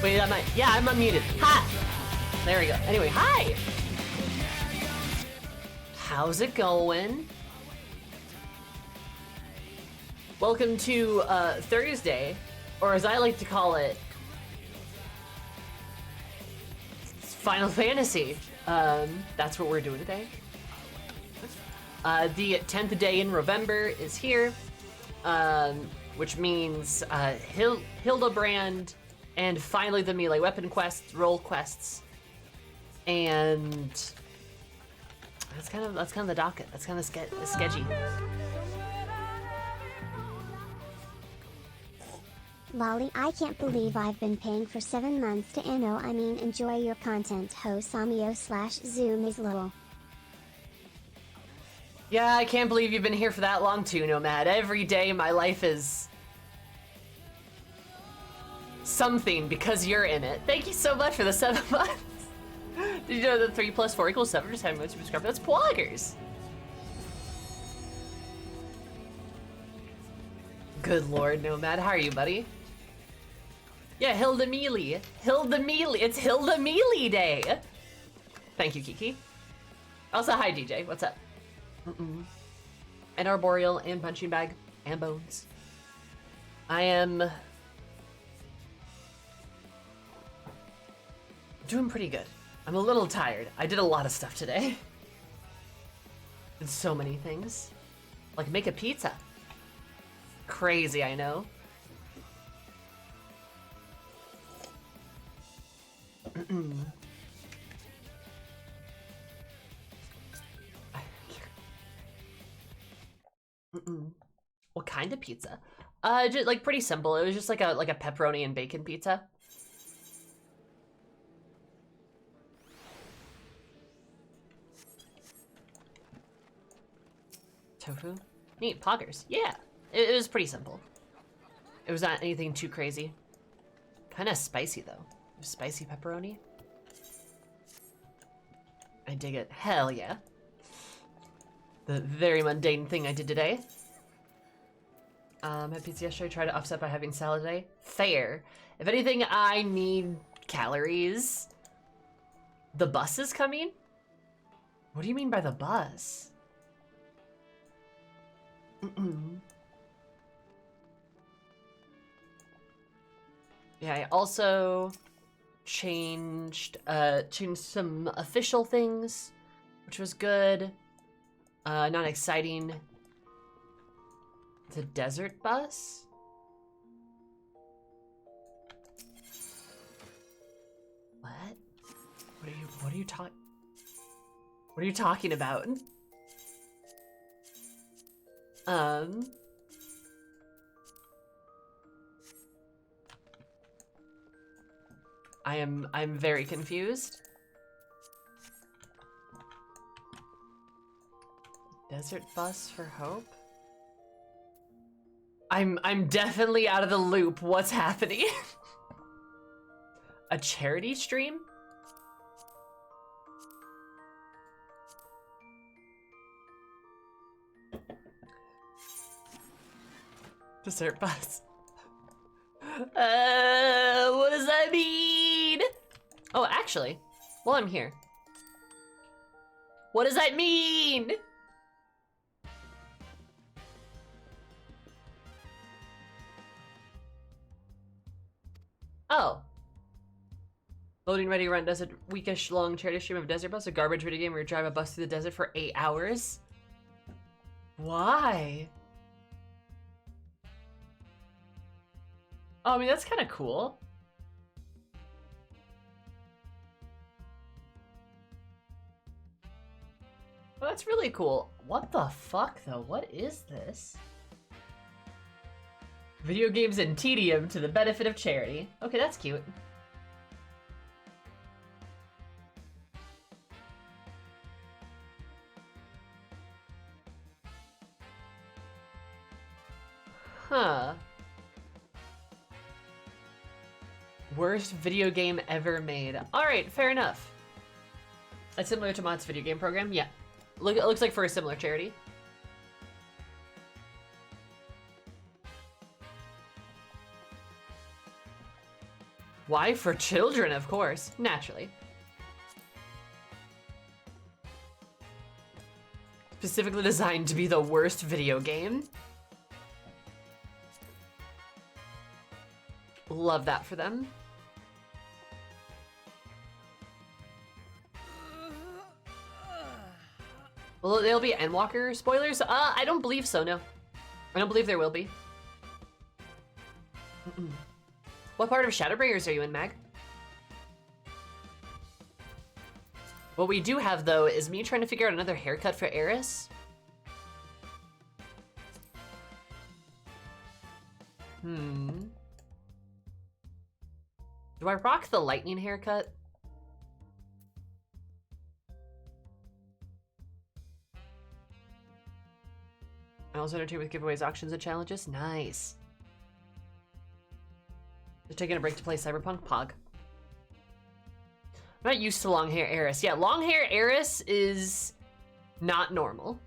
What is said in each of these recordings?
Wait, yeah, I'm unmuted. Ha! There we go. Anyway, hi! How's it going? Welcome to Thursday, or as I like to call it, Final Fantasy. That's what we're doing today. The 10th day in November is here, which means Hildebrand and finally the melee weapon quests, role quests, and that's kind of the docket. That's kind of sketchy. Lolly, I can't believe I've been paying for 7 months to enjoy your content. Ho Samio/Zoom is lol. Yeah, I can't believe you've been here for that long too, Nomad. Every day my life is something because you're in it. Thank you so much for the 7 months. Did you know that 3 + 4 = 7? Just having to subscribe. That's bloggers. Good lord, Nomad. How are you, buddy? Yeah, Hildemealy. It's Hildemealy Day. Thank you, Kiki. Also, hi, DJ. What's up? And Arboreal, and Punching Bag, and Bones. I am doing pretty good. I'm a little tired. I did a lot of stuff today. Did so many things. Like make a pizza. Crazy, I know. What kind of pizza? Just like pretty simple. It was just like a pepperoni and bacon pizza. Tofu? Neat. Poggers. Yeah. It was pretty simple. It was not anything too crazy. Kind of spicy though. Spicy pepperoni. I dig it. Hell yeah. The very mundane thing I did today. Had pizza yesterday, try to offset by having salad today. Fair. If anything, I need calories. The bus is coming? What do you mean by the bus? Yeah, I also changed some official things, which was good. Not exciting. The desert bus? What? What are you talking about? I'm very confused. Desert bus for hope? I'm definitely out of the loop. What's happening? A charity stream? Desert bus. What does that mean? Oh, actually, while I'm here, what does that mean? Oh. Loading ready run does a weekish long charity stream of Desert Bus, a garbage video game where you drive a bus through the desert for 8 hours. Why? Oh, I mean, that's kind of cool. Well, that's really cool. What the fuck, though? What is this? Video games and tedium to the benefit of charity. Okay, that's cute. Huh. Worst video game ever made. Alright, fair enough. That's similar to Mod's video game program? Yeah. It looks like for a similar charity. Why? For children, of course. Naturally. Specifically designed to be the worst video game. Love that for them. Will there'll be Endwalker spoilers? I don't believe so, no. I don't believe there will be. What part of Shadowbringers are you in, Mag? What we do have, though, is me trying to figure out another haircut for Eris. Do I rock the lightning haircut? I also entertain with giveaways, auctions, and challenges. Nice. Just taking a break to play Cyberpunk Pog. I'm not used to long hair Eris. Yeah, long hair Eris is not normal.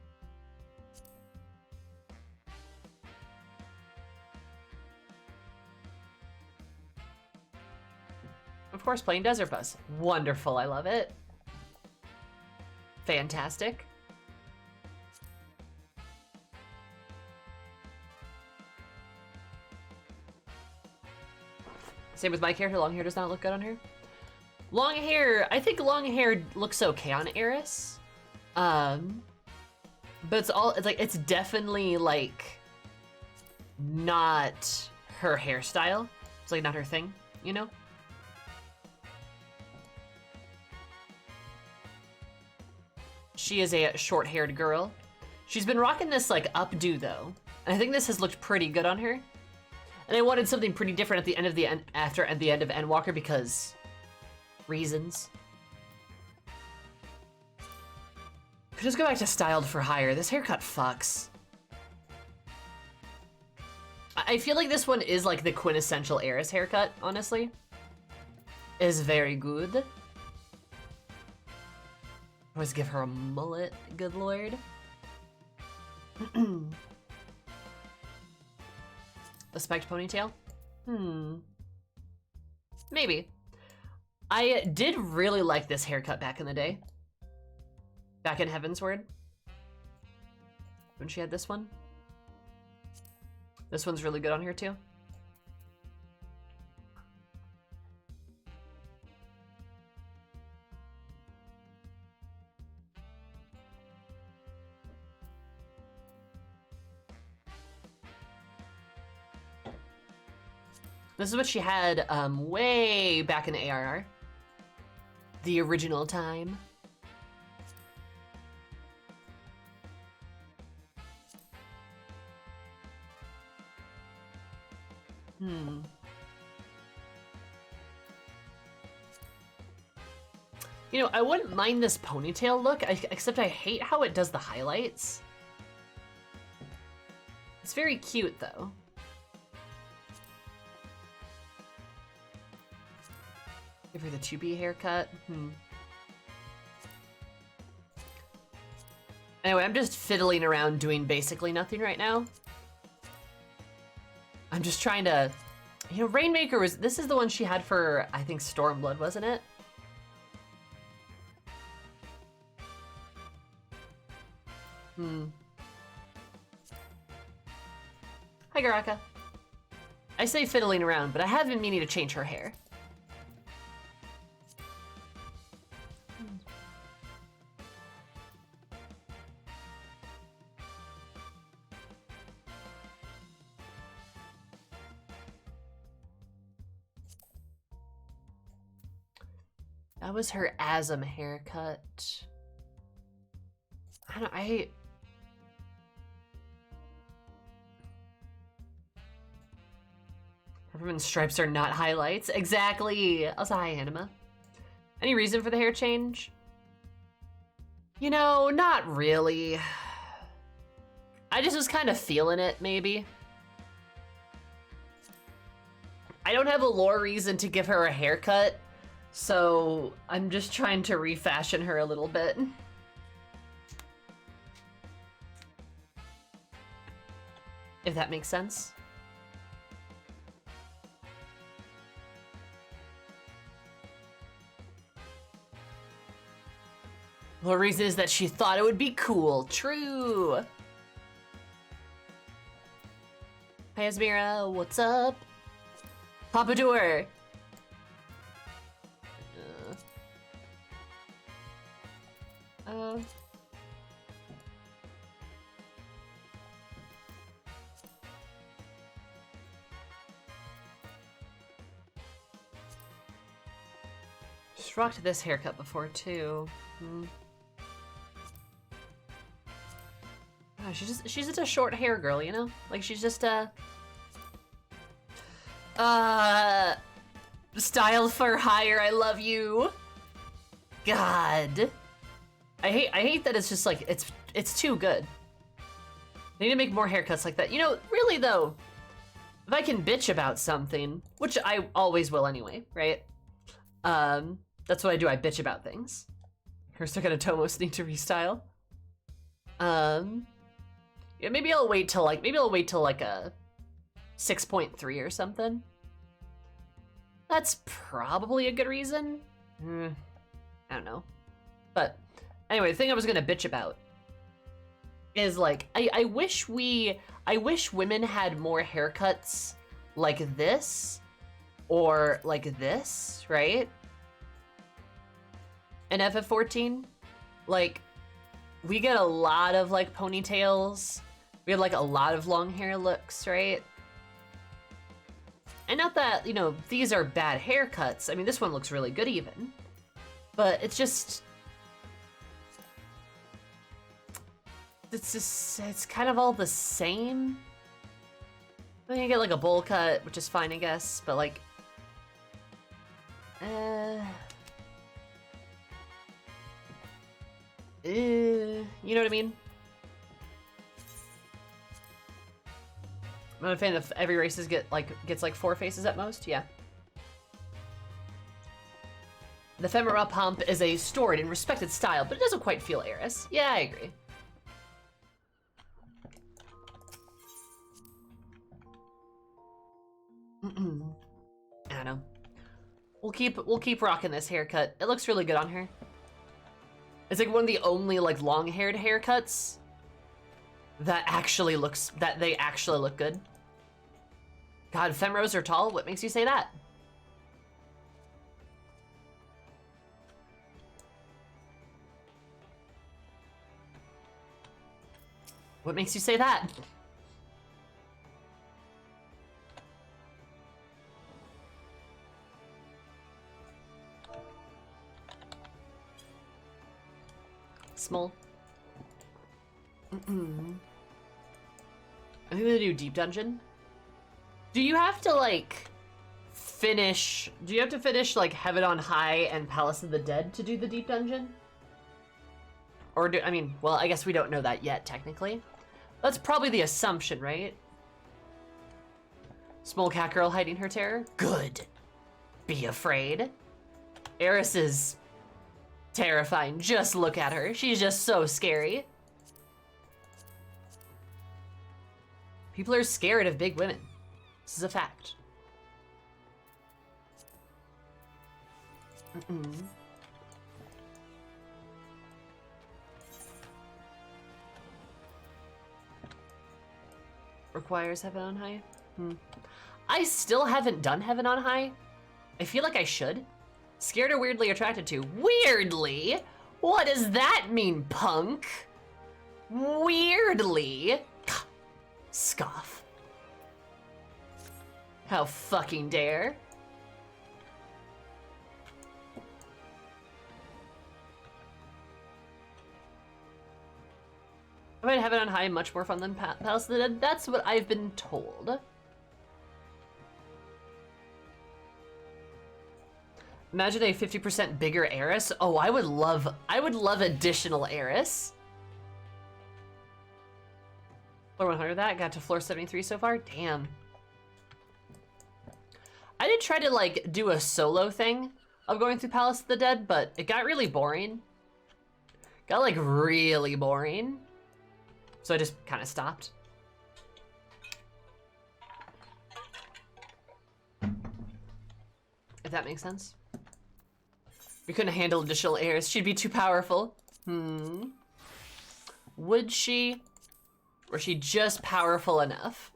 Of course, playing Desert Bus. Wonderful, I love it. Fantastic. Same with my character, long hair does not look good on her. Long hair, I think long hair looks okay on Eris. But it's definitely like not her hairstyle. It's like not her thing, you know? She is a short-haired girl. She's been rocking this like updo though. And I think this has looked pretty good on her. And I wanted something pretty different at the end of the end of Endwalker because reasons. Could just go back to styled for hire. This haircut fucks. I feel like this one is like the quintessential Eris haircut, honestly. Is very good. Always give her a mullet, good lord. A spiked ponytail? Maybe. I did really like this haircut back in the day. Back in Heavensward. When she had this one. This one's really good on her too. This is what she had way back in ARR. The original time. You know, I wouldn't mind this ponytail look, except I hate how it does the highlights. It's very cute, though. Give her the 2B haircut. Anyway, I'm just fiddling around doing basically nothing right now. I'm just trying to... You know, Rainmaker was... This is the one she had for, I think, Stormblood, wasn't it? Hi, Garaka. I say fiddling around, but I have been meaning to change her hair. That was her Asm haircut. Peppermint stripes are not highlights. Exactly. Also, hi, Anima. Any reason for the hair change? You know, not really. I just was kind of feeling it, maybe. I don't have a lore reason to give her a haircut, so I'm just trying to refashion her a little bit. If that makes sense. The reason is that she thought it would be cool. True. Hi, Asmira. What's up? Pompadour. She's rocked this haircut before too. Oh, she's just a short hair girl, you know? Like she's just style for hire. I love you. God. I hate that it's just like it's too good. They need to make more haircuts like that. You know, really though, if I can bitch about something, which I always will anyway, right? That's what I do, I bitch about things. Her Sakata Tomos need to restyle. Yeah, maybe I'll wait till like a 6.3 or something. That's probably a good reason. I don't know. But anyway, the thing I was gonna bitch about is like I wish women had more haircuts like this or like this, right? In FF14, like we get a lot of like ponytails. We have like a lot of long hair looks, right? And not that, you know, these are bad haircuts. I mean, this one looks really good even. But it's just... it's kind of all the same. I mean, you get like a bowl cut, which is fine, I guess. But like... you know what I mean? I'm a fan of every race gets like 4 faces at most, yeah. The Femora pump is a storied and respected style, but it doesn't quite feel Eris. Yeah, I agree. I don't know. We'll keep rocking this haircut. It looks really good on her. It's like one of the only like long-haired haircuts that actually look good. God, femros are tall? What makes you say that? What makes you say that? Small. I think they do deep dungeon. Do you have to like finish? Do you have to finish like Heaven on High and Palace of the Dead to do the deep dungeon? Or do I mean? Well, I guess we don't know that yet technically. That's probably the assumption, right? Small cat girl hiding her terror. Good. Be afraid. Eris is terrifying. Just look at her. She's just so scary. People are scared of big women. This is a fact. Requires Heaven on High? I still haven't done Heaven on High. I feel like I should. Scared or weirdly attracted to? Weirdly? What does that mean, punk? Weirdly? Scoff. How fucking dare. I might have it on high, much more fun than Palace of the Dead. That's what I've been told. Imagine a 50% bigger Eris. Oh, I would love additional Eris. Floor 100 that, got to floor 73 so far, damn. I did try to like do a solo thing of going through Palace of the Dead, but it got really boring. Got like really boring. So I just kind of stopped. If that makes sense. We couldn't handle additional Eris, she'd be too powerful. Would she? Or is she just powerful enough?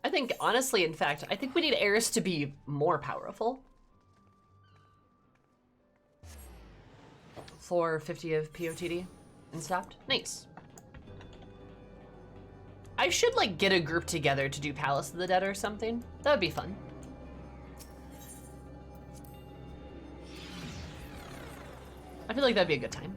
I think, honestly, in fact, I think we need Eris to be more powerful. 450 of POTD and stopped. Nice. I should, like, get a group together to do Palace of the Dead or something. That would be fun. I feel like that'd be a good time.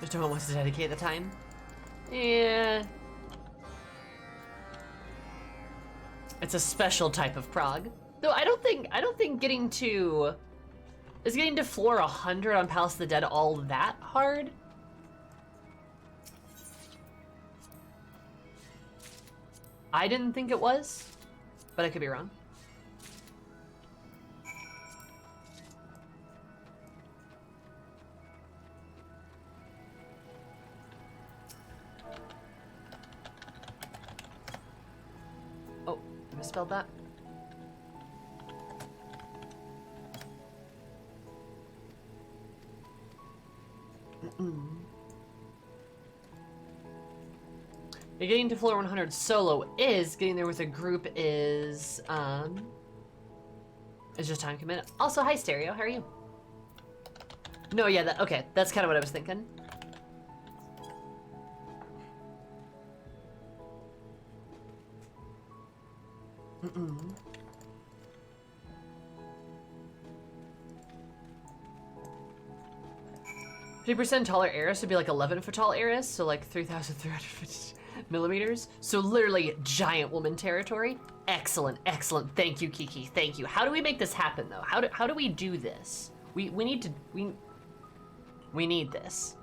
Just no one wants to dedicate the time. Yeah. It's a special type of prog. Though I don't think getting to floor 100 on Palace of the Dead all that hard? I didn't think it was, but I could be wrong. Oh, I misspelled that. Getting to floor 100 solo is, getting there with a group is just time commitment. Also, hi Stereo, how are you? No, yeah, okay, that's kind of what I was thinking. Mm-mm. %% taller Eris would be like 11-foot tall Eris, so like 3,350 millimeters. So literally giant woman territory. Excellent, excellent. Thank you, Kiki. Thank you. How do we make this happen though? How do we do this? We need this.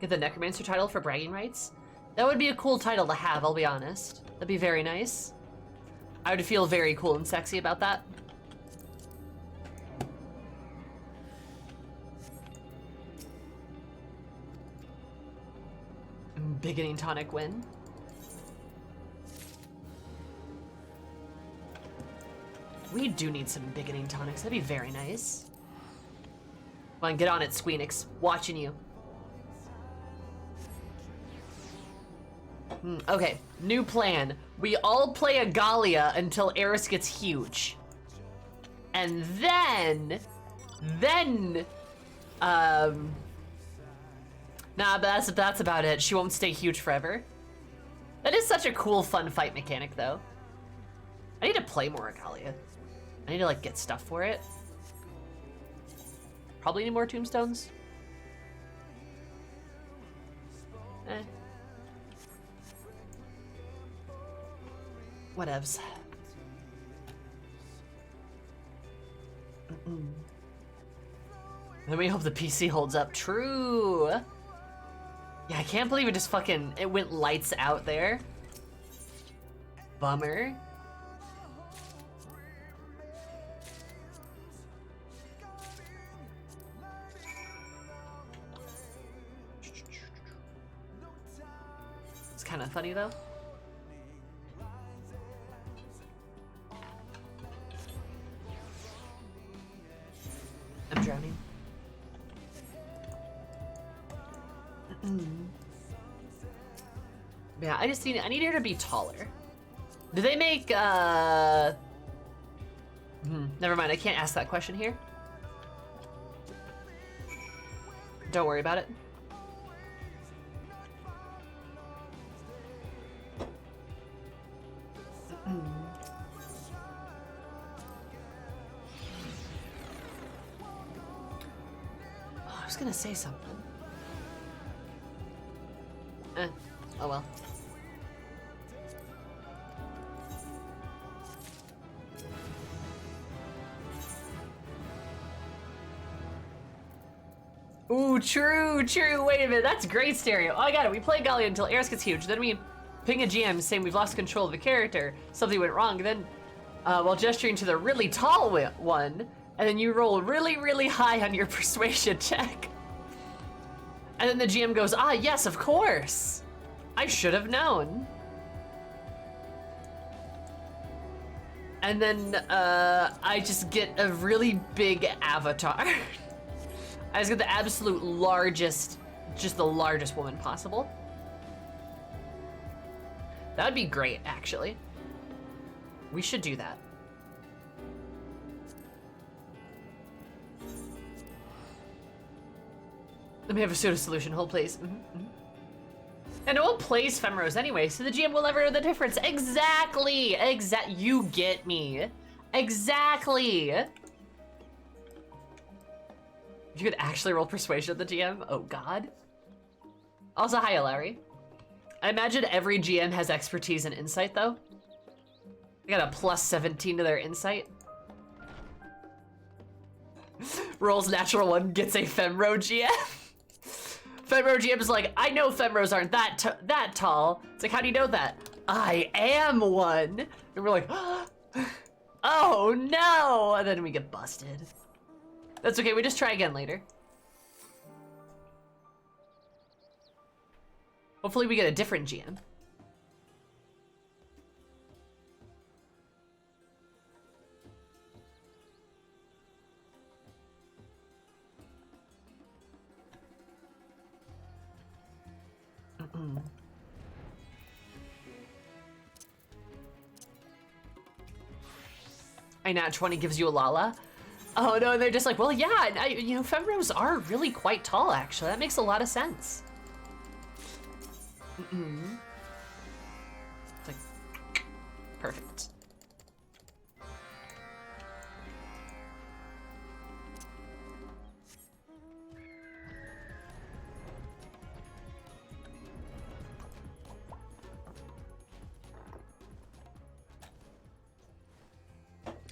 Get the Necromancer title for bragging rights? That would be a cool title to have, I'll be honest. That'd be very nice. I would feel very cool and sexy about that. Beginning tonic win. We do need some beginning tonics. That'd be very nice. Come on, get on it, Squeenix. Watching you. Okay, new plan. We all play a Galia until Eris gets huge. And then... Nah, but that's about it. She won't stay huge forever. That is such a cool, fun fight mechanic, though. I need to play more Agalia. I need to, like, get stuff for it. Probably need more tombstones. Whatevs. Then we hope the PC holds up. True. Yeah, I can't believe it went lights out there. Bummer. It's kind of funny though. I'm drowning. Yeah, I need her to be taller. Do they make, never mind, I can't ask that question here. Don't worry about it. I was gonna say something. Oh well. Ooh, true. Wait a minute, that's great stereo. Oh, I got it. We play Gallia until Eris gets huge. Then we ping a GM saying we've lost control of the character. Something went wrong. Then, while gesturing to the really tall one, and then you roll really, really high on your persuasion check. And then the GM goes, ah, yes, of course. I should have known. And then I just get a really big avatar. I just get the absolute largest, just the largest woman possible. That would be great, actually. We should do that. Let me have a pseudo solution. Hold, please. And no one plays Femrose anyway, so the GM will never know the difference. Exactly! You get me. Exactly! You could actually roll persuasion at the GM? Oh god. Also, hi, Larry. I imagine every GM has expertise and insight, though. They got a plus 17 to their insight. Rolls natural 1, gets a Femro GM. Femro GM is like, I know Femros aren't that tall. It's like, how do you know that? I am one. And we're like, oh no! And then we get busted. That's okay, we just try again later. Hopefully we get a different GM. I nat 20 gives you a Lala. Oh no, and they're just like, well, yeah, you know, Femros are really quite tall, actually. That makes a lot of sense. It's like, perfect.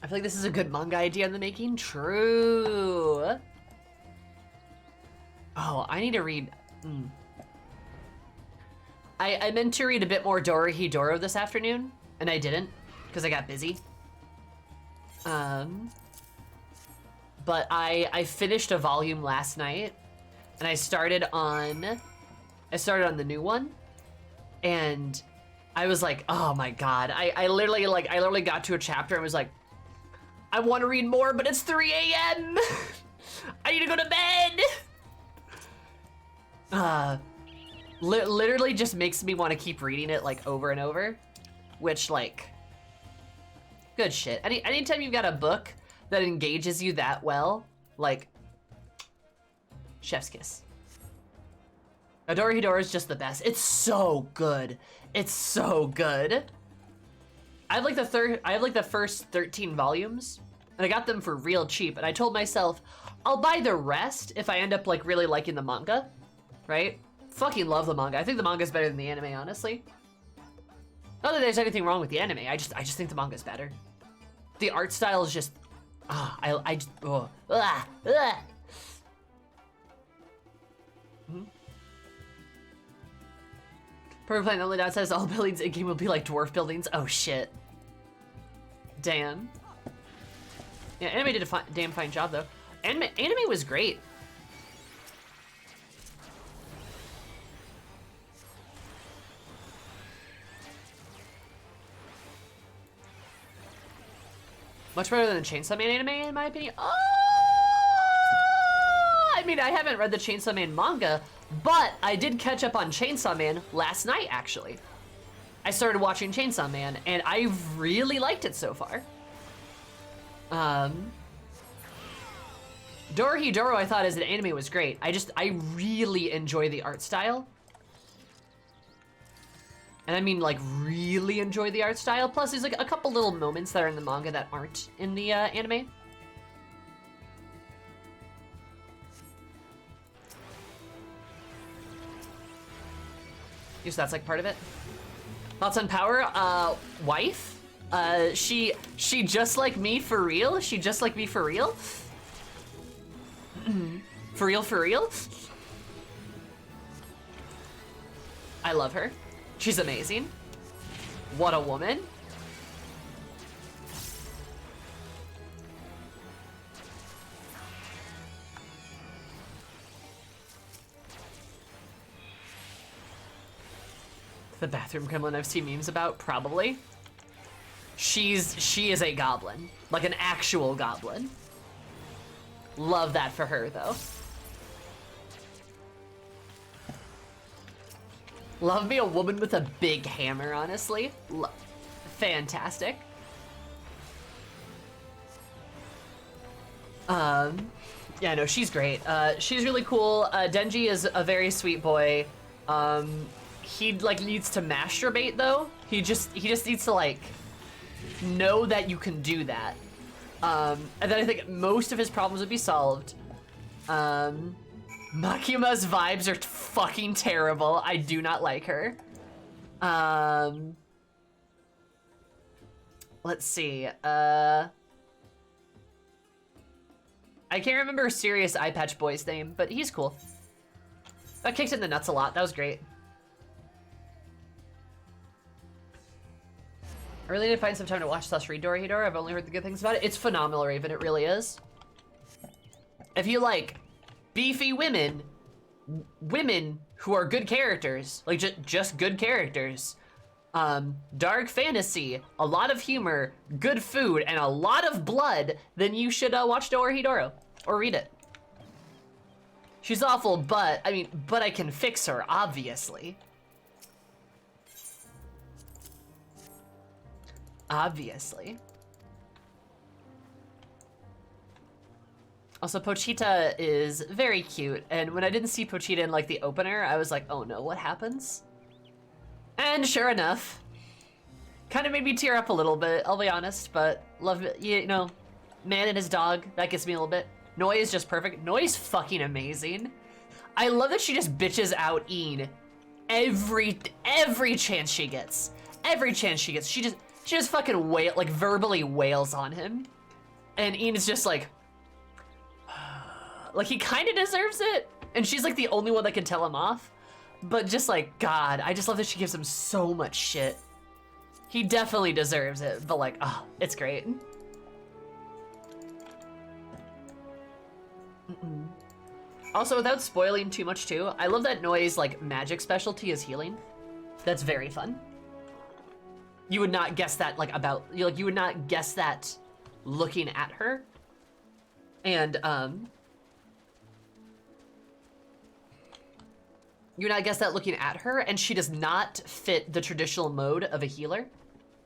I feel like this is a good manga idea in the making. True. Oh, I need to read. I meant to read a bit more Dorohedoro this afternoon, and I didn't, because I got busy. But I finished a volume last night, and I started on the new one, and I was like, oh my god. I literally got to a chapter and was like, I want to read more, but it's 3 a.m. I need to go to bed. Literally just makes me want to keep reading it like over and over, which like, good shit. Anytime you've got a book that engages you that well, like, chef's kiss. Dorohedoro is just the best. It's so good. It's so good. I have like the first 13 volumes, and I got them for real cheap, and I told myself, I'll buy the rest if I end up like really liking the manga, right? Fucking love the manga. I think the manga's better than the anime, honestly. Not that there's anything wrong with the anime, I just think the manga's better. The art style is just, Perfect Planet Only Dot says all buildings in game will be like dwarf buildings. Oh shit. Damn. Yeah, anime did a damn fine job though. Anime was great. Much better than the Chainsaw Man anime, in my opinion. Oh! I mean, I haven't read the Chainsaw Man manga, but I did catch up on Chainsaw Man last night, actually. I started watching Chainsaw Man, and I really liked it so far. Dorohedoro, I thought as an anime was great. I really enjoy the art style. And I mean, like, really enjoy the art style. Plus, there's like a couple little moments that are in the manga that aren't in the anime. So that's like part of it. Thoughts on Power? Wife? She just like me for real? She just like me for real? For real, for real? I love her. She's amazing. What a woman. The bathroom gremlin I've seen memes about, probably. She is a goblin, like an actual goblin. Love that for her, though. Love me a woman with a big hammer, honestly. Fantastic. Yeah, no, she's great. She's really cool. Denji is a very sweet boy. He like needs to masturbate though. He just needs to like know that you can do that. And then I think most of his problems would be solved. Makima's vibes are fucking terrible. I do not like her. Let's see. I can't remember a serious Eye Patch Boy's name, but he's cool. That kicked in the nuts a lot. That was great. I really need to find some time to watch / read Dorohedoro. I've only heard the good things about it. It's phenomenal, Raven. It really is. If you like beefy women who are good characters, like just good characters, dark fantasy, a lot of humor, good food, and a lot of blood, then you should watch Dorohedoro or read it. She's awful, but I can fix her, obviously. Obviously. Also, Pochita is very cute, and when I didn't see Pochita in like the opener, I was like, oh no, what happens? And sure enough, kind of made me tear up a little bit, I'll be honest, but love it, you know, man and his dog, that gets me a little bit. Noi is just perfect. Noi's fucking amazing. I love that she just bitches out Ian every chance she gets. Every chance she gets, she just fucking verbally wails on him. And Ian is just like he kind of deserves it. And she's like the only one that can tell him off. But just like, God, I just love that she gives him so much shit. He definitely deserves it, but like, oh, it's great. Also, without spoiling too much too, I love that Noi's like magic specialty is healing. That's very fun. You would not guess that you would not guess that looking at her. And you would not guess that looking at her, and she does not fit the traditional mode of a healer.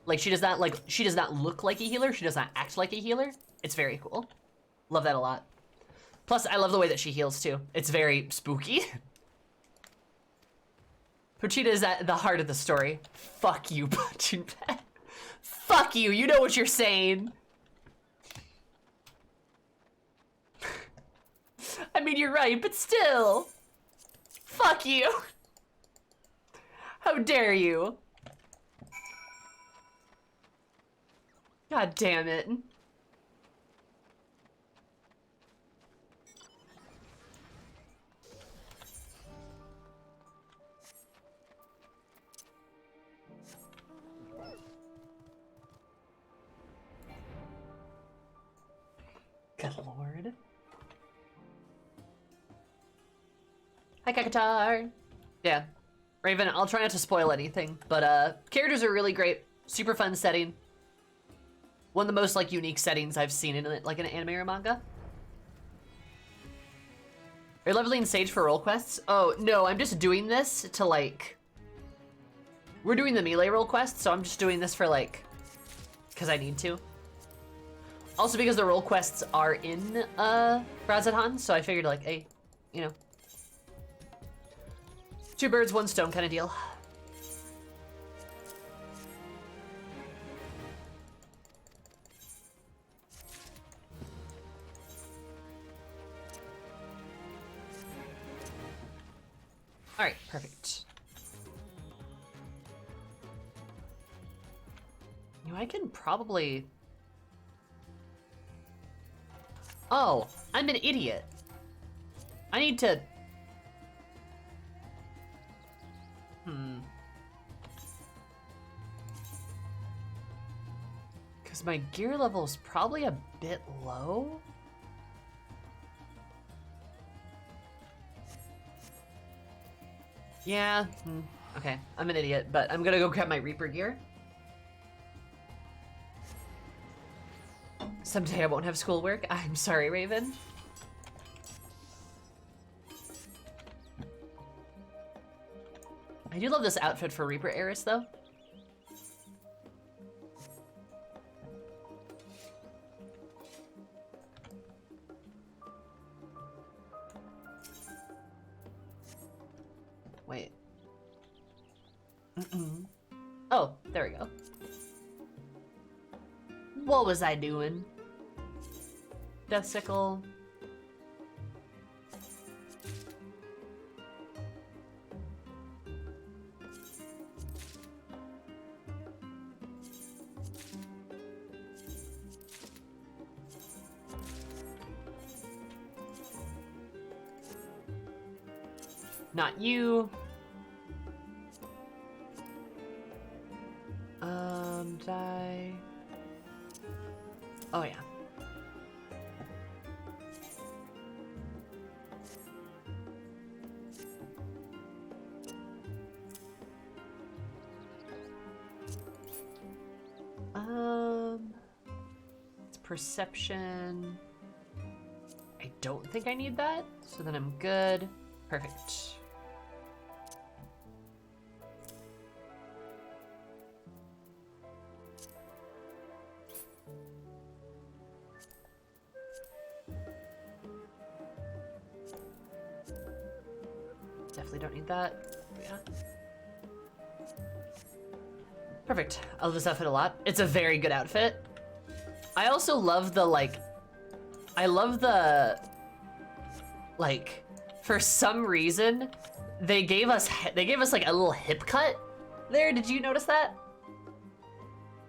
Like she does not look like a healer, she does not act like a healer. It's very cool. Love that a lot. Plus, I love the way that she heals too. It's very spooky. Pochita is at the heart of the story. Fuck you, Punching Bag. Fuck you, you know what you're saying. I mean, you're right, but still. Fuck you. How dare you? God damn it. Good lord. Hi, Kakatar. Yeah. Raven, I'll try not to spoil anything, but characters are really great. Super fun setting. One of the most like unique settings I've seen in like an anime or manga. Are you leveling Sage for role quests? Oh, no, I'm just doing this to like... We're doing the melee role quest, so I'm just doing this for like... because I need to. Also because the role quests are in Razadhan, so I figured like, hey, you know. Two birds, one stone kind of deal. All right, perfect. You know, I can probably... Oh, I'm an idiot. I need to... Because my gear level is probably a bit low. Yeah, okay, I'm an idiot, but I'm gonna go grab my Reaper gear. Someday I won't have schoolwork. I'm sorry, Raven. I do love this outfit for Reaper Eris, though. Wait. Oh, there we go. What was I doing? Death Sickle. Not you. Die. Oh yeah. It's perception. I don't think I need that, so then I'm good. Perfect. Definitely don't need that. Yeah. Perfect. I love this outfit a lot. It's a very good outfit. I also love the, like, for some reason, they gave us like a little hip cut there. Did you notice that?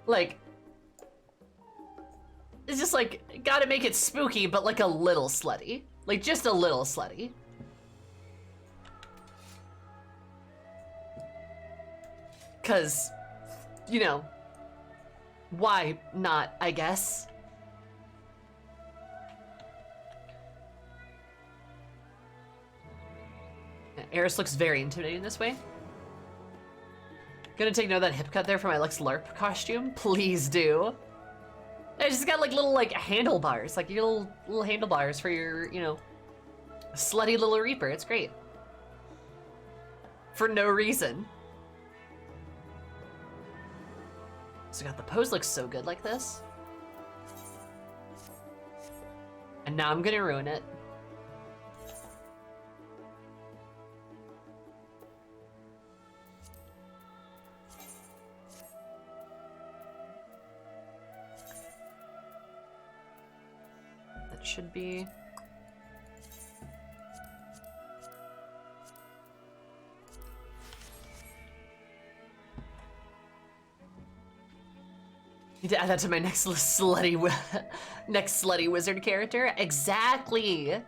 Like, it's just like, gotta make it spooky, but like a little slutty. Like, just a little slutty. Cause, you know, why not, I guess? Eris looks very intimidating this way. Gonna take note of that hip cut there for my Lex LARP costume. Please do. I just got like little like handlebars, like your little handlebars for your, you know, slutty little Reaper. It's great. For no reason. So God, the pose looks so good like this. And now I'm gonna ruin it. That should be... Need to add that to my next slutty wizard character. Exactly. Your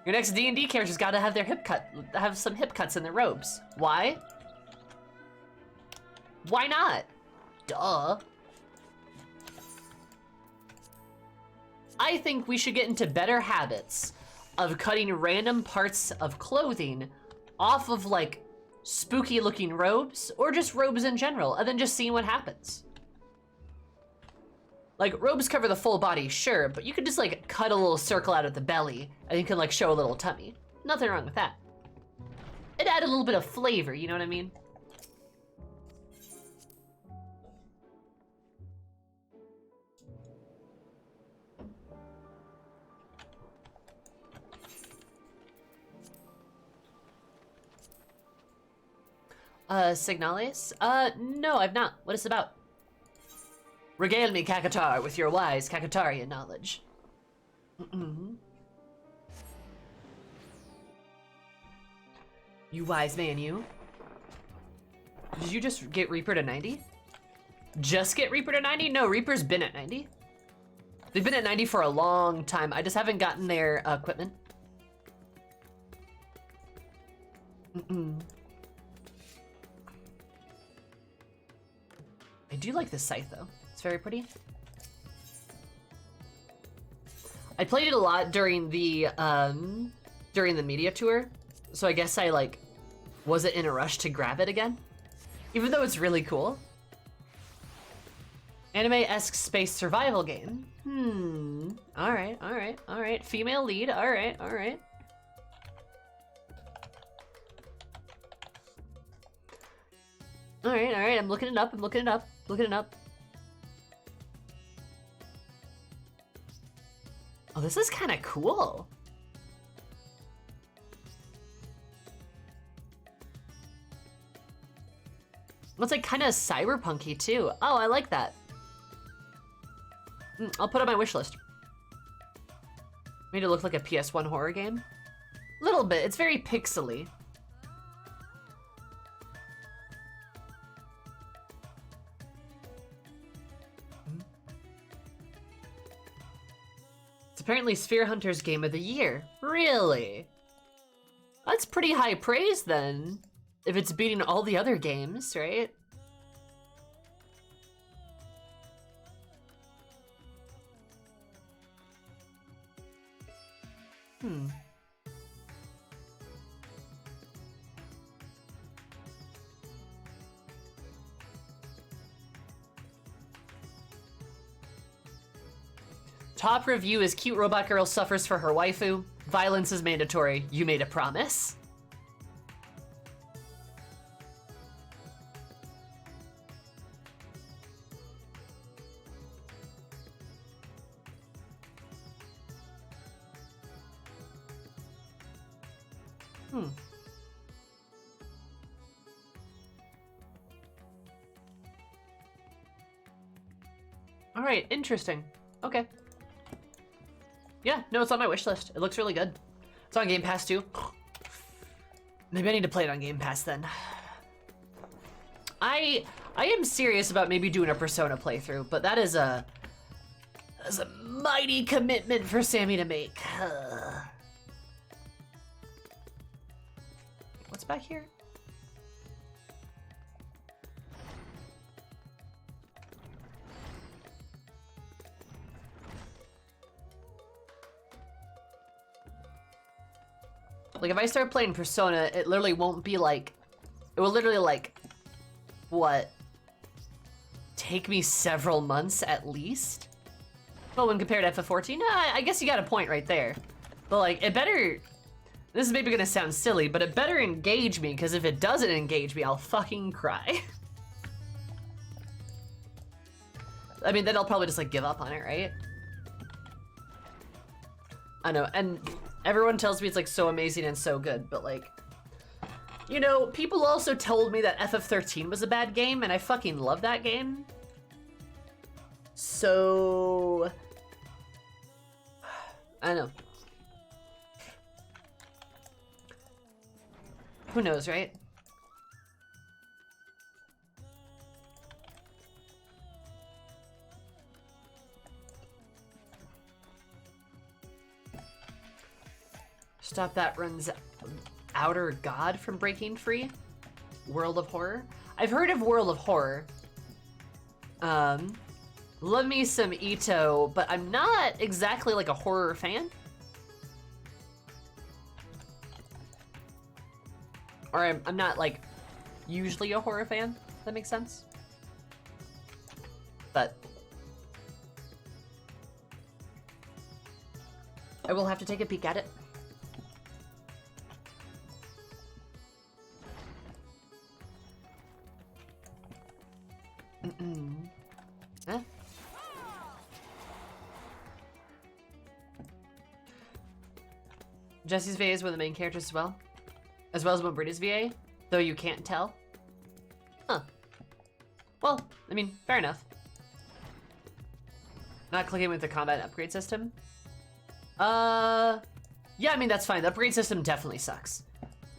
next D&D character's got to have their have some hip cuts in their robes. Why? Why not? Duh. I think we should get into better habits of cutting random parts of clothing off of like spooky looking robes or just robes in general, and then just seeing what happens. Like, robes cover the full body, sure, but you could just, like, cut a little circle out of the belly, and you can, like, show a little tummy. Nothing wrong with that. It added a little bit of flavor, you know what I mean? Signales? No, I've not. What is it about? Regale me, Kakatar, with your wise Kakatarian knowledge. You wise man, you. Did you just get Reaper to 90? Just get Reaper to 90? No, Reaper's been at 90. They've been at 90 for a long time. I just haven't gotten their equipment. I do like this scythe though. It's very pretty. I played it a lot during the media tour, so I guess I like wasn't in a rush to grab it again, even though it's really cool. Anime-esque space survival game. All right. Female lead. All right. All right. I'm looking it up. Oh, this is kind of cool. It's like kind of cyberpunky too. Oh, I like that. I'll put it on my wish list. Made it look like a PS1 horror game. Little bit. It's very pixely. It's apparently Sphere Hunter's Game of the Year. Really? That's pretty high praise then, if it's beating all the other games, right? Top review is cute robot girl suffers for her waifu. Violence is mandatory. You made a promise. All right, interesting. Okay. Yeah, no, it's on my wish list. It looks really good. It's on Game Pass too. Maybe I need to play it on Game Pass then. I am serious about maybe doing a Persona playthrough, but that is a mighty commitment for Sammy to make. What's back here? Like, if I start playing Persona, it literally won't be like... It will literally, like... What? Take me several months at least? Well, when compared to FF14, I guess you got a point right there. But, like, it better... This is maybe gonna sound silly, but it better engage me, because if it doesn't engage me, I'll fucking cry. I mean, then I'll probably just, like, give up on it, right? I know, and... Everyone tells me it's like so amazing and so good, but like, you know, people also told me that FF13 was a bad game, and I fucking love that game. So, I don't know. Who knows, right? Stop that runs Outer God from breaking free. World of Horror. I've heard of World of Horror. Love me some Ito, but I'm not exactly like a horror fan. Or I'm not like usually a horror fan, if that makes sense. But I will have to take a peek at it. Huh? Jesse's VA is one of the main characters as well as Mobrita's VA, though you can't tell. Huh. Well, I mean, fair enough. Not clicking with the combat upgrade system? Yeah, I mean, that's fine. The upgrade system definitely sucks.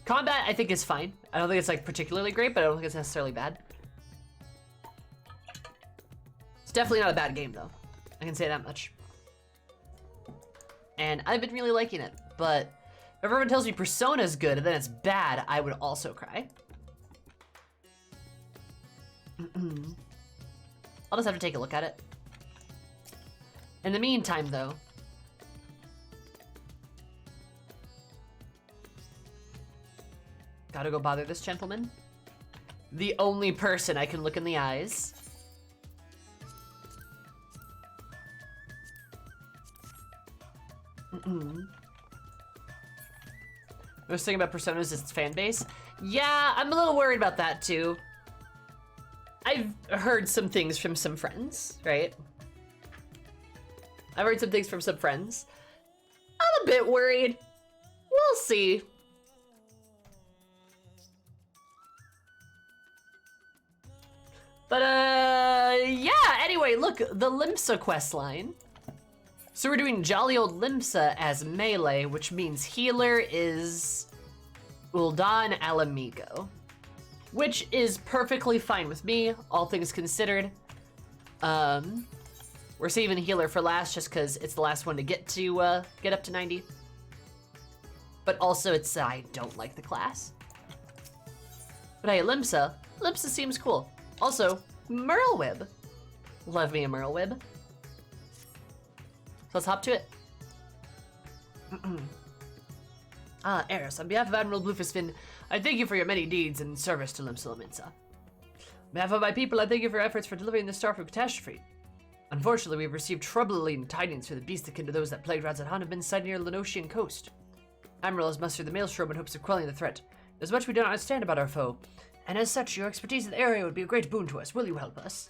Combat, I think, is fine. I don't think it's, like, particularly great, but I don't think it's necessarily bad. Definitely not a bad game, though. I can say that much. And I've been really liking it, but If everyone tells me Persona's good and then it's bad, I would also cry. I'll just have to take a look at it. In the meantime, though, gotta go bother this gentleman. The only person I can look in the eyes. I was thinking about Persona's its fan base. Yeah, I'm a little worried about that too. I've heard some things from some friends, right? I've heard some things from some friends. I'm a bit worried. We'll see. But, yeah, anyway, look, the Limsa questline. So we're doing Jolly Old Limsa as melee, which means healer is Uldan Alamigo, which is perfectly fine with me, all things considered. We're saving healer for last just because it's the last one to get up to 90. But also it's, I don't like the class. But hey, Limsa seems cool. Also, Merlwib. Love me a Merlwib. So let's hop to it. Eris, on behalf of Admiral Bluefistfin, I thank you for your many deeds in service to Limsa Lominsa. On behalf of my people, I thank you for your efforts for delivering the star from catastrophe. Unfortunately, we have received troubling tidings for the beasts akin to those that plagued Razathan have been sighted near the Lenosian coast. Admiral has mustered the Maelstrom in hopes of quelling the threat. There's much we do not understand about our foe, and as such, your expertise in the area would be a great boon to us. Will you help us?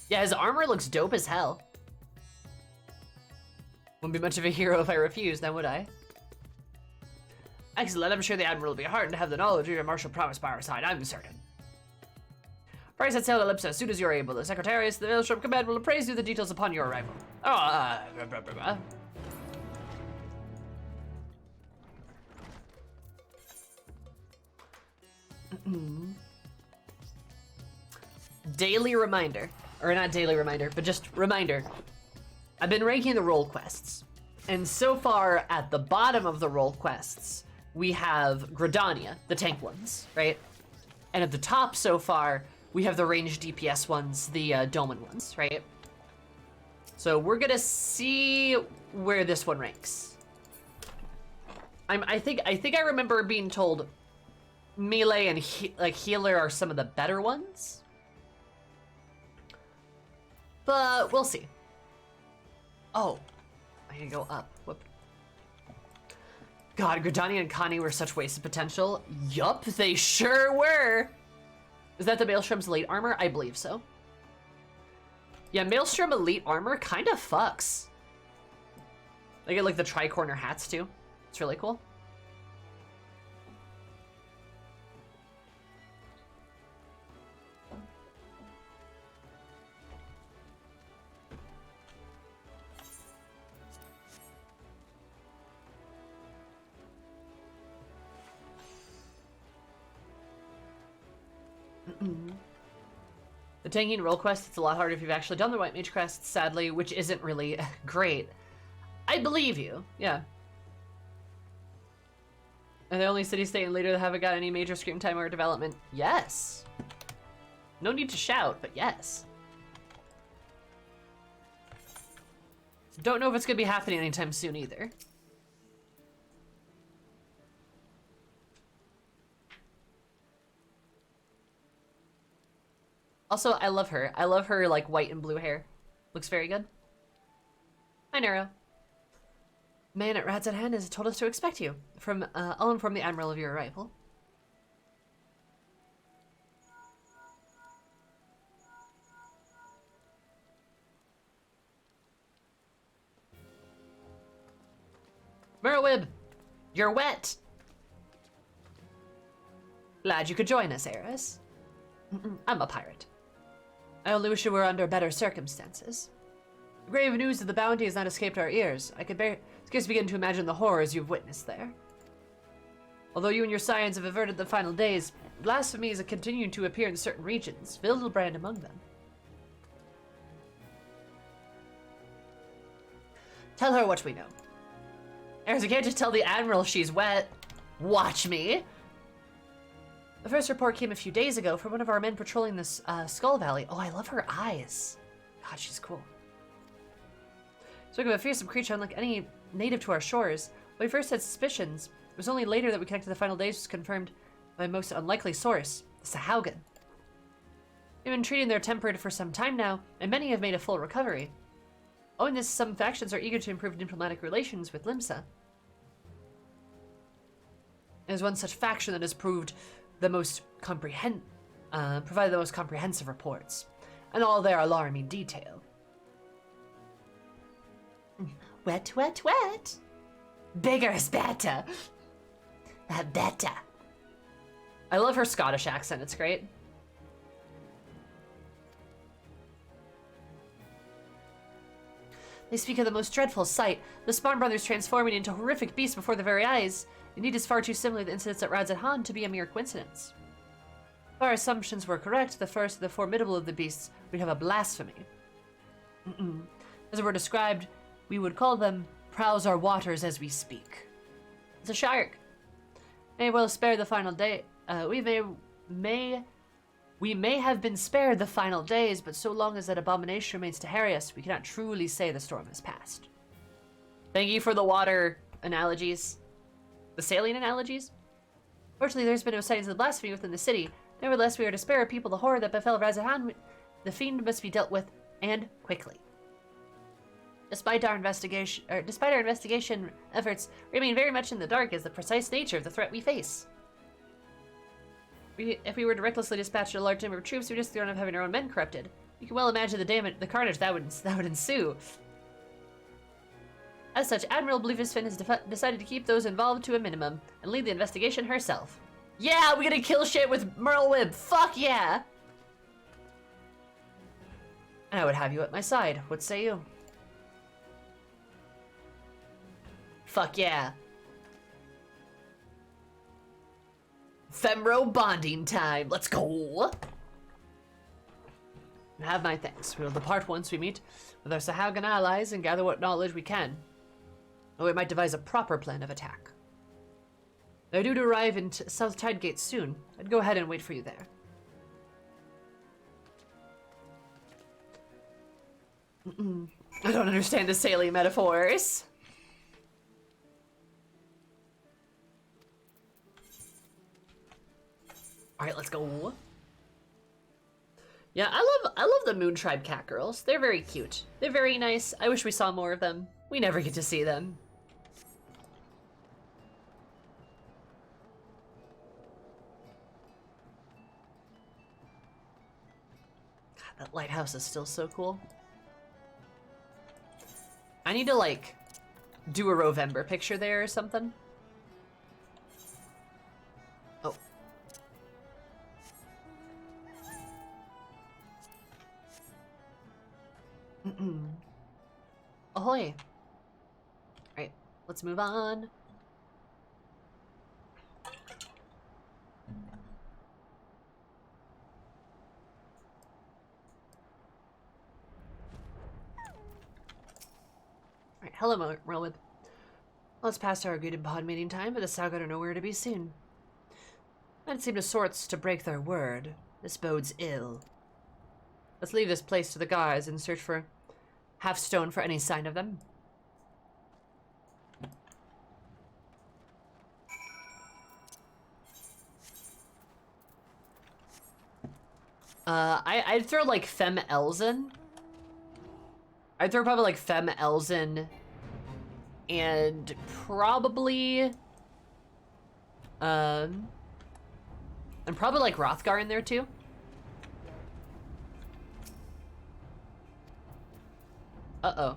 Yeah, his armor looks dope as hell. Wouldn't be much of a hero if I refused, then would I? Excellent, I'm sure the Admiral will be heartened to have the knowledge of your martial prowess by our side, I'm certain. Price set sail to Ellipsa as soon as you're able. The Secretariat of the Maelstrom Command will appraise you the details upon your arrival. Daily reminder, or not daily reminder, but just reminder. I've been ranking the role quests, and so far at the bottom of the role quests, we have Gridania, the tank ones, right? And at the top so far, we have the ranged DPS ones, the Doman ones, right? So we're gonna see where this one ranks. I think I remember being told melee and healer are some of the better ones, but we'll see. Oh, I can go up. Whoop. God, Gridania and Connie were such wasted potential. Yup, they sure were. Is that the Maelstrom's elite armor? I believe so. Yeah, Maelstrom elite armor kind of fucks. They get like the tri-corner hats too. It's really cool. The tanking role quest, it's a lot harder if you've actually done the White Mage quest, sadly, which isn't really great. I believe you, yeah. And the only city-state and leader that haven't got any major screen time or development. Yes. No need to shout, but yes. Don't know if it's gonna be happening anytime soon either. Also, I love her. I love her, like, white and blue hair. Looks very good. Hi, Nero. Man at Rat's at Hand has told us to expect you. I'll inform the Admiral of your arrival. Merlwib, you're wet. Glad you could join us, Eris. I'm a pirate. I only wish it were under better circumstances. The grave news of the bounty has not escaped our ears. I could scarce begin to imagine the horrors you've witnessed there. Although you and your scions have averted the final days, blasphemies are continuing to appear in certain regions, Hildebrand among them. Tell her what we know. Eris, you can't just tell the Admiral she's wet. Watch me. The first report came a few days ago from one of our men patrolling this Skull Valley. Oh, I love her eyes. God, she's cool. Spoke of a fearsome creature unlike any native to our shores. When we first had suspicions, it was only later that we connected the final days was confirmed by a most unlikely source, the Sahaugen. We've been treating their tempered for some time now, and many have made a full recovery. Owing this, some factions are eager to improve diplomatic relations with Limsa. There's one such faction that has provided the most comprehensive reports, and all their alarming detail. Wet, wet, wet. Bigger is better. Better. I love her Scottish accent, it's great. They speak of the most dreadful sight, the Spawn brothers transforming into horrific beasts before their very eyes. Indeed, it's far too similar to the incidents at Radz at Han to be a mere coincidence. If our assumptions were correct, the first, the formidable of the beasts, would have a blasphemy. As it were described, we would call them prowls our waters as we speak. It's a shark. May well spare the final day. We may have been spared the final days, but so long as that abomination remains to harry us, we cannot truly say the storm has passed. Thank you for the water analogies. The saline analogies? Fortunately, there's been no signs of the blasphemy within the city. Nevertheless, we are to spare our people the horror that befell Razahan. The fiend must be dealt with, and quickly. Despite our investigation efforts, we remain very much in the dark as the precise nature of the threat we face. If we were to recklessly dispatch a large number of troops, we risk the honor of having our own men corrupted. You can well imagine the carnage that would ensue. As such, Admiral Bluefin has decided to keep those involved to a minimum and lead the investigation herself. Yeah, we're gonna kill shit with Merlwib. Fuck yeah! And I would have you at my side. What say you? Fuck yeah. Femro bonding time. Let's go. Have my thanks. We will depart once we meet with our Sahaugen allies and gather what knowledge we can. Or we might devise a proper plan of attack. They're due to arrive in South Tidegate soon. I'd go ahead and wait for you there. I don't understand the sailing metaphors. All right, let's go. Yeah, I love the Moon Tribe cat girls. They're very cute. They're very nice. I wish we saw more of them. We never get to see them. God, that lighthouse is still so cool. I need to, like, do a Rovember picture there or something. Oh. Ahoy. Alright, let's move on. Alright, hello, Merlwib. Well, it's past our agreed upon meeting time, but the Saugon are nowhere to be seen. Men seem to sorts to break their word. This bodes ill. Let's leave this place to the guards and search for Halfstone for any sign of them. I'd throw like Fem Elzen. I'd throw probably like Fem Elzen and probably and probably like Hrothgar in there too. Uh-oh.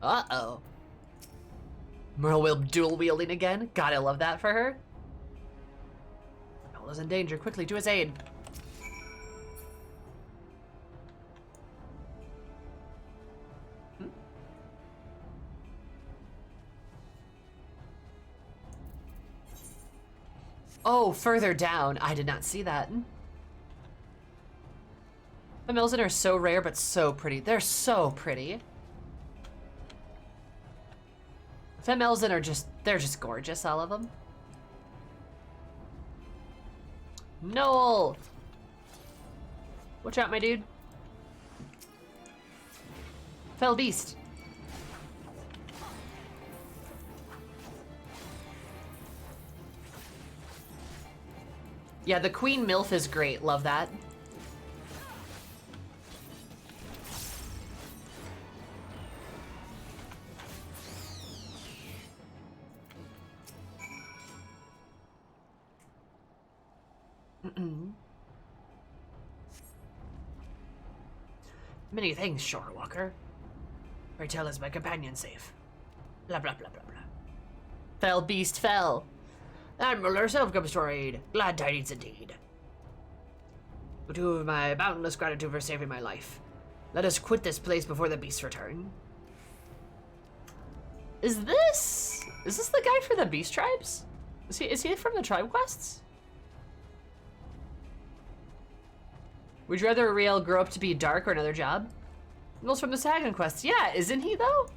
Uh-oh. Merlwib dual wielding again. God, I love that for her. Merle is in danger. Quickly to his aid. Oh, further down. I did not see that. The Milzen are so rare, but so pretty. They're so pretty. Femelzen are they're just gorgeous, all of them. Noel! Watch out, my dude. Fell beast. Yeah, the Queen MILF is great. Love that. Many thanks, Shorewalker. Pray tell, is my companion safe? Blah blah blah blah blah. Fell beast fell. Admiral herself comes to our aid. Glad tidings indeed. To of my boundless gratitude for saving my life. Let us quit this place before the beasts return. Is this the guy for the beast tribes? Is he from the tribe quests? Would you rather Ariel grow up to be dark or another job? Noel's from the Sagan quests. Yeah, isn't he though?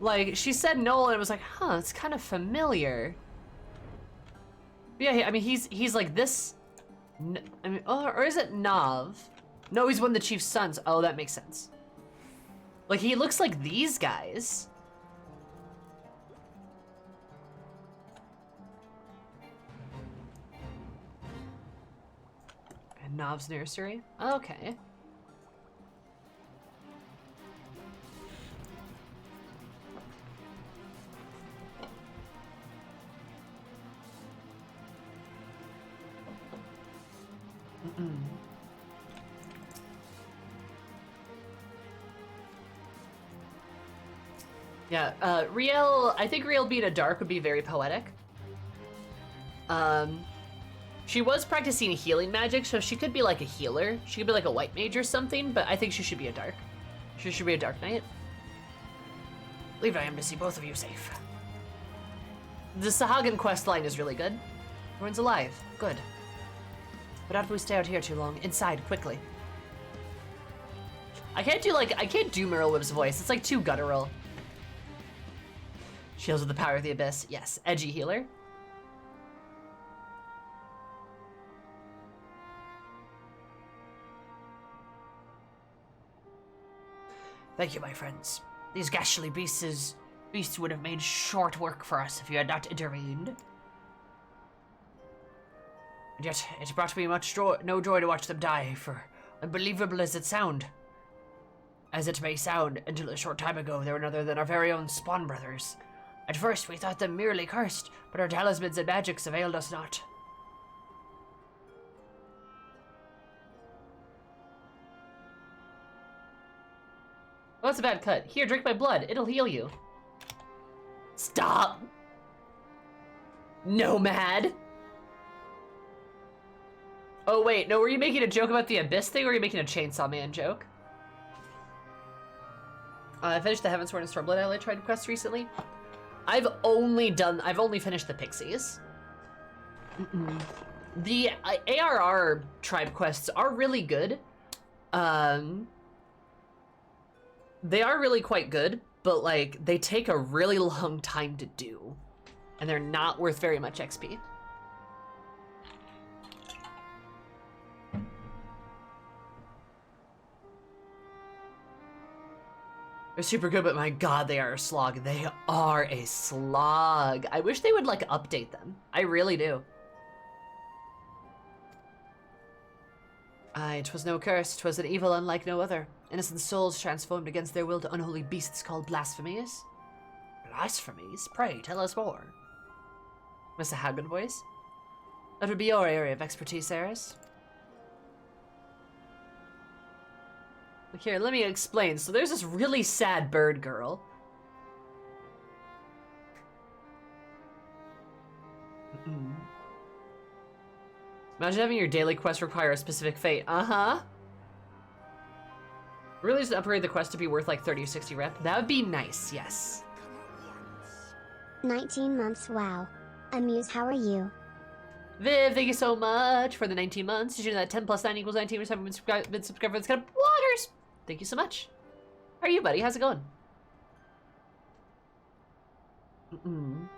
Like, she said Noel and it was like, huh, it's kind of familiar. But yeah, I mean, he's like this. I mean, or is it Nav? No, he's one of the chief's sons. Oh, that makes sense. Like, he looks like these guys. And Nav's nursery? Okay. Yeah, Riel, I think Riel being a dark would be very poetic. She was practicing healing magic, so she could be like a healer. She could be like a white mage or something, but I think she should be a dark. She should be a dark knight. Believe I am to see both of you safe. The Sahagan quest line is really good. Everyone's alive. Good. But after we stay out here too long, inside, quickly. I can't do Merylwyb's voice. It's like too guttural. Shields with the power of the abyss. Yes, edgy healer. Thank you, my friends. These ghastly beasts would have made short work for us if you had not intervened. And yet, it brought me no joy to watch them die, for unbelievable as it may sound, until a short time ago they were none other than our very own spawn brothers. At first we thought them merely cursed, but our talismans and magics availed us not. Oh, that's a bad cut. Here, drink my blood. It'll heal you. Stop! Nomad! Oh, wait. No, were you making a joke about the Abyss thing, or were you making a Chainsaw Man joke? I finished the Heavensward and Stormblood Ally tried quest recently. I've only finished the Pixies. The ARR tribe quests are really good. They are really quite good, but like they take a really long time to do, and they're not worth very much XP. They're super good, but my god, they are a slog. They are a slog. I wish they would like update them. I really do. Aye, 'twas no curse, 'twas an evil unlike no other. Innocent souls transformed against their will to unholy beasts called blasphemies. Blasphemies? Pray, tell us more. Mr. Hagen voice? That would be your area of expertise, Eris. Look here, let me explain. So there's this really sad bird girl. Imagine having your daily quest require a specific fate. Uh-huh. Really just upgrade the quest to be worth like 30 or 60 rep. That would be nice, yes. 19 months, wow. Amuse, how are you? Viv, thank you so much for the 19 months. Did you know that 10 plus 9 equals 19? We've been subscribed for this kind of bloggers. Thank you so much. How are you, buddy? How's it going? Turning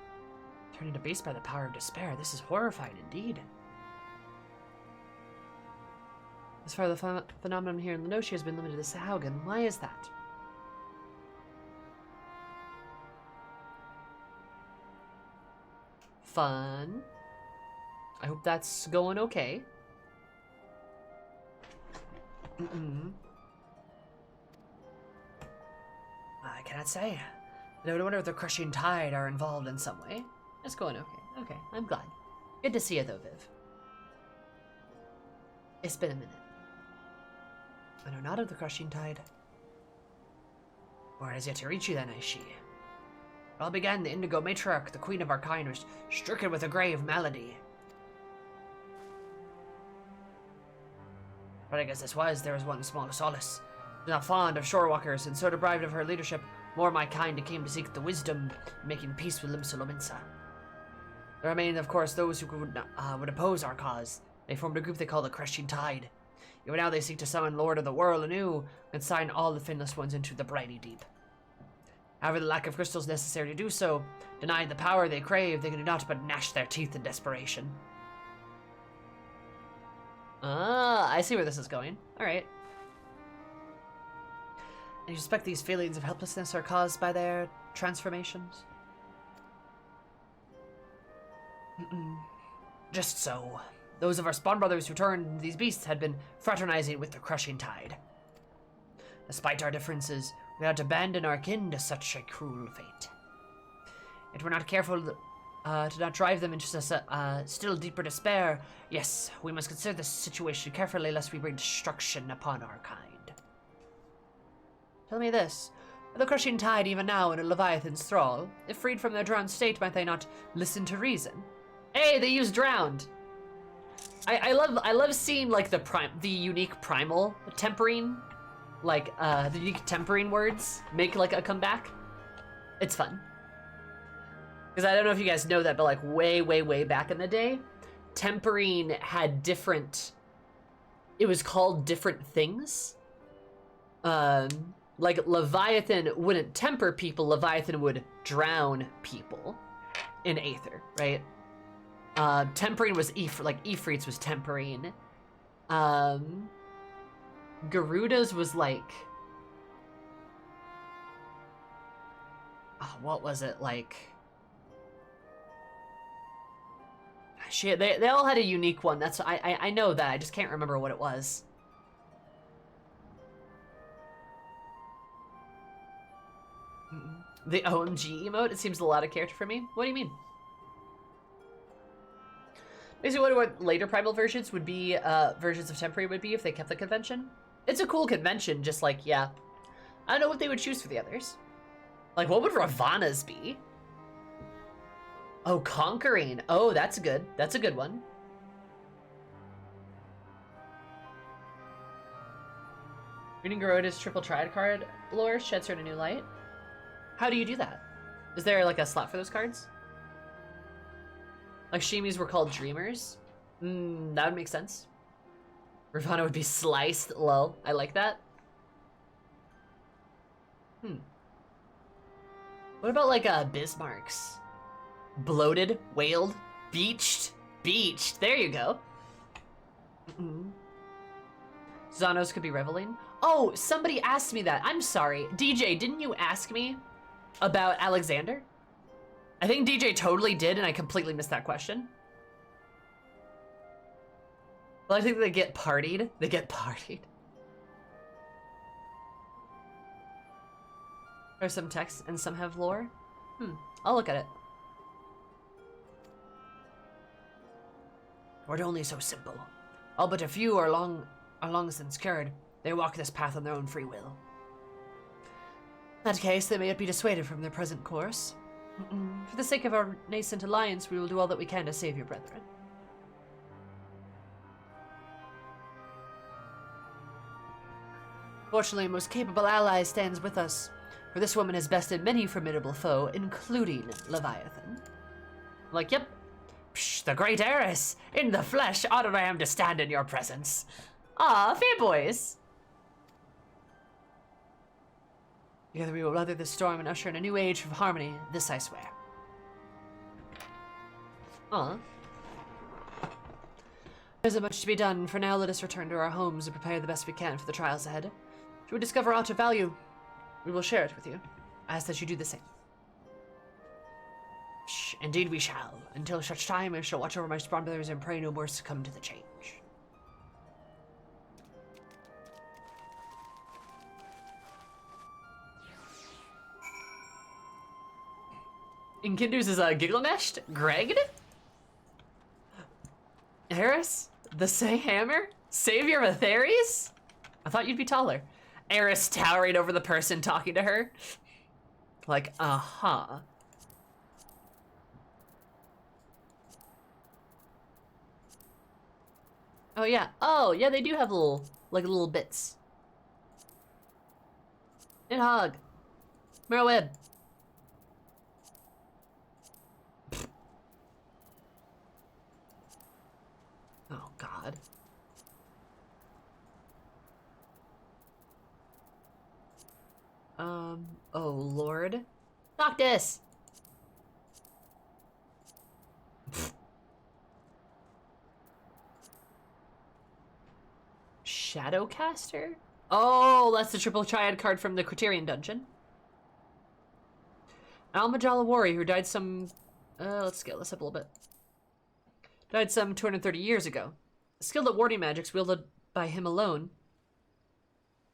to beast by the power of despair. This is horrifying indeed. As far as the phenomenon here in the Noshi has been limited to Sahaugen. Why is that? Fun. I hope that's going okay. I cannot say. I don't wonder if the crushing tide are involved in some way. It's going okay. Okay, I'm glad. Good to see you though, Viv. It's been a minute. I know not of the crushing tide. Or it has yet to reach you then, Aishi. It all began the Indigo Matriarch, the queen of our kind, was stricken with a grave malady. But I guess this was, there was one small solace. She was not fond of shorewalkers, and so deprived of her leadership, more of my kind came to seek the wisdom in making peace with Limsa. There remained, of course, those who would oppose our cause. They formed a group they call the Crushing Tide. Even now they seek to summon Lord of the World anew, and sign all the finless ones into the briny deep. However, the lack of crystals necessary to do so, denied the power they crave, they can do not but gnash their teeth in desperation. Ah, I see where this is going. Alright. And you suspect these feelings of helplessness are caused by their transformations? Just so. Those of our spawn brothers who turned these beasts had been fraternizing with the Crushing Tide. Despite our differences, we had to abandon our kin to such a cruel fate. If we're not careful to not drive them into still deeper despair, yes, we must consider this situation carefully lest we bring destruction upon our kind. Tell me this, are the Crushing Tide even now in a Leviathan's thrall? If freed from their drowned state, might they not listen to reason? Hey, they use drowned! I love seeing like the unique primal tempering, like the unique tempering words make like a comeback. It's fun. Because I don't know if you guys know that, but like way back in the day, tempering had different, it was called different things. Like Leviathan wouldn't temper people, Leviathan would drown people in Aether, right? Tempering was like Ifrit's was tempering. Garuda's was like, oh, what was it like? Shit, they all had a unique one. That's I know that. I just can't remember what it was. The OMG emote. It seems a lot of character for me. What do you mean? Basically, what later primal versions would be, versions of Temporary would be if they kept the convention. It's a cool convention, just like, yeah. I don't know what they would choose for the others. Like, what would Ravana's be? Oh, Conquering. Oh, that's good. That's a good one. Reading Garuda's triple triad card lore sheds her in a new light. How do you do that? Is there, like, a slot for those cards? Like, Shimi's were called Dreamers. That would make sense. Ravana would be sliced. Lol. I like that. What about, like, Bismarck's? Bloated, whaled, beached. Beached. There you go. Zanos could be reveling. Oh, somebody asked me that. I'm sorry. DJ, didn't you ask me about Alexander? I think DJ totally did, and I completely missed that question. Well, I think they get partied. They get partied. There's some text, and some have lore. I'll look at it. Were it only so simple. All but a few are long since cured. They walk this path on their own free will. In that case, they may yet be dissuaded from their present course. For the sake of our nascent alliance, we will do all that we can to save your brethren. Fortunately, a most capable ally stands with us, for this woman has bested many formidable foe, including Leviathan. Like, yep. Psh, the great heiress! In the flesh, honored I am to stand in your presence. Ah, fair boys. Together we will weather this storm and usher in a new age of harmony. This I swear. Aw. There's much to be done. For now, let us return to our homes and prepare the best we can for the trials ahead. Should we discover aught of value, we will share it with you. I ask that you do the same. Shh, indeed we shall. Until such time, I shall watch over my spawn brothers and pray no more succumb to the change. Inkindus is a Gilgamesh? Greg? Eris? The Say Hammer? Savior of Atheres? I thought you'd be taller. Eris towering over the person talking to her. Like, uh-huh. Oh yeah, they do have little bits. And hog. Merweb. Oh god. Oh lord. Noctis! Shadowcaster? Oh, that's the triple triad card from the Criterion dungeon. Almajala warrior who died some... let's scale this up a little bit. Died some 230 years ago. Skilled at warding magics wielded by him alone,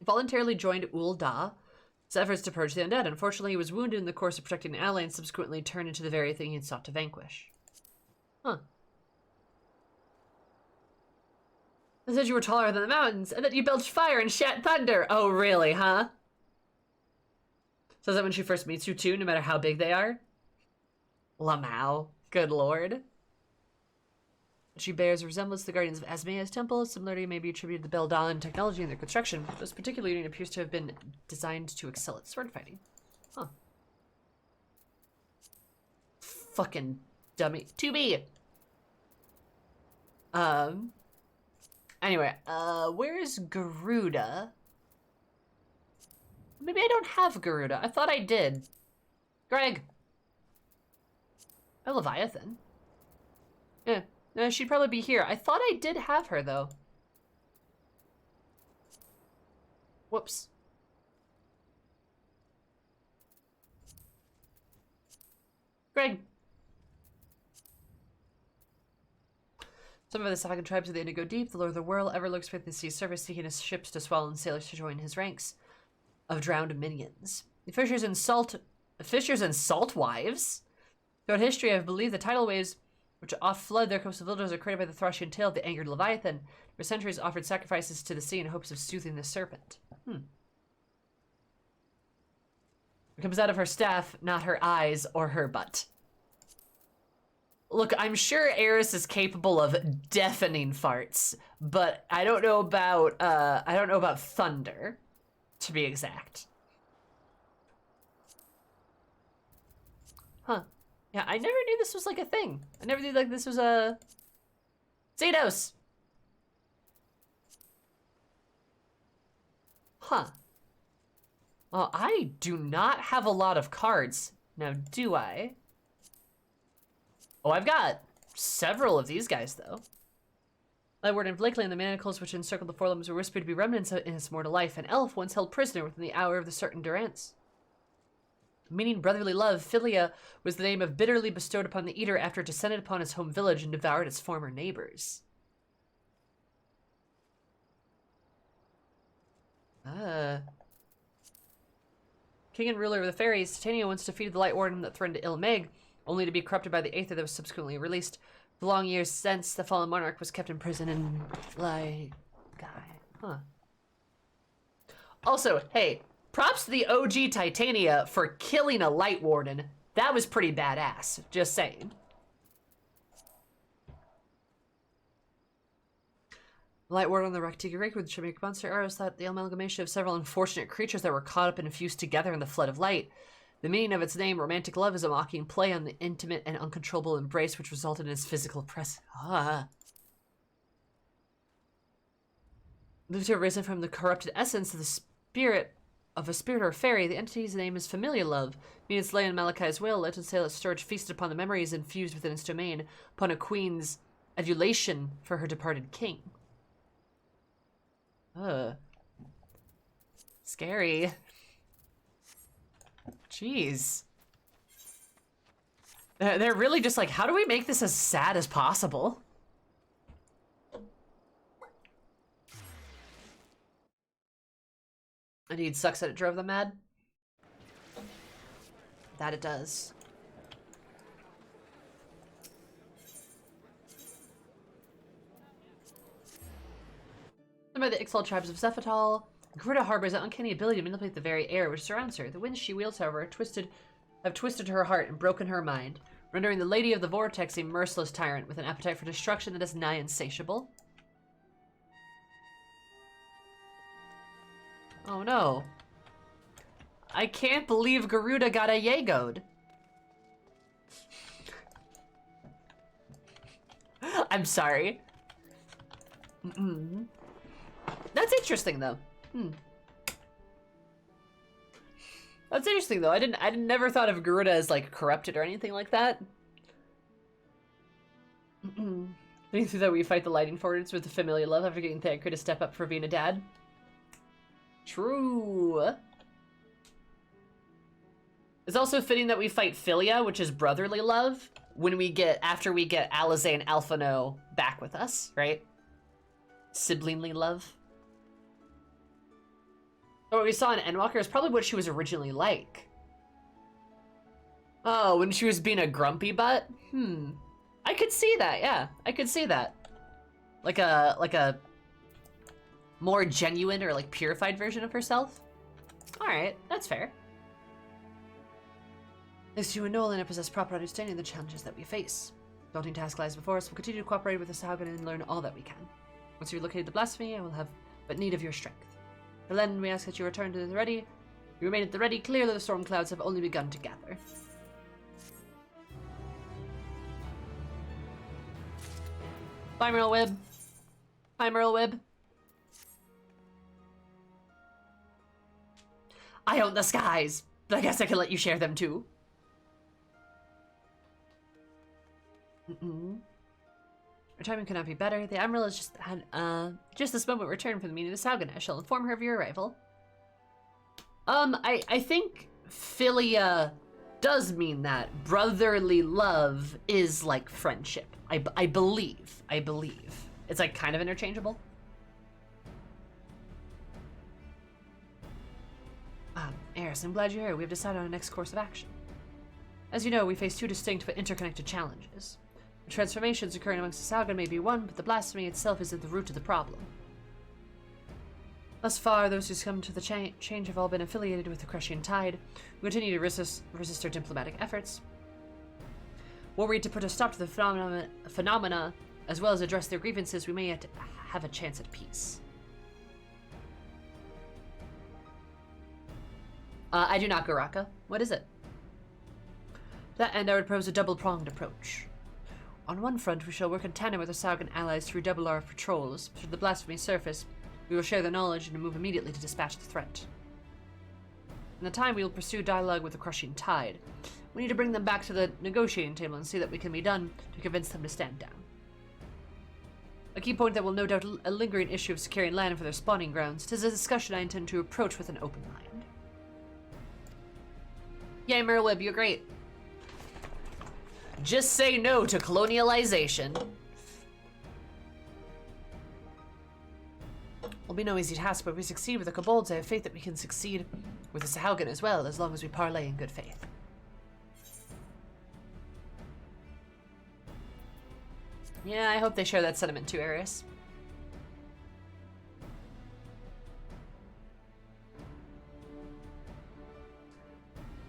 voluntarily joined Ul'dah' efforts to purge the undead. Unfortunately, he was wounded in the course of protecting an ally and subsequently turned into the very thing he had sought to vanquish. Huh. I said you were taller than the mountains, and that you belched fire and shat thunder. Oh, really, huh? Says that when she first meets you, too, no matter how big they are? Lamau. Good lord. She bears a resemblance to the guardians of Asmaea's temple. Similarity may be attributed to the Beldan technology in their construction. This particular unit appears to have been designed to excel at sword fighting. Huh. Fucking dummy. 2B! Anyway, where's Garuda? Maybe I don't have Garuda. I thought I did. Greg! Oh, Leviathan. Yeah. No, she'd probably be here. I thought I did have her, though. Whoops. Greg. Some of the Sagan tribes of the Indigo Deep, the Lord of the Whirl, ever lurks beneath the sea's surface, seeking his ships to swallow and sailors to join his ranks of drowned minions. The fishers and salt wives? Throughout history, I've believed the tidal waves which oft flood their coastal villages are created by the thrashing tail of the angered Leviathan, for centuries offered sacrifices to the sea in hopes of soothing the serpent. It comes out of her staff, not her eyes or her butt. Look, I'm sure Eris is capable of deafening farts, but I don't know about thunder, to be exact. Huh. Yeah, I never knew this was like a thing. I never knew like this was a... Xenos! Huh. Well, I do not have a lot of cards. Now, do I? Oh, I've got several of these guys, though. Lightward and Blakely and the manacles which encircled the forelimbs were whispered to be remnants in its mortal life. An elf once held prisoner within the hour of the certain durance. Meaning brotherly love, Philia was the name of bitterly bestowed upon the eater after it descended upon his home village and devoured its former neighbors. King and ruler of the fairies, Titania once defeated the Light Warden that threatened Ilmeg, only to be corrupted by the Aether that was subsequently released. For long years since, the fallen monarch was kept in prison in... like... Huh. Also, hey, props to the OG Titania for killing a Light Warden. That was pretty badass, just saying. Light Warden on the Raktiga Rake with the Shamanic monster arrows thought the amalgamation of several unfortunate creatures that were caught up and fused together in the flood of light. The meaning of its name, romantic love, is a mocking play on the intimate and uncontrollable embrace which resulted in its physical press. Believed to have risen from the corrupted essence of the spirit of a spirit or fairy. The entity's name is Familiar Love. Meaning it's lay in Malachi's will. Legend say its storage feasted upon the memories infused within its domain, upon a queen's adulation for her departed king. Scary. Jeez. They're really just like, how do we make this as sad as possible? Indeed, sucks that it drove them mad. That it does. By the Ixal tribes of Zephatal, Garuda harbors an uncanny ability to manipulate the very air which surrounds her. The winds she wields, however, have twisted her heart and broken her mind, rendering the Lady of the Vortex a merciless tyrant with an appetite for destruction that is nigh insatiable. Oh no. I can't believe Garuda got a Yegode. I'm sorry. That's interesting though. That's interesting though. I never thought of Garuda as like corrupted or anything like that. Thinking through that we fight the Lightning Forwards with the Familiar Love after getting Thancred to step up for being a dad. True. It's also fitting that we fight Philia, which is brotherly love, after we get Alize and Alphino back with us, right? Siblingly love. What we saw in Endwalker is probably what she was originally like. Oh, when she was being a grumpy butt? I could see that, yeah. I could see that. Like a more genuine or like purified version of herself. Alright, that's fair. Thanks to you and Nolan, I possess proper understanding of the challenges that we face. Daunting task lies before us. We'll continue to cooperate with the Sahagin and learn all that we can. Once you've located the blasphemy, I will have but need of your strength. Till then, we ask that you return to the ready. You remain at the ready. Clearly, the storm clouds have only begun to gather. Bye, Merle Webb. Hi, Merle Webb. I own the skies, but I guess I can let you share them too. Our timing could not be better. The Admiral has just this moment returned from the meeting of the Saugan. I shall inform her of your arrival. I think Philia does mean that. Brotherly love is like friendship. I believe. It's like kind of interchangeable. Eris, I'm glad you're here. We have decided on a next course of action. As you know, we face two distinct but interconnected challenges. The transformations occurring amongst the Saugan may be one, but the blasphemy itself is at the root of the problem. Thus far, those who succumbed to the change have all been affiliated with the Crushing Tide, who continue to resist our diplomatic efforts. Were we to put a stop to the phenomena, as well as address their grievances, we may yet have a chance at peace. I do not, Garaka. What is it? To that end, I would propose a double-pronged approach. On one front, we shall work in tandem with our Saugan allies to redouble our patrols. Should the blasphemy surface, we will share their knowledge and move immediately to dispatch the threat. In the time, we will pursue dialogue with the Crushing Tide. We need to bring them back to the negotiating table and see that we can be done to convince them to stand down. A key point that will no doubt a lingering issue of securing land for their spawning grounds. 'Tis a discussion I intend to approach with an open mind. Yay, Merlib, you're great. Just say no to colonialization. Will be no easy task, but if we succeed with the kobolds, I have faith that we can succeed with the Sahaugan as well, as long as we parlay in good faith. Yeah, I hope they share that sentiment too, Arius.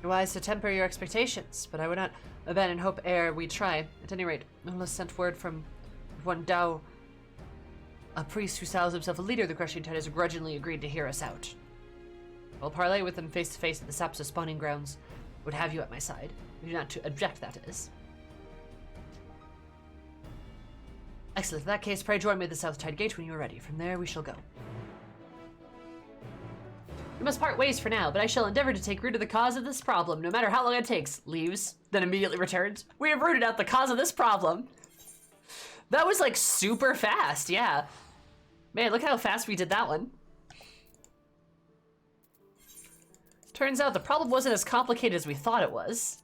You're wise to temper your expectations, but I would not abandon hope ere we try. At any rate, unless sent word from one Dao, a priest who styles himself a leader of the Crushing Tide has grudgingly agreed to hear us out. We'll parlay with them face to face at the Sapsa spawning grounds. Would have you at my side. We do not to object, that is. Excellent. In that case, pray join me at the South Tide Gate when you are ready. From there, we shall go. We must part ways for now, but I shall endeavor to take root of the cause of this problem, no matter how long it takes. Leaves, then immediately returns. We have rooted out the cause of this problem. That was like super fast, yeah. Man, look how fast we did that one. Turns out the problem wasn't as complicated as we thought it was.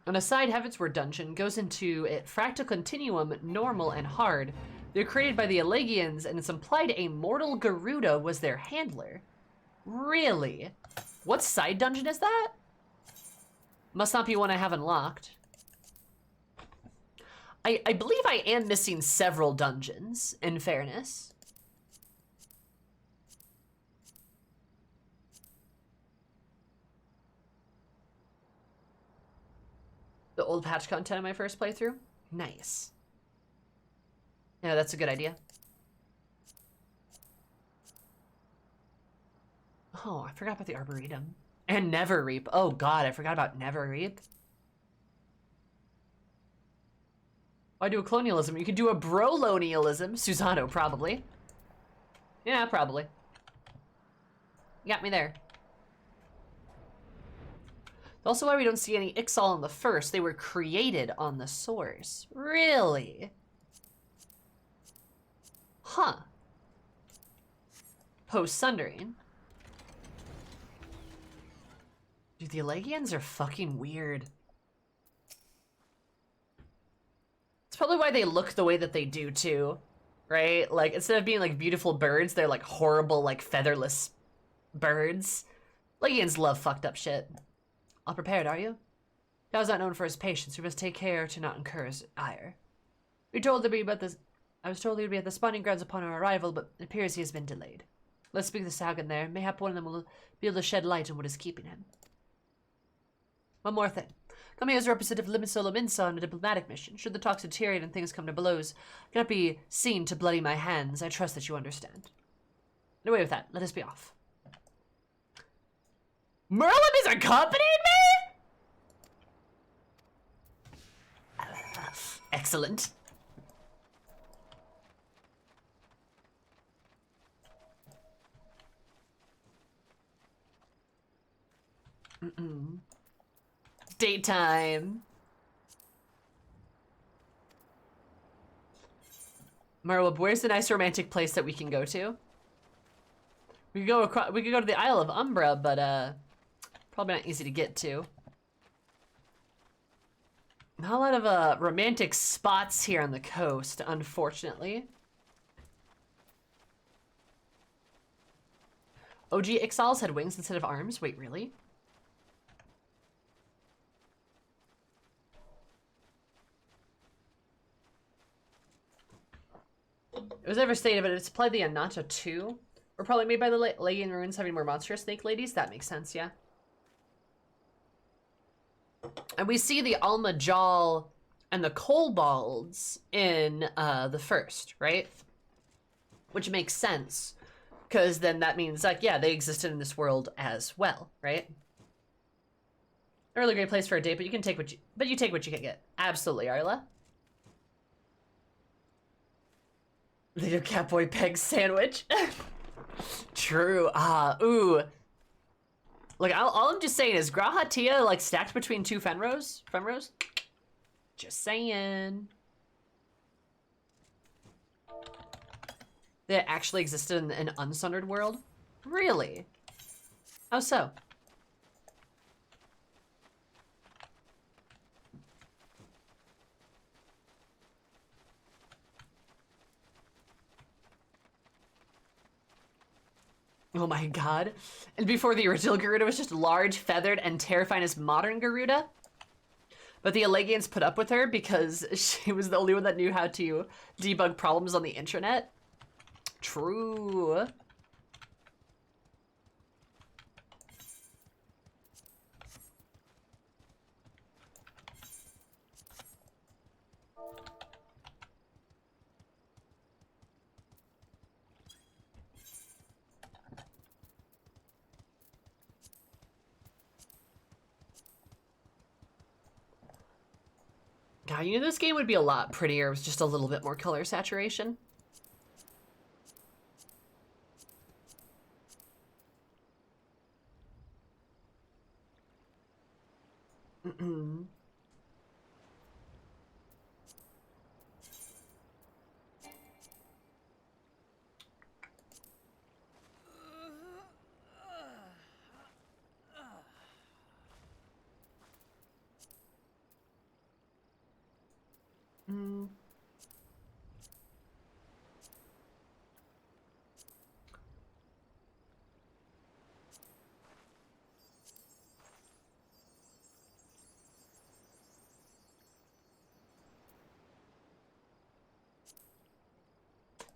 An aside Heavensward dungeon goes into a fractal continuum, normal and hard. They're created by the Elegians, and it's implied a mortal Garuda was their handler. Really? What side dungeon is that? Must not be one I have unlocked. I believe I am missing several dungeons, in fairness. The old patch content in my first playthrough? Nice. Yeah, that's a good idea. Oh, I forgot about the Arboretum. And Never Reap. Oh god, I forgot about Never Reap. Why do a colonialism? You could do a brolonialism. Susano, probably. Yeah, probably. You got me there. Also why we don't see any Ixal on the first. They were created on the source. Really? Huh. Post-sundering. Dude, the Elegians are fucking weird. It's probably why they look the way that they do, too. Right? Like, instead of being, like, beautiful birds, they're, like, horrible, like, featherless birds. Legians love fucked up shit. All prepared, are you? Gao's not known for his patience. We must take care to not incur his ire. I was told he would be at the spawning grounds upon our arrival, but it appears he has been delayed. Let's speak to Saugan there. Mayhap one of them will be able to shed light on what is keeping him. One more thing. Come here as a representative of Limassol Minsa on a diplomatic mission. Should the talks deteriorate and things come to blows, I cannot be seen to bloody my hands. I trust that you understand. Away with that. Let us be off. Merlin is accompanying me? Excellent. Daytime. Merlin, where's the nice romantic place that we can go to? We could go across. We could go to the Isle of Umbra, but probably not easy to get to. Not a lot of romantic spots here on the coast, unfortunately. OG Ixals had wings instead of arms. Wait, really? It was never stated, but it's applied the Anata too. Or probably made by the Legion ruins having more monstrous snake ladies. That makes sense, yeah. And we see the Almajal and the Kobolds in the first, right? Which makes sense. Because then that means, like, yeah, they existed in this world as well, right? A really great place for a date, but you can take what you take what you can get. Absolutely, Arla. Little Catboy Peg sandwich. True. Ooh. Like, all I'm just saying is Grahatia, like, stacked between two Fenros? Just saying. They actually existed in an unsundered world? Really? How so? Oh my god. And before the original Garuda was just large, feathered, and terrifying as modern Garuda? But the Elegians put up with her because she was the only one that knew how to debug problems on the intranet? True. God, you know, this game would be a lot prettier with just a little bit more color saturation.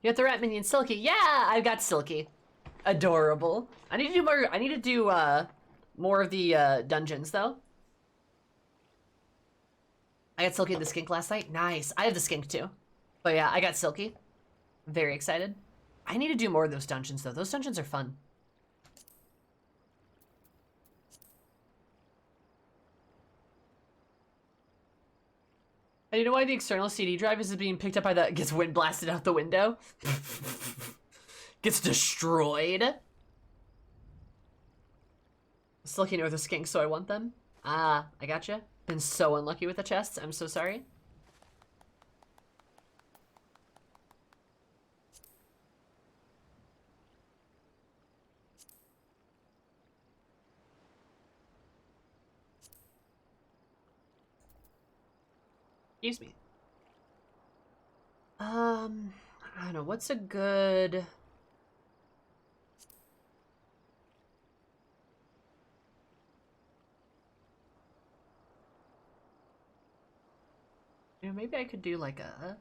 You got the rat minion Silky. Yeah, I've got Silky. Adorable. I need to do more. I need to do more of the dungeons though. I got Silky and the skink last night. Nice. I have the skink too. But yeah, I got Silky. Very excited. I need to do more of those dungeons though. Those dungeons are fun. And you know why the external CD drive is being picked up by the... Gets wind blasted out the window? Gets destroyed? Silky North of Skink, so I want them. Ah, I gotcha. Been so unlucky with the chests. I'm so sorry. Excuse me. I don't know. What's a good... You know, maybe I could do like a...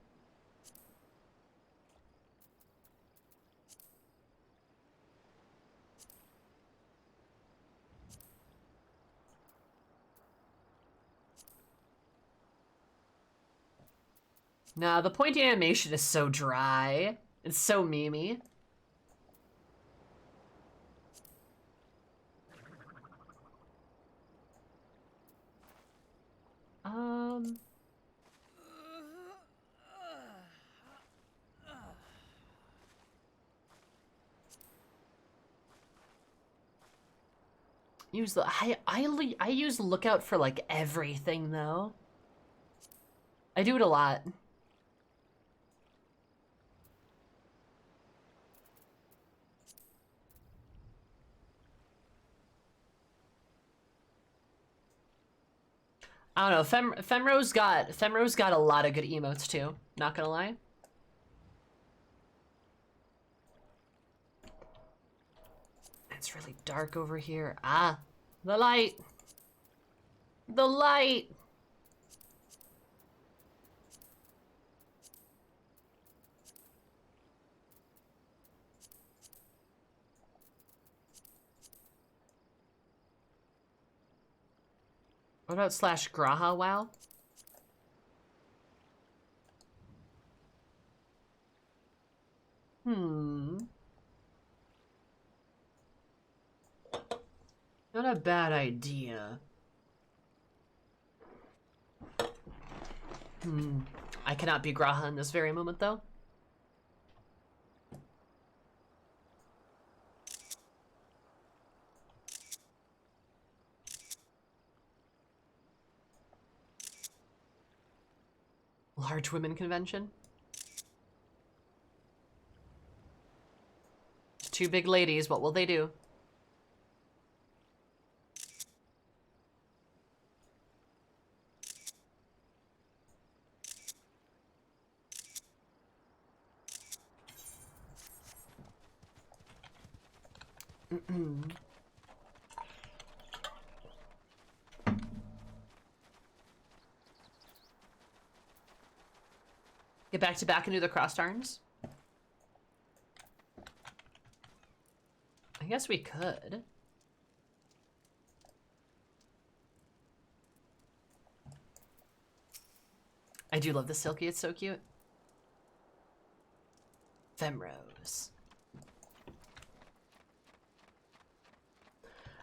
Nah, the pointy animation is so dry. It's so memey. Use the I use Lookout for like everything though. I do it a lot. I don't know. Femro's got a lot of good emotes too. Not gonna lie. It's really dark over here. Ah, the light. The light. What about slash Graha WoW? Not a bad idea. I cannot be Graha in this very moment, though. Large women convention. Two big ladies, what will they do? Get back to back and do the crossed arms? I guess we could. I do love the Silky, it's so cute. Femrose.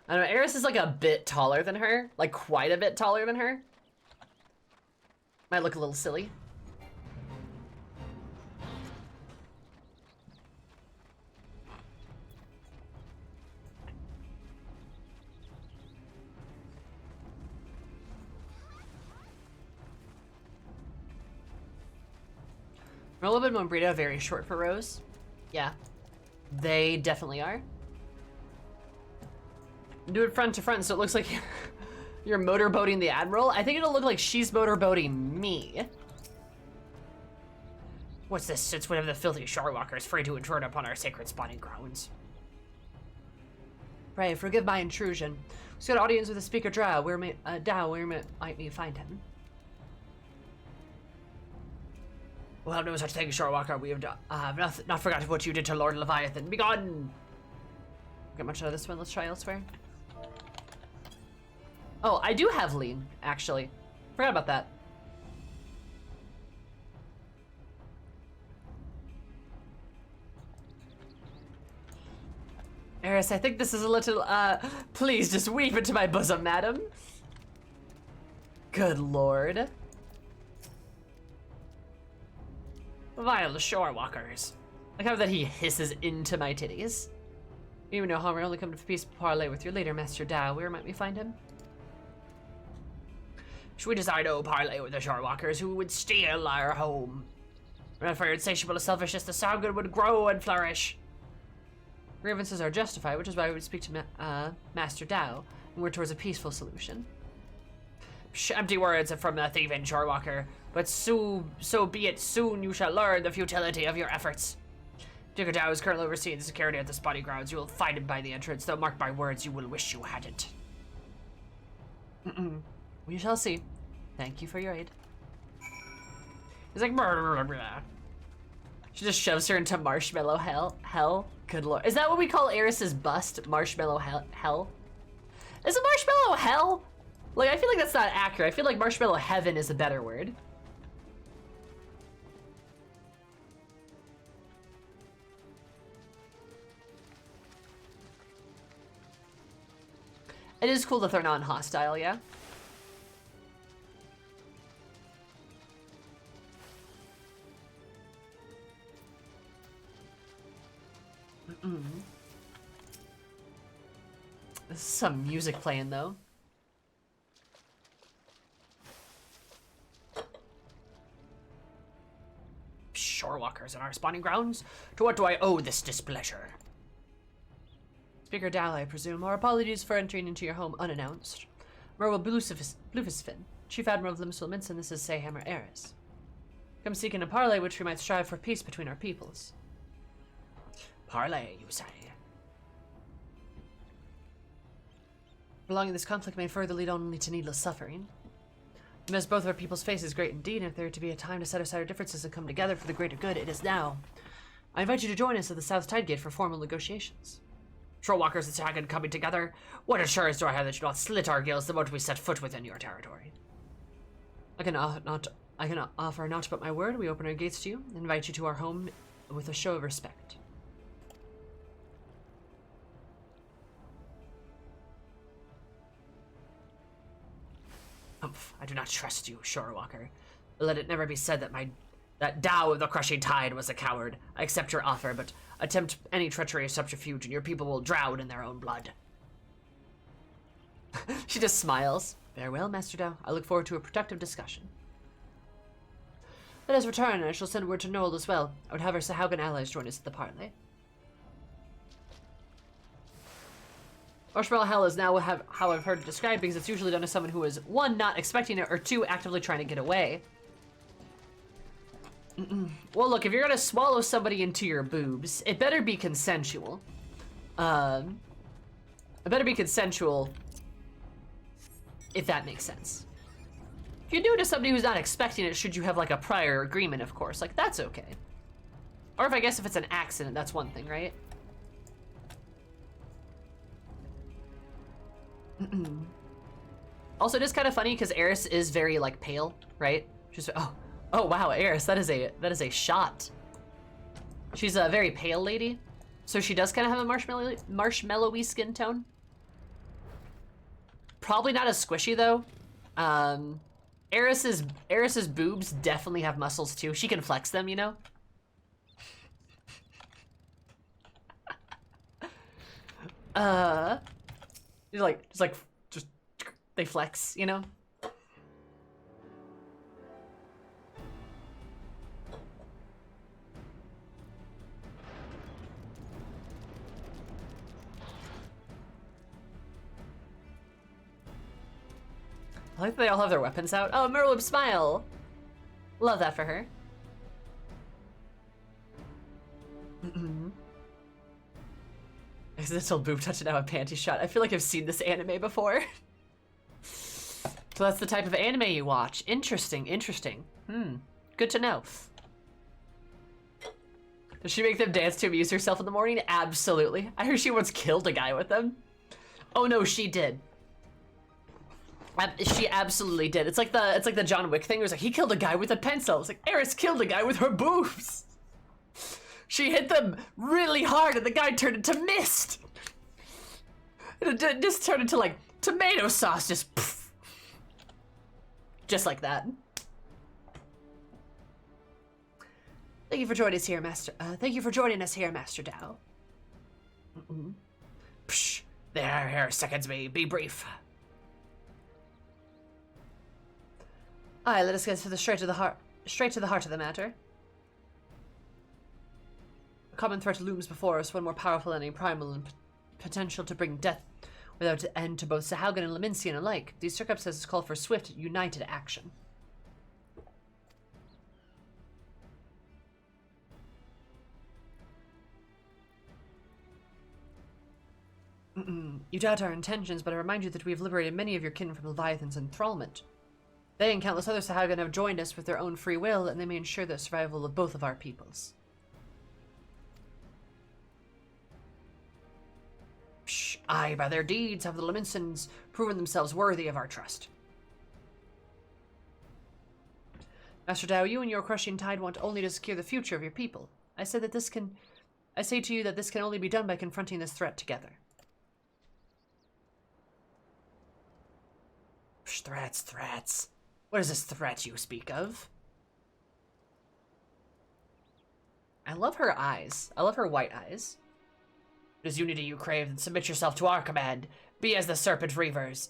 I don't know, Eris is like a bit taller than her. Like quite a bit taller than her. Might look a little silly. Relevant and Burrito very short for Rose. Yeah, they definitely are. Do it front to front so it looks like you're motorboating the Admiral. I think it'll look like she's motorboating me. What's this? Since whenever the filthy Shorewalker is free to intrude upon our sacred spawning grounds. Pray, forgive my intrusion. We've got an audience with the speaker Drow. Where might we find him? Well, no such thing, Shorewalker. We have not forgotten what you did to Lord Leviathan. Begone! Get much out of this one. Let's try elsewhere. Oh, I do have lean, actually. Forgot about that. Eris, I think this is a little, please just weep into my bosom, madam. Good lord. Vile Shorewalkers. I love that he hisses into my titties. You even know how we're only come to peace parley with your leader, Master Dow. Where might we find him? Should we desire no parley with the Shorewalkers who would steal our home? We're not for your insatiable selfishness, the Sargon would grow and flourish. Grievances are justified, which is why we would speak to Master Dow and work towards a peaceful solution. Empty words from a thieving Shorewalker, but so be it. Soon you shall learn the futility of your efforts. Digger Dow is currently overseeing the security at the spawning grounds. You will find him by the entrance, though mark my words, you will wish you hadn't. We shall see. Thank you for your aid. He's like, blah, blah, blah. She just shoves her into marshmallow hell. Good lord. Is that what we call Eris's bust? Marshmallow hell? Is it marshmallow hell? Like, I feel like that's not accurate. I feel like marshmallow heaven is a better word. It is cool that they're non-hostile, yeah? This is some music playing, though. Shorewalkers in our spawning grounds? To what do I owe this displeasure? Speaker Dow, I presume. Our apologies for entering into your home unannounced. Merwell Bluefisfin, Chief Admiral of the Missile and this is Sayhammer Eris. Come seeking a parley which we might strive for peace between our peoples. Parley, you say? Prolonging this conflict may further lead only to needless suffering. We miss both our people's faces great indeed, and if there to be a time to set aside our differences and come together for the greater good, it is now. I invite you to join us at the South Tide Gate for formal negotiations. Trollwalkers and Sagan coming together. What assurance do I have that you will not slit our gills the moment we set foot within your territory? I can offer naught but my word. We open our gates to you and invite you to our home with a show of respect. Humph, I do not trust you, Shorewalker. But let it never be said that Dow of the Crushing Tide was a coward. I accept your offer, but attempt any treachery or subterfuge, and your people will drown in their own blood. She just smiles. Farewell, Master Dow. I look forward to a productive discussion. Let us return, and I shall send word to Noel as well. I would have our Sahaugan allies join us at the parley. Marshmallow Hell is now how I've heard it described, because it's usually done to someone who is, one, not expecting it, or two, actively trying to get away. Well, look, if you're gonna swallow somebody into your boobs, it better be consensual. It better be consensual, if that makes sense. You can do it to somebody who's not expecting it, should you have, like, a prior agreement, of course. Like, that's okay. Or if I guess if it's an accident, that's one thing, right? Also, it is kind of funny because Eris is very like pale, right? She's oh wow, Eris, that is a shot. She's a very pale lady, so she does kind of have a marshmallowy skin tone. Probably not as squishy though. Eris's boobs definitely have muscles too. She can flex them, you know? Just they flex, you know? I like that they all have their weapons out. Oh, Merlip smile! Love that for her. Accidental boob touch and now a panty shot. I feel like I've seen this anime before. So that's the type of anime you watch. Interesting, interesting. Good to know. Does she make them dance to amuse herself in the morning? Absolutely. I heard she once killed a guy with them. Oh no, she did. She absolutely did. It's like the John Wick thing. It was like he killed a guy with a pencil. It's like Eris killed a guy with her boobs. She hit them really hard, and the guy turned into mist. And it just turned into like tomato sauce, just like that. Thank you for joining us here, Master. Thank you for joining us here, Master Dao. Psh, there, seconds me. Be brief. Aye, let us get straight to the heart of the matter. A common threat looms before us, one more powerful than any primal and potential to bring death without end to both Sahuagin and Laminsian alike. These circumstances call for swift, united action. You doubt our intentions, but I remind you that we have liberated many of your kin from Leviathan's enthrallment. They and countless other Sahuagin have joined us with their own free will, and they may ensure the survival of both of our peoples. Psh, aye, by their deeds have the Laminsans proven themselves worthy of our trust. Master Dao, you and your crushing tide want only to secure the future of your people. I say to you that this can only be done by confronting this threat together. Psh, threats. What is this threat you speak of? I love her eyes. I love her white eyes. It is unity you crave, and submit yourself to our command. Be as the Serpent Reavers.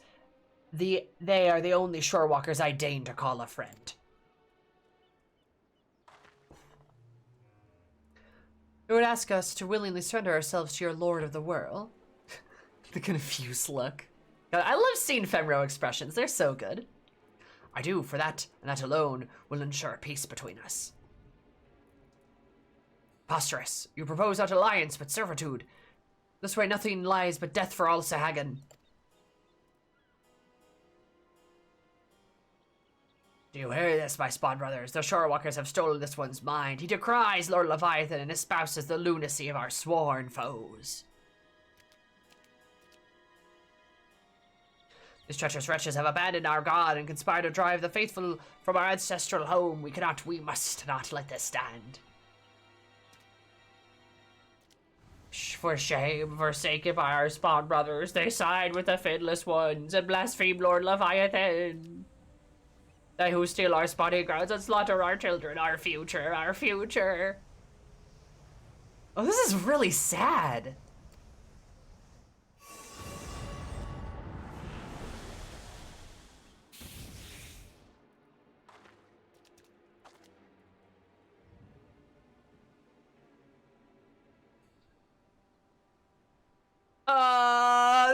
They are the only shorewalkers I deign to call a friend. You would ask us to willingly surrender ourselves to your Lord of the Whirl. The confused look. I love seeing Femro expressions. They're so good. I do, for that, and that alone, will ensure peace between us. Preposterous. You propose not alliance, but servitude. This way nothing lies but death for all Sahuagin. Do you hear this, my spawn brothers? The Shorewalkers have stolen this one's mind. He decries Lord Leviathan and espouses the lunacy of our sworn foes. These treacherous wretches have abandoned our god and conspired to drive the faithful from our ancestral home. We must not let this stand. For shame, forsaken by our spawn brothers, they side with the Fiddless Ones and blaspheme Lord Leviathan. They who steal our spawning grounds and slaughter our children, our future, our future. Oh, this is really sad.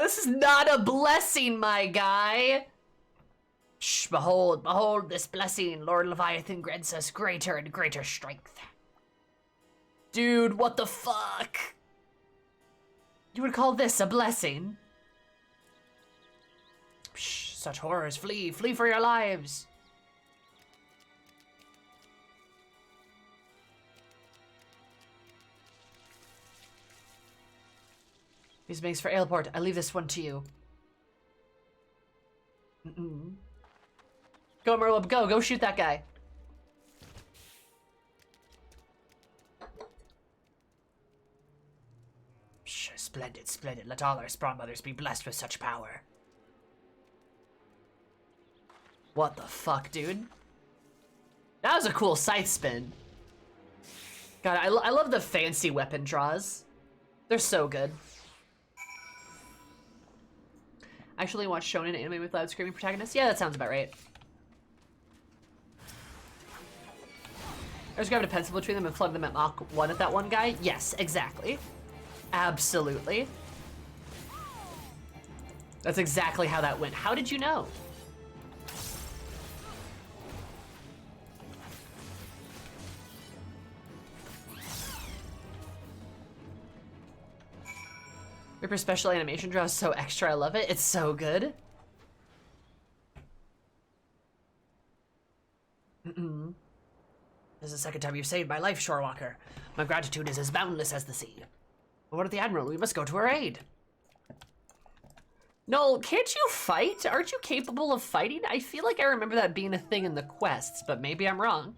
This is not a blessing, my guy. Shh, behold this blessing. Lord Leviathan grants us greater and greater strength. Dude, what the fuck? You would call this a blessing? Shh, such horrors, flee for your lives. These makes for Ailport. I leave this one to you. Go, Merlip, go shoot that guy. Shh, splendid. Let all our spawn mothers be blessed with such power. What the fuck, dude? That was a cool scythe spin. God, I love the fancy weapon draws. They're so good. Actually watch shonen anime with loud screaming protagonists? Yeah, that sounds about right. I just grabbed a pencil between them and plugged them at Mach 1 at that one guy? Yes, exactly. Absolutely. That's exactly how that went. How did you know? Ripper's special animation draw is so extra, I love it. It's so good. This is the second time you've saved my life, Shorewalker. My gratitude is as boundless as the sea. But what of the Admiral? We must go to her aid. No, can't you fight? Aren't you capable of fighting? I feel like I remember that being a thing in the quests, but maybe I'm wrong.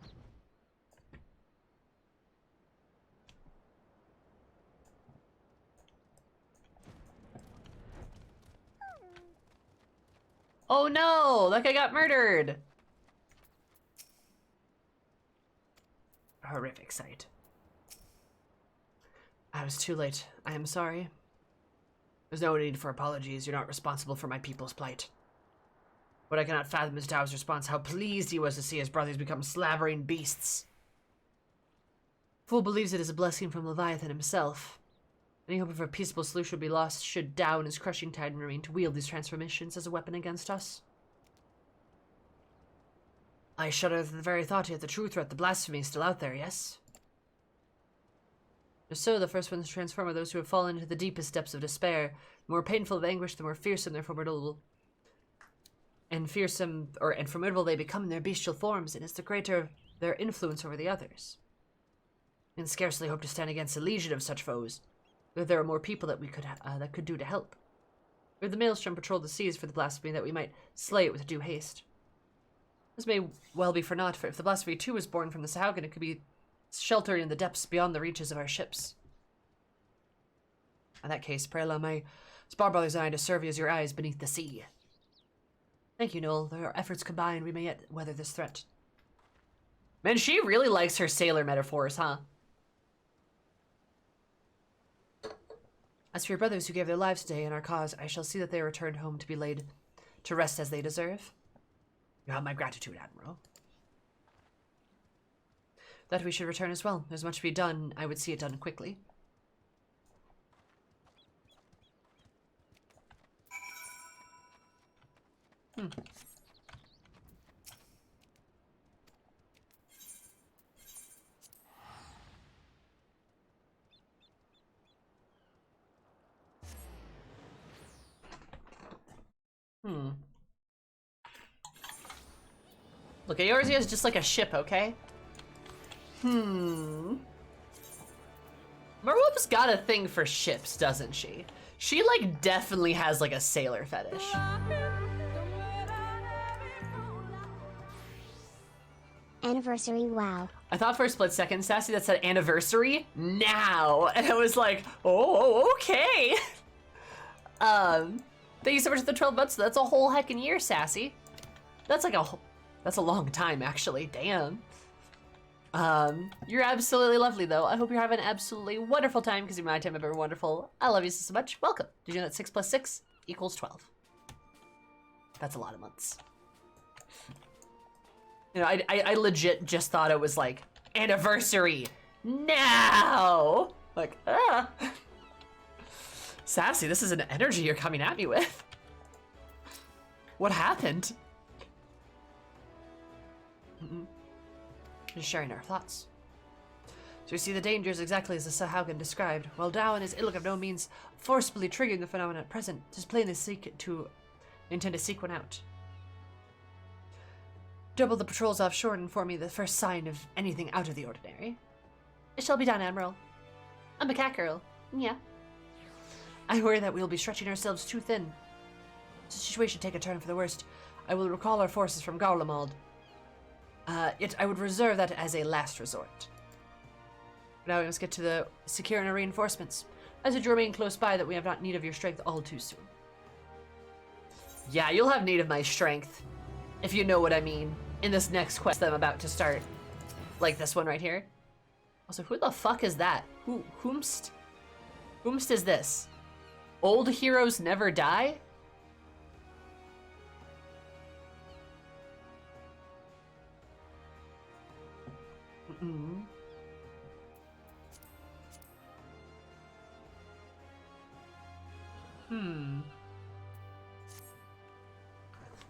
Oh no, that guy got murdered. A horrific sight. I was too late. I am sorry. There's no need for apologies. You're not responsible for my people's plight. What I cannot fathom is Tao's response, how pleased he was to see his brothers become slavering beasts. Fool believes it is a blessing from Leviathan himself. Any hope of a peaceable solution would be lost should Tao and his crushing titan remain to wield these transformations as a weapon against us. I shudder at the very thought, yet the true threat, the blasphemy, is still out there, yes? If so, the first ones to transform are those who have fallen into the deepest depths of despair. The more painful the anguish, the more fearsome their formidable and formidable they become in their bestial forms, and it's the greater their influence over the others. We can scarcely hope to stand against a legion of such foes. Though there are more people that we could do to help. We have the Maelstrom patrol the seas for the blasphemy, that we might slay it with due haste. This may well be for naught, for if the blasphemy too was born from the Sahaugen, it could be sheltered in the depths beyond the reaches of our ships. In that case, pray allow my spar brothers and I to serve you as your eyes beneath the sea. Thank you, Noel. Though our efforts combined, we may yet weather this threat. Man, she really likes her sailor metaphors, huh? As for your brothers who gave their lives today in our cause, I shall see that they are returned home to be laid to rest as they deserve. You have my gratitude, Admiral. That we should return as well. There's much to be done. I would see it done quickly. Look, Eorzea is just like a ship, okay? Marwo's got a thing for ships, doesn't she? She, like, definitely has, like, a sailor fetish. Anniversary, wow. I thought for a split second, Sassy, that said anniversary now. And I was like, oh, okay. Thank you so much for the 12 months. That's a whole heckin' year, Sassy. That's like that's a long time, actually. Damn. You're absolutely lovely, though. I hope you're having an absolutely wonderful time, because my time ever wonderful. I love you so much. Welcome. Did you know that 6 plus 6 equals 12? That's a lot of months. You know, I legit just thought it was like, anniversary now! Like, ah. Sassy, this is an energy you're coming at me with. What happened? Just sharing our thoughts. So we see the dangers exactly as the Sahaugen described. While Tao and his ilk have no means forcibly triggering the phenomenon at present, it is plainly intend to seek one out. Double the patrols offshore and inform me the first sign of anything out of the ordinary. It shall be done, Admiral. I'm a cat girl. Yeah. I worry that we'll be stretching ourselves too thin. If the situation take a turn for the worst, I will recall our forces from Garlemald. Yet I would reserve that as a last resort. Now we must get to the securing our reinforcements. As you remain close by, that we have not need of your strength all too soon. Yeah, you'll have need of my strength. if you know what I mean, in this next quest that I'm about to start. Like this one right here. Also, who the fuck is that? Whomst is this? Old heroes never die? Mm-mm.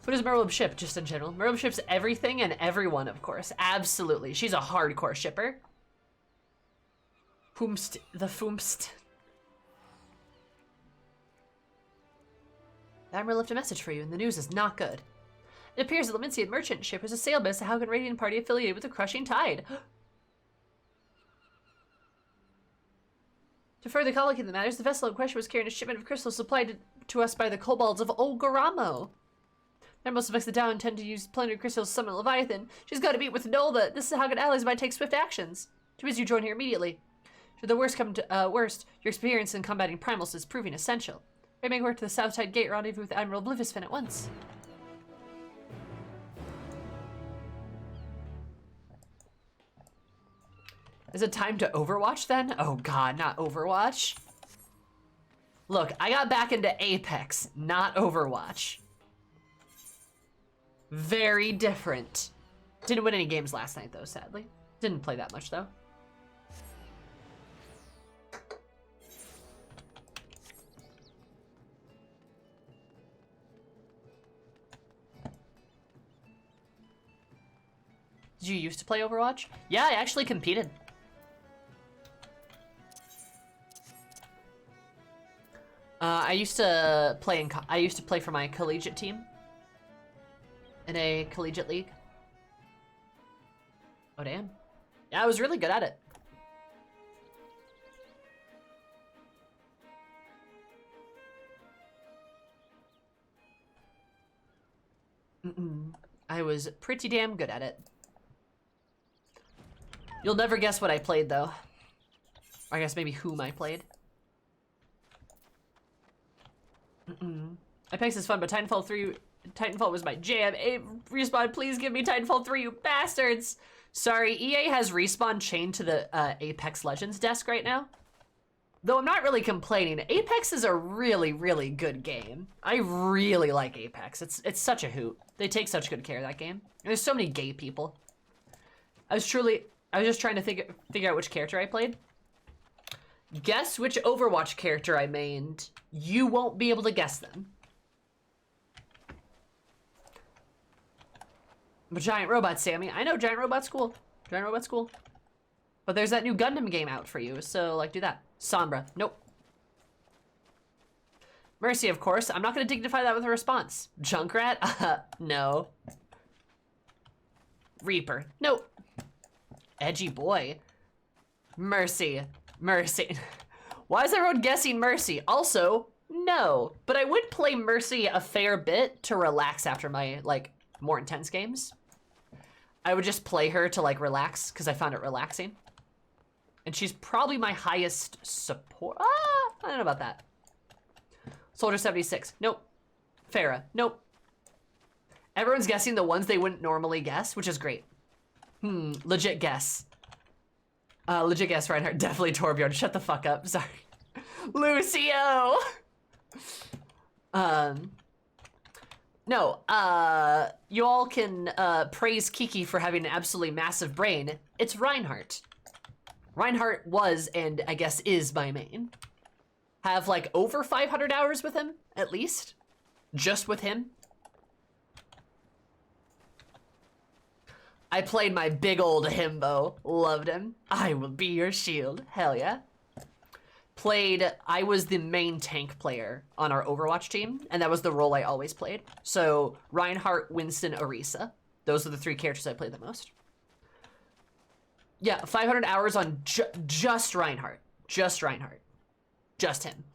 What is Merlib ship, just in general? Merlib ships everything and everyone, of course. Absolutely. She's a hardcore shipper. Whomst, the Foomst. The Admiral left a message for you, and the news is not good. It appears that the Lamincian merchant ship is a sailed by a Haugen Radiant party affiliated with the Crushing Tide. To further complicate the matters, the vessel in question was carrying a shipment of crystals supplied to us by the kobolds of Olgaramo. Admiral suspects the Dow intend to use planetary crystals to summon Leviathan. She's got to meet with Nolda. This Haugen allies might take swift actions. To you join here immediately. Should the worst come to worst, your experience in combating primals is proving essential. We make work to the South Tide Gate rendezvous with Admiral Blivusfin at once. Is it time to Overwatch then? Oh god, not Overwatch. Look, I got back into Apex, not Overwatch. Very different. Didn't win any games last night though, sadly. Didn't play that much though. Did you used to play Overwatch? Yeah, I actually competed. I used to play for my collegiate team in a collegiate league. Oh damn. Yeah, I was really good at it. I was pretty damn good at it. You'll never guess what I played though. Or I guess maybe whom I played. Apex is fun, but Titanfall was my jam. Respawn, please give me Titanfall 3, you bastards! Sorry, EA has Respawn chained to the Apex Legends desk right now. Though I'm not really complaining. Apex is a really, really good game. I really like Apex. It's such a hoot. They take such good care of that game. And there's so many gay people. I was just trying to figure out which character I played. Guess which Overwatch character I mained. You won't be able to guess them. But Giant Robot, Sammy. I know Giant Robot's cool. Giant Robot's cool. But there's that new Gundam game out for you, so like do that. Sombra. Nope. Mercy, of course. I'm not gonna dignify that with a response. Junkrat? No. Reaper. Nope. Edgy boy. Mercy. Mercy. Why is everyone guessing Mercy? Also, no. But I would play Mercy a fair bit to relax after my, like, more intense games. I would just play her to, like, relax, because I found it relaxing. And she's probably my highest support. I don't know about that. Soldier 76. Nope. Pharah. Nope. Everyone's guessing the ones they wouldn't normally guess, which is great. Legit guess. Legit guess, Reinhardt. Definitely Torbjorn. Shut the fuck up. Sorry. Lucio! No, you all can praise Kiki for having an absolutely massive brain. It's Reinhardt. Reinhardt was, and I guess is, my main. Have like over 500 hours with him, at least. Just with him. I played my big old himbo. Loved him. I will be your shield. Hell yeah. I was the main tank player on our Overwatch team, and that was the role I always played. So, Reinhardt, Winston, Orisa. Those are the three characters I played the most. Yeah, 500 hours on just Reinhardt. Just Reinhardt. Just him.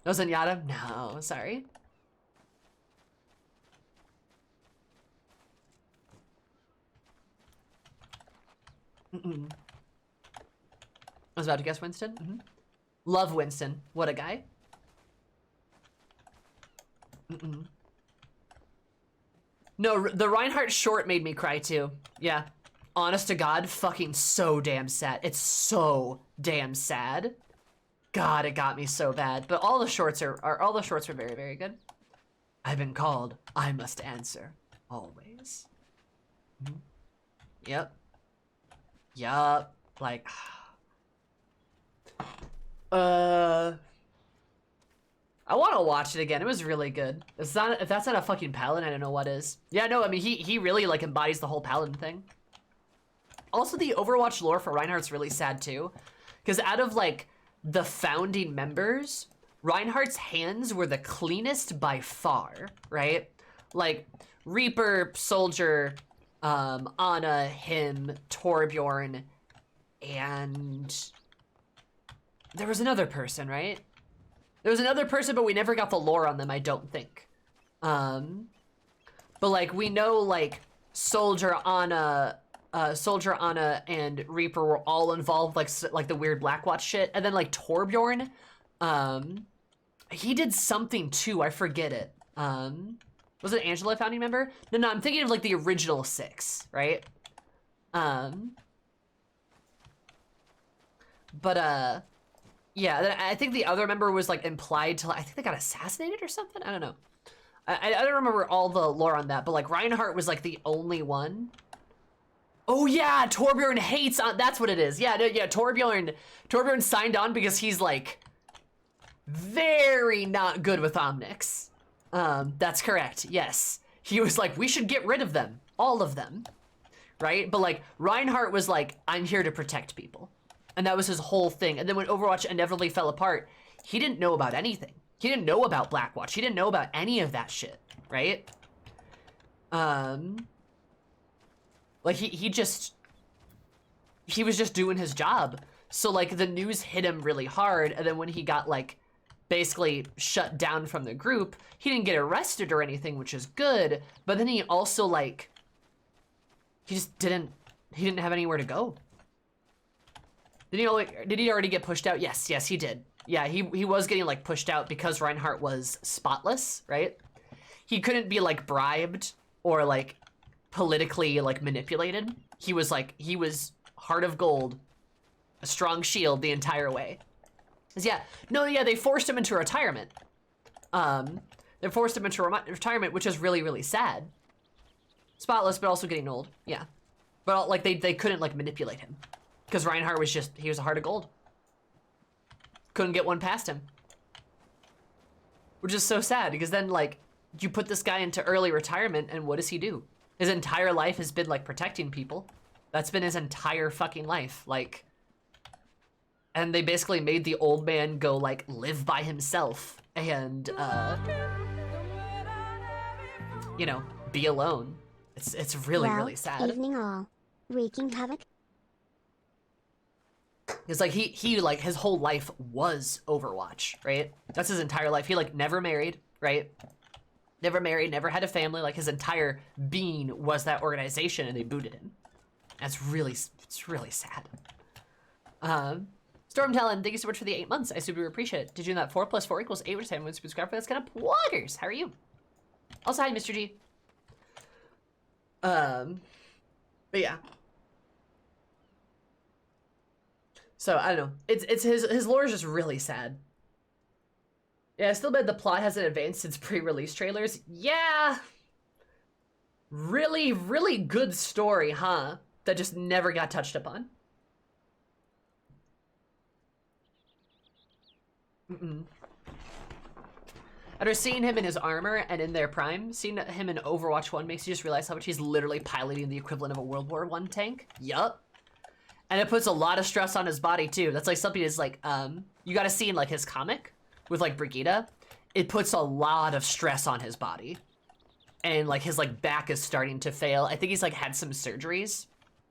No Zenyatta? No, sorry. I was about to guess Winston. Love Winston. What a guy. No, the Reinhardt short made me cry too. Yeah. Honest to God, fucking so damn sad. It's so damn sad. God, it got me so bad. But all the shorts all the shorts were very, very good. I've been called. I must answer. Always. Yep. Yup. Like, I want to watch it again. It was really good. If that's not a fucking paladin, I don't know what is. Yeah, no, I mean, he really, like, embodies the whole paladin thing. Also, the Overwatch lore for Reinhardt's really sad, too. Because out of, like, the founding members, Reinhardt's hands were the cleanest by far, right? Like, Reaper, Soldier, Ana, him, Torbjorn, and there was another person, right? There was another person, but we never got the lore on them, I don't think. But like, we know, like, Soldier, Ana, and Reaper were all involved, like the weird Blackwatch shit. And then, like, Torbjorn, he did something too, I forget it. Was it Angela a founding member? No, I'm thinking of, like, the original 6, right? Yeah, then I think the other member was, like, implied to, I think they got assassinated or something? I don't know. I don't remember all the lore on that, but, like, Reinhardt was, like, the only one. Oh, yeah, Torbjorn hates on, that's what it is. Yeah, yeah, Torbjorn signed on because he's, like, very not good with Omnics. That's correct, yes. He was like, we should get rid of them, all of them, right? But, like, Reinhardt was like, I'm here to protect people. And that was his whole thing. And then when Overwatch inevitably fell apart, he didn't know about anything. He didn't know about Blackwatch. He didn't know about any of that shit, right? Like, he was just doing his job. So, like, the news hit him really hard, and then when he got, like, basically shut down from the group, he didn't get arrested or anything, which is good, but then he also, like, he didn't have anywhere to go. Did he already get pushed out? Yes, he did. Yeah, he was getting, like, pushed out because Reinhardt was spotless, right? He couldn't be, like, bribed or, like, politically, like, manipulated. He was heart of gold, a strong shield the entire way. They forced him into retirement. They forced him into retirement, which is really, really sad. Spotless, but also getting old, yeah. But, like, they couldn't, like, manipulate him. Because Reinhardt was he was a heart of gold. Couldn't get one past him. Which is so sad, because then, like, you put this guy into early retirement, and what does he do? His entire life has been, like, protecting people. That's been his entire fucking life, like... And they basically made the old man go, like, live by himself, and, you know, be alone. It's really, really sad. Evening all. Wreaking havoc. It's like he like his whole life was Overwatch, right? That's his entire life. He like never married, right? Never married, never had a family. Like his entire being was that organization, and they booted him. It's really sad. Stormtalon, thank you so much for the 8 months. I super appreciate it. Did you know that 4 + 4 = 8 or 10 when subscribe for this kind of pluggers? How are you? Also, hi, Mr. G. But yeah. So, I don't know. It's his lore is just really sad. Yeah, I still bet the plot hasn't advanced since pre-release trailers. Yeah! Really, really good story, huh? That just never got touched upon. After seeing him in his armor and in their prime, seeing him in Overwatch 1 makes you just realize how much he's literally piloting the equivalent of a World War I tank. Yup. And it puts a lot of stress on his body too. That's like something is like, you gotta see in like his comic with like Brigitte, it puts a lot of stress on his body. And like his like back is starting to fail. I think he's like had some surgeries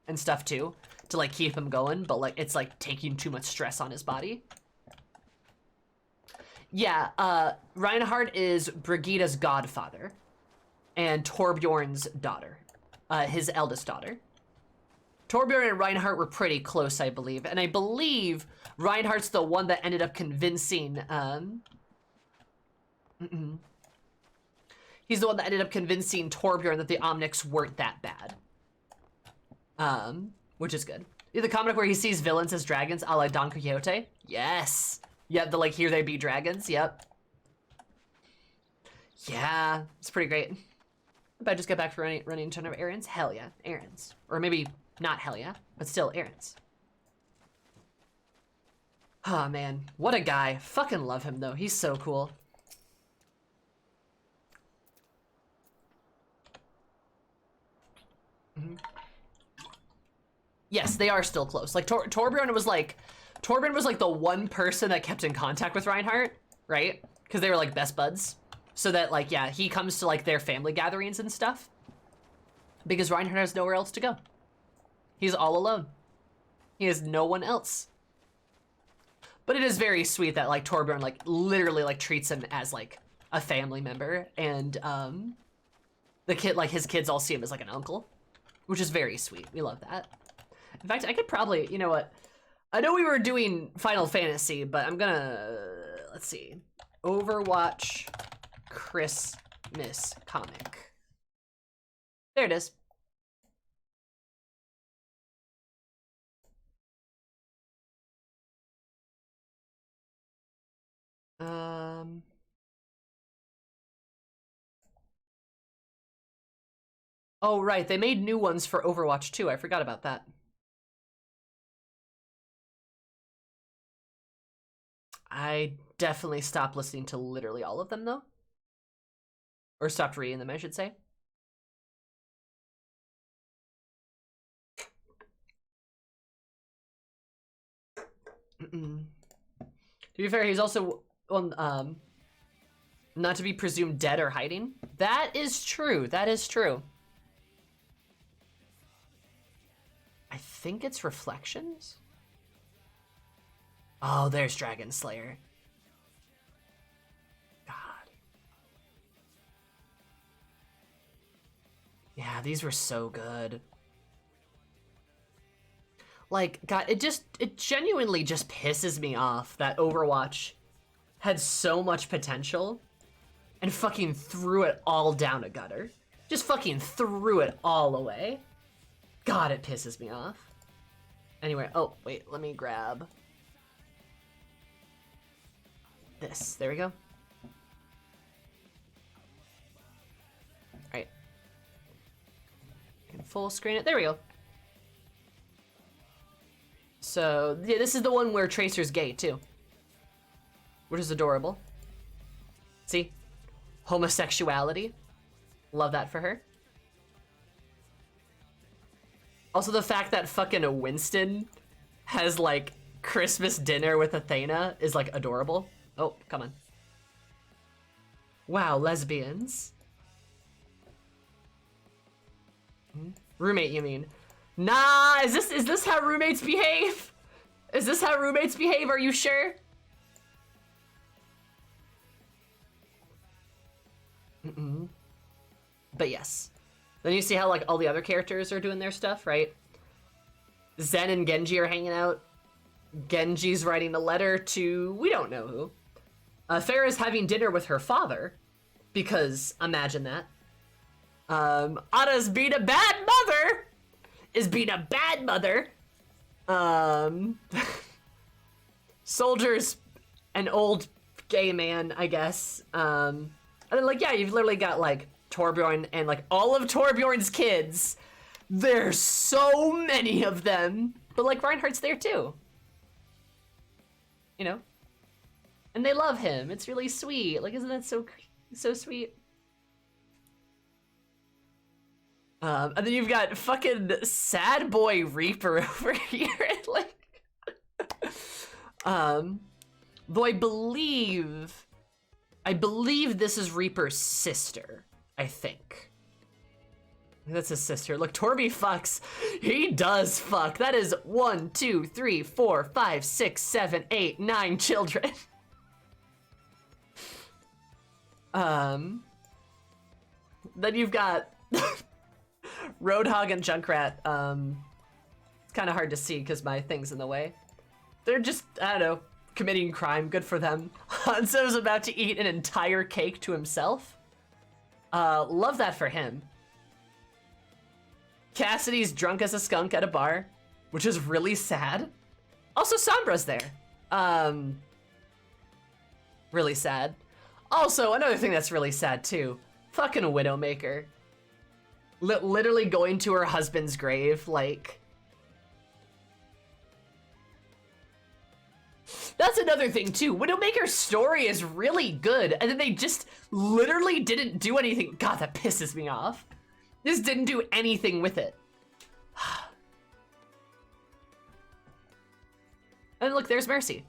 and stuff too to like keep him going, but like it's like taking too much stress on his body. Yeah, Reinhardt is Brigitte's godfather and Torbjorn's daughter, his eldest daughter. Torbjorn and Reinhardt were pretty close, I believe, and I believe Reinhardt's the one that ended up convincing, He's the one that ended up convincing Torbjorn that the Omnics weren't that bad. Which is good. The comic where he sees villains as dragons, a la Don Quixote. Yes. Yep, the like, here they be dragons, yep. Yeah, it's pretty great. But I just get back for running a ton of errands? Hell yeah, errands. Or maybe not hell yeah, but still errands. Oh man, what a guy. Fucking love him though, he's so cool. Mm-hmm. Yes, they are still close. Like Torbjorn was like the one person that kept in contact with Reinhardt, right? Because they were like best buds. So that like, yeah, he comes to like their family gatherings and stuff. Because Reinhardt has nowhere else to go. He's all alone. He has no one else. But it is very sweet that like Torbjorn like literally like treats him as like a family member, and the kid, like his kids all see him as like an uncle, which is very sweet. We love that. In fact, I could probably, you know what? I know we were doing Final Fantasy, but I'm gonna, let's see. Overwatch Christmas comic. There it is. Oh, right. They made new ones for Overwatch 2. I forgot about that. I definitely stopped listening to literally all of them, though. Or stopped reading them, I should say. To be fair, he's also on, not to be presumed dead or hiding. That is true. That is true. I think it's Reflections. Oh, there's Dragon Slayer. God. Yeah, these were so good. Like, God, it genuinely just pisses me off that Overwatch had so much potential and fucking threw it all down a gutter. Just fucking threw it all away. God, it pisses me off. Anyway, oh, wait, let me grab this. There we go. All right. I can full screen it. There we go. So, yeah, this is the one where Tracer's gay, too. Which is adorable. See? Homosexuality. Love that for her. Also, the fact that fucking Winston has, like, Christmas dinner with Athena is, like, adorable. Oh, come on. Wow, lesbians. Roommate, you mean? Nah, is this how roommates behave? Is this how roommates behave? Are you sure? But yes. Then you see how like all the other characters are doing their stuff, right? Zen and Genji are hanging out. Genji's writing a letter to we don't know who. Farah's having dinner with her father, because imagine that. Ada's being a bad mother. Is being a bad mother. Soldier's an old gay man, I guess. And then like, yeah, you've literally got like Torbjorn and like all of Torbjorn's kids. There's so many of them. But like Reinhardt's there too. You know? And they love him. It's really sweet. Like, isn't that so sweet? And then you've got fucking sad boy Reaper over here. Like, though I believe this is Reaper's sister. I think that's his sister. Look, Torby fucks. He does fuck. That is 1, 2, 3, 4, 5, 6, 7, 8, 9 children. Then you've got Roadhog and Junkrat. It's kind of hard to see because my thing's in the way. They're just, I don't know, committing crime. Good for them. Hanzo's about to eat an entire cake to himself. Love that for him. Cassidy's drunk as a skunk at a bar, which is really sad. Also, Sombra's there. Really sad. Also, another thing that's really sad too. Fucking Widowmaker. Literally going to her husband's grave, like... That's another thing too. Widowmaker's story is really good, and then they just literally didn't do anything. God, that pisses me off. Just didn't do anything with it. And look, there's Mercy.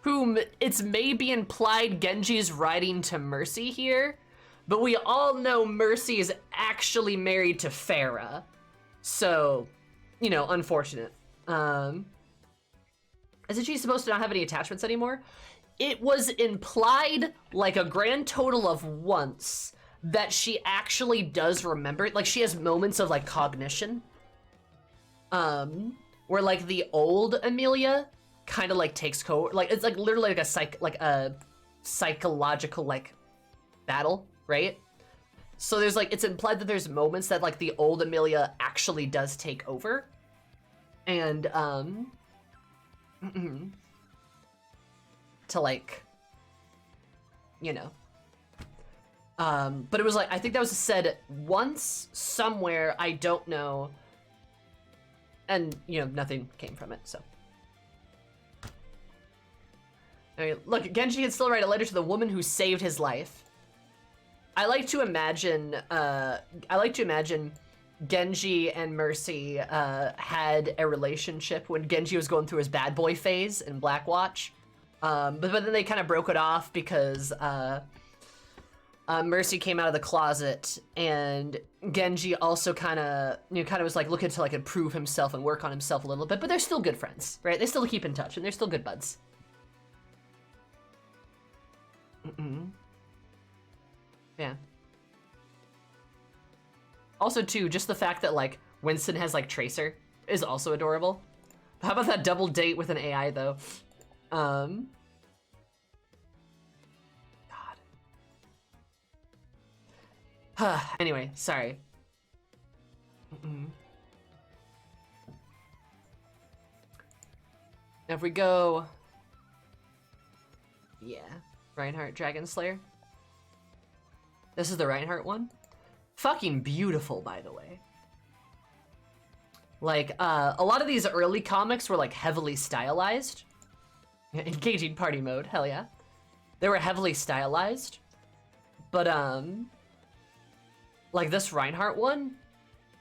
Whom it's maybe implied Genji's writing to Mercy here, but we all know Mercy is actually married to Farah. So, you know, unfortunate. Isn't she supposed to not have any attachments anymore? It was implied like a grand total of once that she actually does remember it. Like she has moments of like cognition. Where like the old Amelia kind of like takes like it's like literally like a psychological like battle, right? So there's like, it's implied that there's moments that like the old Amelia actually does take over. And to like, you know, but it was like, I think that was said once somewhere, I don't know, and you know, nothing came from it. So I mean, look, Genji can still write a letter to the woman who saved his life. I like to imagine Genji and Mercy had a relationship when Genji was going through his bad boy phase in Blackwatch. But then they kind of broke it off because Mercy came out of the closet, and Genji also kind of was like looking to like improve himself and work on himself a little bit, but they're still good friends, right? They still keep in touch and they're still good buds. Yeah. Also, too, just the fact that, like, Winston has, like, Tracer is also adorable. How about that double date with an AI, though? God. Anyway, sorry. Now, if we go... Yeah. Reinhardt Dragon Slayer. This is the Reinhardt one. Fucking beautiful, by the way. Like, a lot of these early comics were, like, heavily stylized. Engaging party mode, hell yeah. They were heavily stylized. But, like, this Reinhardt one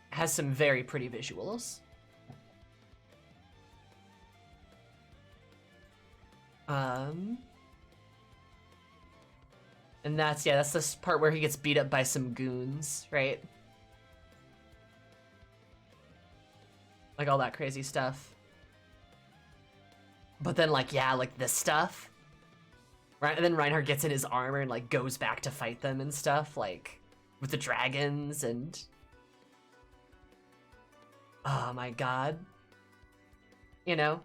has some very pretty visuals. And that's this part where he gets beat up by some goons, right? Like all that crazy stuff. But then like, yeah, like this stuff. Right, and then Reinhardt gets in his armor and like goes back to fight them and stuff, like with the dragons and... Oh my god. You know?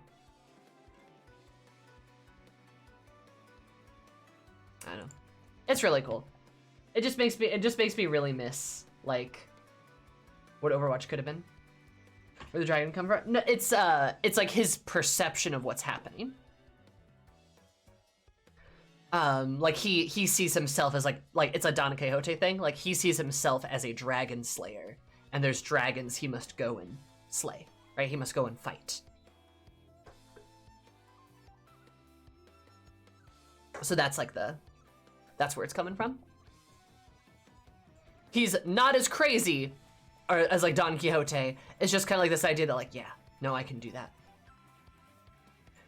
I don't know. It's really cool. It just makes me really miss like what Overwatch could have been. Where the dragon come from? No, it's like his perception of what's happening. Like he sees himself as like it's a Don Quixote thing. Like he sees himself as a dragon slayer, and there's dragons he must go and slay, right? He must go and fight. So that's like that's where it's coming from. He's not as crazy or as like Don Quixote. It's just kind of like this idea that like, yeah, no, I can do that.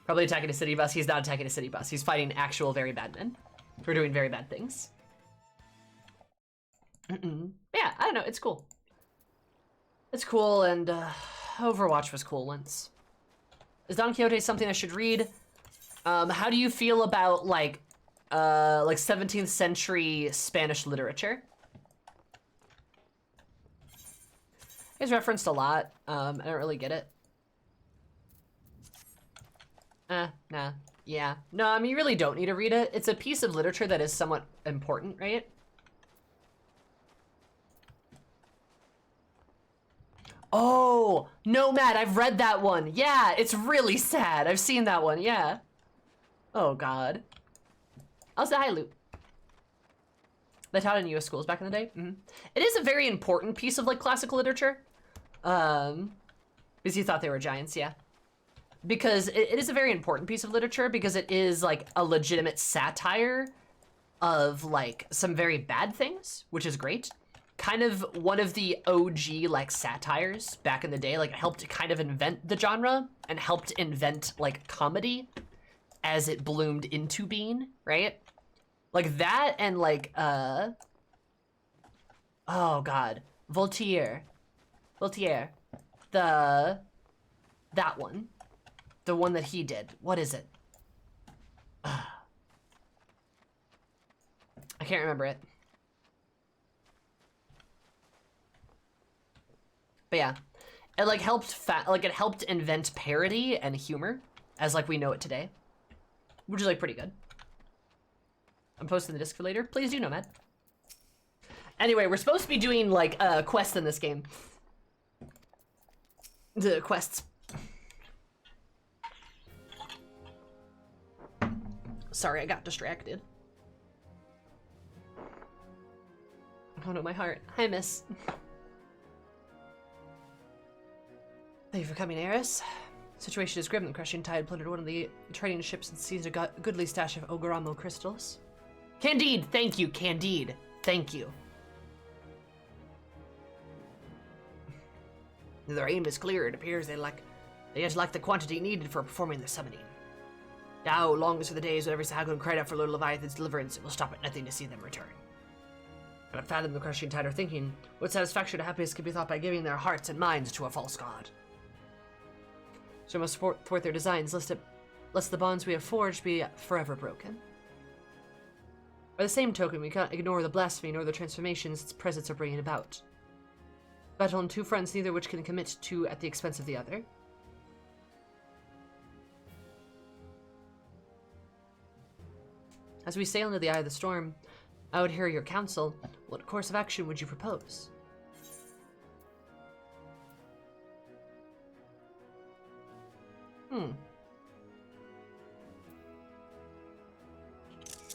Probably attacking a city bus. He's not attacking a city bus. He's fighting actual very bad men who are doing very bad things. Yeah, I don't know. It's cool. It's cool, and Overwatch was cool once. Is Don Quixote something I should read? How do you feel about like 17th century Spanish literature? It's referenced a lot. I don't really get it. Nah. Yeah. No, I mean, you really don't need to read it. It's a piece of literature that is somewhat important, right? Oh, Nomad, I've read that one. Yeah, it's really sad. I've seen that one, yeah. Oh, God. How's the high loot? They taught in US schools back in the day. It is a very important piece of, like, classical literature. Because you thought they were giants, yeah. Because it is a very important piece of literature because it is, like, a legitimate satire of, like, some very bad things, which is great. Kind of one of the OG, like, satires back in the day. Like, it helped kind of invent the genre and helped invent, like, comedy as it bloomed into being, right? Like that and like, oh God, Voltaire, that one, the one that he did. What is it? I can't remember it. But yeah, it like helped, it helped invent parody and humor as like we know it today, which is like pretty good. I'm posting the disc for later. Please do, Nomad. Anyway, we're supposed to be doing, like, quests in this game. The quests. Sorry, I got distracted. Oh no, my heart. Hi, miss. Thank you for coming, Eris. Situation is grim. The crushing tide plundered one of the trading ships and seized a goodly stash of Ogoramo crystals. Candide, thank you, Candide. Thank you. Their aim is clear. It appears they lack the quantity needed for performing the summoning. Now longs for the days when every Sahagún cried out for little Leviathan's deliverance. It will stop at nothing to see them return. Cannot fathom the crushing tide are thinking. What satisfaction or happiness can be thought by giving their hearts and minds to a false god? So we must thwart their designs, lest the bonds we have forged be forever broken. By the same token, we cannot ignore the blasphemy nor the transformations its presence are bringing about. Battle on two fronts, neither which can commit to at the expense of the other. As we sail into the eye of the storm, I would hear your counsel. What course of action would you propose?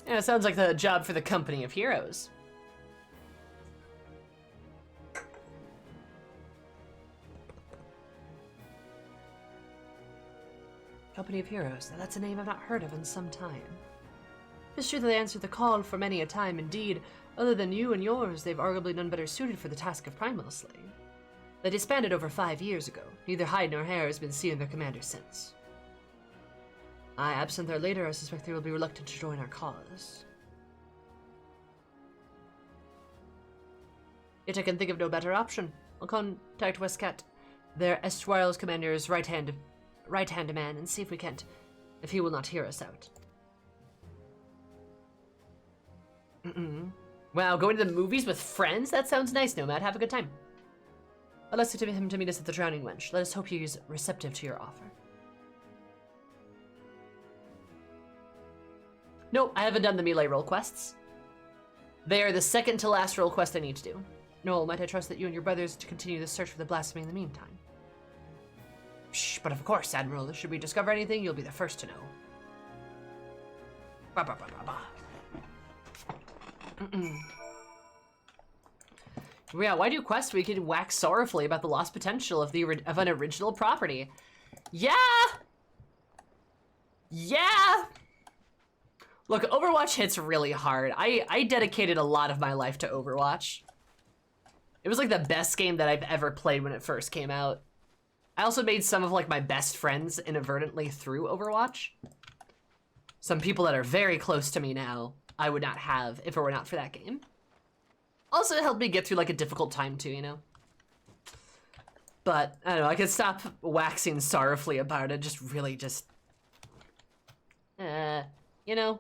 Yeah, it sounds like the job for the Company of Heroes. Company of Heroes. Now that's a name I've not heard of in some time. It's true that they answered the call for many a time. Indeed, other than you and yours, they've arguably none better suited for the task of primal slaying. They disbanded over 5 years ago. Neither hide nor hair has been seen in their commander since. Absent their leader, I suspect they will be reluctant to join our cause. Yet I can think of no better option. I'll contact Westcat, their Estuarial's commander's right-hand man, and see if he will not hear us out. Wow, going to the movies with friends? That sounds nice, Nomad. Have a good time. I'll ask him to meet us at the Drowning Wench. Let us hope he is receptive to your offer. Nope, I haven't done the melee role quests. They are the second to last role quest I need to do. Noel, might I trust that you and your brothers to continue the search for the blasphemy in the meantime? Shh, but of course, Admiral. Should we discover anything, you'll be the first to know. Ba ba ba ba ba. Yeah, why do quests we can wax sorrowfully about the lost potential of an original property? Yeah! Yeah! Look, Overwatch hits really hard. I dedicated a lot of my life to Overwatch. It was like the best game that I've ever played when it first came out. I also made some of like my best friends inadvertently through Overwatch. Some people that are very close to me now, I would not have if it were not for that game. Also, it helped me get through like a difficult time too, you know? But, I don't know, I could stop waxing sorrowfully about it, just really just... you know?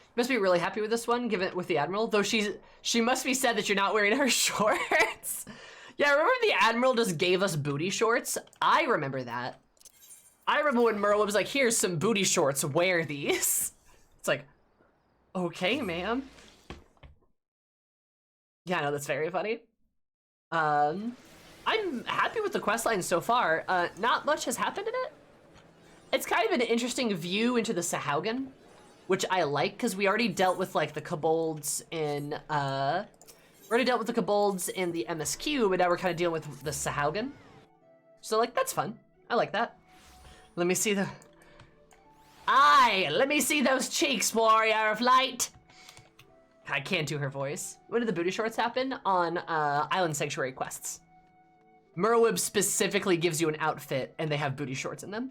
You must be really happy with this one, given with the Admiral, though she must be sad that you're not wearing her shorts. Yeah, remember the Admiral just gave us booty shorts? I remember that. I remember when Merle was like, here's some booty shorts, wear these. It's like, okay, ma'am. Yeah, I know, that's very funny. I'm happy with the questline so far. Not much has happened in it. It's kind of an interesting view into the Sahaugen, which I like, because we already dealt with, like, the kobolds in, we already dealt with the kobolds in the MSQ, but now we're kind of dealing with the Sahaugen. So, like, that's fun. I like that. Let me see let me see those cheeks, warrior of light. I can't do her voice. When did the booty shorts happen? On, Island Sanctuary quests. Merwib specifically gives you an outfit, and they have booty shorts in them.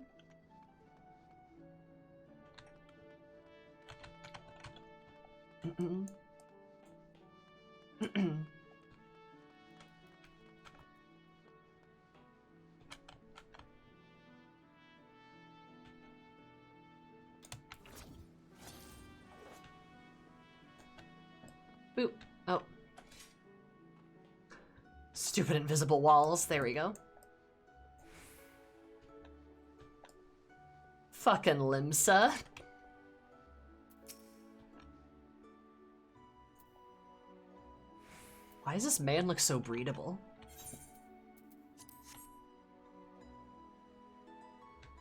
Boop. Oh. Stupid invisible walls. There we go. Fucking Limsa. Why does this man look so breedable?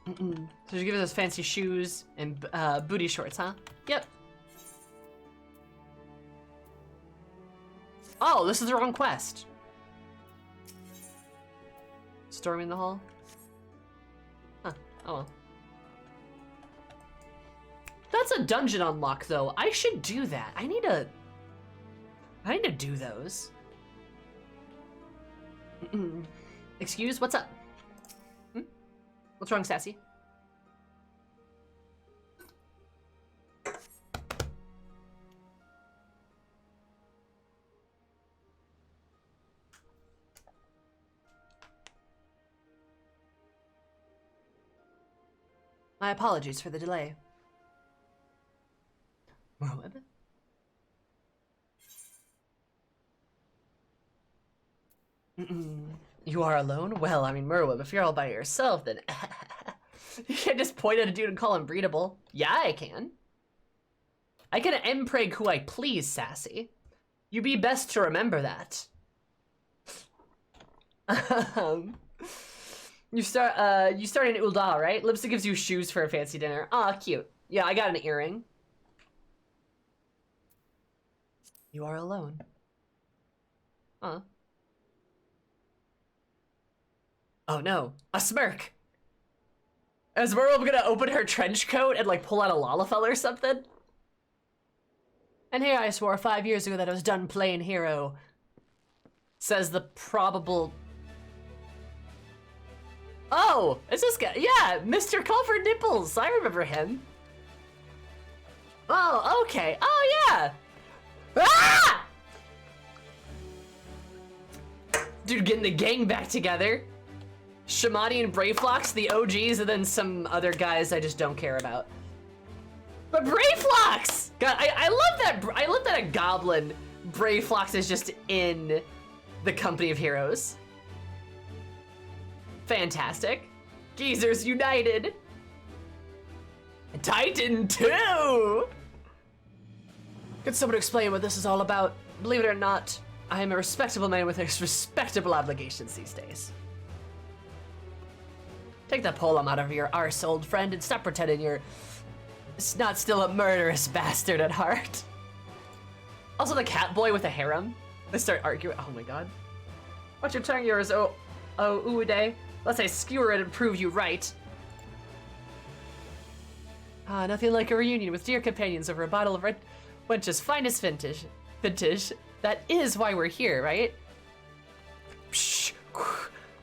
So you give us those fancy shoes and booty shorts, huh? Yep. Oh, this is the wrong quest. Storming the hall? Huh, oh well. That's a dungeon unlock, though. I should do that. I need to do those. Excuse? What's up? What's wrong, Sassy? My apologies for the delay. Merwib? You are alone? Well, I mean, Merwib, if you're all by yourself, then you can't just point at a dude and call him breedable. Yeah, I can. I can empreg who I please, Sassy. You be best to remember that. You start in Ul'dah, right? Lipsa gives you shoes for a fancy dinner. Aw, cute. Yeah, I got an earring. You are alone. Huh. Oh no, a smirk. Is Merle gonna open her trench coat and like pull out a Lalafell or something? And here I swore 5 years ago that I was done playing hero. Says the probable... Oh, it's this guy. Yeah, Mr. Culver Nipples. I remember him. Oh, okay. Oh, yeah. Ah! Dude, getting the gang back together. Shamani and Brayflox, the OGs, and then some other guys I just don't care about. But Brayflox! God, I love that. I love that a goblin Brayflox is just in the company of heroes. Fantastic. Geezers united. Titan 2! Could someone explain what this is all about? Believe it or not, I am a respectable man with respectable obligations these days. Take that polearm out of your arse, old friend, and stop pretending you're not still a murderous bastard at heart. Also, the cat boy with a harem. They start arguing. Oh my god. Watch your tongue, yours, Ude. Let's say skewer it and prove you right. Ah, nothing like a reunion with dear companions over a bottle of red wench's finest vintage. That is why we're here, right? Psh.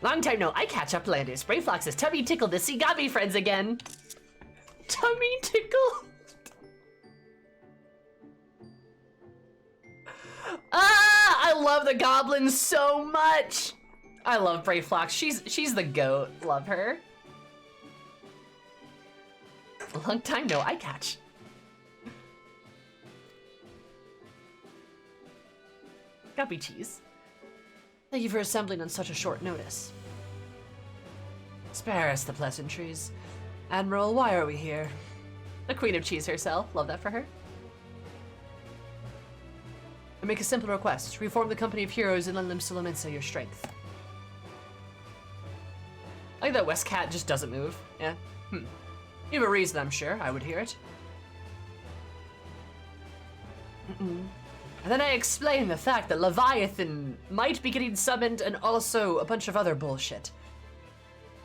Long time no, I catch up, Landis. Brayflox's tummy tickled to see Gobby friends again. Tummy tickle? Ah, I love the goblins so much. I love Brayflox. She's the goat. Love her. Long time no eye catch. Guppy cheese. Thank you for assembling on such a short notice. Spare us the pleasantries. Admiral, why are we here? The Queen of Cheese herself. Love that for her. I make a simple request. Reform the company of heroes and lend them Solomensa your strength. I like that West Cat just doesn't move. Yeah. You have a reason, I'm sure. I would hear it. And then I explain the fact that Leviathan might be getting summoned and also a bunch of other bullshit.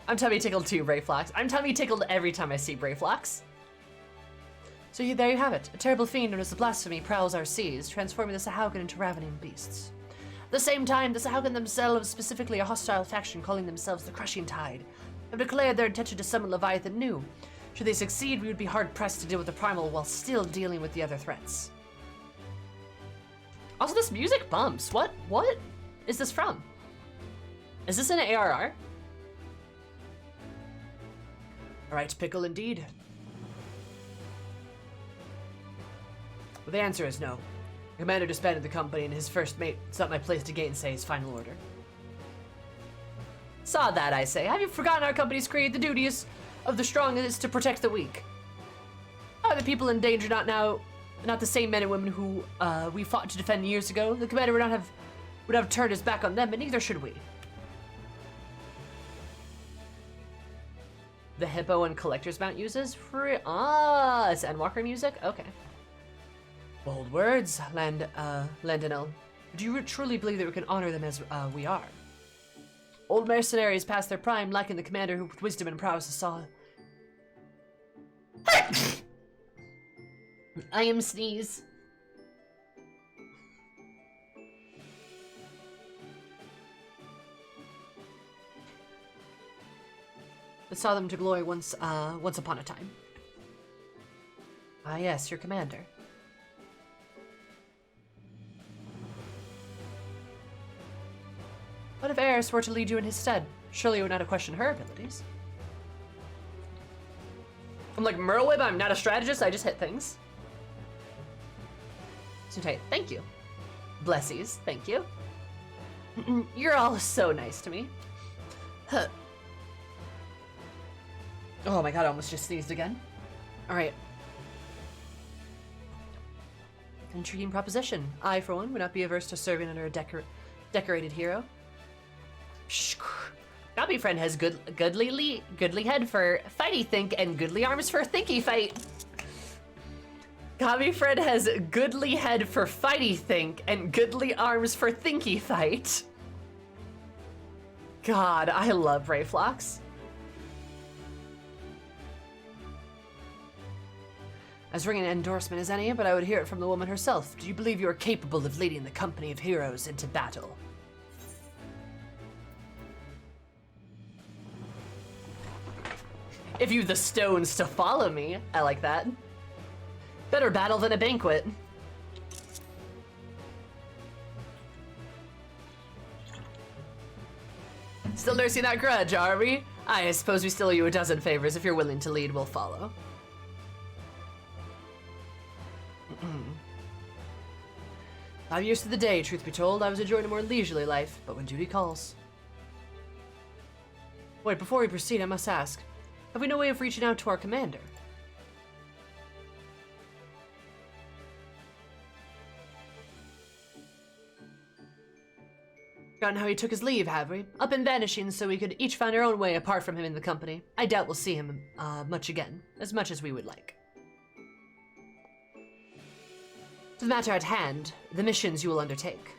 I'm tummy tickled too, Brayflax. I'm tummy tickled every time I see Brayflax. So there you have it. A terrible fiend known as the Blasphemy prowls our seas, transforming the Sahaugen into ravening beasts. At the same time, the Sahaugen themselves, specifically a hostile faction calling themselves the Crushing Tide, have declared their intention to summon Leviathan new. Should they succeed, we would be hard-pressed to deal with the Primal while still dealing with the other threats. Also, this music bumps. What is this from? Is this an ARR? Alright, pickle indeed. Well, the answer is no. The commander disbanded the company and his first mate. It's not my place to gainsay his final order. Saw that, I say. Have you forgotten our company's creed? The duties of the strong is to protect the weak. Are the people in danger not the same men and women who we fought to defend years ago? The commander would have turned his back on them, and neither should we. The hippo and collector's mount uses free. It's Endwalker music. Okay. Bold words, Landinel. Do you truly believe that we can honor them as we are? Old mercenaries past their prime, lacking the commander who with wisdom and prowess saw. I am sneeze. But saw them to glory once upon a time. Ah yes, your commander. What if Eris were to lead you in his stead? Surely you would not have questioned her abilities. I'm like, Merlweb, I'm not a strategist, I just hit things. So tight, thank you. Blessies, thank you. You're all so nice to me. Huh. Oh my god, I almost just sneezed again. Alright. Intriguing proposition. I, for one, would not be averse to serving under a decorated hero. Copy friend has goodly head for fighty think and goodly arms for thinky fight. Copy friend has goodly head for fighty think and goodly arms for thinky fight. God, I love Brayflox. As ringing an endorsement as any, but I would hear it from the woman herself. Do you believe you are capable of leading the company of heroes into battle? If you've the stones to follow me, I like that. Better battle than a banquet. Still nursing that grudge, are we? I suppose we still owe you a dozen favors. If you're willing to lead, we'll follow. 5 years to the day, truth be told, I was enjoying a more leisurely life, but when duty calls. Wait, before we proceed, I must ask, have we no way of reaching out to our commander? Forgotten how he took his leave, have we? Up and vanishing so we could each find our own way apart from him in the company. I doubt we'll see him much again, as much as we would like. To the matter at hand, the missions you will undertake.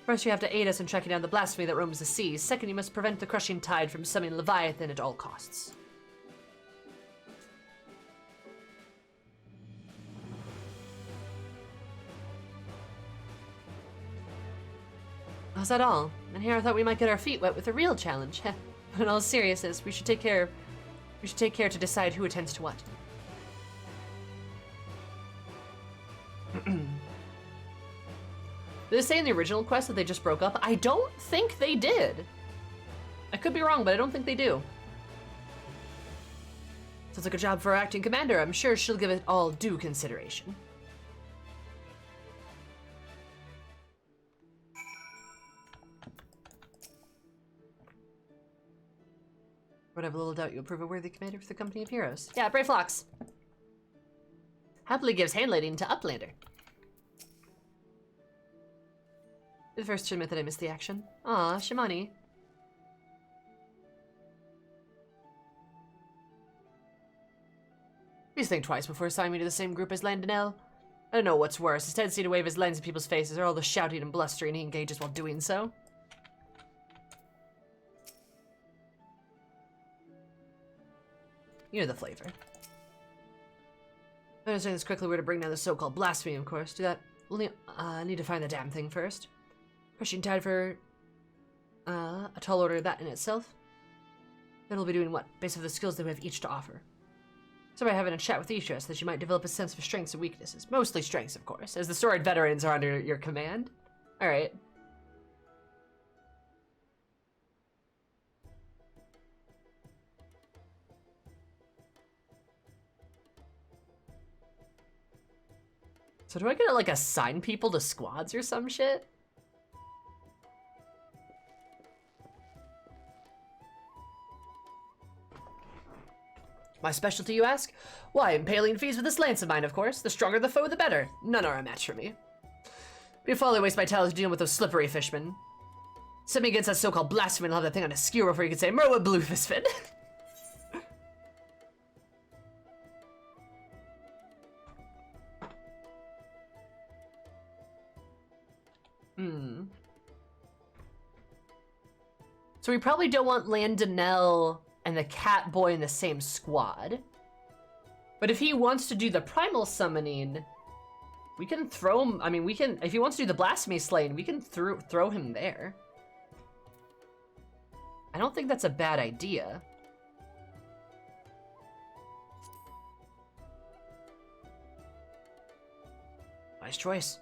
First, you have to aid us in tracking down the blasphemy that roams the seas. Second, you must prevent the Crushing Tide from summoning Leviathan at all costs. Was that all? And here I thought we might get our feet wet with a real challenge. But in all seriousness, we should take care to decide who attends to what. Did they say in the original quest that they just broke up? I don't think they did. I could be wrong, but I don't think they do. Sounds like a job for our acting commander. I'm sure she'll give it all due consideration. Would have a little doubt you'll prove a worthy commander for the company of heroes. Yeah, Brave Flocks. Happily gives handleading to Uplander. The first admit that I missed the action. Aw, Shimani. Please think twice before assigning me to the same group as Landonell. I don't know what's worse, his tendency to wave his lens in people's faces or all the shouting and blustering he engages while doing so. You know the flavor. I understand this correctly, we're to bring down the so-called blasphemy, of course. Do that. Only, I need to find the damn thing first. Pushing tide for, a tall order, that in itself. Then we'll be doing what? Based on the skills that we have each to offer. So by having a chat with each of us, that you might develop a sense of strengths and weaknesses. Mostly strengths, of course, as the storied veterans are under your command. Alright. So do I gotta, like, assign people to squads or some shit? My specialty, you ask? Why, impaling fees with this lance of mine, of course. The stronger the foe, the better. None are a match for me. Be a folly waste my talents dealing with those slippery fishmen. Send me against that so-called blasphemy and I'll have that thing on a skewer before you can say, Merwa Bluefistfin. So we probably don't want Landonell and the cat boy in the same squad. But if he wants to do the primal summoning, we can throw him, I mean, we can, if he wants to do the blasphemy slaying, we can throw him there. I don't think that's a bad idea. Nice choice.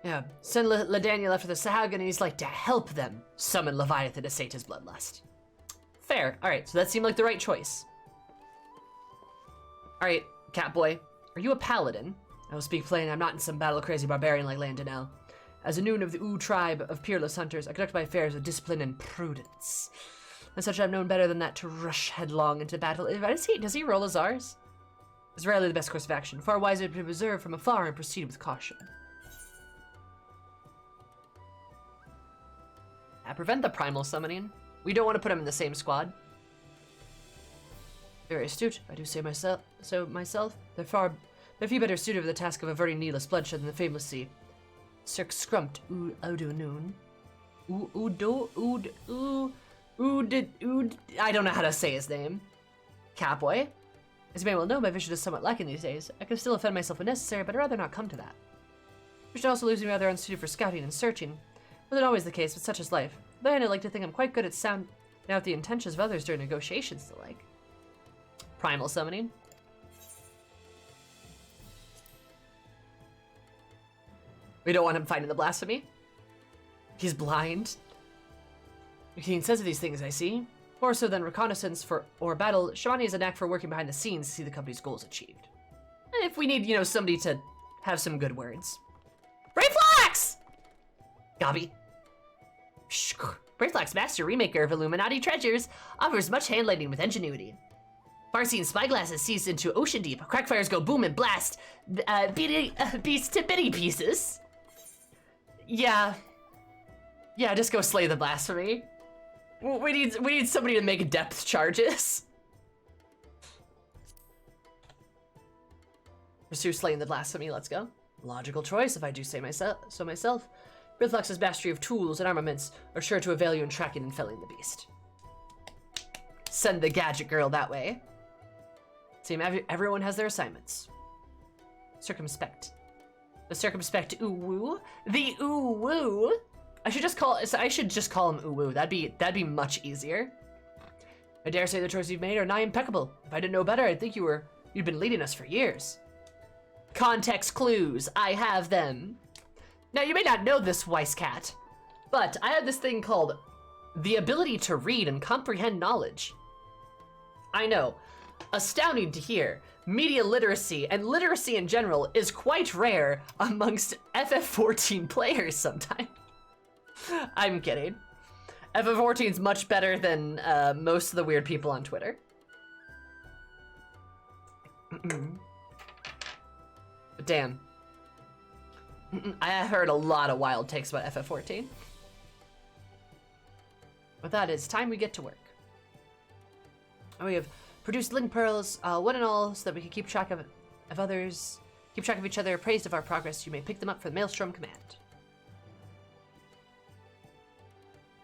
Yeah, send LaDaniel after the Sahuagin and he's like to help them summon Leviathan to sate his bloodlust. Fair. Alright, so that seemed like the right choice. Alright, Catboy, are you a paladin? I will speak plain, I'm not in some battle-crazy barbarian like Landonell. As a noon of the Ooh tribe of peerless hunters, I conduct my affairs with discipline and prudence. As such, I'm known better than that to rush headlong into battle. Does he roll as ours? It's rarely the best course of action. Far wiser to observe from afar and proceed with caution. Prevent the primal summoning. We don't want to put him in the same squad. Very astute, I do say myself. They're few better suited for the task of averting needless bloodshed than the fameless sea. Cirque scrumped Udo noon. I don't know how to say his name. Catboy. As you may well know, my vision is somewhat lacking these days. I can still defend myself when necessary, but I'd rather not come to that. Which also leaves me rather unsuited for scouting and searching. Wasn't always the case, but such is life. Then I like to think I'm quite good at sounding out the intentions of others during negotiations the like. Primal summoning. We don't want him fighting the blasphemy. He's blind. Keen says of these things, I see. More so than reconnaissance or battle, Shimani has a knack for working behind the scenes to see the company's goals achieved. And if we need, somebody to have some good words. Reflex! Gobby. Braithlock's master remaker of Illuminati treasures offers much handlighting with ingenuity. Far-seeing spyglasses seized into ocean deep. Crackfires go boom and blast. Beast to bitty pieces. Yeah, just go slay the blasphemy. We need somebody to make depth charges. Pursue slaying the blasphemy. Let's go. Logical choice, if I do say so myself. Brithlox's mastery of tools and armaments are sure to avail you in tracking and felling the beast. Send the gadget girl that way. See, everyone has their assignments. Circumspect. The circumspect ooh-woo. The ooh-woo. I should just call him ooh-woo. That'd be much easier. I dare say the choices you've made are nigh impeccable. If I didn't know better, I'd think you'd been leading us for years. Context clues. I have them. Now, you may not know this, Weiss Cat, but I have this thing called the ability to read and comprehend knowledge. I know, astounding to hear, media literacy and literacy in general is quite rare amongst FF14 players sometimes. I'm kidding. FF14 is much better than most of the weird people on Twitter. But damn. I heard a lot of wild takes about FF14. With that, it's time we get to work. And we have produced link pearls, one and all, so that we can keep track of others, keep track of each other, appraised of our progress. You may pick them up for the Maelstrom command.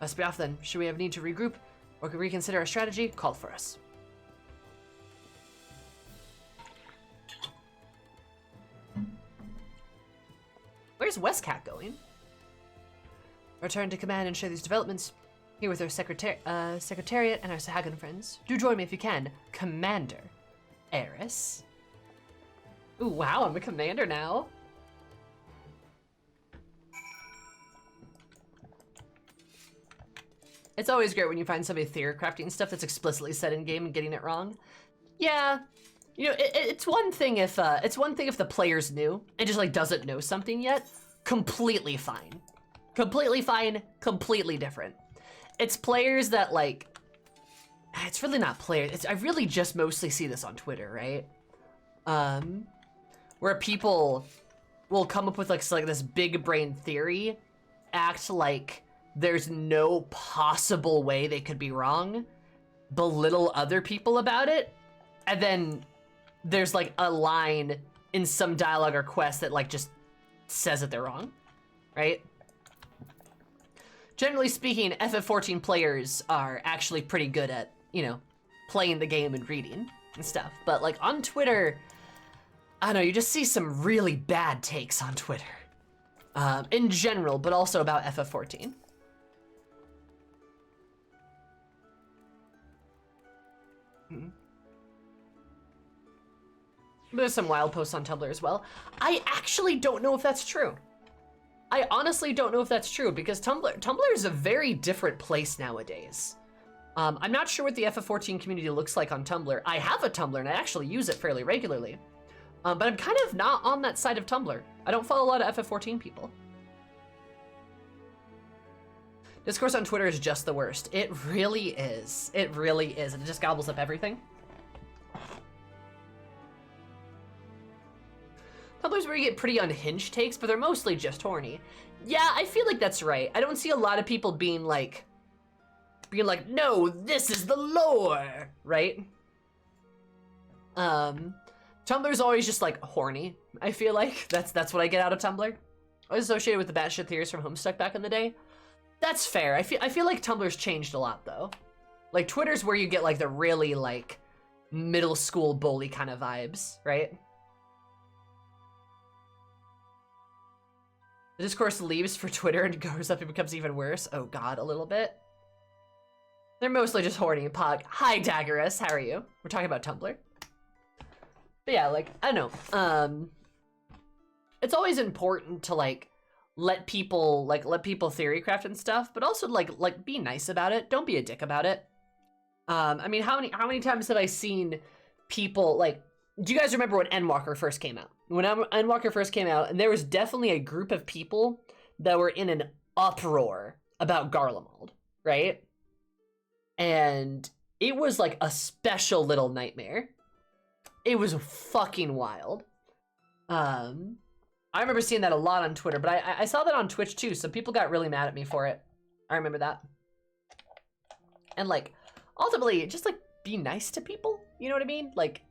Must be off then. Should we have need to regroup or reconsider our strategy? Call for us. Where's Westcat going? Return to command and share these developments. Here with our secretariat and our Sahagan friends. Do join me if you can. Commander. Eris. Ooh, wow, I'm a commander now. It's always great when you find somebody theory-crafting stuff that's explicitly said in game and getting it wrong. Yeah, you know, it's one thing if the player's new and just like doesn't know something yet. Completely fine, completely different. It's players that like, it's really not players. I really just mostly see this on Twitter, right? Where people will come up with like this big brain theory, act like there's no possible way they could be wrong, belittle other people about it, and then there's like a line in some dialogue or quest that like just says that they're wrong, right? Generally speaking, FF14 players are actually pretty good at, you know, playing the game and reading and stuff. But like on Twitter, I don't know, you just see some really bad takes on Twitter. In general, but also about FF14. There's some wild posts on Tumblr as well. I actually don't know if that's true. I honestly don't know if that's true because Tumblr is a very different place nowadays. I'm not sure what the FF14 community looks like on Tumblr. I have a Tumblr and I actually use it fairly regularly. But I'm kind of not on that side of Tumblr. I don't follow a lot of FF14 people. Discourse on Twitter is just the worst. It really is. It really is. It just gobbles up everything. Tumblr's where you get pretty unhinged takes, but they're mostly just horny. Yeah, I feel like that's right. I don't see a lot of people being like, no, this is the lore, right? Tumblr's always just like horny. I feel like that's what I get out of Tumblr. I was associated with the batshit theories from Homestuck back in the day. That's fair. I feel like Tumblr's changed a lot though. Like Twitter's where you get like the really like middle school bully kind of vibes, right? The discourse leaves for Twitter and goes up and becomes even worse. Oh god, a little bit. They're mostly just horny and pog. Hi, Daggerus, how are you? We're talking about Tumblr. But yeah, like, I don't know. It's always important to like let people theory craft and stuff, but also like be nice about it. Don't be a dick about it. I mean, how many times have I seen people like, do you guys remember when Endwalker first came out? When Endwalker first came out, and there was definitely a group of people that were in an uproar about Garlemald, right? And it was like a special little nightmare. It was fucking wild. I remember seeing that a lot on Twitter, but I saw that on Twitch too, so people got really mad at me for it. I remember that. And like, ultimately, just like be nice to people, you know what I mean? Like,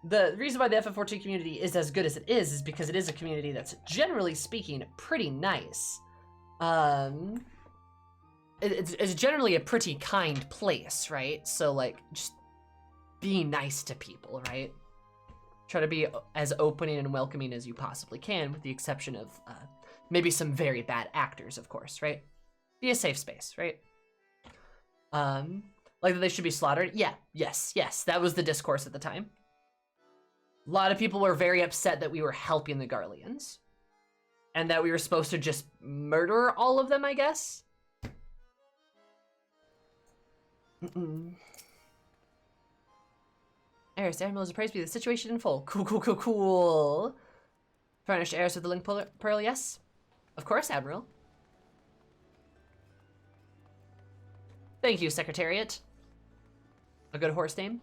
the reason why the FF14 community is as good as it is because it is a community that's, generally speaking, pretty nice. It's generally a pretty kind place, right? So, like, just be nice to people, right? Try to be as opening and welcoming as you possibly can, with the exception of maybe some very bad actors, of course, right? Be a safe space, right? Like that they should be slaughtered? Yeah, yes, that was the discourse at the time. A lot of people were very upset that we were helping the Garleans. And that we were supposed to just murder all of them, I guess? Eris, Admiral is appraised by the situation in full. Cool. Furnished Eris with the link pearl, yes? Of course, Admiral. Thank you, Secretariat. A good horse name?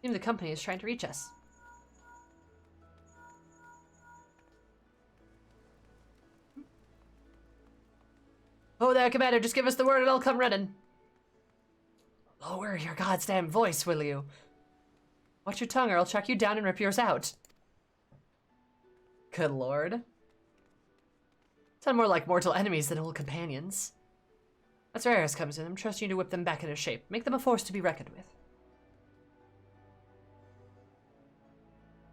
Even the company is trying to reach us. Oh there, Commander, just give us the word and I'll come running. Lower your goddamn voice, will you? Watch your tongue or I'll track you down and rip yours out. Good lord. Sound more like mortal enemies than old companions. That's where Eris comes in. I'm trusting you to whip them back into shape. Make them a force to be reckoned with.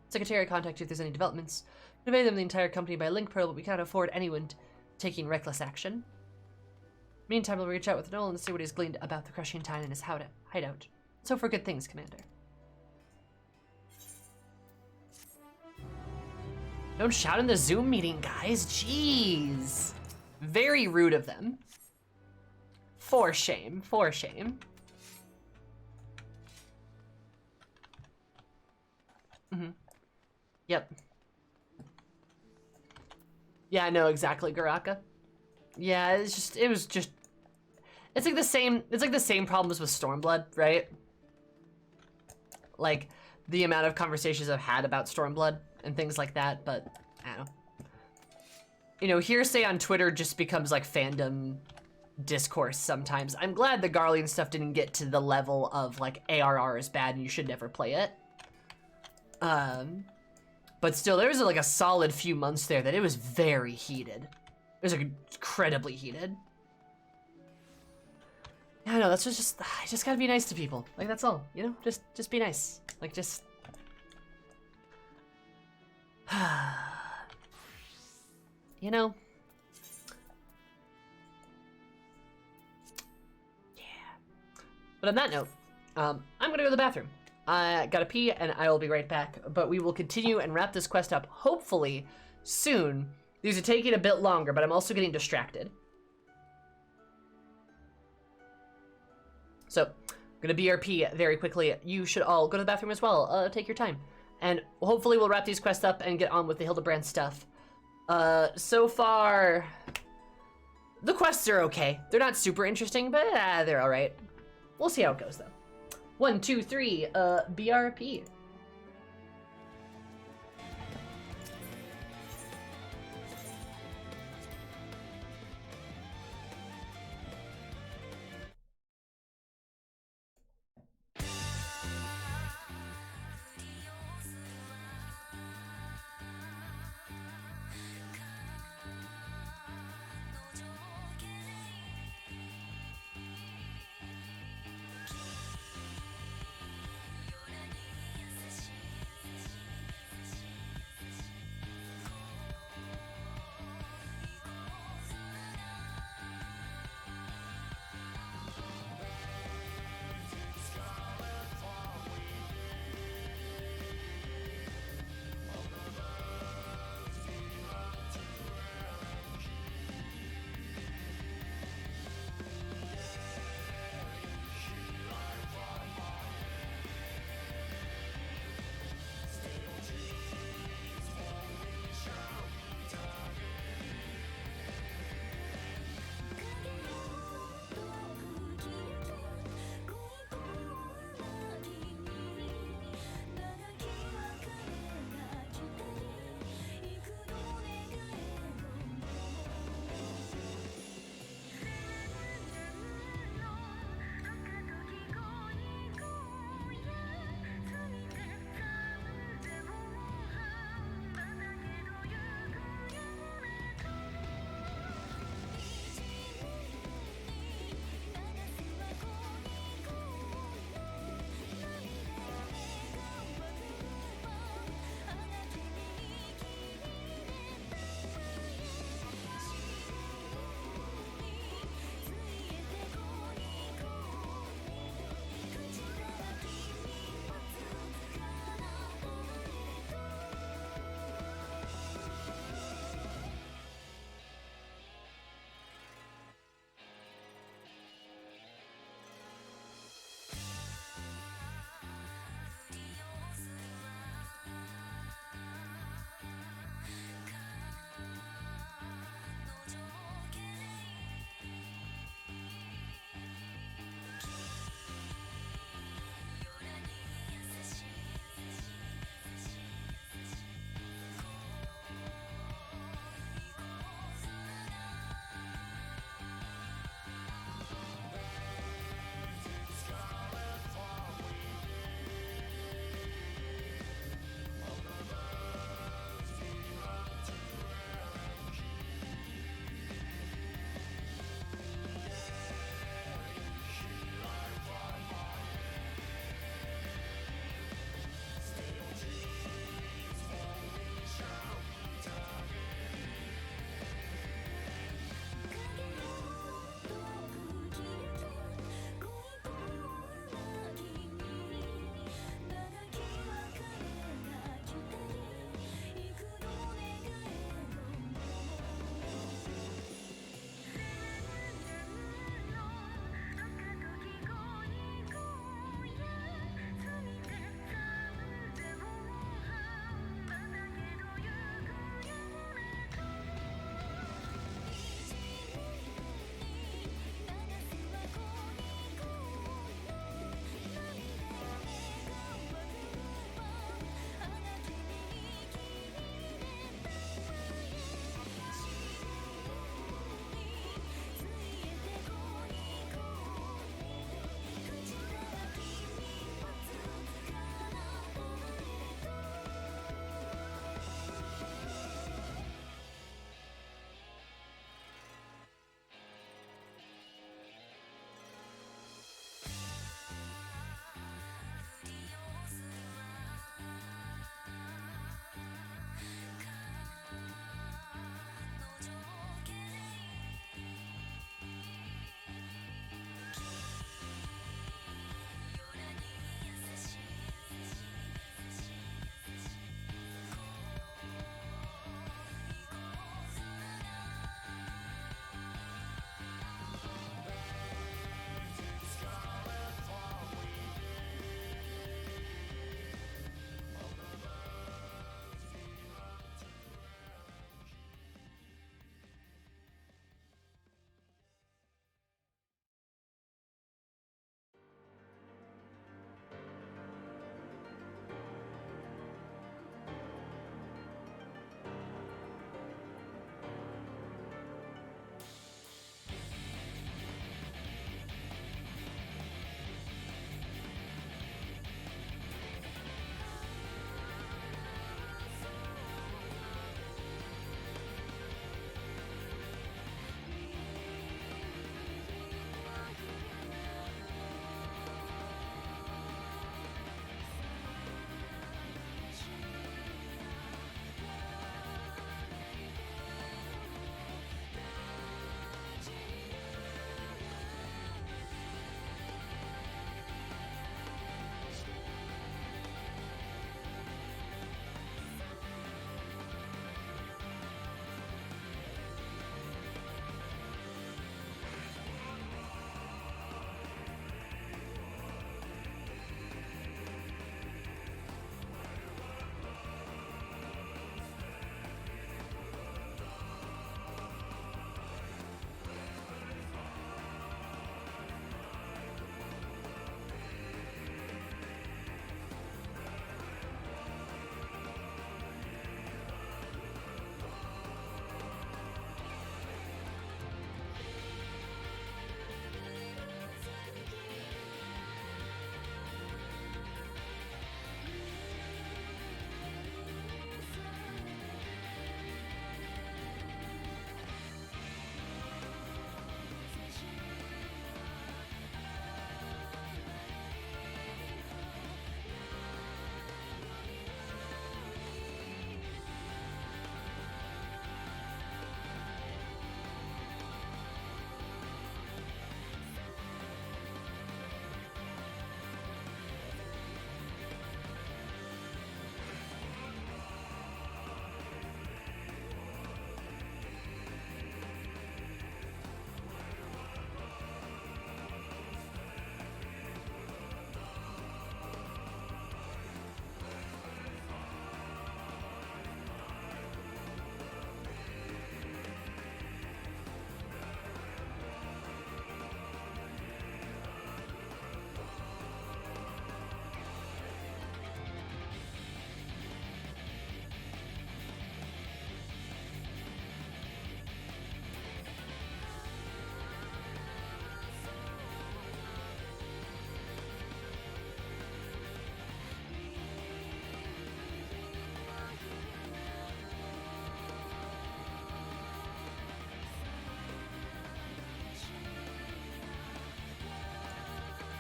Secretary, contact you if there's any developments. Convey them the entire company by link pearl, but we can't afford anyone taking reckless action. Meantime, we'll reach out with Nolan to see what he's gleaned about the crushing tine in his hideout. So for good things, Commander. Don't shout in the Zoom meeting, guys. Jeez. Very rude of them. For shame. For shame. Yep. Yeah, I know exactly, Garaka. Yeah, it's like the same problems with Stormblood, right? Like the amount of conversations I've had about Stormblood and things like that, but I don't know. You know, hearsay on Twitter just becomes like fandom discourse sometimes. I'm glad the Garlean stuff didn't get to the level of like ARR is bad and you should never play it. But still, there was like a solid few months there that it was very heated. It was like incredibly heated. Yeah, no, that's just I just gotta be nice to people. Like that's all, you know? Just be nice. Like just you know? Yeah. But on that note, I'm gonna go to the bathroom. I gotta pee and I will be right back, but we will continue and wrap this quest up hopefully soon. These are taking a bit longer, but I'm also getting distracted. So, I'm gonna BRP very quickly. You should all go to the bathroom as well. Take your time. And hopefully we'll wrap these quests up and get on with the Hildebrand stuff. So far, the quests are okay. They're not super interesting, but they're all right. We'll see how it goes though. 1, 2, 3, BRP.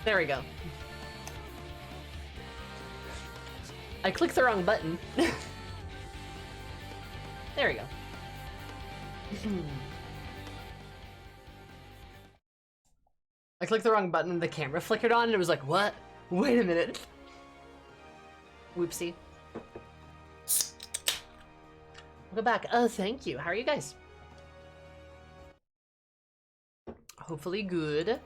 There we go. I clicked the wrong button. There we go. I clicked the wrong button and the camera flickered on and it was like, what? Wait a minute. Whoopsie. Welcome back. Thank you. How are you guys? Hopefully good.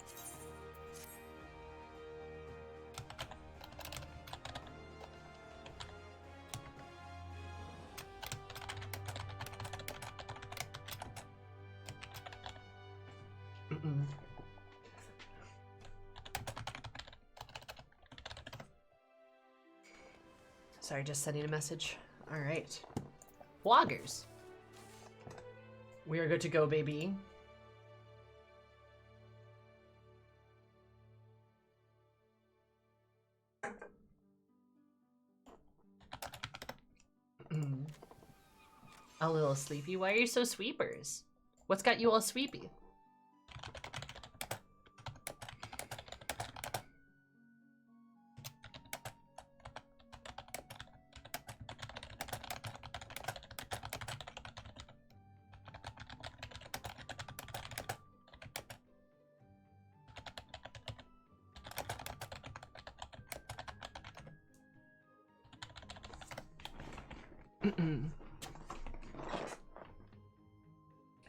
Sorry, just sending a message. All right. Vloggers. We are good to go, baby. A little sleepy? Why are you so sweepers? What's got you all sweepy?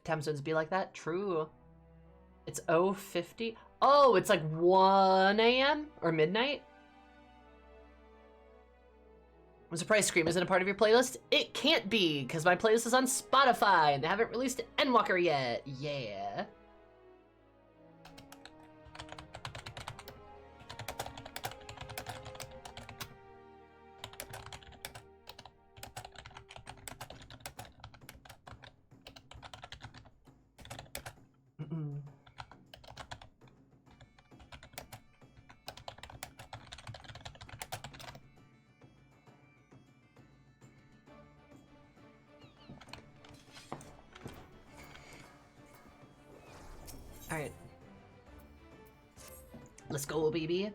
Time zones be like that? True. It's 0:50. Oh, it's like 1 a.m. or midnight? I'm surprised Scream isn't a part of your playlist. It can't be, because my playlist is on Spotify and they haven't released Endwalker yet. Yeah. Alright. Let's go, baby.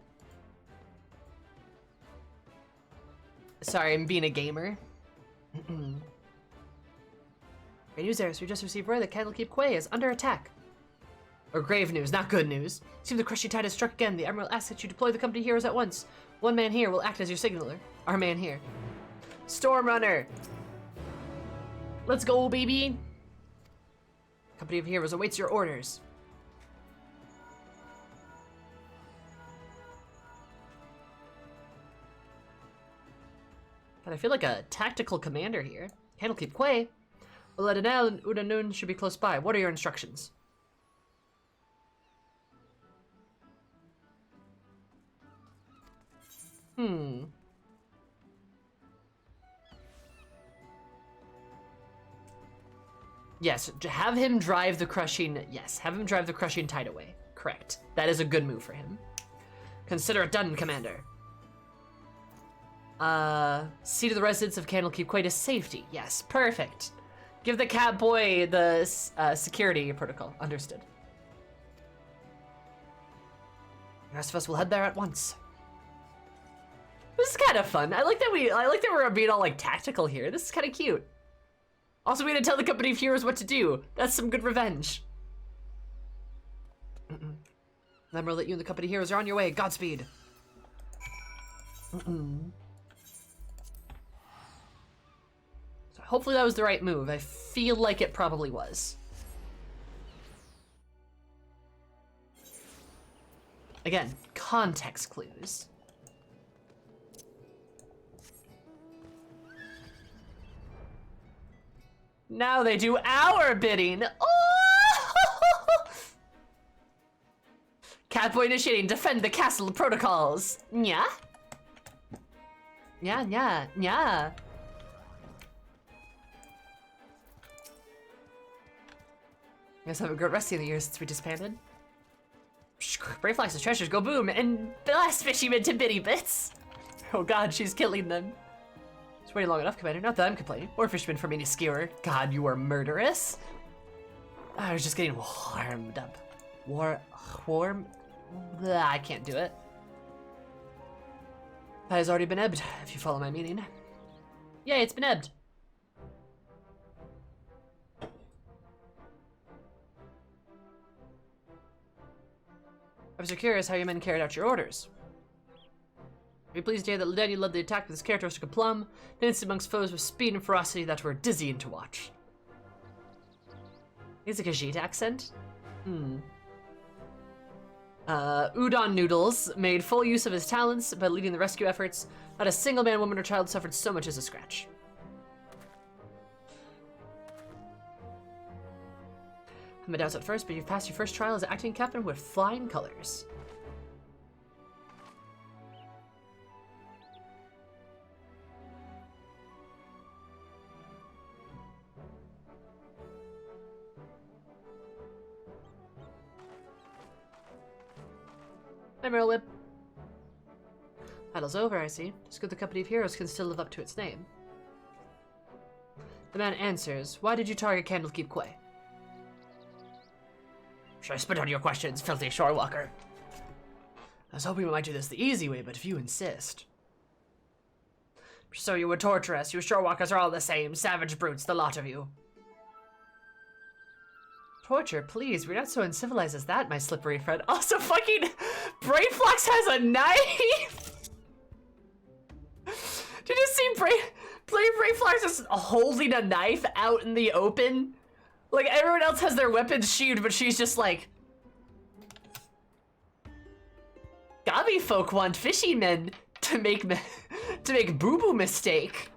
Sorry, I'm being a gamer. Great news there, so we just received word that Candlekeep Quay is under attack. Or grave news, not good news. Seems the crushing tide has struck again. The Admiral asks that you deploy the company heroes at once. One man here will act as your signaler. Our man here. Stormrunner! Let's go, baby! Company of heroes awaits your orders. God, I feel like a tactical commander here. Candlekeep Quay. Uladinel and Udanun should be close by. What are your instructions? Yes, have him drive the crushing... Yes, have him drive the crushing tide away. Correct. That is a good move for him. Consider it done, Commander. See to the residents of Candlekeep Quay to safety. Yes, perfect. Give the cat boy the security protocol. Understood. The rest of us will head there at once. This is kind of fun. I like that we're being all like tactical here. This is kind of cute. Also, we had to tell the company of heroes what to do. That's some good revenge. Admiral, that you and the company heroes are on your way. Godspeed. So hopefully that was the right move. I feel like it probably was. Again, context clues. Now they do our bidding. Oh! Catboy initiating defend the castle protocols. Nya? Nya. Guess have a good rest of the year since we disbanded. Brave Flax's treasures go boom and blast fishermen to bitty bits. Oh god, she's killing them. It's waiting long enough, Commander. Not that I'm complaining. Or fisherman for me to skewer. God, you are murderous. I was just getting warmed up. Warm? I can't do it. That has already been ebbed, if you follow my meaning. Yay, it's been ebbed. I was so curious how your men carried out your orders. Are you pleased to hear that Ledeni led the attack with his characteristic aplomb, danced amongst foes with speed and ferocity that were dizzying to watch? Is it a Khajiit accent? Udon Noodles made full use of his talents by leading the rescue efforts. Not a single man, woman, or child suffered so much as a scratch. I had my doubts at first, but you've passed your first trial as acting captain with flying colors. Hi, Merlip. Battle's over, I see. It's good the company of heroes can still live up to its name. The man answers, why did you target Candlekeep Quay? Should I spit on your questions, filthy shorewalker? I was hoping we might do this the easy way, but if you insist. So you would torture us. You shorewalkers are all the same. Savage brutes, the lot of you. Torture, please. We're not so uncivilized as that, my slippery friend. Also, fucking Brayflox has a knife! Did you see Brayflox just holding a knife out in the open? Like, everyone else has their weapons sheathed, but she's just like... Gabi folk want fishy men to make boo-boo mistake.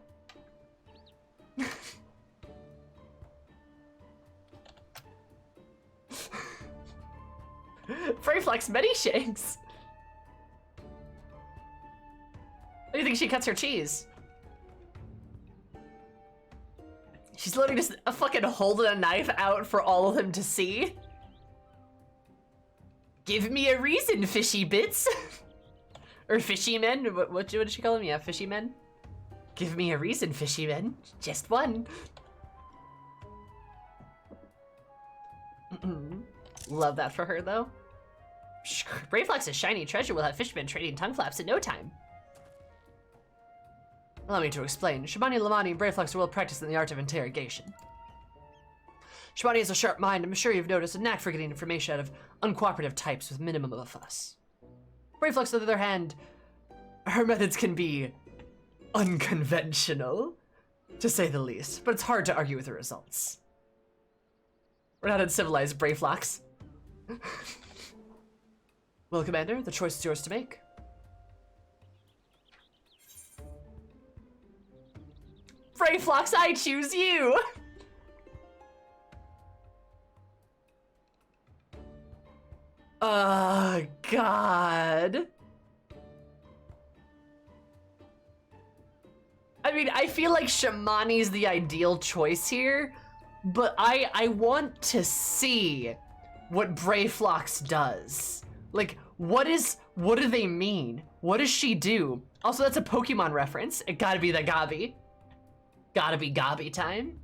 Brayflox many shanks. What do you think she cuts her cheese? She's literally just fucking holding a knife out for all of them to see. Give me a reason, fishy bits. Or fishy men, what did she call them? Yeah, fishy men. Give me a reason, fishy men. Just one. Love that for her, though. Brayflox's shiny treasure will have fishermen trading tongue flaps in no time. Allow me to explain. Shabani, Lamani, and Brayflox are well practiced in the art of interrogation. Shabani has a sharp mind. I'm sure you've noticed a knack for getting information out of uncooperative types with minimum of a fuss. Brayflox, on the other hand, her methods can be unconventional, to say the least, but it's hard to argue with the results. We're not uncivilized, Brayflox. Well, Commander, the choice is yours to make. Brayflox, I choose you! Oh, God. I mean, I feel like Shamani's the ideal choice here, but I want to see what Brayflox does. Like, what do they mean? What does she do? Also, that's a Pokemon reference. It gotta be the Gabi. Gotta be Gabi time.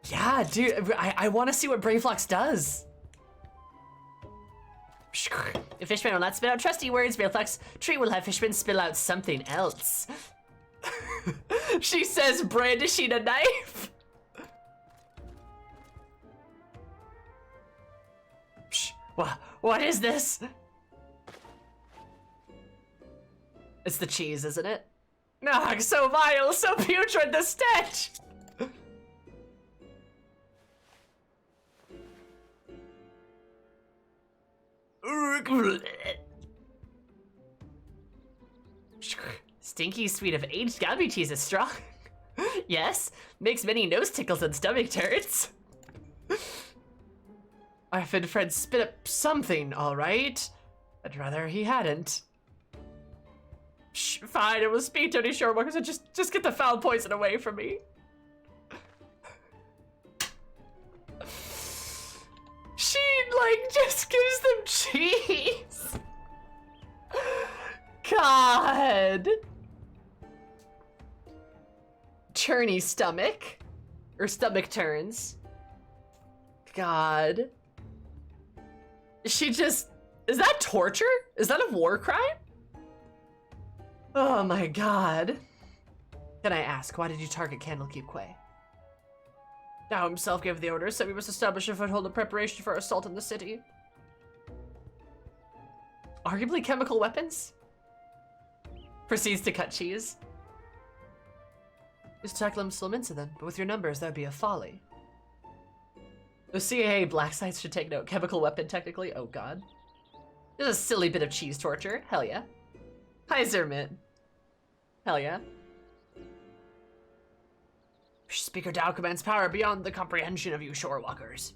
Yeah, dude, I want to see what Brayflox does. If Fishman will not spit out trusty words, Brayflox Tree will have Fishman spill out something else. She says, brandishing a knife. What is this? It's the cheese, isn't it? Ugh, so vile, so putrid, the stench! Stinky sweet of aged Gabi cheese is strong. Yes, makes many nose tickles and stomach turns. Our Finn friend spit up something, all right. I'd rather he hadn't. Shh, fine, it was speed, Tony Shorewalker, so just get the foul poison away from me. She, like, just gives them cheese. God. Turny stomach. Or stomach turns. God. She just Is that torture? Is that a war crime? Oh my god. Can I ask, why did you target Candlekeep Quay? Dao himself gave the orders, said we must establish a foothold in preparation for assault on the city. Arguably chemical weapons? Proceeds to cut cheese. Just tackle him Slominsa then, but with your numbers, that would be a folly. The CIA black sites should take note. Chemical weapon, technically. Oh god. This is a silly bit of cheese torture. Hell yeah. Hi, Zermit. Hell yeah. Speaker Dao commands power beyond the comprehension of you shorewalkers.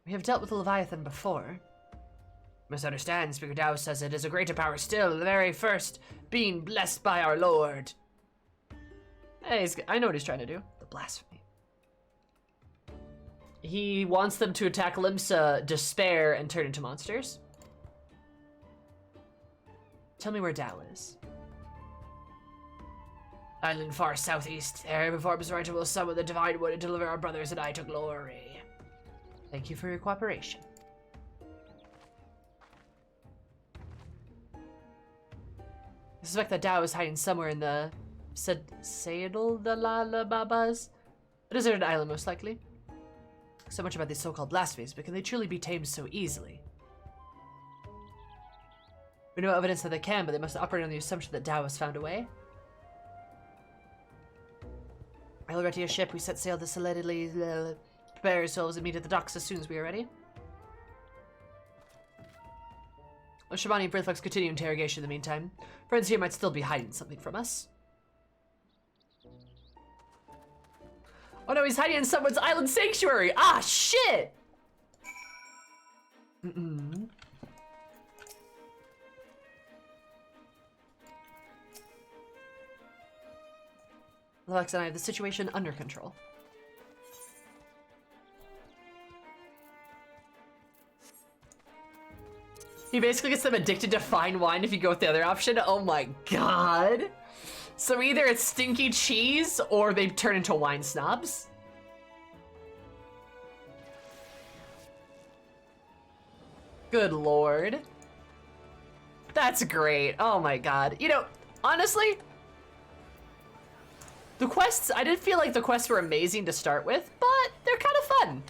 We have dealt with the Leviathan before. Misunderstand, Speaker Dao says it is a greater power still, the very first, being blessed by our Lord. Hey, I know what he's trying to do. The blasphemy. He wants them to attack Limsa, despair, and turn into monsters. Tell me where Dao is. Island far southeast. There, before Bizarreta will summon the Divine Wood and deliver our brothers and I to glory. Thank you for your cooperation. I suspect that Dao is hiding somewhere in the Sayadal the Lalababas, a deserted island most likely. So much about these so-called blasphemies, but can they truly be tamed so easily? We know evidence that they can, but they must operate on the assumption that Dao has found a way. I will ready a ship. We set sail to solidly prepare ourselves and meet at the docks as soon as we are ready. Well, Shabani and Brithfox continue interrogation in the meantime. Friends here might still be hiding something from us. Oh no, he's hiding in someone's island sanctuary! Ah, shit! Lex and I have the situation under control. He basically gets them addicted to fine wine if you go with the other option. Oh my god. So either it's stinky cheese or they turn into wine snobs. Good lord. That's great. Oh my god. You know, honestly, the quests, I didn't feel like the quests were amazing to start with, but they're kind of fun.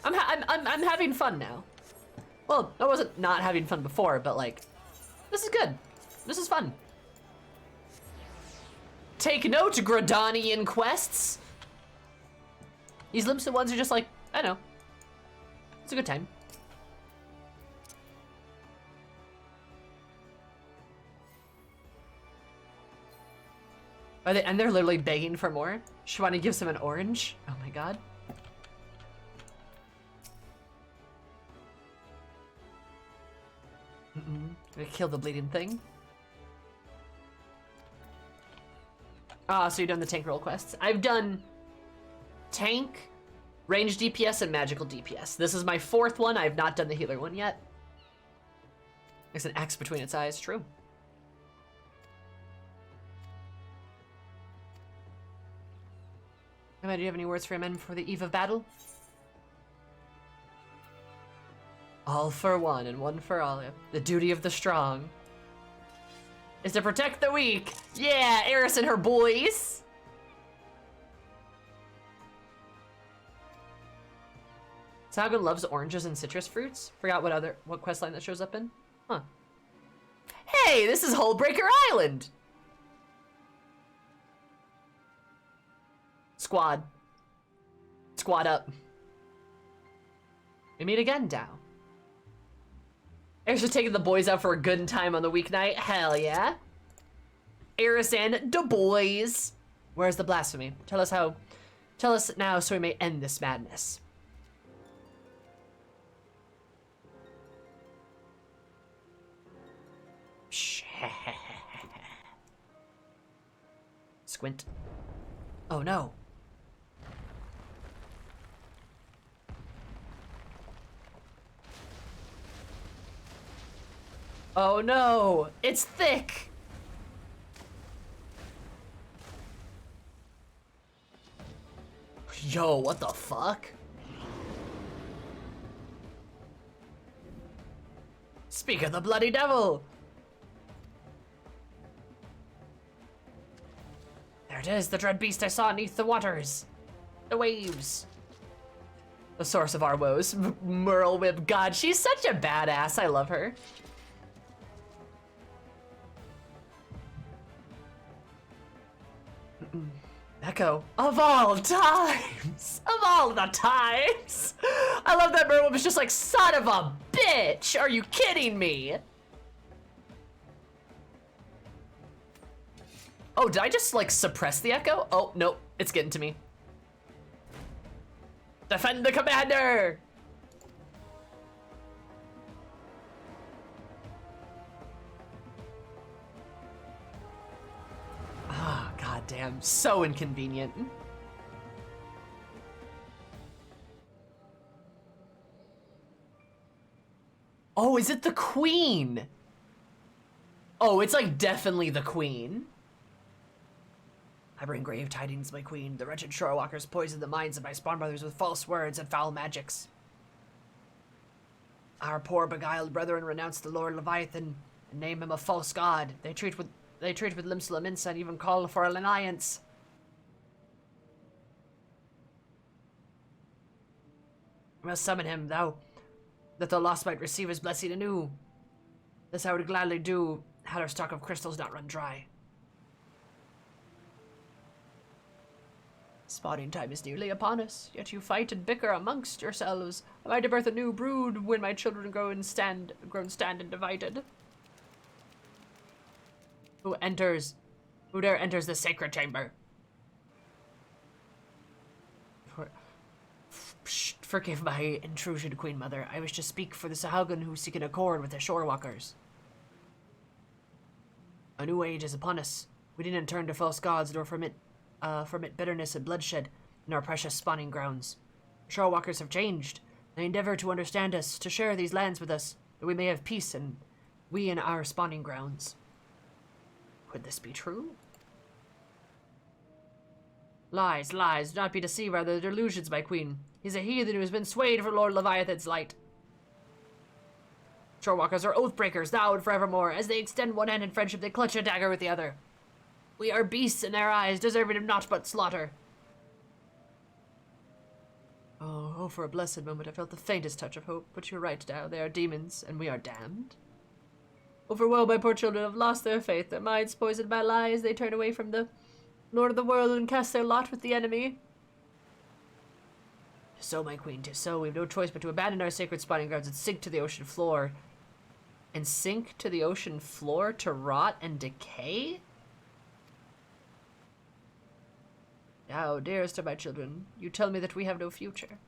I'm having fun now. Well, I wasn't not having fun before, but like, this is good. This is fun. Take note, Gradanian quests. These Limsa ones are just like, I don't know. It's a good time. Are they, and they're literally begging for more? Shwani gives him an orange? Oh my god. Gonna kill the bleeding thing. Ah, so you've done the tank roll quests. I've done tank, range DPS, and magical DPS. This is my fourth one. I have not done the healer one yet. There's an X between its eyes, true. Emma, do you have any words for your men before the eve of battle? All for one and one for all. The duty of the strong is to protect the weak. Yeah, Eris and her boys. Sagan loves oranges and citrus fruits. Forgot what quest line that shows up in. Huh. Hey, this is Hullbreaker Island. Squad. Squad up. We meet again, Dao. Eris is taking the boys out for a good time on the weeknight. Hell yeah. Eris and the boys. Where's the blasphemy? Tell us now so we may end this madness. Squint. Oh no. Oh no, it's thick. Yo, what the fuck? Speak of the bloody devil! There it is, the dread beast I saw neath the waters. The waves. The source of our woes. Merlwib. God, she's such a badass. I love her. Echo. Of all times! Of all the times! I love that Merlwib is just like, son of a bitch! Are you kidding me? Oh, did I just like suppress the echo? Oh, nope, it's getting to me. Defend the commander! Ah, goddamn, so inconvenient. Oh, is it the queen? Oh, it's like definitely the queen. I bring grave tidings, my queen. The wretched shorewalkers poisoned the minds of my spawn brothers with false words and foul magics. Our poor beguiled brethren renounce the Lord Leviathan and name him a false god. They treat with Limsa Minsa and even call for an alliance. I must summon him, thou, that the lost might receive his blessing anew. This I would gladly do, had our stock of crystals not run dry. Spawning time is nearly upon us, yet you fight and bicker amongst yourselves. Am I to birth a new brood when my children grown stand and divided? Who dare enters the sacred chamber? Forgive my intrusion, Queen Mother. I wish to speak for the Sahaugan who seek an accord with the Shorewalkers. A new age is upon us. We didn't turn to false gods nor permit bitterness and bloodshed in our precious spawning grounds. Shorewalkers have changed. They endeavor to understand us, to share these lands with us, that we may have peace and we in our spawning grounds. Could this be true? Lies, lies, do not be deceived by the delusions, my queen. He's a heathen who has been swayed for Lord Leviathan's light. Shorewalkers are oath-breakers, now and forevermore. As they extend one hand in friendship, they clutch a dagger with the other. We are beasts in their eyes, deserving of naught but slaughter. Oh, for a blessed moment I felt the faintest touch of hope, but you're right now, they are demons, and we are damned. Overwhelmed, my poor children have lost their faith, their minds poisoned by lies, they turn away from the Lord of the world and cast their lot with the enemy. "'Tis so, my queen, 'tis so. We have no choice but to abandon our sacred spawning grounds and sink to the ocean floor. And sink to the ocean floor to rot and decay? Now, dearest of my children, you tell me that we have no future.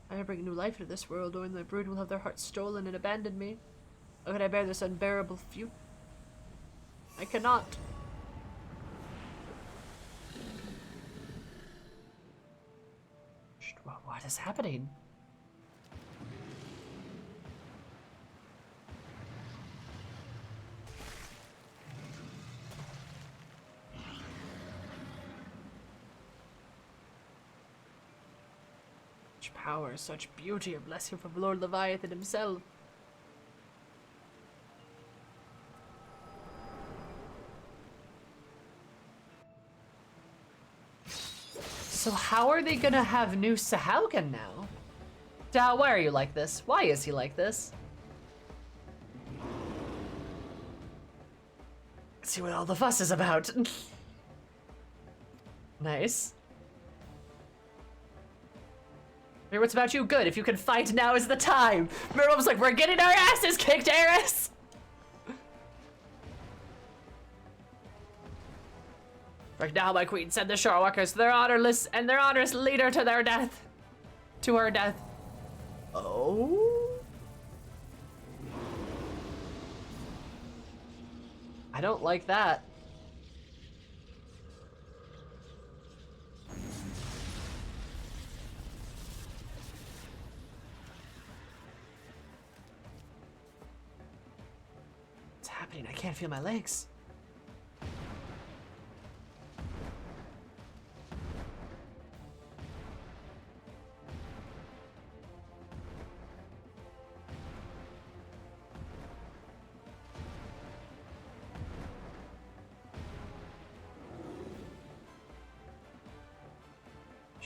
I bring new life into this world, knowing my brood will have their hearts stolen and abandon me. How can I bear this unbearable future? I cannot. What is happening? Such power, such beauty, a blessing from Lord Leviathan himself. So how are they gonna have new Sahaugan now? Dal, why are you like this? Why is he like this? Let's see what all the fuss is about. Nice. Hear what's about you? Good. If you can fight, now is the time. Meryl's like, we're getting our asses kicked, Eris! Right now, my queen, send the Shorewalkers, their honorless and their honorous leader to their death. To her death. Oh? I don't like that. What's happening? I can't feel my legs.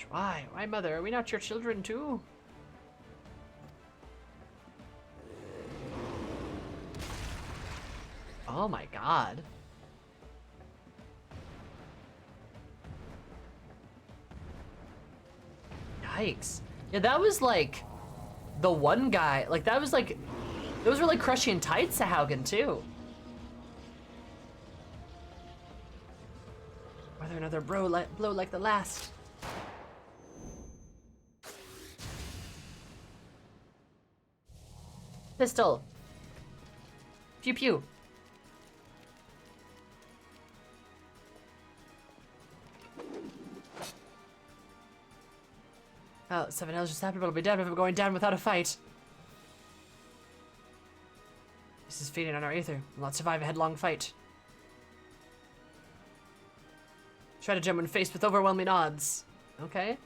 Why? Why, mother? Are we not your children too? Oh my god. Yikes. Yeah, that was like the one guy. Like, that was like, those were like crushing tights to Haugen too. Whether another blow like the last. Pistol. Pew pew. Oh, 7 L's just happened, but I'll be damned if I'm going down without a fight. This is feeding on our ether. We'll not survive a headlong fight. Try to jump when faced with overwhelming odds. Okay.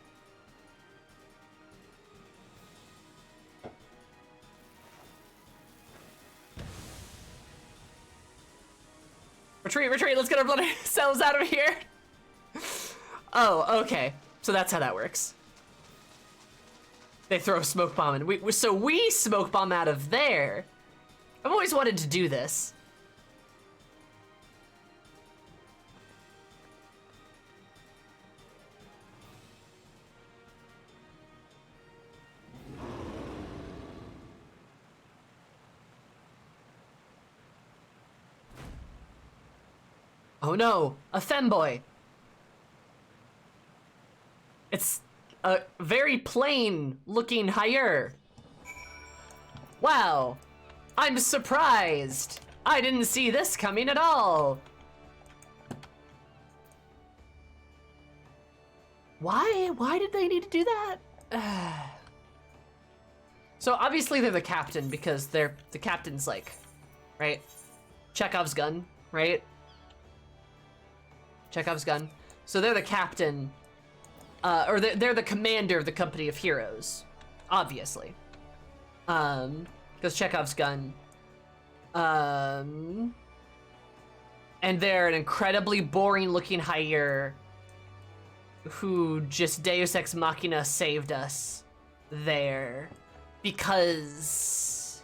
Retreat, retreat, let's get our bloody selves out of here. Oh, okay. So that's how that works. They throw a smoke bomb and so we smoke bomb out of there. I've always wanted to do this. Oh no, a femboy. It's a very plain looking hire. Wow, I'm surprised. I didn't see this coming at all. Why did they need to do that? So obviously they're the captain because they're the captain's like, right? Chekhov's gun, right? Chekhov's gun. So they're the captain, or they're the commander of the company of heroes, obviously. Because Chekhov's gun. And they're an incredibly boring looking hire who just Deus Ex Machina saved us there because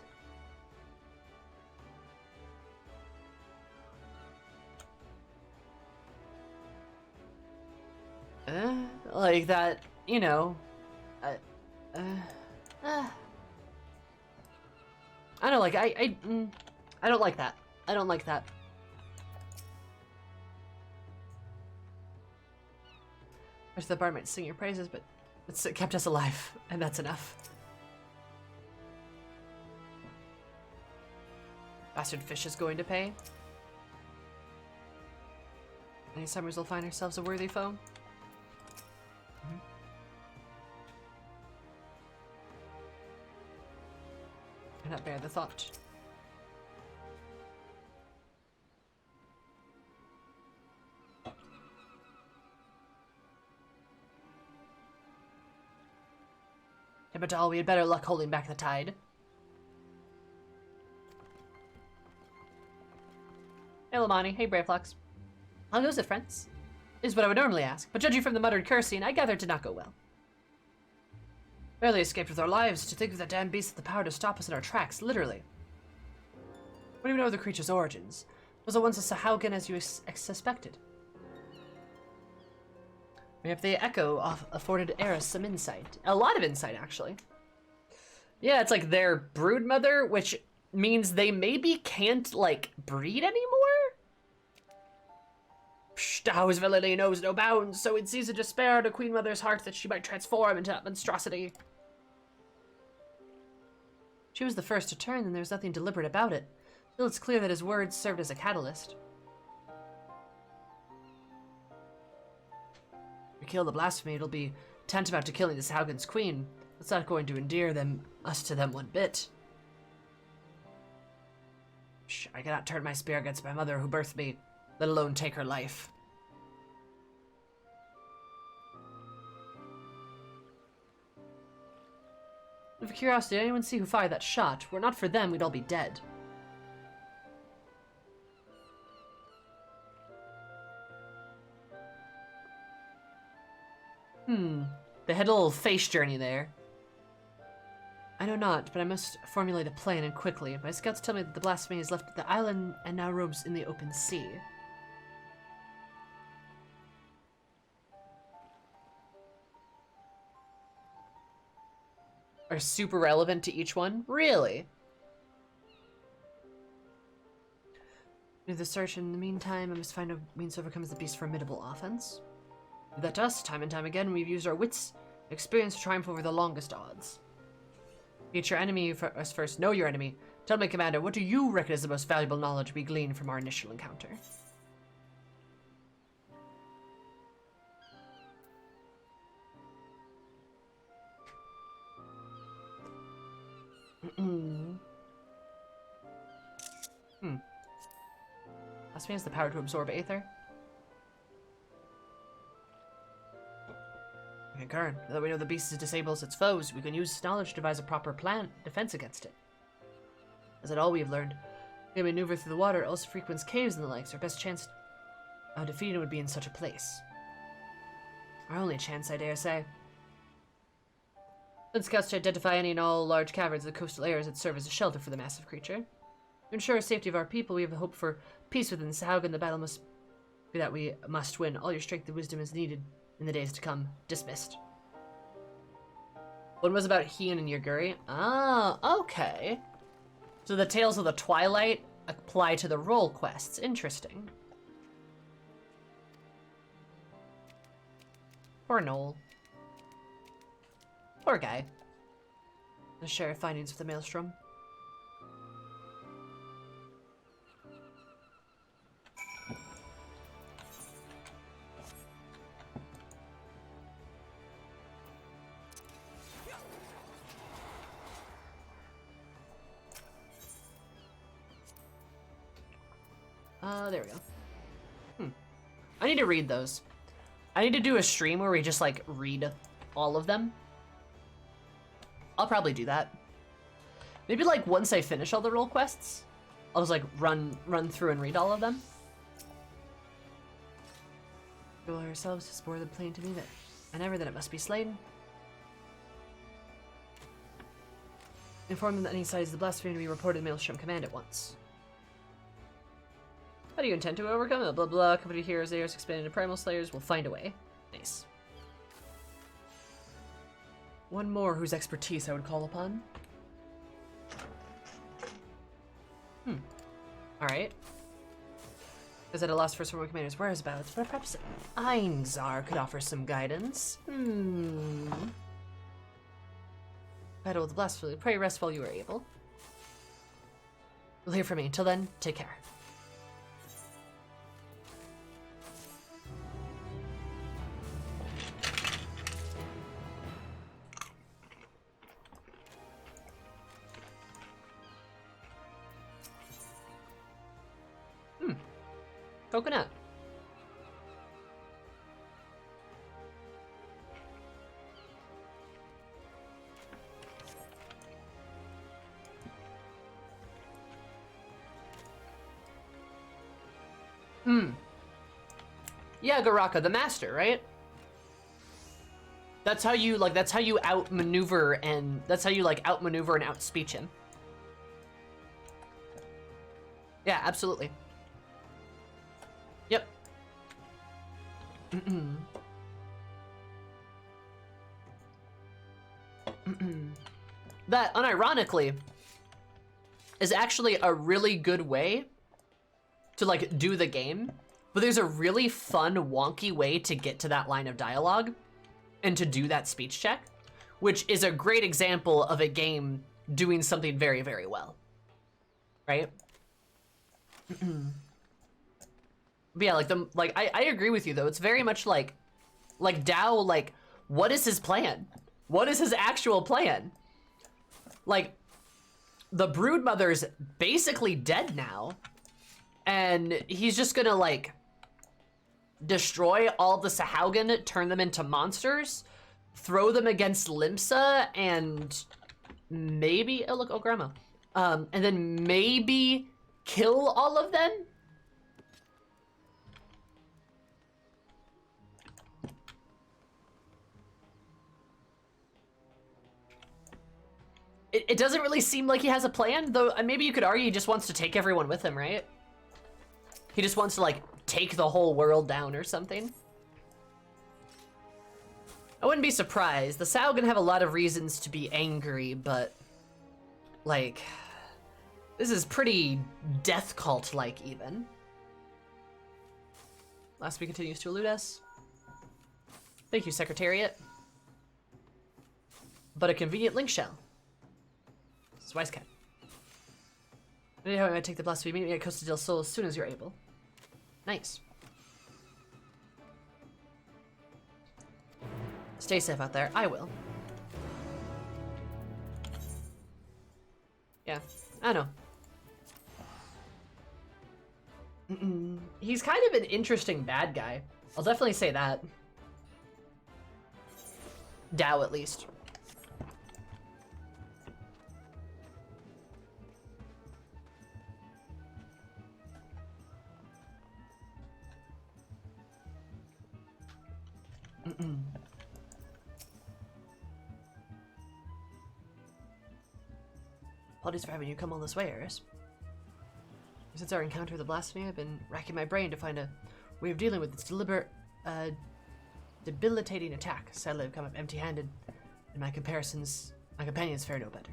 like that, you know, I don't like, I don't like that. I don't like that. Wish the bar might sing your praises, but it kept us alive, and that's enough. Bastard fish is going to pay. Any summers will find ourselves a worthy foe. Cannot bear the thought. Hibadal, we had better luck holding back the tide. Hey Lamani, hey Braveflux. How goes it, friends? Is what I would normally ask, but judging from the muttered cursing, I gather it did not go well. Barely escaped with our lives. To think of that damn beast with the power to stop us in our tracks, literally. We don't even know the creature's origins. Was it once as Sahaugen as you suspected? If the echo afforded Eris some insight. A lot of insight, actually. Yeah, it's like their brood mother, which means they maybe can't, like, breed anymore? Tao's villainy knows no bounds, so it sees a despair in a queen mother's heart that she might transform into that monstrosity. She was the first to turn, and there's nothing deliberate about it. Still, it's clear that his words served as a catalyst. If we kill the blasphemy, it'll be tantamount to killing this Haugen's queen. That's not going to endear us to them one bit. I cannot turn my spear against my mother who birthed me, let alone take her life. Out of curiosity, did anyone see who fired that shot? Were it not for them, we'd all be dead. They had a little face journey there. I know not, but I must formulate a plan, and quickly. My scouts tell me that the blasphemy has left the island and now roams in the open sea. Are super relevant to each one? Really? Do the search. In the meantime, I must find a means to overcome the beast's formidable offense. Do that to us, time and time again. We've used our wits, experience to triumph over the longest odds. Meet your enemy first. Know your enemy. Tell me, Commander, what do you reckon is the most valuable knowledge we gleaned from our initial encounter? Blasphemy has the power to absorb aether. Okay, Karen, now that we know the beast disables its foes, we can use this knowledge to devise a proper defense against it. Is that all we have learned? We can maneuver through the water, also frequents caves and the likes. Our best chance of defeating it would be in such a place. Our only chance, I dare say. Send scouts to identify any and all large caverns in the coastal areas that serve as a shelter for the massive creature. To ensure the safety of our people, we have a hope for peace within Sahaugen. The battle must be that we must win. All your strength and wisdom is needed in the days to come. Dismissed. One was about Hien and Yaguri. Ah, okay. So the Tales of the Twilight apply to the role quests. Interesting. Poor Noel. Poor guy. Let's share our findings with the Maelstrom. There we go. I need to read those. I need to do a stream where we just, like, read all of them. I'll probably do that. Maybe, like, once I finish all the role quests, I'll just, like, run through and read all of them. Go ourselves to spore the plain to me that, and ever that it must be slain. Inform them that any size of the blasphemy to be reported to Maelstrom Command at once. How do you intend to overcome it? Blah blah. Company heroes, theirs expanded to primal slayers. We'll find a way. Nice. One more whose expertise I would call upon. Alright. Is at a loss for some more commanders' whereabouts, but perhaps Einzar could offer some guidance. Battle with the blasphemy. Pray rest while you are able. You'll hear from me. Until then, take care. Coconut. Yeah, Garaka, the master, right? That's how you, like, that's how you outmaneuver and, that's how you, like, outmaneuver and outspeech him. Yeah, absolutely. Yep. That, unironically, is actually a really good way to, like, do the game. But there's a really fun, wonky way to get to that line of dialogue and to do that speech check, which is a great example of a game doing something very, very well. Right? But yeah, like, I agree with you, though. It's very much like Dao, like, what is his plan? What is his actual plan? Like, the Broodmother's basically dead now, and he's just gonna, like, destroy all the Sahaugen, turn them into monsters, throw them against Limsa, and maybe, oh look, oh grandma. And then maybe kill all of them? it doesn't really seem like he has a plan, though. Maybe you could argue he just wants to take everyone with him, right? He just wants to, like, take the whole world down or something. I wouldn't be surprised. The Sao gonna have a lot of reasons to be angry, but, like, this is pretty death cult-like, even. Last week continues to elude us. Thank you, Secretariat. But a convenient link shell. This is Wise Cat. Anyhow, I might take the blasphemy. Meet me at Costa del Sol as soon as you're able. Nice. Stay safe out there. I will. Yeah, I know. He's kind of an interesting bad guy. I'll definitely say that. Dao, at least. Apologies for having you come all this way, Eris. Since our encounter with the blasphemy, I've been racking my brain to find a way of dealing with this debilitating attack. Sadly, I've come up empty-handed, and my companions fare no better.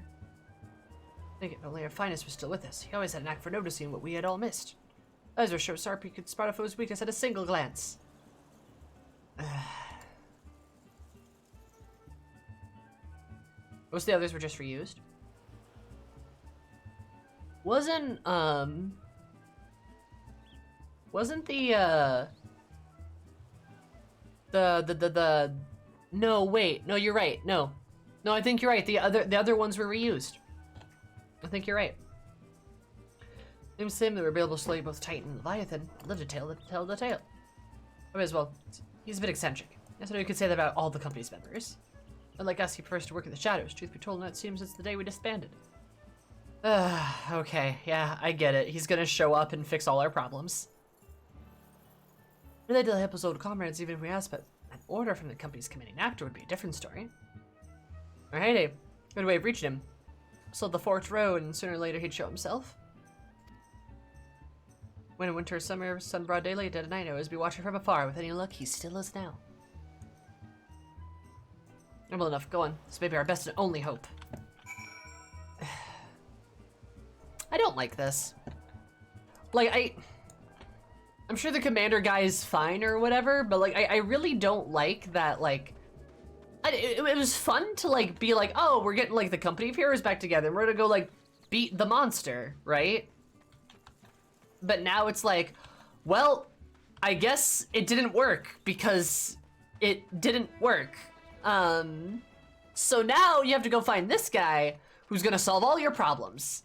I think if only our finest was still with us. He always had a knack for noticing what we had all missed. Eyes were so sharp he could spot a foe's weakness at a single glance. Most of the others were just reused. Wasn't the no, wait, no, you're right. No, I think you're right. The other ones were reused. I think you're right. It was him that were able to slay both Titan and Leviathan. Lived to tell the tale. I may as well. He's a bit eccentric. That's what you could say that about all the company's members. Unlike us, he prefers to work in the shadows. Truth be told, now it seems it's the day we disbanded. Okay, yeah, I get it. He's gonna show up and fix all our problems. Related to help his old comrades, even if we asked, but an order from the company's commanding actor would be a different story. Alrighty, good way of reaching him. Sold the Fort Road, and sooner or later he'd show himself. When in winter or summer, sun broad daylight, dead at night, I always be watching from afar. With any luck, he still is now. Well enough, go on. This may be our best and only hope. I don't like this. Like, I'm sure the commander guy is fine or whatever, but like, I really don't like that, like, it was fun to like, be like, oh, we're getting like the company of heroes back together and we're gonna go like, beat the monster, right? But now it's like, well, I guess it didn't work because it didn't work. So now you have to go find this guy who's gonna solve all your problems.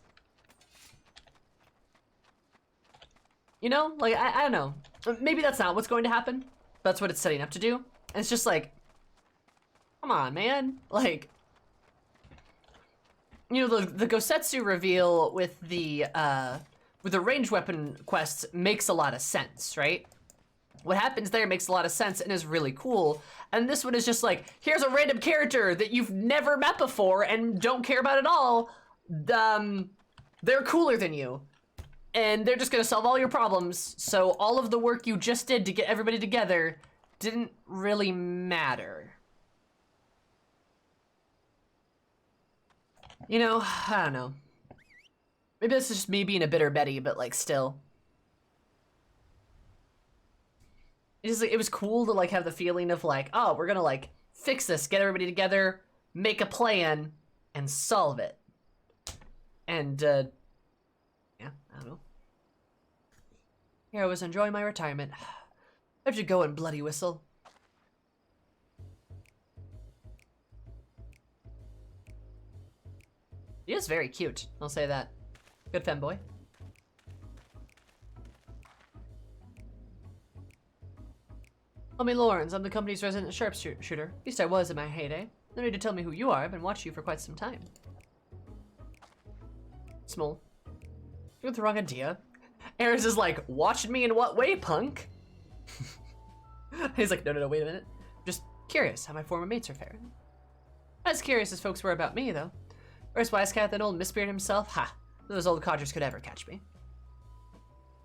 You know, like, I don't know. Maybe that's not what's going to happen. That's what it's setting up to do. And it's just like, come on, man. Like, you know, the Gosetsu reveal with the ranged weapon quests makes a lot of sense, right? What happens there makes a lot of sense and is really cool. And this one is just like, here's a random character that you've never met before and don't care about at all. They're cooler than you. And they're just gonna solve all your problems, so all of the work you just did to get everybody together didn't really matter. You know, I don't know. Maybe this is just me being a bitter Betty, but like still. It was cool to like have the feeling of like, oh, we're gonna like fix this, get everybody together, make a plan, and solve it. And yeah, I don't know. Here I was enjoying my retirement. I have to go and bloody whistle. He is very cute, I'll say that. Good femboy. Call me Lawrence, I'm the company's resident sharpshooter. At least I was in my heyday. No need to tell me who you are, I've been watching you for quite some time. Small. You got the wrong idea. Eris is like, watching me in what way, punk? He's like, no, wait a minute. Just curious how my former mates are faring. As curious as folks were about me, though. Where's Wisecat, that old Mistbeard himself? Ha! Those old codgers could ever catch me.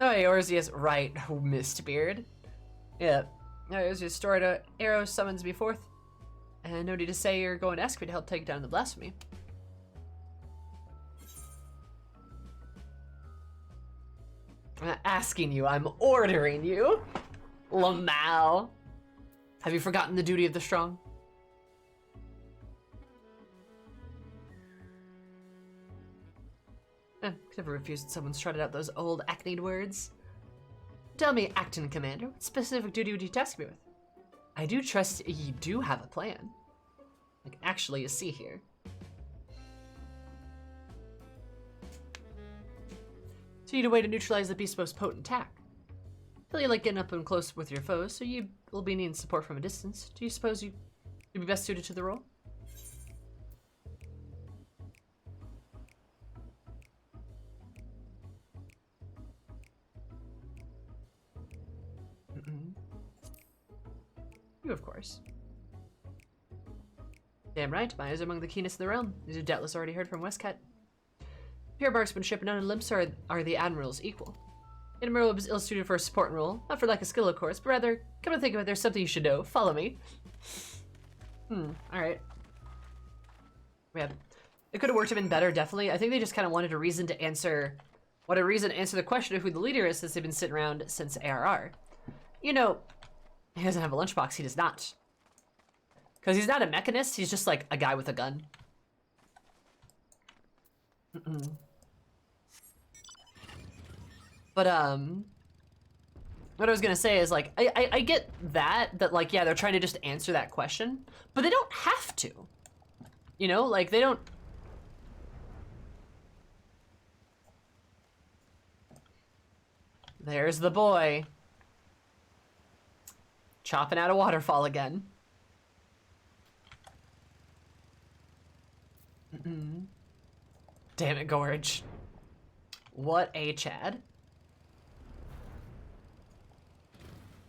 Oh, yeah, Orzeus, right, Mistbeard. Yeah. Orzeus stored arrow summons me forth. And no need to say you're going to ask me to help take down the blasphemy. I'm not asking you, I'm ordering you. Lamau. Have you forgotten the duty of the strong? Never refused someone's trotted out those old acne words. Tell me, Acton Commander, what specific duty would you task me with? I do trust you do have a plan. Like, actually, you see here. So you need a way to neutralize the beast's most potent attack. I feel you like getting up and close with your foes, so you will be needing support from a distance. Do you suppose you'd be best suited to the role? You, of course. Damn right, my eyes are among the keenest in the realm. As you've doubtless already heard from Westcat. Pure marksmanship and unlimbs are the Admiral's equal. An Admiral is ill-suited for a support role, not for lack of skill, of course, but rather, come to think of it, there's something you should know. Follow me. Alright. Yeah. It could have worked even better, definitely. I think they just kind of wanted a reason to answer the question of who the leader is, since they've been sitting around since ARR. You know, he doesn't have a lunchbox, he does not. Because he's not a mechanist, he's just like a guy with a gun. But, what I was gonna say is, like, I get that, like, yeah, they're trying to just answer that question, but they don't have to. You know, like, they don't... There's the boy. Chopping out a waterfall again. Damn it, Gorge. What a Chad.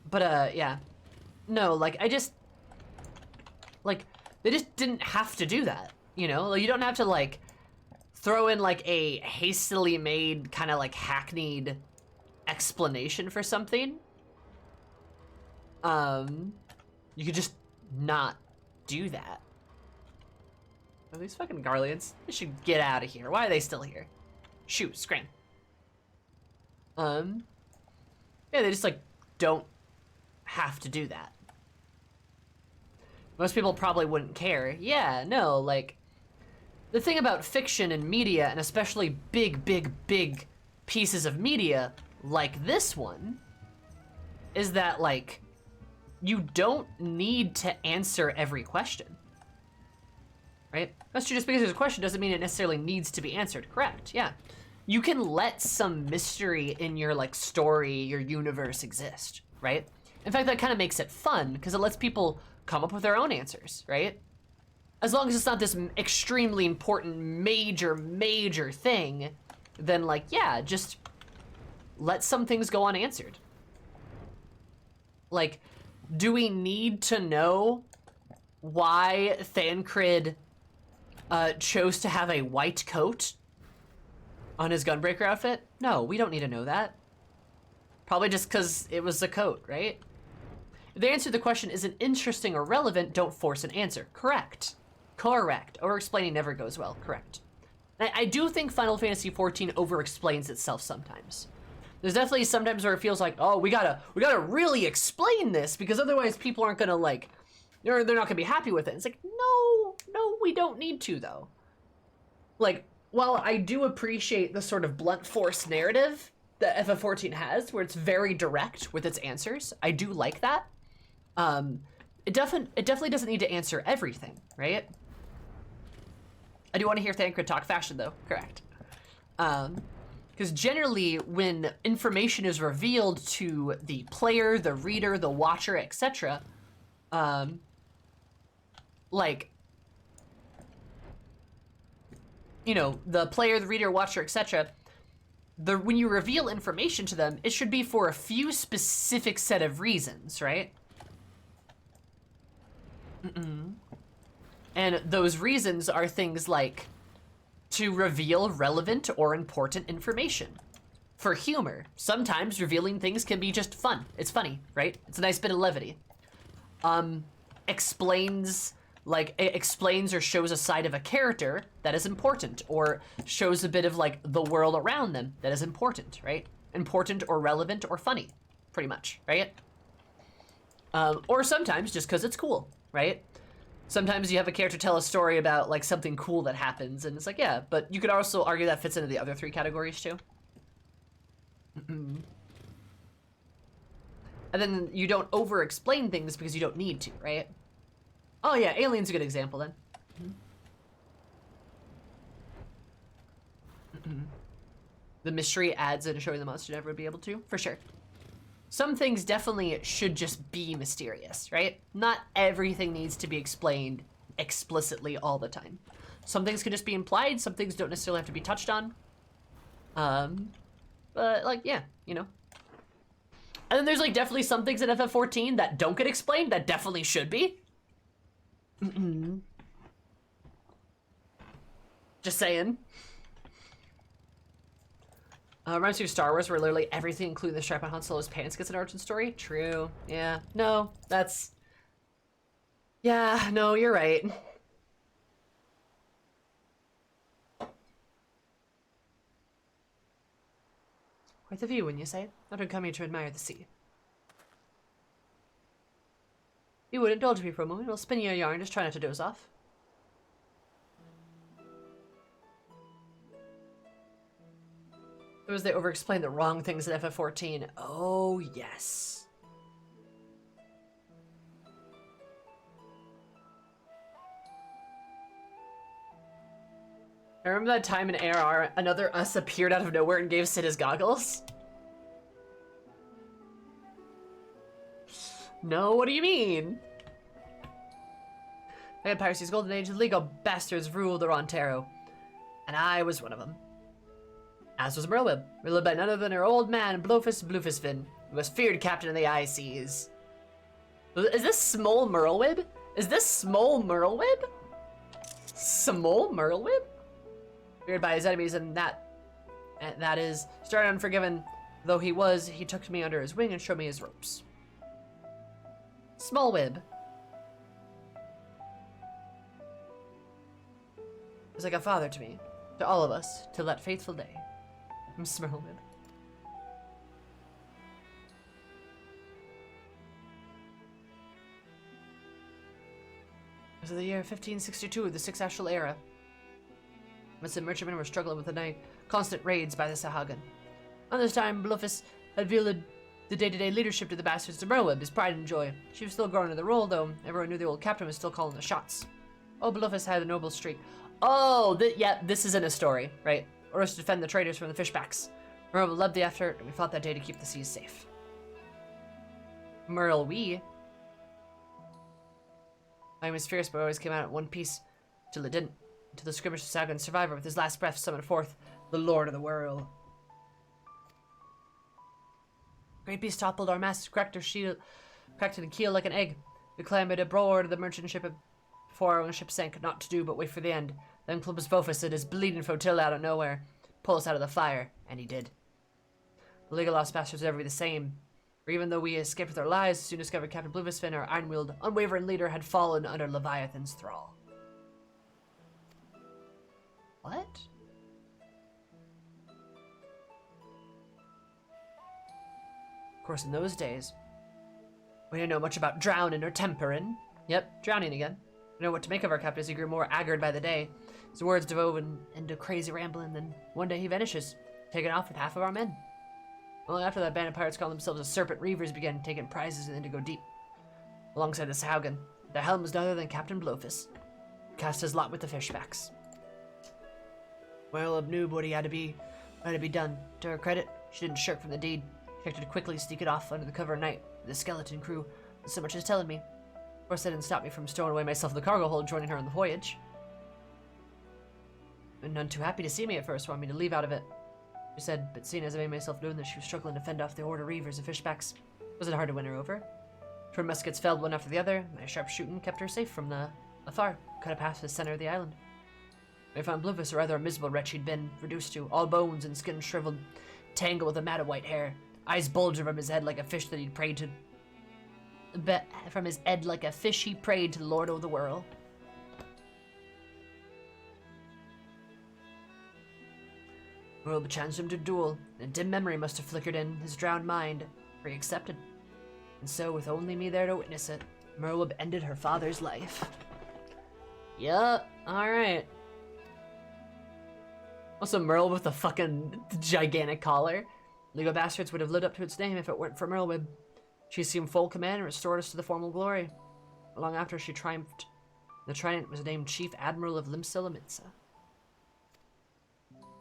But, yeah. No, like, they just didn't have to do that, you know? Like, you don't have to, like, throw in, like, a hastily made, kind of, like, hackneyed explanation for something. You could just not do that. Oh, these fucking Garleans, they should get out of here. Why are they still here? Shoot, scram. Yeah, they just, like, don't have to do that. Most people probably wouldn't care. Yeah, no, like, the thing about fiction and media, and especially big, big, big pieces of media, like this one, is that, like, you don't need to answer every question. Right? That's true, just because there's a question doesn't mean it necessarily needs to be answered. Correct, yeah. You can let some mystery in your, like, story, your universe exist, right? In fact, that kind of makes it fun, because it lets people come up with their own answers, right? As long as it's not this extremely important, major thing, then, like, yeah, just let some things go unanswered. Like, do we need to know why Thancred chose to have a white coat on his Gunbreaker outfit? No, we don't need to know that. Probably just because it was a coat, right? If the answer to the question isn't interesting or relevant, don't force an answer. Correct. Correct. Over-explaining never goes well. Correct. I do think Final Fantasy XIV over-explains itself sometimes. There's definitely sometimes where it feels like, oh, we gotta really explain this, because otherwise people aren't gonna, like, they're not gonna be happy with it. It's like, no, we don't need to, though. Like, while I do appreciate the sort of blunt force narrative that FF14 has, where it's very direct with its answers, I do like that. It definitely doesn't need to answer everything, right? I do want to hear Thancred talk fashion, though. Correct. Because generally, when information is revealed to the player, the reader, the watcher, etc., like, you know, the player, the reader, watcher, etc., when you reveal information to them, it should be for a few specific set of reasons, right? And those reasons are things like, to reveal relevant or important information. For humor, sometimes revealing things can be just fun. It's funny, right? It's a nice bit of levity. Explains or shows a side of a character that is important, or shows a bit of like the world around them that is important, right? Important or relevant or funny, pretty much, right? Or sometimes just because it's cool, right? Sometimes you have a character tell a story about like something cool that happens, and it's like, yeah, but you could also argue that fits into the other three categories too. And then you don't over-explain things because you don't need to, right? Oh yeah, Alien's a good example then. The mystery adds in showing the monster never would be able to, for sure. Some things definitely should just be mysterious, right? Not everything needs to be explained explicitly all the time. Some things can just be implied, some things don't necessarily have to be touched on. But like, yeah, you know. And then there's like definitely some things in FF14 that don't get explained that definitely should be. Just saying. Reminds me of Star Wars, where literally everything, including the strap on Han Solo's pants, gets an origin story. True. Yeah. No, that's... Yeah, no, you're right. Quite the view, when you say. Not uncommon to admire the sea. You would indulge me for a moment. I'll spin you a yarn. Just try not to doze off. It was they over-explained the wrong things in FF14. Oh, yes. I remember that time in ARR, another us appeared out of nowhere and gave Sid his goggles. No, what do you mean? I had piracy's golden age, the legal bastards ruled the Rontero. And I was one of them. As was Merlweb, ruled by none other than her old man, Blofus Blufusvin, who was feared captain of the High Seas. Is this Small Merlweb? Is this Small Merlweb? Small Merlweb? Feared by his enemies, and that is, started unforgiven though he was, he took me under his wing and showed me his ropes. Smallweb. He was like a father to me, to all of us, till that fateful day. I'm Smallweb. It was the year 1562, the Sixth Astral Era. Once the merchantmen were struggling with the constant raids by the Sahagan. On this time, Blufus had wielded the day-to-day leadership to the bastards to Merlweb, his pride and joy. She was still growing into the role, though. Everyone knew the old captain was still calling the shots. Oh, Blufus had a noble streak. Oh, yeah, this isn't a story, right? Orders to defend the traders from the fishbacks. Merle loved the effort, and we fought that day to keep the seas safe. Merle, I was fierce, but always came out in one piece, till it didn't. Until the skirmish Sagan survivor with his last breath summoned forth the Lord of the World. Great beast toppled our mast, cracked her keel like an egg. We clambered aboard the merchant ship before our own ship sank, not to do but wait for the end. Then Clubus Bofus and his bleeding flotilla out of nowhere, pull us out of the fire, and he did. The League of Lost Bastards are ever the same. For even though we escaped with our lives, soon discovered Captain Blufusvin, our iron-willed, unwavering leader, had fallen under Leviathan's thrall. What? Of course, in those days, we didn't know much about drowning or tempering. Yep, drowning again. We know what to make of our captain as he grew more haggard by the day. His words devolve into crazy rambling, then one day he vanishes, taken off with half of our men. Long after that, band of pirates called themselves the Serpent Reavers began taking prizes in Indigo Deep. Alongside the Saugen, the helm was none other than Captain Blofus, who cast his lot with the fishbacks. Well, knew what had to be done. To her credit, she didn't shirk from the deed. She acted quickly, sneaking off under the cover of night with the skeleton crew. So much as telling me. Of course, that didn't stop me from stowing away myself in the cargo hold, joining her on the voyage. And none too happy to see me at first, wanted me to leave out of it. She said, but seeing as I made myself known that she was struggling to fend off the horde of reavers and fishbacks, wasn't hard to win her over. Twin muskets felled one after the other. My sharp shooting kept her safe from the afar. Cut a path to the center of the island. I found Bluefus a rather miserable wretch he'd been reduced to, all bones and skin shriveled, tangled with a mat of white hair, eyes bulging from his head like a fish that he'd prayed to. From his head like a fish he prayed to the Lord of the world. Merlwib challenged him to duel, and a dim memory must have flickered in his drowned mind, for he accepted. And so, with only me there to witness it, Merlwib ended her father's life. Yup, alright. Also, Merlwib with a fucking gigantic collar. Legal Bastards would have lived up to its name if it weren't for Merlwib. She assumed full command and restored us to the formal glory. Long after she triumphed, the Trident was named Chief Admiral of Limsa.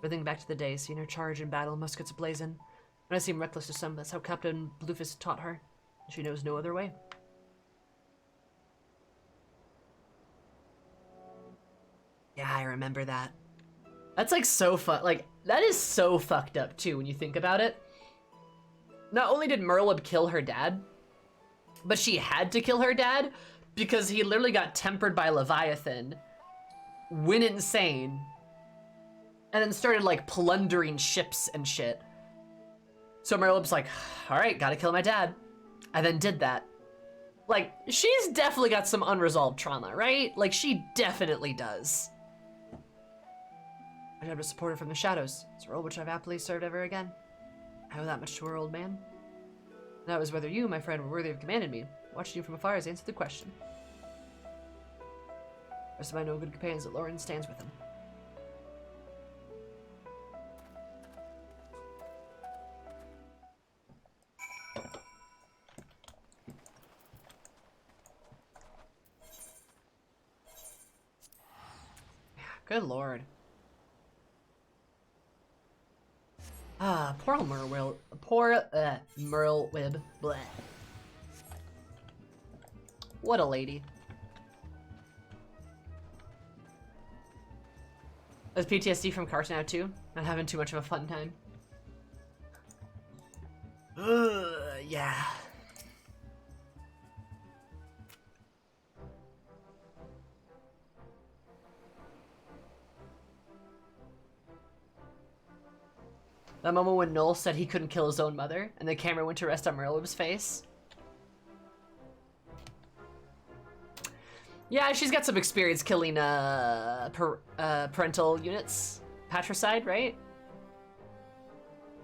But think back to the day, seeing her charge in battle, muskets ablazing. When I seem reckless to some, that's how Captain Bluefus taught her. She knows no other way. Yeah, I remember that. That's like so like, that is so fucked up too when you think about it. Not only did Merlwib kill her dad, but she had to kill her dad because he literally got tempered by Leviathan, went insane, and then started like plundering ships and shit. So Merlwib's like, all right, gotta kill my dad. And then did that. Like, she's definitely got some unresolved trauma, right? Like, she definitely does. I'd have to support her from the shadows. It's a role which I've happily served ever again. I owe that much to her, old man. And that was whether you, my friend, were worthy of commanding me. Watching you from afar has answered the question. Rest of my no good companions that Lauren stands with him. Good lord. Ah, poor Merlwib. Poor Merlwib. Bleh. What a lady. Is PTSD from Carton out too? Not having too much of a fun time. Yeah. That moment when Noel said he couldn't kill his own mother, and the camera went to rest on Merlwib's face. Yeah, she's got some experience killing parental units. Patricide, right?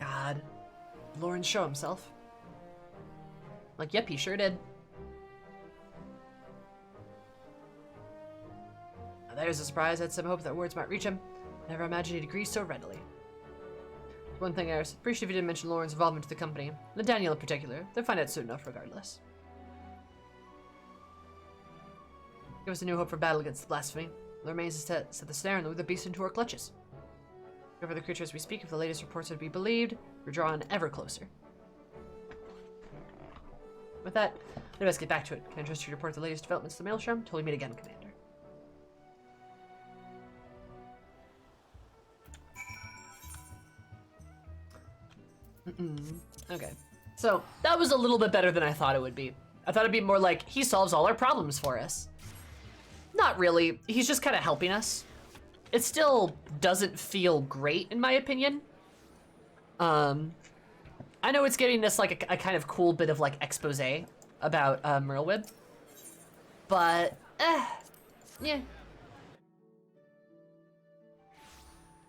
God. Lawrence show himself. Like, yep, he sure did. There's a surprise. I had some hope that words might reach him. Never imagined he'd agree so readily. One thing I was appreciative you didn't mention Lauren's involvement with the company, and Daniel in particular. They'll find out soon enough regardless. Give us a new hope for battle against the blasphemy. What remains is to set the snare and lure the beast into our clutches. Whatever the creatures we speak, if the latest reports are to be believed, we're drawn ever closer. With that, let us get back to it. Can I trust you to report the latest developments to the Maelstrom? Till we meet again, Commander. Okay, so that was a little bit better than I thought it would be. I thought it'd be more like, he solves all our problems for us. Not really, he's just kind of helping us. It still doesn't feel great, in my opinion. I know it's giving us like a kind of cool bit of like expose about Merlwib, but yeah.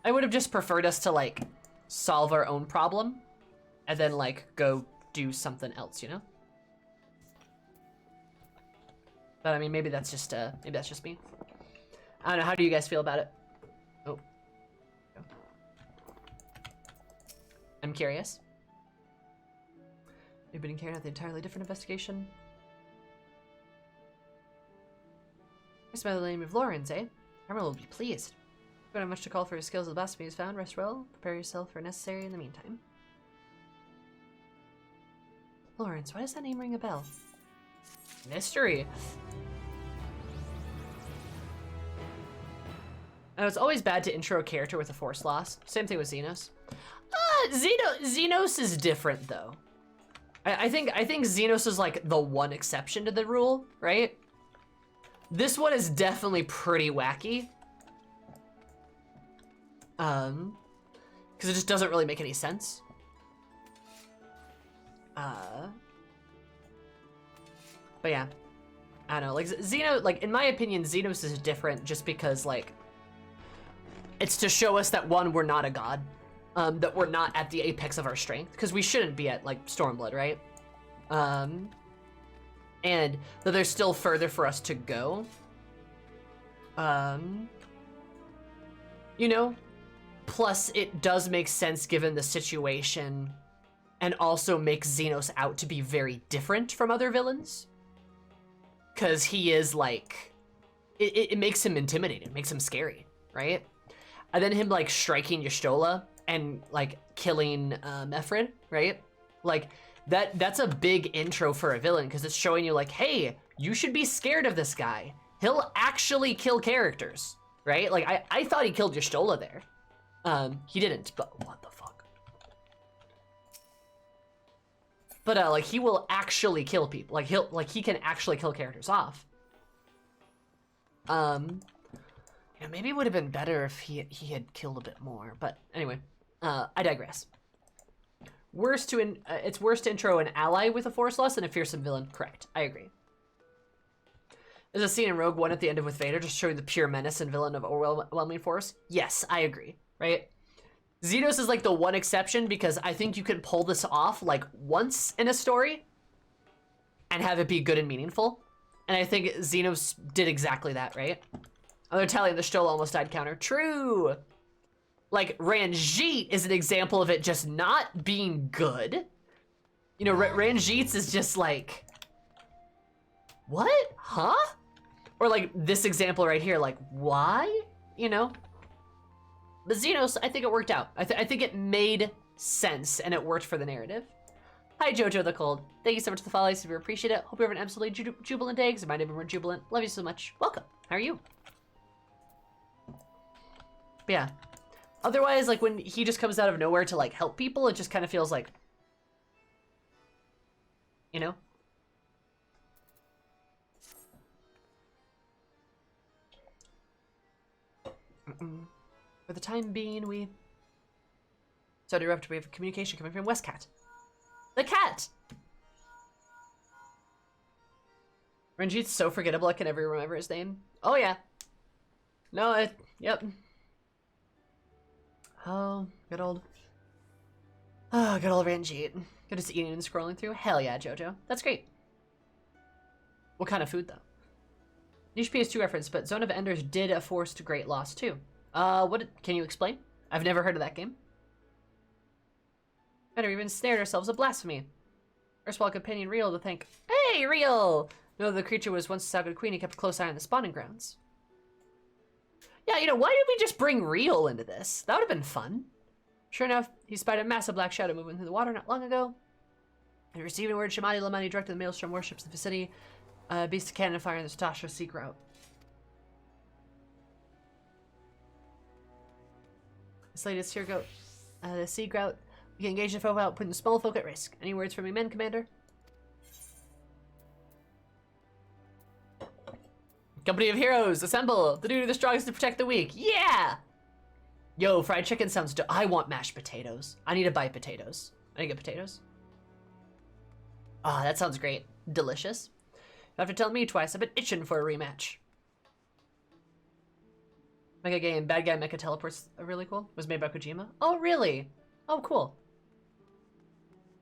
I would have just preferred us to like solve our own problem and then like go do something else, you know? But I mean, maybe that's just me. I don't know, how do you guys feel about it? Oh. I'm curious. You've been carrying out the entirely different investigation. Guess by the name of Lawrence, eh? Admiral will be pleased. You don't have much to call for his skills as the blasphemy is found. Rest well. Prepare yourself for necessary in the meantime. Lawrence, why does that name ring a bell? Mystery. Now, it's always bad to intro a character with a force loss. Same thing with Xenos. Xenos is different though. I think Xenos is like the one exception to the rule, right? This one is definitely pretty wacky. Because it just doesn't really make any sense. But yeah, I don't know, like Xeno, like in my opinion, Xenos is different just because like, it's to show us that one, we're not a god, that we're not at the apex of our strength, because we shouldn't be at like Stormblood, right? And that there's still further for us to go. You know, plus it does make sense given the situation, and also makes Xenos out to be very different from other villains. Because he is like, it makes him intimidating, makes him scary, right? And then him like striking Y'shtola and like killing Ephraim, right? Like that's a big intro for a villain, because it's showing you like, hey, you should be scared of this guy. He'll actually kill characters, right? Like I thought he killed Y'shtola there. He didn't, but what the fuck? But like he will actually kill people. Like he can actually kill characters off. You know, maybe it would have been better if he had killed a bit more. But anyway, I digress. It's worse to intro an ally with a force loss than a fearsome villain. Correct. I agree. There's a scene in Rogue One at the end of with Vader just showing the pure menace and villain of overwhelming force. Yes, I agree. Right? Xenos is like the one exception, because I think you can pull this off like once in a story and have it be good and meaningful. And I think Xenos did exactly that, right? Oh, they're telling the Stola almost died counter. True. Like Ranjit is an example of it just not being good. You know, Ranjit's is just like, what? Huh? Or like this example right here, like, why? You know? But Xenos, I think it worked out. I think it made sense and it worked for the narrative. Hi, Jojo the Cold. Thank you so much for the follow. I super appreciate it. Hope you have an absolutely jubilant day, because my name is Jubilant. Love you so much. Welcome. How are you? But yeah. Otherwise, like when he just comes out of nowhere to like help people, it just kind of feels like, you know? For the time being, we... So interrupt, we have communication coming from Westcat. The cat! Ranjit's so forgettable I can never remember his name. Oh yeah. No, yep. Oh, good old Ranjit. Good just eating and scrolling through. Hell yeah, Jojo. That's great. What kind of food though? Niche PS2 reference, but Zone of Enders did a forced great loss too. Can you explain? I've never heard of that game. Better even snared ourselves a blasphemy. Erstwhile companion Real to think, hey, Real! No, the creature was once a Saga Queen, he kept a close eye on the spawning grounds. Yeah, you know, why did we just bring Real into this? That would have been fun. Sure enough, he spied a massive black shadow moving through the water not long ago. And receiving word, Shamani Lamani directed the Maelstrom warships in the vicinity. Beast of cannon fire in the Stasha Seek route. This latest here go the Sea Grout. We can engage the foe without putting the small folk at risk. Any words from your men, Commander? Company of heroes, assemble! The duty of the strong is to protect the weak. Yeah! Yo, fried chicken sounds I want mashed potatoes. I need to buy potatoes. I need to get potatoes. Ah, that sounds great. Delicious. You have to tell me twice. I've been itching for a rematch. Mega game, bad guy mecha teleports are really cool. Was made by Kojima. Oh, really? Oh, cool.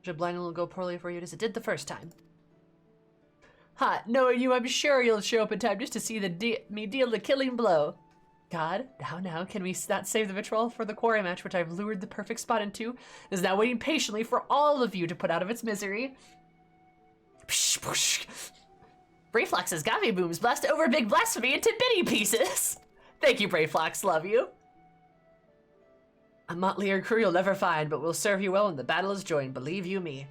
Should blindly will go poorly for you as it did the first time. Ha! Knowing you, I'm sure you'll show up in time just to see me deal the killing blow. God, now, can we not save the patrol for the quarry match, which I've lured the perfect spot into, and is now waiting patiently for all of you to put out of its misery. Psh, psh. Brayflax's Gavi booms blast over big blasphemy into bitty pieces. Thank you, Brayflax, love you. A motley crew you'll never find, but will serve you well when the battle is joined, believe you me.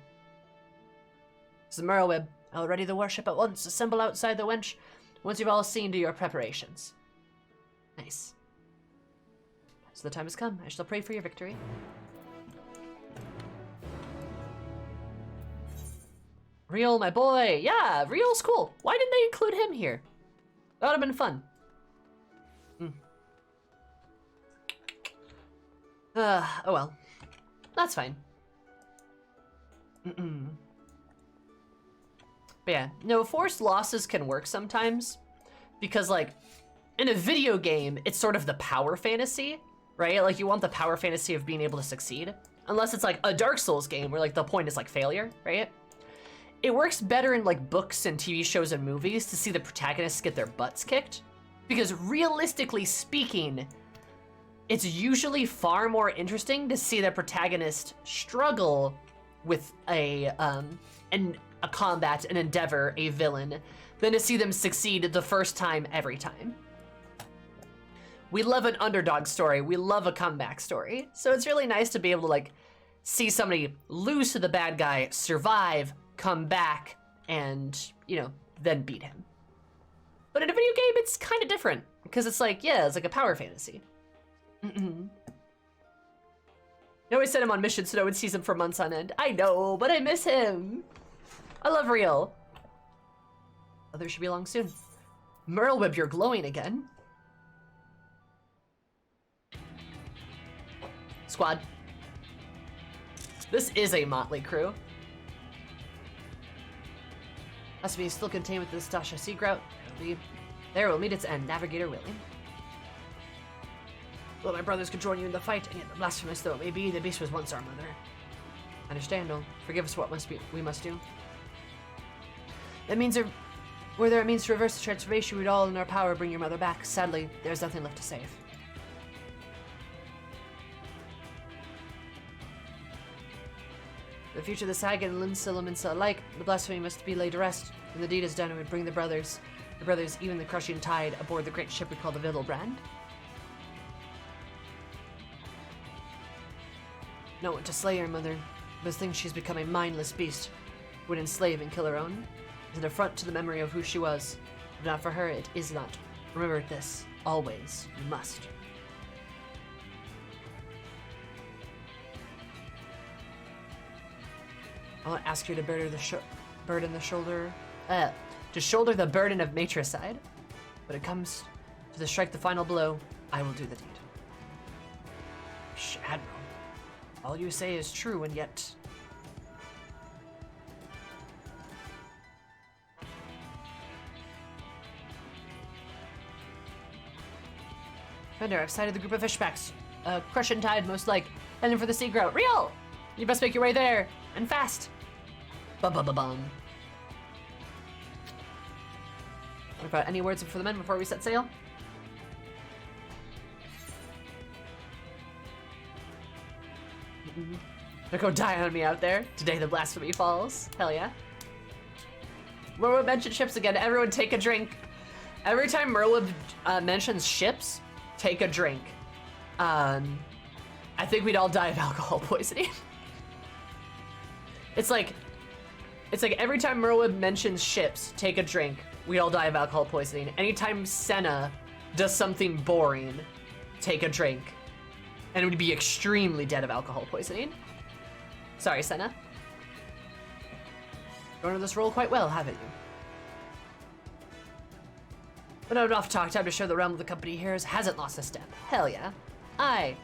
This is Merlweb. I'll ready the warship at once. Assemble outside the wench once you've all seen to your preparations. Nice. So the time has come. I shall pray for your victory. Real, my boy. Yeah, Real's cool. Why didn't they include him here? That would have been fun. Oh well. That's fine. But yeah, no, forced losses can work sometimes. Because, like, in a video game, it's sort of the power fantasy, right? Like, you want the power fantasy of being able to succeed. Unless it's, like, a Dark Souls game where, like, the point is, like, failure, right? It works better in, like, books and TV shows and movies to see the protagonists get their butts kicked. Because realistically speaking, it's usually far more interesting to see the protagonist struggle with a combat, an endeavor, a villain, than to see them succeed the first time every time. We love an underdog story. We love a comeback story. So it's really nice to be able to, like, see somebody lose to the bad guy, survive, come back, and, you know, then beat him. But in a video game, it's kind of different. Because it's like, yeah, it's like a power fantasy. I always sent him on missions so no one sees him for months on end. I know, but I miss him. I love Real. Others should be along soon. Merlewib, you're glowing again. Squad. This is a motley crew. Has to be still contained with the Stasha Sea Grout. There will meet its end, Navigator William. Well, my brothers could join you in the fight, and yet blasphemous though it may be, the beast was once our mother. Understand, oh, forgive us what we must do. That means were there a means to reverse the transformation, we'd all in our power bring your mother back. Sadly, there's nothing left to save. The future of the Sagan and Linsil and Minsa alike, the blasphemy must be laid to rest. When the deed is done, it would bring the brothers, even the crushing tide, aboard the great ship we call the Hildebrand. No one to slay your mother, but thinks she's become a mindless beast who would enslave and kill her own. Is an affront to the memory of who she was. If not for her, it is not. Remember this, always, you must. I want to ask you to burden the shoulder, to shoulder the burden of matricide. When it comes to strike the final blow, I will do the deed. Admiral, all you say is true, and yet... Fender, I've sighted the group of fishbacks. Crushing tide, most like, heading for the sea grout. Real! You best make your way there, and fast. Bum. What about any words for the men before we set sail? Don't go die on me out there. Today the blasphemy falls. Hell yeah. Merlewib mentioned ships again. Everyone take a drink. Every time Merlewib mentions ships, take a drink. I think we'd all die of alcohol poisoning. It's like every time Merlewib mentions ships, take a drink, we all die of alcohol poisoning. Anytime Senna does something boring, take a drink, and we'd be extremely dead of alcohol poisoning. Sorry, Senna. You know this role quite well, haven't you? But no, enough talk. Time to show the realm of the company here hasn't lost a step. Hell yeah. Aye.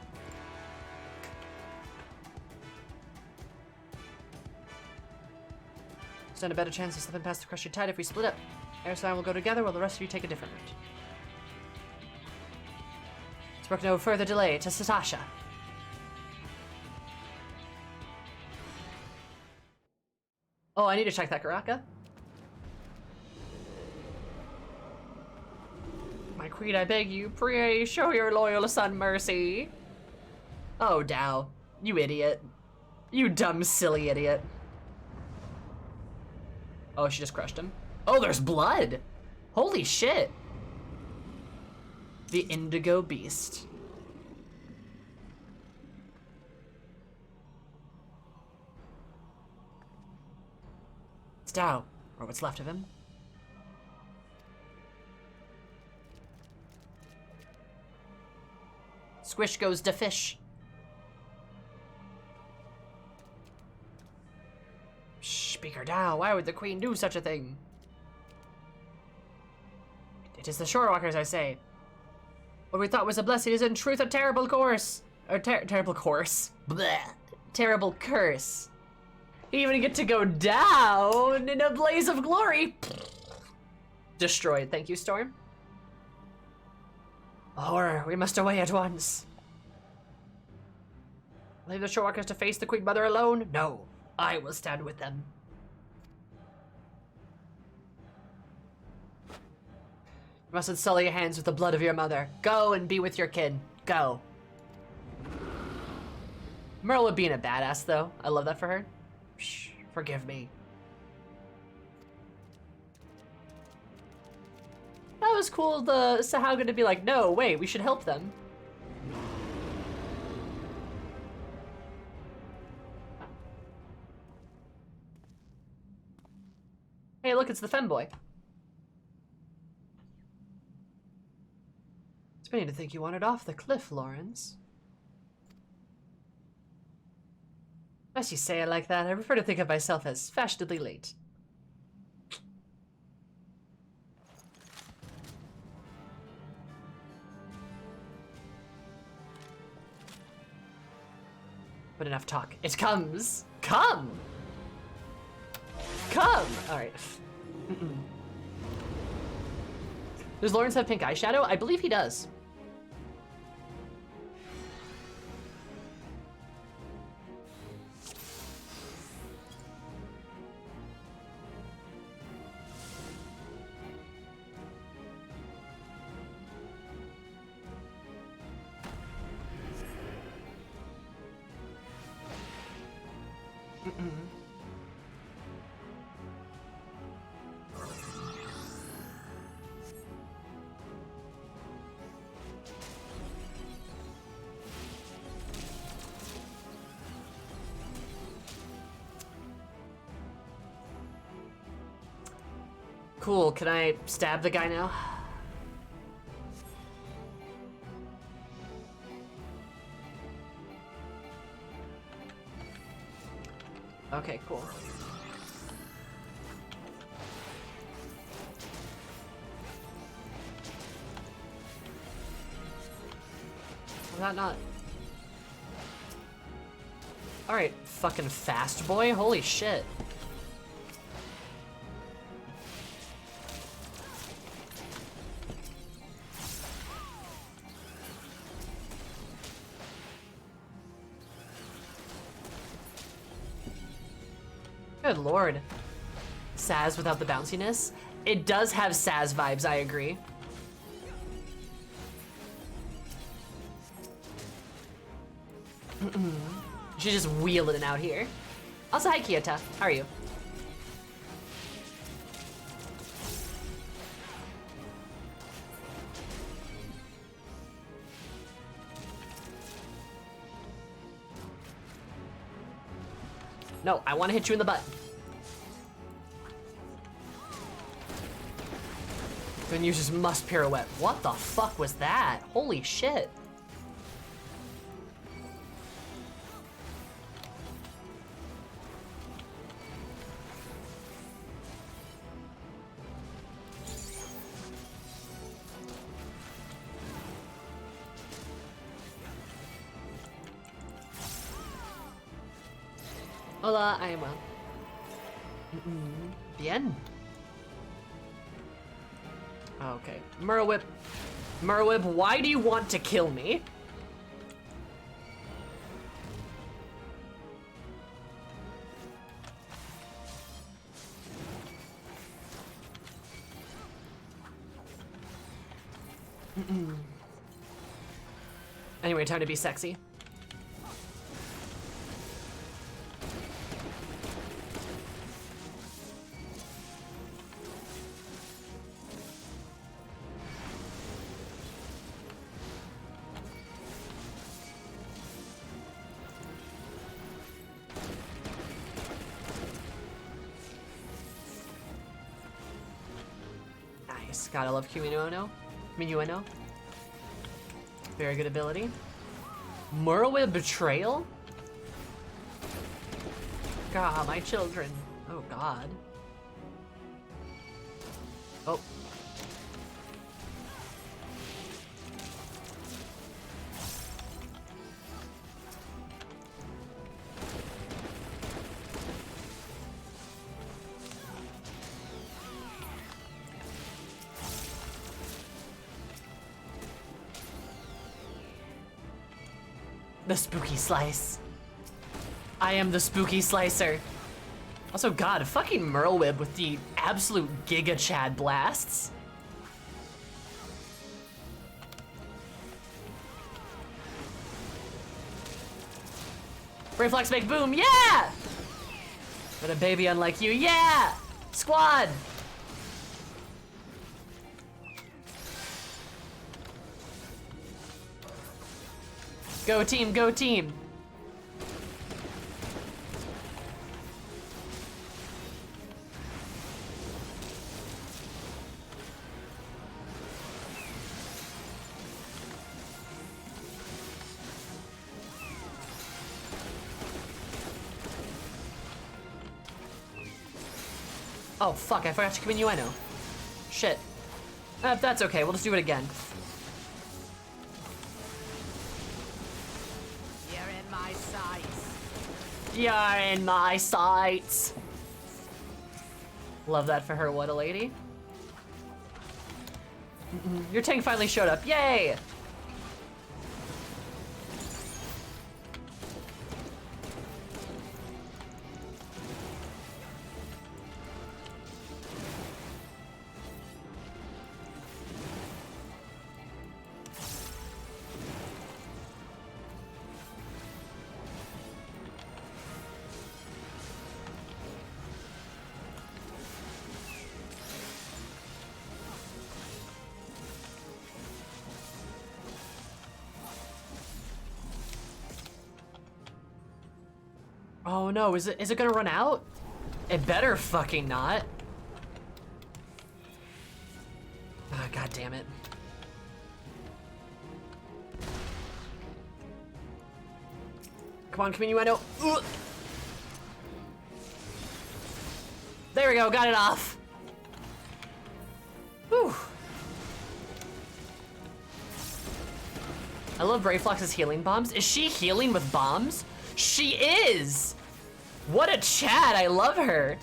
Stand a better chance of slipping past the crushing tide if we split up. Eris and I will go together while the rest of you take a different route. Let's brook no further delay to Satasha. Oh, I need to check that Karaka. My queen, I beg you, pray, show your loyal son mercy. Oh, Dow. You idiot. You dumb, silly idiot. Oh, she just crushed him. Oh, there's blood! Holy shit! The Indigo Beast. It's Dow, or what's left of him. Squish goes to fish. Speaker Dow, why would the queen do such a thing? It is the Shorewalkers, I say. What we thought was a blessing is in truth a terrible course. terrible course. Blech. Terrible curse. You even get to go down in a blaze of glory. Destroyed. Thank you, Storm. Horror, we must away at once. Leave the Shorewalkers to face the Queen Mother alone? No, I will stand with them. You mustn't sully your hands with the blood of your mother. Go and be with your kin. Go. Merle being a badass, though. I love that for her. Shh, forgive me. That was cool, the Sahauga to be like, no, wait, we should help them. Hey, look, it's the femboy. It's funny to think you wandered off the cliff, Lawrence. As you say it like that, I prefer to think of myself as fashionably late. But enough talk. It comes. Come! Come! Alright. Does Lawrence have pink eyeshadow? I believe he does. Cool, can I stab the guy now? Okay, cool. Was that not? Alright, fucking fast boy, holy shit. Good lord. Saz without the bounciness? It does have Saz vibes, I agree. She's just wheeling it out here. Also, hi Kiyota. How are you? No, I want to hit you in the butt. Then uses must pirouette. What the fuck was that? Holy shit. Hola, I am well. Bien. Okay. Merwhip. Merwhip, why do you want to kill me? Anyway, time to be sexy. Nice. Gotta love Minueno. Very good ability. Merwhip Betrayal? God, my children. Oh, God. Oh. The spooky slice. I am the spooky slicer. Also, God, fucking Merlwib with the absolute Giga Chad blasts. Reflex make boom, yeah! But a baby unlike you, yeah! Squad! Go team, go team! Oh fuck, I forgot to commit innuendo. Shit. That's okay, we'll just do it again. You're in my sights. You're in my sights. Love that for her, what a lady. Your tank finally showed up, yay! Oh no, is it gonna run out? It better fucking not. Ah, god damn it. Come on, innuendo. Ugh. There we go, got it off. Whew. I love Brayflox's healing bombs. Is she healing with bombs? She is! What a chat, I love her.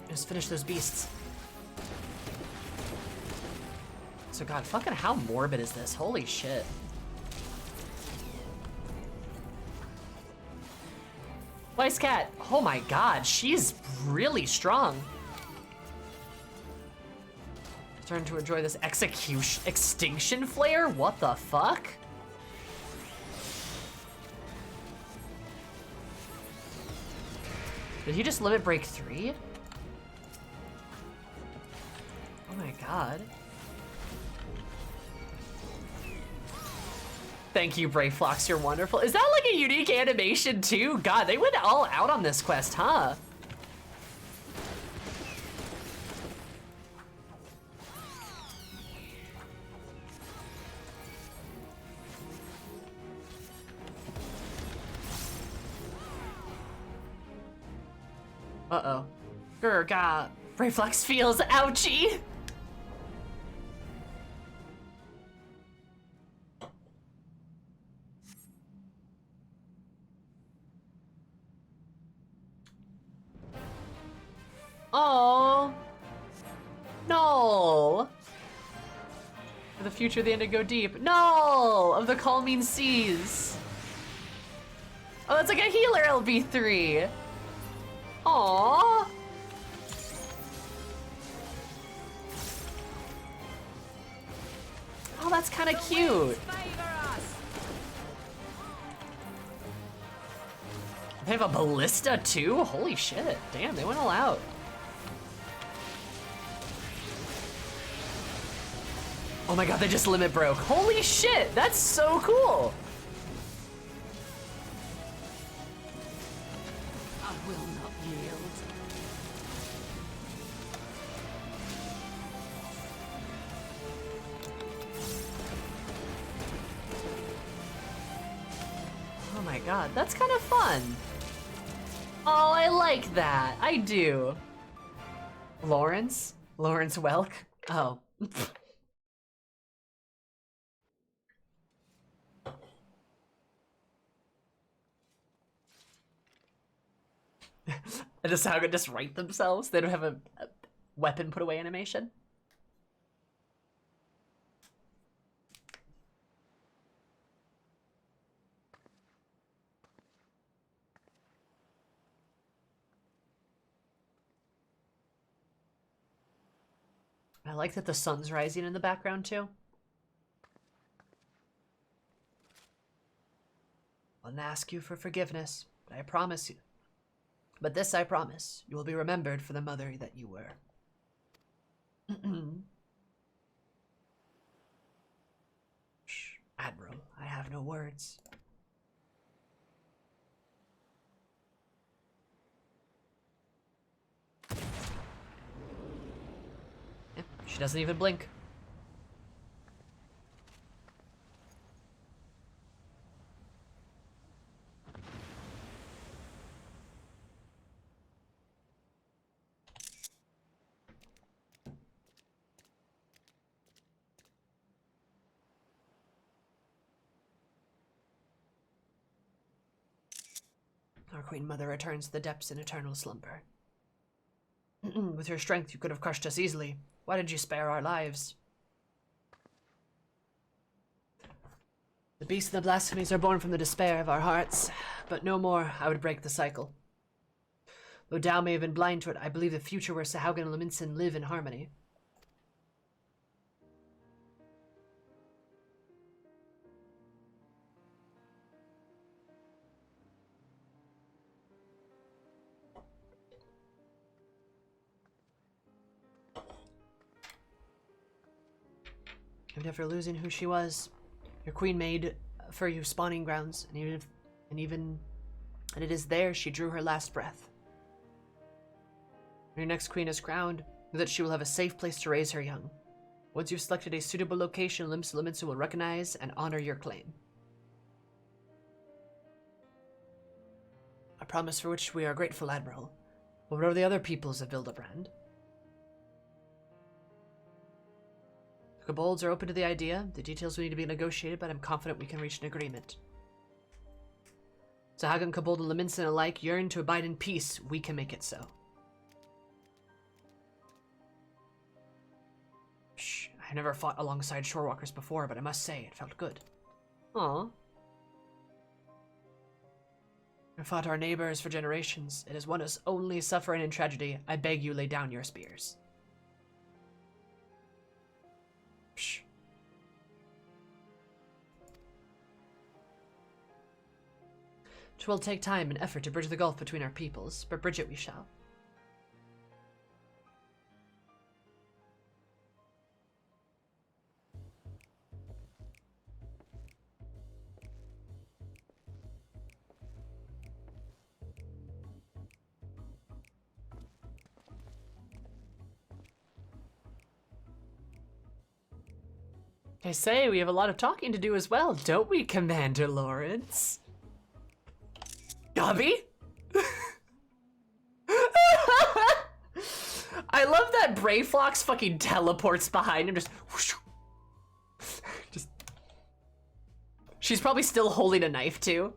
Just finish those beasts. So god, fucking how morbid is this? Holy shit. Vice Cat, oh my god, she's really strong. Starting to enjoy this extinction flare? What the fuck? Did he just limit break 3? Oh my god. Thank you, Brayflox, you're wonderful. Is that like a unique animation too? God, they went all out on this quest, huh? Uh-oh. Gurga. Brayflox feels ouchy. Oh. No. For the future, the end to go deep. No! Of the calming seas. Oh, that's like a healer LB3. Aww. Oh, that's kind of cute. They have a ballista too? Holy shit. Damn, they went all out. Oh my god, they just limit broke. Holy shit, that's so cool. I will not yield. Oh my god, that's kind of fun. Oh, I like that. I do. Lawrence? Lawrence Welk? Oh. And just how good just right themselves. They don't have a weapon put away animation. I like that the sun's rising in the background too. I'll ask you for forgiveness, but I promise you. But this I promise, you will be remembered for the mother that you were. Shh, Admiral, I have no words. Yeah, she doesn't even blink. Our Queen Mother returns to the depths in eternal slumber. With your strength, you could have crushed us easily. Why did you spare our lives? The beasts and the blasphemies are born from the despair of our hearts, but no more I would break the cycle. Though Tao may have been blind to it, I believe the future where Sahaugen and Leminson live in harmony. Even after losing who she was, your queen made for you spawning grounds, and it is there she drew her last breath. When your next queen is crowned, know that she will have a safe place to raise her young. Once you've selected a suitable location, Leminson will recognize and honor your claim. A promise for which we are grateful, Admiral. But what are the other peoples of Hildebrand? The kobolds are open to the idea. The details will need to be negotiated, but I'm confident we can reach an agreement. Sahaugen, Kobold, and Leminson alike yearn to abide in peace. We can make it so. Shh, I've never fought alongside shorewalkers before, but I must say, it felt good. Aww. I fought our neighbors for generations. It has won us only suffering and tragedy. I beg you, lay down your spears. Shh. Twill take time and effort to bridge the gulf between our peoples, but bridge it we shall. I say, we have a lot of talking to do as well, don't we, Commander Lawrence? Gobby? I love that Brayflox fucking teleports behind him, just whoosh. Just. She's probably still holding a knife, too.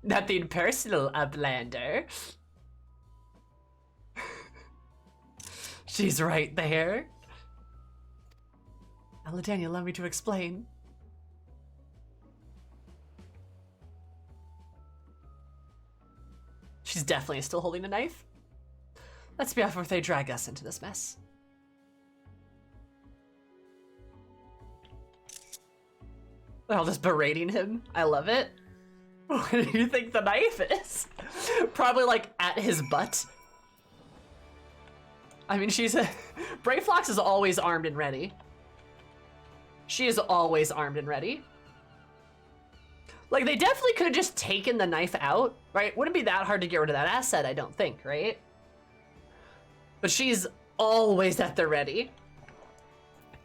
Nothing personal, Uplander. She's right there. Daniel, allow me to explain. She's definitely still holding a knife. Let's be off before they drag us into this mess. They're all just berating him. I love it. What do you think the knife is? Probably like at his butt. I mean, Brayflox is always armed and ready. She is always armed and ready. Like, they definitely could have just taken the knife out, right? Wouldn't be that hard to get rid of that asset, I don't think, right? But she's always at the ready.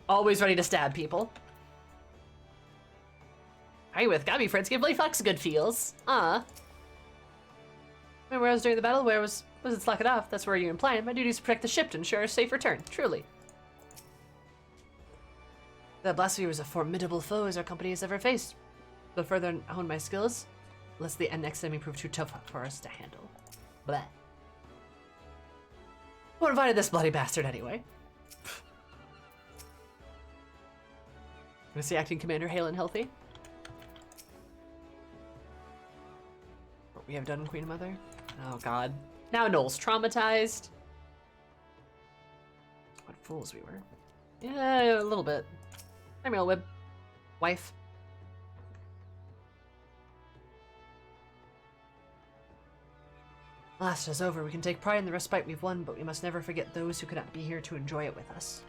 Always ready to stab people. Are you with Gabby, friends? Give Brayflox good feels. Remember where I was during the battle? Where was it slack it off? That's where you're implying. My duty is to protect the ship to ensure a safe return. Truly. That blasphemer was a formidable foe as our company has ever faced. The further I hone my skills, lest the next enemy prove too tough for us to handle. Blah. Who invited this bloody bastard anyway? Is the acting commander hale and healthy? What we have done, Queen Mother? Oh god. Now Noel's traumatized. What fools we were. Yeah, a little bit. I'm real wib. Wife. Last is over. We can take pride in the respite we've won, but we must never forget those who could not be here to enjoy it with us.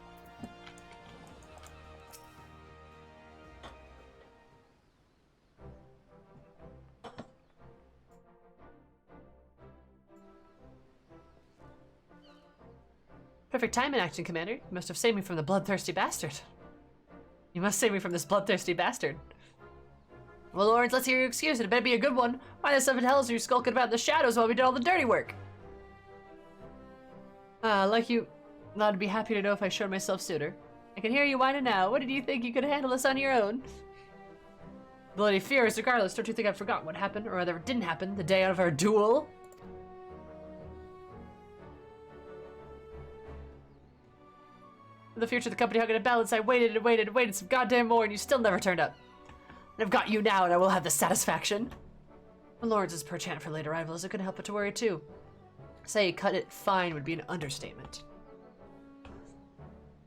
Perfect timing, Acting Commander. You must have saved me from the bloodthirsty bastard. You must save me from this bloodthirsty bastard. Well, Lawrence, let's hear your excuse. It better be a good one. Why the seven hells are you skulking about in the shadows while we did all the dirty work? Like you, I'd be happy to know if I showed myself sooner. I can hear you whining now. What did you think you could handle this on your own? Bloody fierce, regardless. Don't you think I've forgotten what happened, or rather, didn't happen, the day out of our duel? For the future of the company hung in a balance. I waited and waited and waited some goddamn more, and you still never turned up. And I've got you now, and I will have the satisfaction. When Lawrence's perchance for late arrivals, I couldn't help but to worry too. Say cut it fine would be an understatement.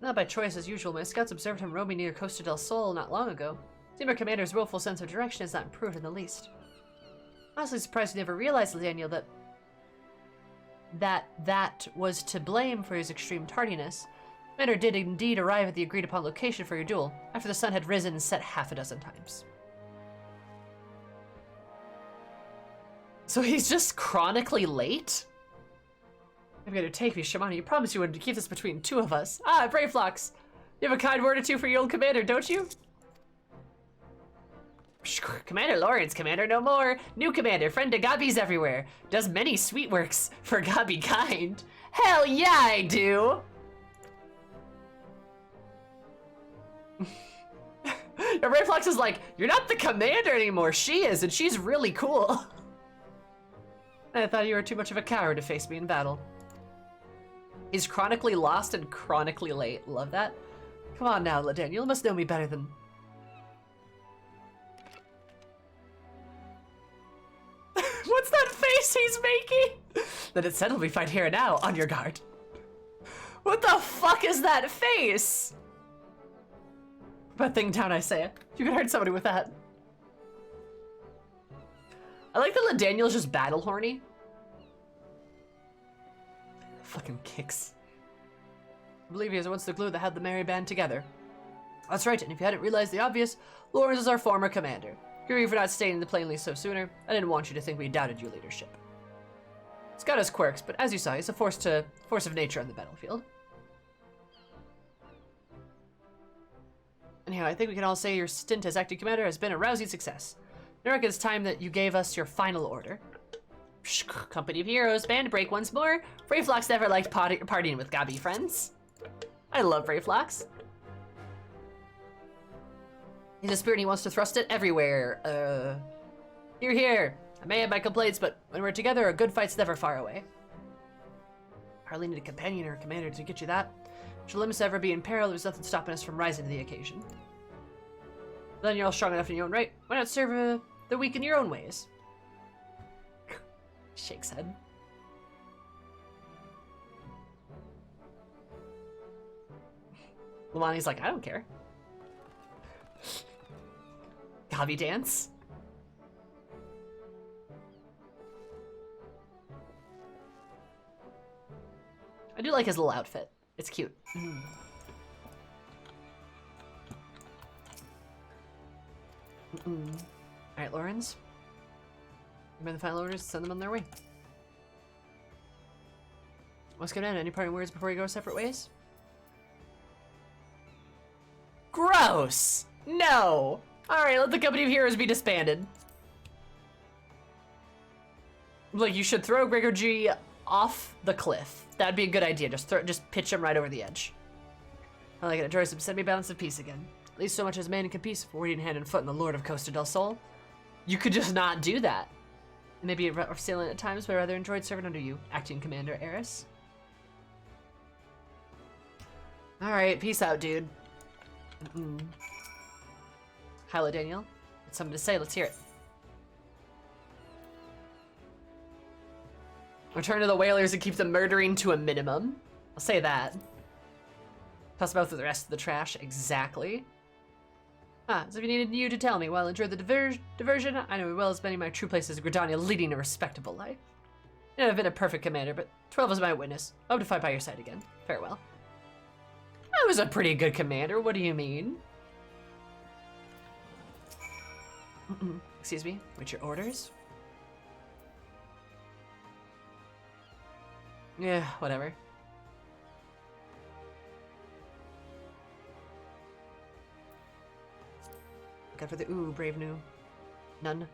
Not by choice as usual, my scouts observed him roaming near Costa del Sol not long ago. Seemed our commander's willful sense of direction has not improved in the least. Honestly surprised he never realized, Daniel, that was to blame for his extreme tardiness. Commander did indeed arrive at the agreed upon location for your duel, after the sun had risen and set half a dozen times. So he's just chronically late? I'm gonna take me, Shimani. You promised you wanted to keep this between two of us. Ah, Braveflocks! You have a kind word or two for your old commander, don't you? Commander Lawrence, Commander no more. New commander, friend to Gabi's everywhere. Does many sweet works for Gabi kind. Hell yeah, I do! Braveflocks is like, you're not the commander anymore. She is, and she's really cool. I thought you were too much of a coward to face me in battle. He's chronically lost and chronically late. Love that. Come on now, LaDaniel. You must know me better than... What's that face he's making? Then it's settled we fight here and now. On your guard. What the fuck is that face? Put a thing down, I say. You can hurt somebody with that. I like that LaDaniel's just battle horny. Fucking kicks. I believe he is once the glue that held the merry band together. That's right, and if you hadn't realized the obvious, Lawrence is our former commander. Forgive me for not stating the plainly so sooner. I didn't want you to think we doubted your leadership. He's got his quirks, but as you saw, he's a force of nature on the battlefield. Anyhow, I think we can all say your stint as acting commander has been a rousing success. I reckon it's time that you gave us your final order. Company of heroes, band break once more. Braveflocks never liked partying with Gabi friends. I love Braveflocks. He's a spirit and he wants to thrust it everywhere. Here, here. I may have my complaints, but when we're together, a good fight's never far away. Hardly need a companion or a commander to get you that. Should limits ever be in peril, there's nothing stopping us from rising to the occasion. Then you're all strong enough in your own right. Why not serve the weak in your own ways? Shakes head. Lamani's like, I don't care. Gabi dance. I do like his little outfit. It's cute. Alright, Lawrence. You made the final orders, send them on their way. What's going on? Any parting words before you go separate ways? Gross! No! Alright, let the company of heroes be disbanded. Like, you should throw Gregor G off the cliff. That'd be a good idea. Just pitch him right over the edge. I like it. Enjoy some semi-balance of peace again. At least so much as man can peace before eating hand and foot in the Lord of Costa del Sol. You could just not do that. Maybe rough sailing at times, but I rather enjoyed serving under you, acting commander Eris. Alright, peace out, dude. Hello, Daniel. Got something to say, let's hear it. Return to the whalers and keep the murdering to a minimum. I'll say that. Toss about through the rest of the trash, exactly. As if you needed you to tell me. While I enjoy the diversion, I know as well as many of my true places in Gridania leading a respectable life. I've been a perfect commander, but 12 is my witness. I hope to fight by your side again. Farewell. I was a pretty good commander, what do you mean? Excuse me, wait your orders? Yeah, whatever. Good for the brave new nun.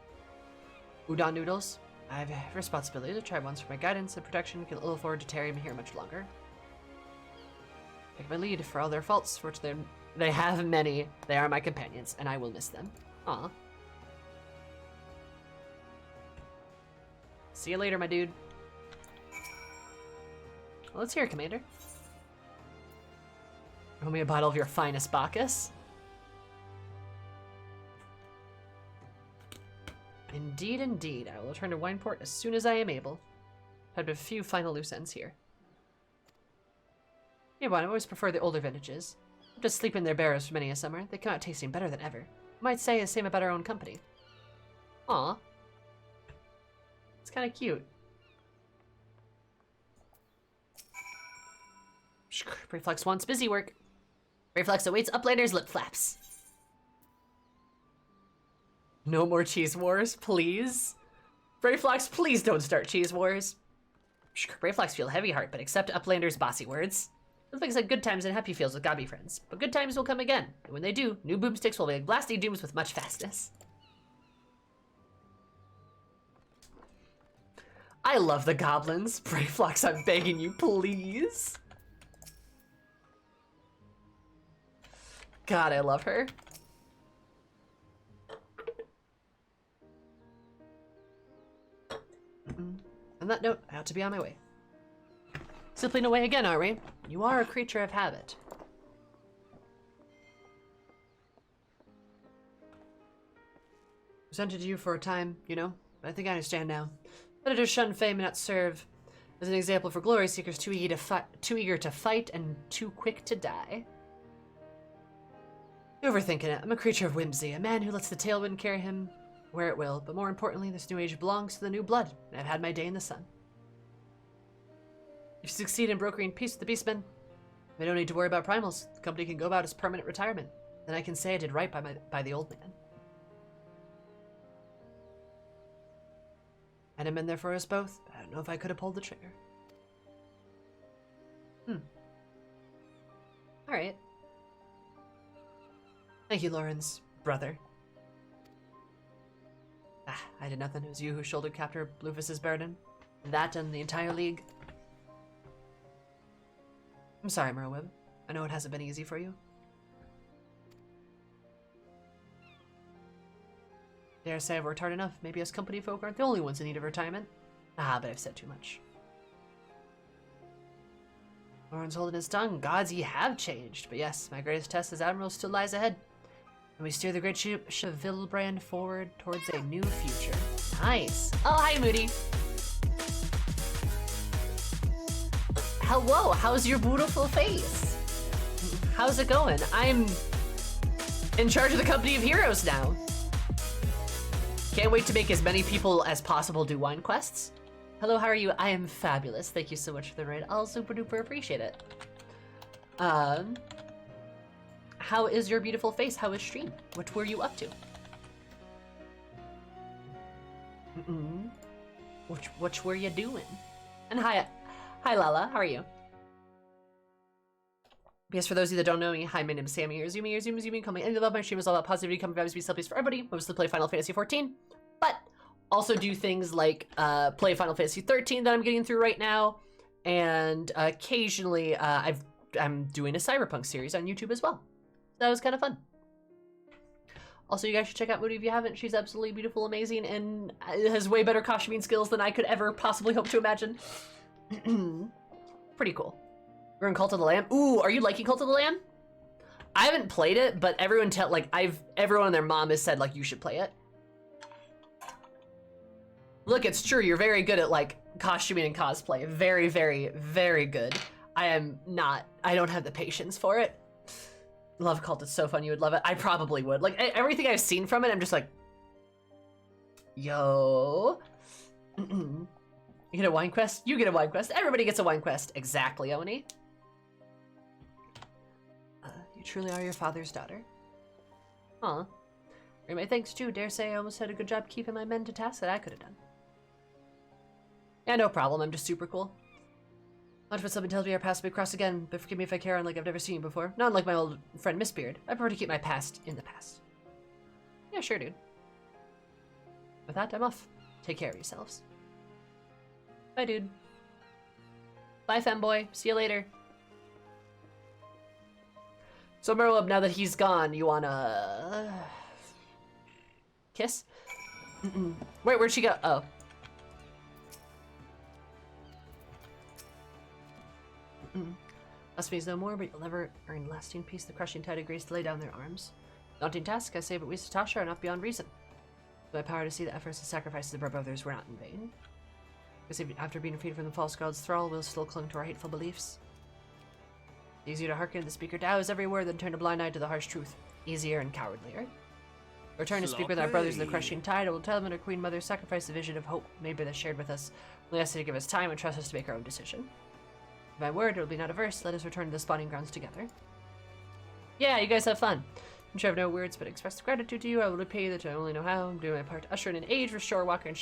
Udon noodles. I have a responsibility to try once for my guidance and protection. Can ill afford to tarry here much longer. Take my lead for all their faults, for which they have many. They are my companions, and I will miss them. Aw. See you later, my dude. Well, let's hear it, Commander. Roll me a bottle of your finest Bacchus. Indeed, indeed. I will return to Wineport as soon as I am able. Had a few final loose ends here. Yeah, but I always prefer the older vintages. I've just sleep in their barrows for many a summer. They come out tasting better than ever. Might say the same about our own company. Aw. It's kind of cute. Brayflex wants busy work. Brayflex awaits Uplander's lip flaps. No more cheese wars, please. Brayflex, please don't start cheese wars. Brayflex feel heavy heart, but accept Uplander's bossy words. Brayflex had good times and happy feels with Gobby friends, but good times will come again. And when they do, new boomsticks will make blasty dooms with much fastness. I love the goblins. Brayflex, I'm begging you, please. God, I love her. On that note, I ought to be on my way. Slipping away again, are we? You are a creature of habit. Presented you for a time, you know, but I think I understand now. Better to shun fame and not serve as an example for glory seekers too eager to fight and too quick to die. You're overthinking it. I'm a creature of whimsy, a man who lets the tailwind carry him where it will, but more importantly, this new age belongs to the new blood, and I've had my day in the sun. If you succeed in brokering peace with the beastmen, I don't need to worry about primals. The company can go about its permanent retirement. Then I can say I did right by the old man. Had him been there for us both, I don't know if I could have pulled the trigger. Alright. Thank you, Lawrence, brother. I did nothing. It was you who shouldered Captor Blueface's burden. That and the entire league. I'm sorry, Merweb. I know it hasn't been easy for you. Dare say I've worked hard enough. Maybe us company folk aren't the only ones in need of retirement. But I've said too much. Lauren's holding his tongue. Gods, ye have changed. But yes, my greatest test as Admiral still lies ahead. And we steer the great ship Hildebrand forward towards a new future. Nice. Oh, hi, Moody. Hello, how's your beautiful face? How's it going? I'm in charge of the company of heroes now. Can't wait to make as many people as possible do wine quests. Hello, how are you? I am fabulous. Thank you so much for the raid. I'll super duper appreciate it. How is your beautiful face? How is stream? What were you up to? What were you doing? And hi Lala, how are you? Yes, for those of you that don't know me, hi, my name is Sammy, or Zumi, call me any love. My stream is all about positivity, coming vibes, be selfies for everybody. Mostly play Final Fantasy 14, but also do things like play Final Fantasy 13 that I'm getting through right now, and occasionally I'm doing a Cyberpunk series on YouTube as well. That was kind of fun. Also, you guys should check out Moody if you haven't. She's absolutely beautiful, amazing, and has way better costuming skills than I could ever possibly hope to imagine. Pretty cool. We're in Cult of the Lamb. Ooh, are you liking Cult of the Lamb? I haven't played it, but everyone everyone and their mom has said like you should play it. Look, it's true. You're very good at like costuming and cosplay. Very, very, very good. I don't have the patience for it. Love Cult, it's so fun. You would love it. I probably would. Like everything I've seen from it, I'm just like, yo. You get a wine quest? You get a wine quest. Everybody gets a wine quest. Exactly, Oni. You truly are your father's daughter. Aw. My thanks too. Dare say I almost had a good job keeping my men to task that I could have done. Yeah, no problem. I'm just super cool. Not if something tells me our paths will be crossed again, but forgive me if I carry on like I've never seen you before. Not like my old friend Mistbeard. I prefer to keep my past in the past. Yeah, sure, dude. With that, I'm off. Take care of yourselves. Bye, dude. Bye, femboy. See you later. So, Merlin, now that he's gone, you wanna... kiss? Wait, where'd she go? Oh. Must means no more, but you'll never earn lasting peace. The crushing tide agrees to lay down their arms. Daunting task, I say, but we Satasha are not beyond reason. My power to see the efforts and sacrifices of our brothers were not in vain. Because after being freed from the false god's thrall, we'll still cling to our hateful beliefs. Easier to hearken to the speaker Tao's every word than turn a blind eye to the harsh truth. Easier and cowardlier. Return to speak with our brothers in the crushing tide. I will tell them that our Queen Mother sacrificed the vision of hope made by the shared with us. Only ask you to give us time and trust us to make our own decision. If my word, it will be not averse. Let us return to the spawning grounds together. Yeah, you guys have fun. I'm sure I have no words, but express gratitude to you. I will repay you that I only know how. I'm doing my part to usher in an age where Shorewalker and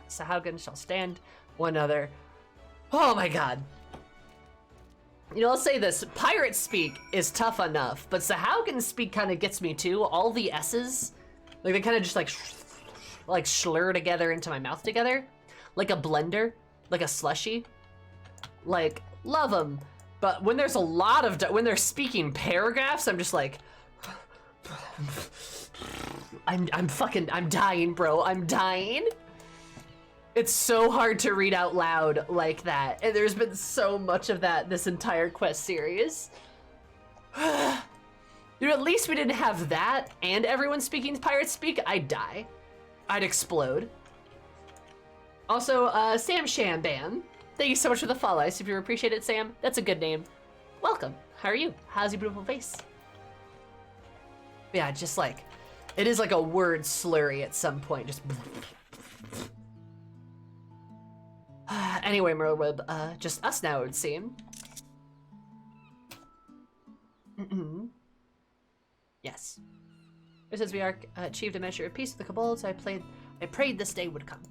Sahaugen shall stand one another. Oh my god. You know, I'll say this. Pirate speak is tough enough, but Sahaugen speak kind of gets me too. All the S's, like they kind of just like slur together into my mouth together. Like a blender, like a slushy. Like, love them. But when there's a lot of, when they're speaking paragraphs, I'm just like, I'm dying, bro. I'm dying. It's so hard to read out loud like that. And there's been so much of that this entire quest series. Dude, at least we didn't have that and everyone speaking pirate speak. I'd die. I'd explode. Also, Sam Shambam. Thank you so much for the follow. I super appreciate it, Sam. That's a good name. Welcome. How are you? How's your beautiful face? Yeah, just like, it is like a word slurry at some point. Just. Anyway, Merlweb, just us now, it would seem. Yes. Since we achieved a measure of peace with the kobolds, I prayed this day would come.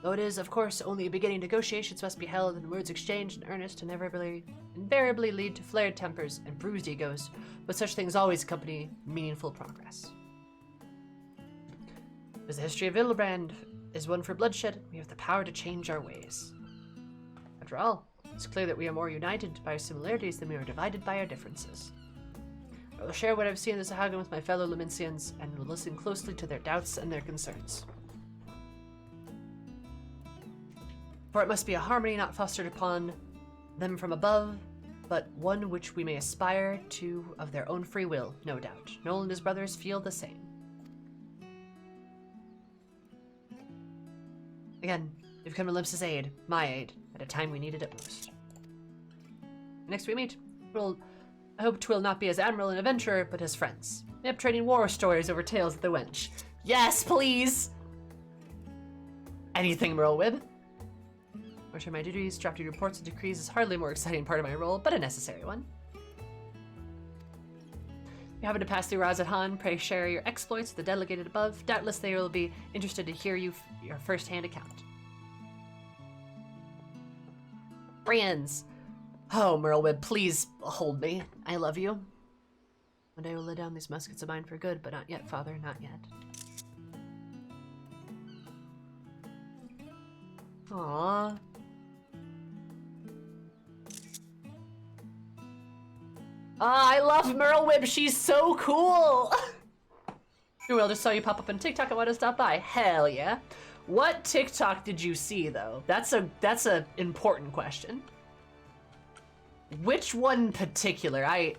Though it is, of course, only a beginning, negotiations must be held and words exchanged in earnest and invariably lead to flared tempers and bruised egos, but such things always accompany meaningful progress. As the history of Hildebrand is one for bloodshed, we have the power to change our ways. After all, it's clear that we are more united by our similarities than we are divided by our differences. I will share what I've seen in the Sahaugen with my fellow Luminsians and will listen closely to their doubts and their concerns. For it must be a harmony not fostered upon them from above, but one which we may aspire to of their own free will, no doubt. Noel and his brothers feel the same. Again, we've come to Limps's aid, my aid, at a time we needed it most. Next we meet, I hope 'twill not be as admiral and adventurer, but as friends. Yep, trading war stories over tales of the wench. Yes, please! Anything, Merlwib. Return my duties, drafting reports and decrees is hardly a more exciting part of my role, but a necessary one. If you happen to pass through Razathan, pray share your exploits with the delegated above. Doubtless they will be interested to hear your first-hand account. Friends! Oh, Merlwib, please hold me. I love you. One day we'll lay down these muskets of mine for good, but not yet, Father, not yet. Aww. I love Merlwib, she's so cool! Well, just saw you pop up on TikTok and wanted to stop by. Hell yeah. What TikTok did you see, though? That's a important question. Which one in particular? I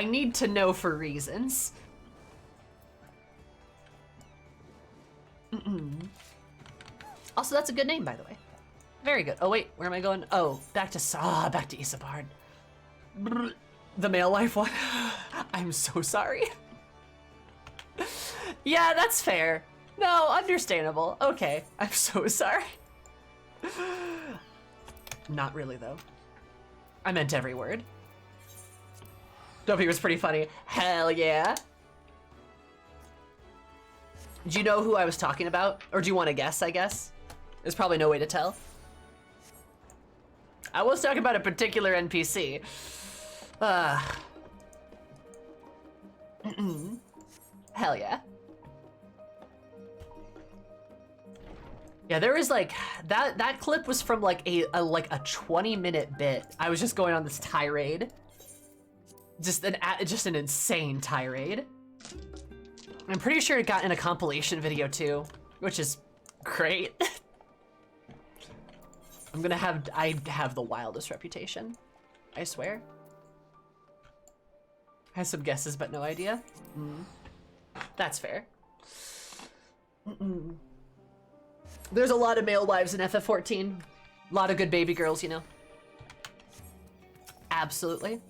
need to know for reasons. Also, that's a good name, by the way. Very good. Oh wait, where am I going? Oh, back to Isabard. The male wife one. I'm so sorry. Yeah, that's fair. No, understandable. Okay, I'm so sorry. Not really though. I meant every word. Dopey was pretty funny. Hell yeah. Do you know who I was talking about? Or do you want to guess, I guess? There's probably no way to tell. I was talking about a particular NPC. Hell yeah. Yeah, there was like, that clip was from like a 20-minute bit. I was just going on this tirade. Just an insane tirade. I'm pretty sure it got in a compilation video too, which is great. I have the wildest reputation, I swear. I have some guesses, but no idea. That's fair. There's a lot of male wives in FF14. A lot of good baby girls, you know. Absolutely.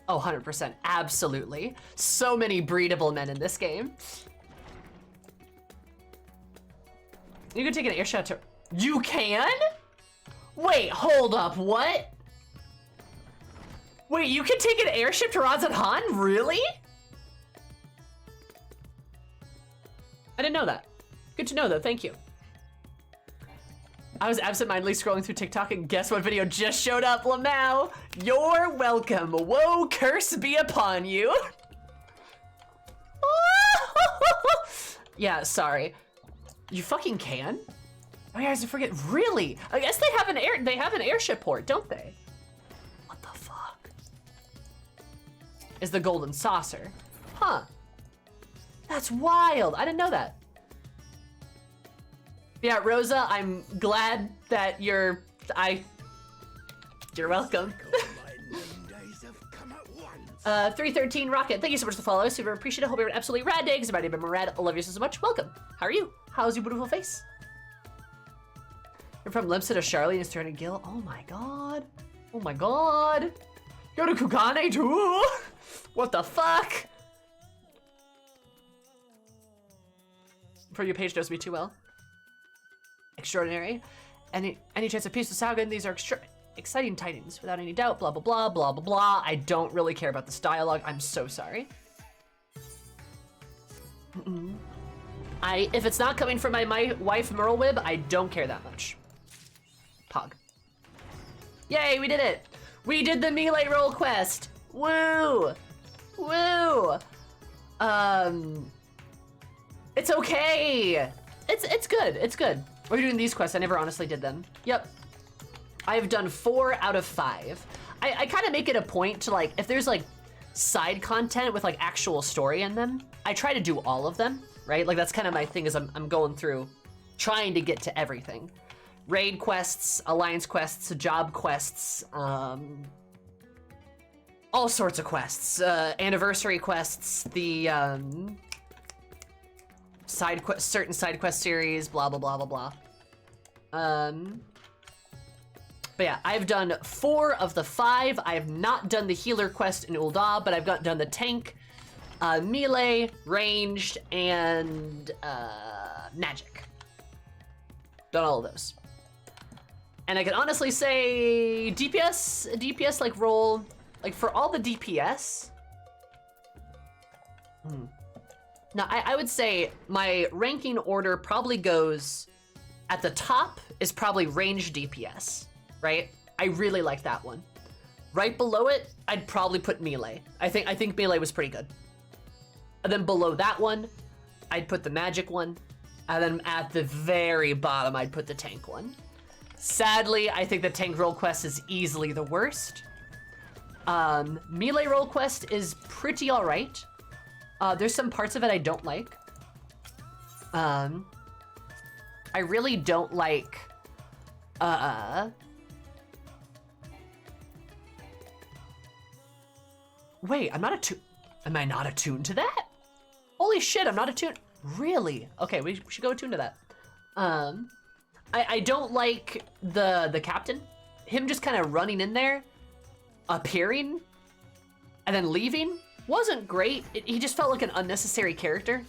Oh, 100%. Absolutely. So many breedable men in this game. You can take an airshot to... You can? Wait, hold up, what? Wait, you can take an airship to Razan Han? Really? I didn't know that. Good to know though, thank you. I was absentmindedly scrolling through TikTok and guess what video just showed up, Lamau? You're welcome. Woe curse be upon you. Yeah, sorry. You fucking can? Oh yeah, I forget. Really? I guess they have an airship port, don't they? What the fuck? Is the golden saucer? Huh. That's wild. I didn't know that. Yeah, Rosa, I'm glad that you're welcome. 313 Rocket, thank you so much for the follow. Super appreciate it. Hope you're an absolutely rad day. Because everybody been rad. I love you so much. Welcome. How are you? How's your beautiful face? You're from Limsa to Charlie and starting to Gil. Oh my god. Oh my god. Go to Kugane too. What the fuck? For your page knows me too well. Extraordinary. Any chance of peace with Saga? These are exciting tidings, without any doubt. Blah blah blah blah blah blah. I don't really care about this dialogue. I'm so sorry. If it's not coming from my wife Merlwib, I don't care that much. Pog. Yay, we did it! We did the melee roll quest. Woo! Woo! It's okay. It's good. It's good. We're doing these quests. I never honestly did them. Yep. I've done 4 out of 5. I kind of make it a point to like, if there's like side content with like actual story in them, I try to do all of them, right? Like that's kind of my thing is I'm going through trying to get to everything. Raid quests, alliance quests, job quests, all sorts of quests, anniversary quests, the certain side quest series, blah blah blah blah blah. But yeah, I've done 4 of the 5. I have not done the healer quest in Ul'dah, but I've done the tank, melee, ranged, and magic. Done all of those. And I can honestly say DPS like role, like for all the DPS. Now I would say my ranking order probably goes, at the top is probably ranged DPS, right? I really like that one. Right below it, I'd probably put melee. I think melee was pretty good. And then below that one, I'd put the magic one. And then at the very bottom, I'd put the tank one. Sadly, I think the tank roll quest is easily the worst. Melee roll quest is pretty all right. There's some parts of it I don't like. I I really don't like, wait, I'm not attuned. Am I not attuned to that? Holy shit, I'm not attuned. Really? Okay, we should go attune to that. I don't like the captain. Him just kind of running in there, appearing, and then leaving wasn't great. He just felt like an unnecessary character.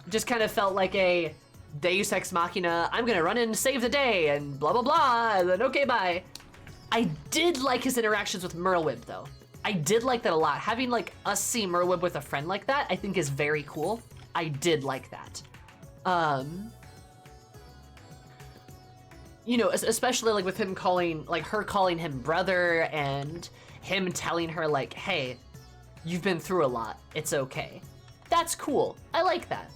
Just kind of felt like a Deus Ex Machina, I'm gonna run in and save the day, and blah, blah, blah, and then okay, bye. I did like his interactions with Merlwyb, though. I did like that a lot. Having like us see Merlwyb with a friend like that, I think is very cool. I did like that. You know, especially like with him calling, like her calling him brother and him telling her like, hey, you've been through a lot, it's okay. That's cool, I like that.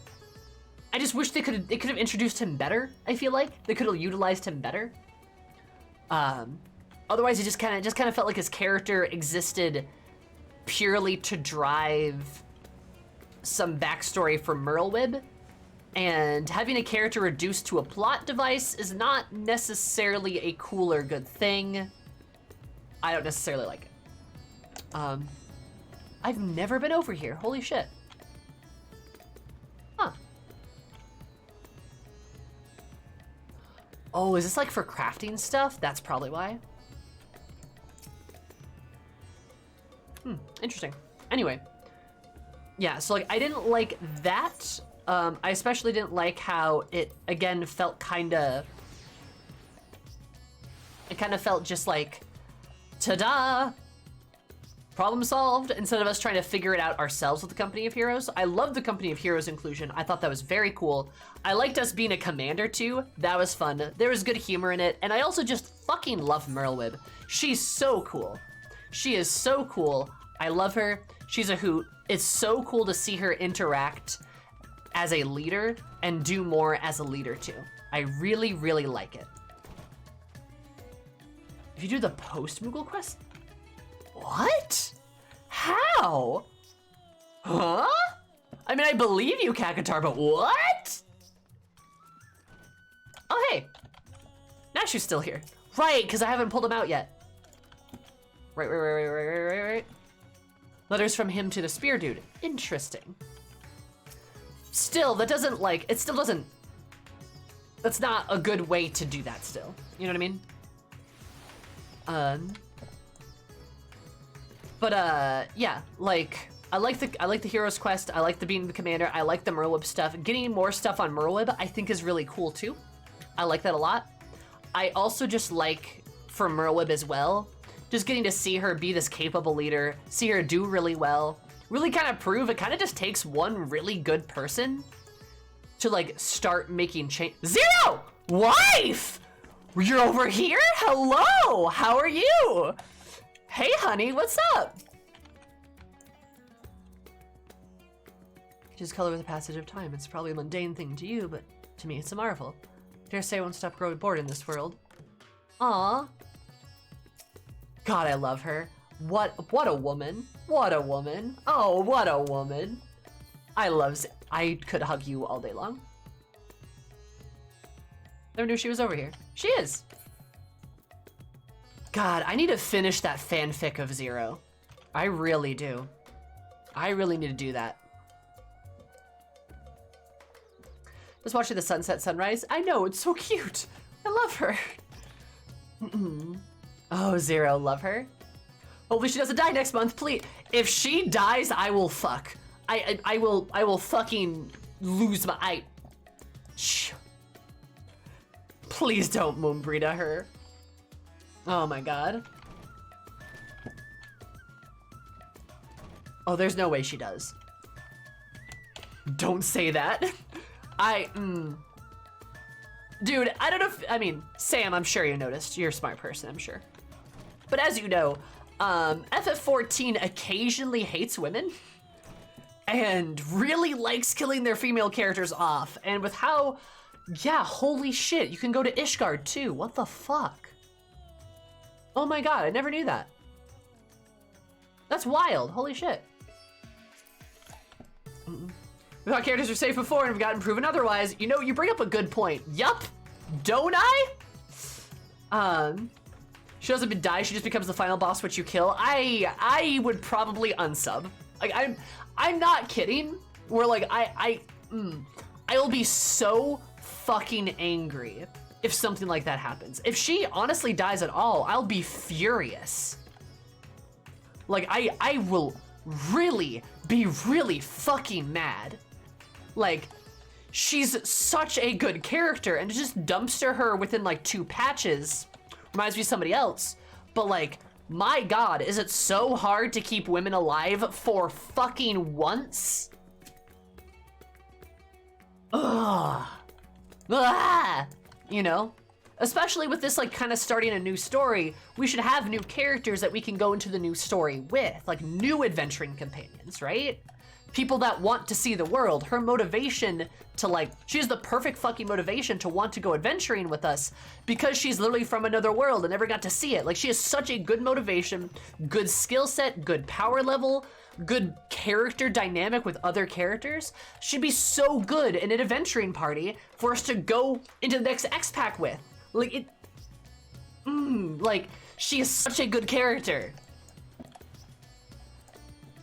I just wish they could have introduced him better, I feel like. They could have utilized him better. Otherwise, it just kind of felt like his character existed purely to drive some backstory for Merlwyb, and having a character reduced to a plot device is not necessarily a cool or good thing. I don't necessarily like it. I've never been over here. Holy shit. Huh. Oh, is this like for crafting stuff? That's probably why. Interesting. Anyway, yeah, so like I didn't like that. I especially didn't like how it again felt kind of just like, ta-da, problem solved, instead of us trying to figure it out ourselves with the Company of Heroes. I love the Company of Heroes inclusion. I thought that was very cool. I liked us being a commander too. That was fun. There was good humor in it, and I also just fucking love Merlwyb. She's so cool. She is so cool. I love her. She's a hoot. It's so cool to see her interact as a leader and do more as a leader too. I really, really like it. If you do the post-Moogle quest? What? How? Huh? I mean, I believe you, Kakatar, but what? Oh, hey. Nashu's still here. Right, because I haven't pulled him out yet. Right. Letters from him to the spear dude. Interesting. Still, that doesn't like, it still doesn't, that's not a good way to do that still. You know what I mean? Yeah, like, I like the hero's quest. I like the being the commander. I like the Merlwyb stuff. Getting more stuff on Merlwyb, I think is really cool too. I like that a lot. I also just like, for Merlwyb as well, just getting to see her be this capable leader, see her do really well, really kind of prove it kind of just takes one really good person to like start making change. Zero! Wife! You're over here? Hello! How are you? Hey honey, what's up? Just color with the passage of time. It's probably a mundane thing to you, but to me it's a marvel. Dare say I won't stop growing bored in this world. Aww. God, I love her. What a woman. What a woman. Oh, what a woman. I could hug you all day long. Never knew she was over here. She is. God, I need to finish that fanfic of Zero. I really do. I really need to do that. Just watching the sunset sunrise. I know, it's so cute. I love her. Oh, Zero, love her. Hopefully she doesn't die next month, please. If she dies, I will fuck. I will fucking lose my, Shh. Please don't Moonbrita her. Oh my god. Oh, there's no way she does. Don't say that. Dude, I don't know if, I mean, Sam, I'm sure you noticed. You're a smart person, I'm sure. But as you know, FF14 occasionally hates women and really likes killing their female characters off. And with how, yeah, holy shit, you can go to Ishgard too. What the fuck? Oh my god, I never knew that. That's wild, holy shit. We thought characters were safe before and have gotten proven otherwise. You know, you bring up a good point. Yup, don't I? She doesn't die, she just becomes the final boss which you kill. I would probably unsub. Like, I'm not kidding. We're like, I will be so fucking angry if something like that happens. If she honestly dies at all, I'll be furious. Like, I will really be really fucking mad. Like, she's such a good character, and to just dumpster her within like 2 patches reminds me of somebody else. But like, my God, is it so hard to keep women alive for fucking once? Ugh. Ah! You know? Especially with this like kind of starting a new story, we should have new characters that we can go into the new story with, like new adventuring companions, right? People that want to see the world. Her motivation to like, she has the perfect fucking motivation to want to go adventuring with us because she's literally from another world and never got to see it. Like, she has such a good motivation, good skill set, good power level, good character dynamic with other characters. She'd be so good in an adventuring party for us to go into the next X-Pack with. Like, like, she is such a good character.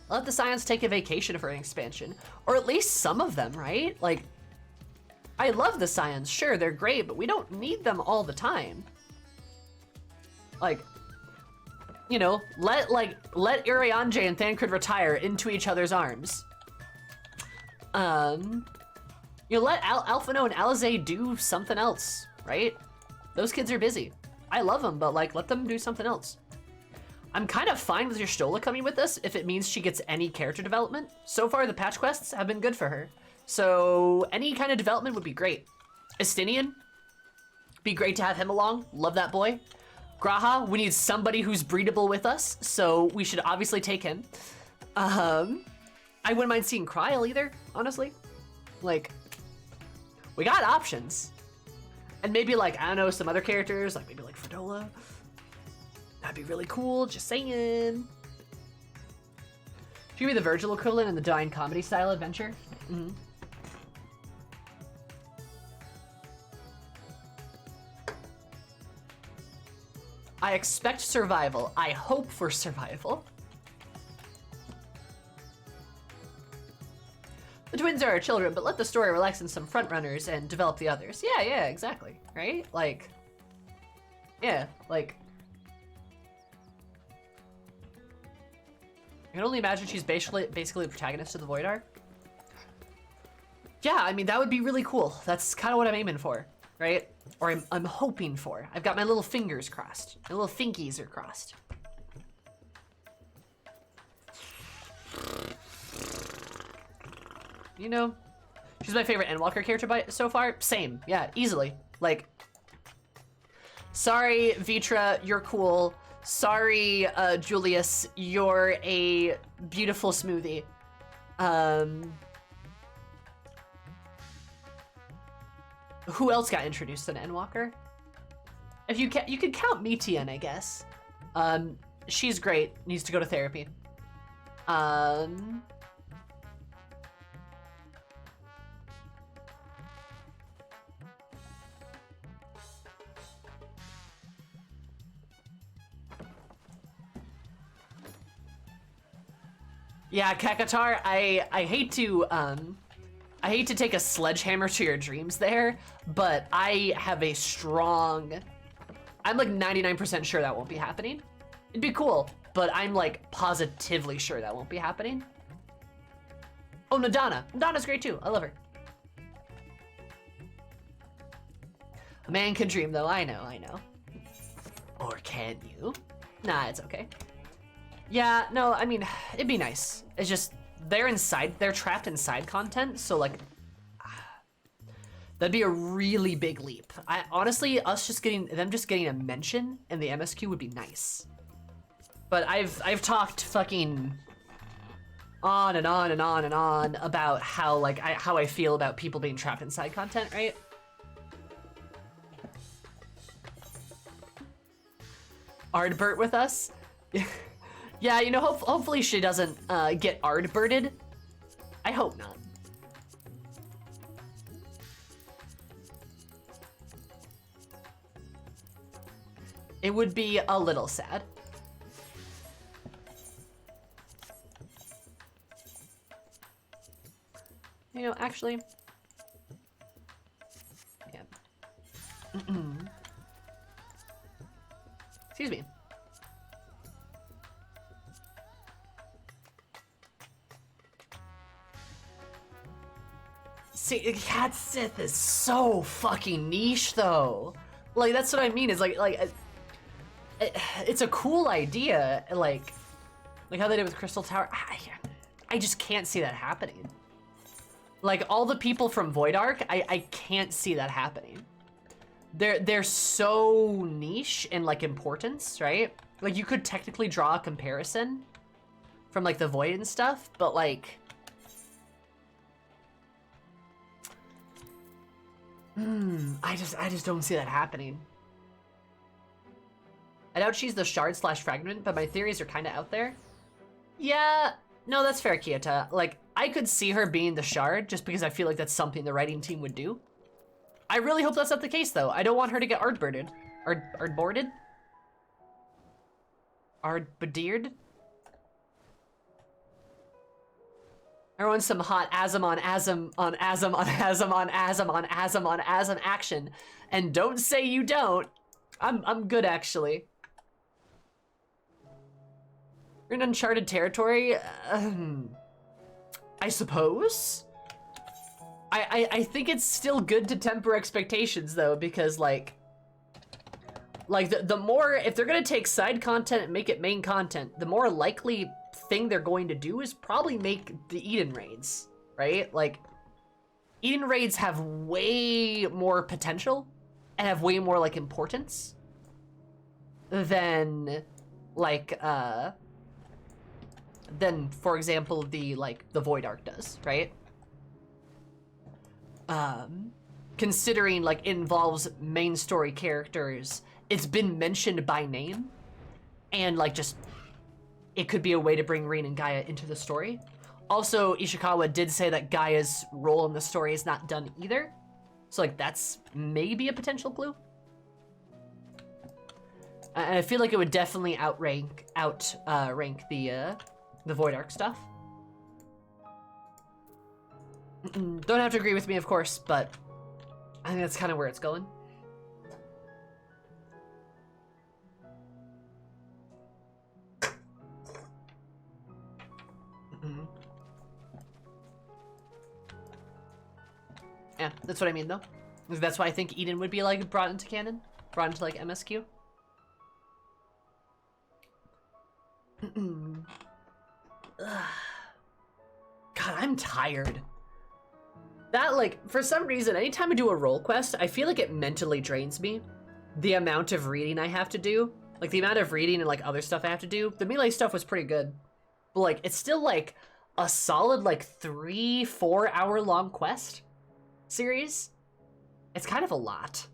Let the Scions take a vacation for an expansion. Or at least some of them, right? Like, I love the Scions, sure, they're great, but we don't need them all the time. Like, you know, let Urianger and Thancred retire into each other's arms. You know, let Alphino and Alizé do something else, right? Those kids are busy. I love them, but like, let them do something else. I'm kind of fine with your Stola coming with us if it means she gets any character development. So far, the patch quests have been good for her. So any kind of development would be great. Estinian, be great to have him along. Love that boy. Graha, we need somebody who's breedable with us, so we should obviously take him. I wouldn't mind seeing Kryl either, honestly. Like, we got options. And maybe like, I don't know, some other characters, like maybe like Fredola. That'd be really cool, just saying. She could be the Virgil equivalent in the Divine Comedy style adventure. Mm-hmm. I expect survival. I hope for survival. The twins are our children, but let the story relax in some front-runners and develop the others. Yeah, exactly, right? Like, yeah, like, I can only imagine she's basically the protagonist of the Void Arc. Yeah, I mean, that would be really cool. That's kind of what I'm aiming for, right? Or I'm hoping for. I've got my little fingers crossed. My little finkies are crossed. You know, she's my favorite Endwalker character so far. Same, yeah, easily. Like, sorry, Vitra, you're cool. Sorry, Julius, you're a beautiful smoothie. Who else got introduced to an Endwalker? If you could count Mitian, I guess. She's great. Needs to go to therapy. Yeah, Kakatar, I hate to take a sledgehammer to your dreams there, but I have a strong, I'm like 99% sure that won't be happening. It'd be cool, but I'm like positively sure that won't be happening. Oh, Nadana. Nadana's great too. I love her. A man can dream though, I know. Or can you? Nah, it's okay. Yeah, no, I mean, it'd be nice. It's just, they're trapped inside content, so like, that'd be a really big leap. Honestly, them just getting a mention in the MSQ would be nice. But I've talked fucking on and on and on and on about how how I feel about people being trapped inside content, right? Ardbert with us? Yeah, you know, hopefully she doesn't get Ardberted. I hope not. It would be a little sad. You know, actually, yeah. Excuse me. See, Cat Sith is so fucking niche, though. Like, that's what I mean. Is it's a cool idea, like how they did with Crystal Tower. I just can't see that happening. Like, all the people from Void Ark, I can't see that happening. They're so niche in, like, importance, right? Like, you could technically draw a comparison from, like, the Void and stuff, but, like... I just don't see that happening. I doubt she's the shard/fragment, but my theories are kind of out there. Yeah, no, that's fair, Kieta. Like, I could see her being the shard just because I feel like that's something the writing team would do. I really hope that's not the case, though. I don't want her to get ardboarded. Ardboarded? Ardbodeered? Everyone's some hot Asm on Asm on Asm on Asm on Asm on Asm on Asm action. And don't say you don't. I'm good, actually. You're in uncharted territory? I suppose? I think it's still good to temper expectations, though, because, like the more, if they're gonna take side content and make it main content, the more likely thing they're going to do is probably make the Eden raids, right? Like, Eden raids have way more potential and have way more, like, importance than, like, than, for example, the Void Ark does, right? Considering, like, it involves main story characters, it's been mentioned by name, and, like, just, it could be a way to bring Rin and Gaia into the story. Also, Ishikawa did say that Gaia's role in the story is not done either, so, like, that's maybe a potential clue. And I feel like it would definitely outrank the Void Ark stuff. Don't have to agree with me, of course, but I think that's kind of where it's going. Yeah, that's what I mean, though. That's why I think Eden would be, like, brought into canon. Brought into, like, MSQ. God, I'm tired. That, like, for some reason, anytime I do a role quest, I feel like it mentally drains me. The amount of reading I have to do. Like, the amount of reading and, like, other stuff I have to do. The melee stuff was pretty good. But, like, it's still, like, a solid, like, 3-4 hour long quest series. It's kind of a lot.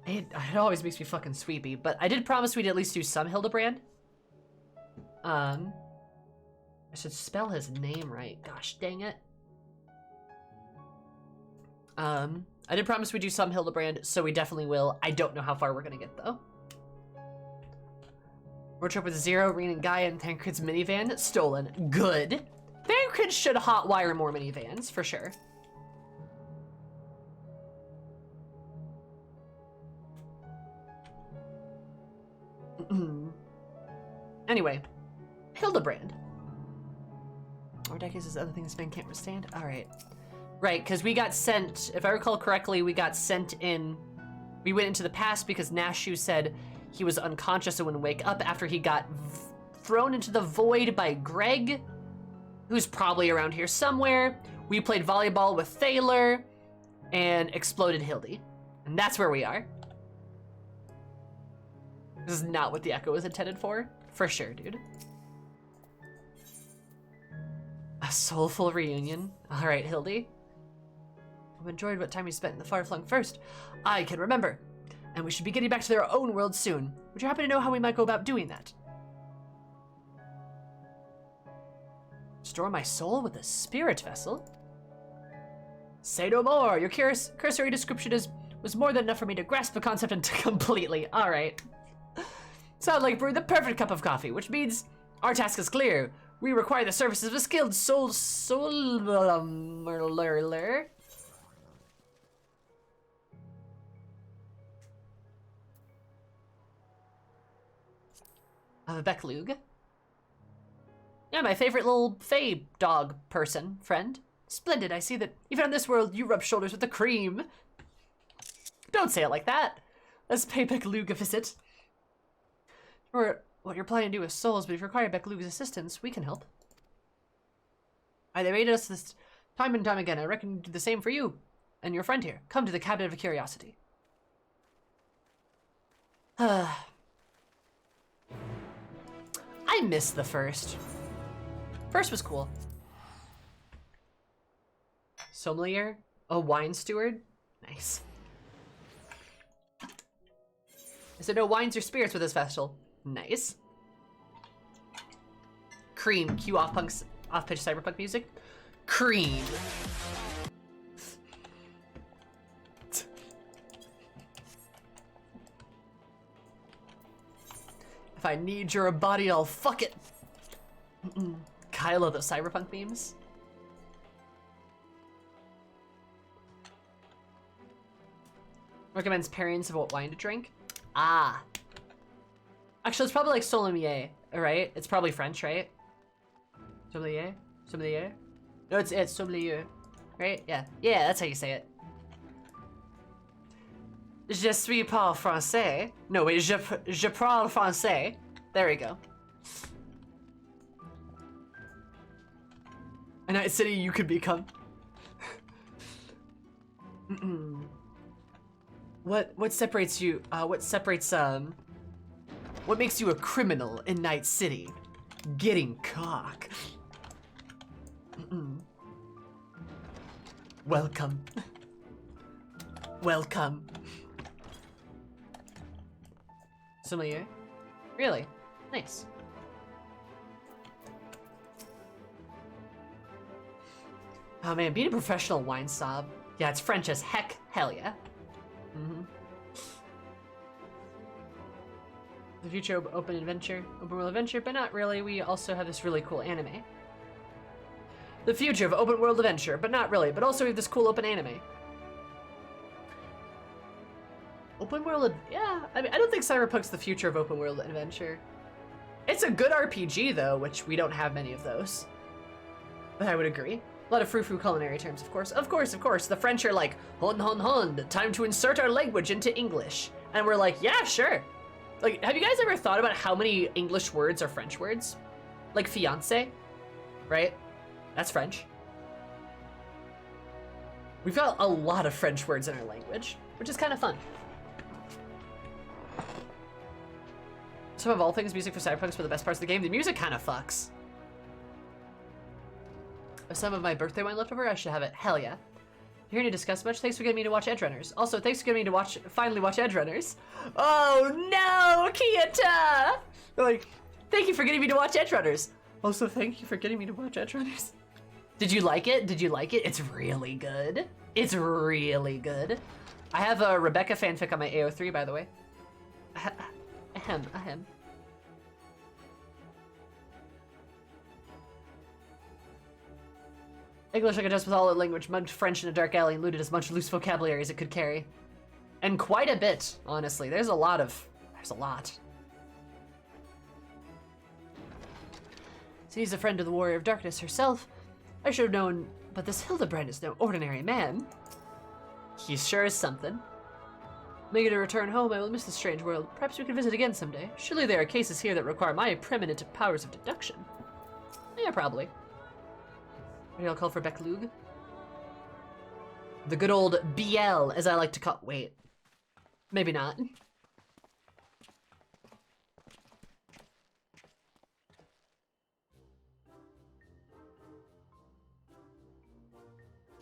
It always makes me fucking sweepy, but I did promise we'd at least do some Hildebrand. I should spell his name right. Gosh dang it. I did promise we'd do some Hildebrand, so we definitely will. I don't know how far we're gonna get, though. Road trip with Zero, Rin and Gaia, and Thancred's minivan. Stolen. Good. Thancred should hotwire more minivans, for sure. Anyway, Hildebrand. Or decades is the other thing this man can't withstand. All right. Right, because we got sent, if I recall correctly, we got sent in, we went into the past because Nashu said he was unconscious and wouldn't wake up after he got thrown into the void by Greg, who's probably around here somewhere. We played volleyball with Thaler and exploded Hildy. And that's where we are. This is not what the Echo was intended for sure, dude. A soulful reunion. All right, Hildy. I've enjoyed what time we spent in the far-flung first. I can remember. And we should be getting back to their own world soon. Would you happen to know how we might go about doing that? Store my soul with a spirit vessel? Say no more. Your cursory description was more than enough for me to grasp the concept into completely. All right. Sound like brewing the perfect cup of coffee, which means our task is clear. We require the services of a skilled soul-lerler. Becklug. Yeah, my favorite little fey dog person, friend. Splendid, I see that even on this world you rub shoulders with the cream. Don't say it like that. Let's pay Becklug a visit. Or what you're planning to do with souls, but if you require Becklug's assistance, we can help. They made us this time and time again. I reckon do the same for you and your friend here. Come to the Cabinet of Curiosity. I miss the first. First was cool. Sommelier? A wine steward? Nice. Is there no wines or spirits with this festival? Nice. Cream. Cue off-pitch cyberpunk music. Cream. If I need your body, I'll fuck it. Kylo, the cyberpunk memes. Recommends pairings of what wine to drink. Ah. Actually, it's probably like sommelier, right? It's probably French, right? Sommelier? Sommelier? No, it's sommelier, right? Yeah. Yeah, that's how you say it. Je suis pas français. No, wait, je parle français. There we go. A night city you could become. What separates you? What makes you a criminal in Night City? Getting cock. Welcome. Welcome. Sommelier? Really? Nice. Oh man, being a professional wine snob. Yeah, it's French as heck. Hell yeah. The future open world adventure, but not really. We also have this really cool anime. The future of open world adventure, but not really. But also we have this cool open anime. Open world, yeah. I mean, I don't think Cyberpunk's the future of open world adventure. It's a good RPG though, which we don't have many of those. But I would agree. A lot of frou-frou culinary terms, of course. Of course, of course. The French are like, hon hon hon, time to insert our language into English. And we're like, yeah, sure. Like, have you guys ever thought about how many English words are French words? Like fiancé, right? That's French. We've got a lot of French words in our language, which is kind of fun. Some of all things, music for Cyberpunk's for the best parts of the game. The music kind of fucks. If some of my birthday wine left over, I should have it. Hell yeah. You're here to discuss much. Thanks for getting me to watch Edgerunners. Also, thanks for getting me to finally watch Edgerunners. Oh no, Kieta! Like, thank you for getting me to watch Edgerunners. Also, thank you for getting me to watch Edgerunners. Did you like it? Did you like it? It's really good. It's really good. I have a Rebecca fanfic on my AO3, by the way. Ahem. English I could adjust with all the language, mugged French in a dark alley, and looted as much loose vocabulary as it could carry. And quite a bit, honestly. There's a lot. See, he's a friend of the Warrior of Darkness herself. I should have known, but this Hildebrand is no ordinary man. He sure is something. Making a return home, I will miss this strange world. Perhaps we can visit again someday. Surely there are cases here that require my preeminent powers of deduction. Yeah, probably. Maybe I'll call for Becklug. The good old BL, as I like to call. Wait. Maybe not.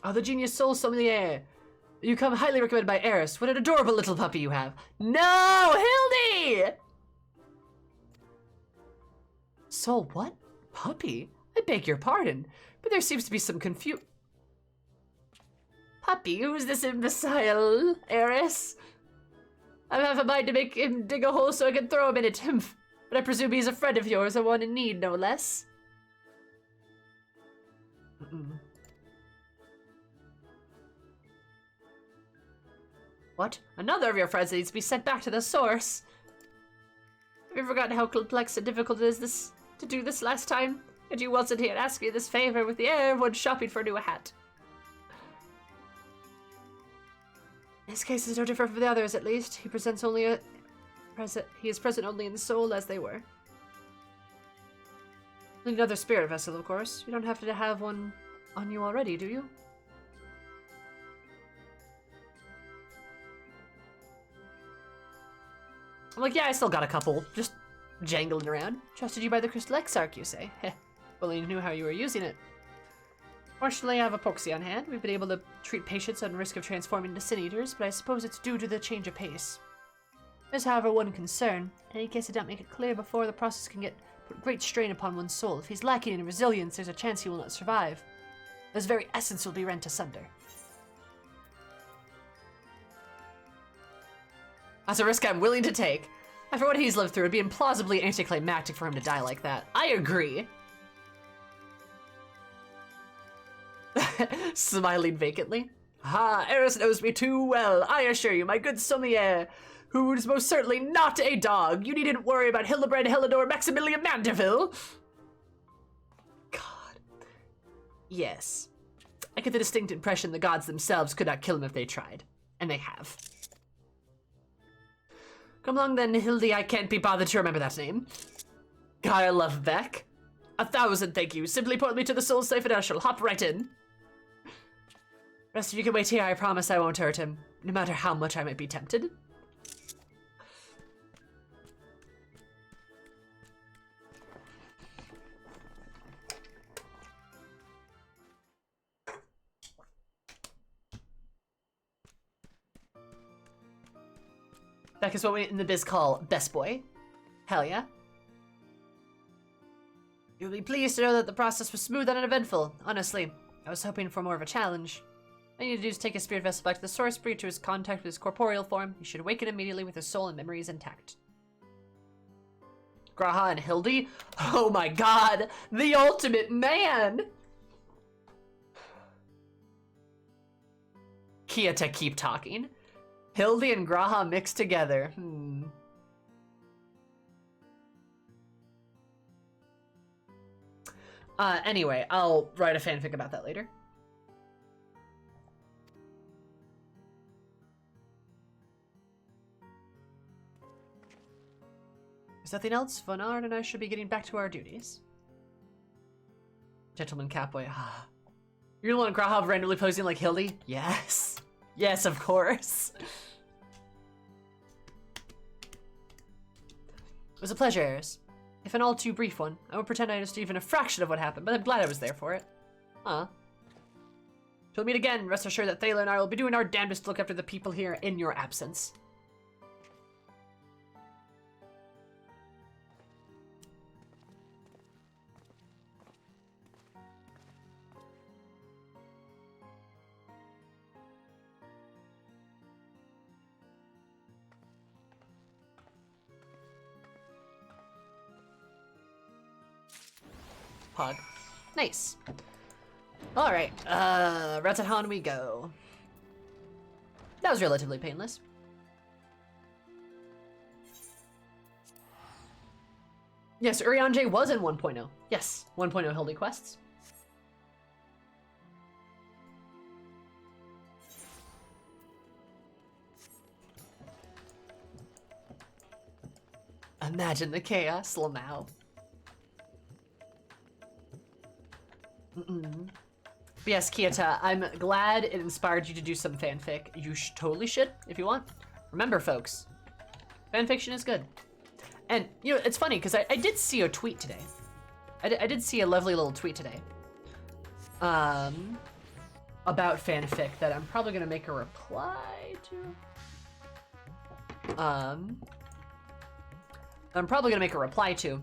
Oh, the genius soul sommelier. You come highly recommended by Eris. What an adorable little puppy you have. No, Hildy! Soul what? Puppy? I beg your pardon, but there seems to be some confusion. Puppy, who's this imbecile, Eris? I have a mind to make him dig a hole so I can throw him in it. But I presume he's a friend of yours, a one in need, no less. What? Another of your friends needs to be sent back to the source. Have you forgotten how complex and difficult it is to do this last time? And you wasn't here asking this favor with the air of one shopping for a new hat. His case is no different from the others, at least. He presents only a he is present only in the soul as they were. Another spirit vessel, of course. You don't have to have one on you already, do you? I'm like, yeah, I still got a couple, just jangling around. Trusted you by the Crystal Exarch, you say? Heh, only knew how you were using it. Fortunately, I have epoxy on hand. We've been able to treat patients on risk of transforming into sin eaters, but I suppose it's due to the change of pace. There's, however, one concern. In any case I don't make it clear before, the process can put great strain upon one's soul. If he's lacking in resilience, there's a chance he will not survive. His very essence will be rent asunder. That's a risk I'm willing to take. After what he's lived through, it'd be implausibly anticlimactic for him to die like that. I agree. Smiling vacantly. Ah, Eris knows me too well. I assure you, my good sommelier, who is most certainly not a dog. You needn't worry about Hildebrand, Helidor, Maximilian Mandeville. God. Yes. I get the distinct impression the gods themselves could not kill him if they tried. And they have. Come along then, Hildy. I can't be bothered to remember that name. God, I love Beck. 1,000 thank you. Simply point me to the soul safe and I shall hop right in. Rest of you can wait here. I promise I won't hurt him, no matter how much I might be tempted. Beck is what we in the biz call best boy. Hell yeah. You'll be pleased to know that the process was smooth and uneventful. Honestly, I was hoping for more of a challenge. All you need to do is take his spirit vessel back to the source, bring it to his contact with his corporeal form. He should awaken immediately with his soul and memories intact. Graha and Hildy? Oh my god! The ultimate man! Kia to keep talking. Hildy and Graha mixed together. Anyway, I'll write a fanfic about that later. There's nothing else. Von Arn and I should be getting back to our duties. Gentleman Catboy. You're the one Graha randomly posing like Hildy? Yes. Yes, of course. It was a pleasure, Eris. If an all too brief one, I won't pretend I understood even a fraction of what happened, but I'm glad I was there for it. Till we meet again, rest assured that Thaler and I will be doing our damnedest to look after the people here in your absence. Pog. Nice. Alright, Ratatan we go. That was relatively painless. Yes, Urianger was in 1.0. Yes, 1.0 Hildy quests. Imagine the chaos, Lamau. But yes, Kieta, I'm glad it inspired you to do some fanfic. You totally should, if you want. Remember, folks, fanfiction is good. And, you know, it's funny, because I did see a tweet today. I did see a lovely little tweet today. About fanfic that I'm probably going to make a reply to. I'm probably going to make a reply to.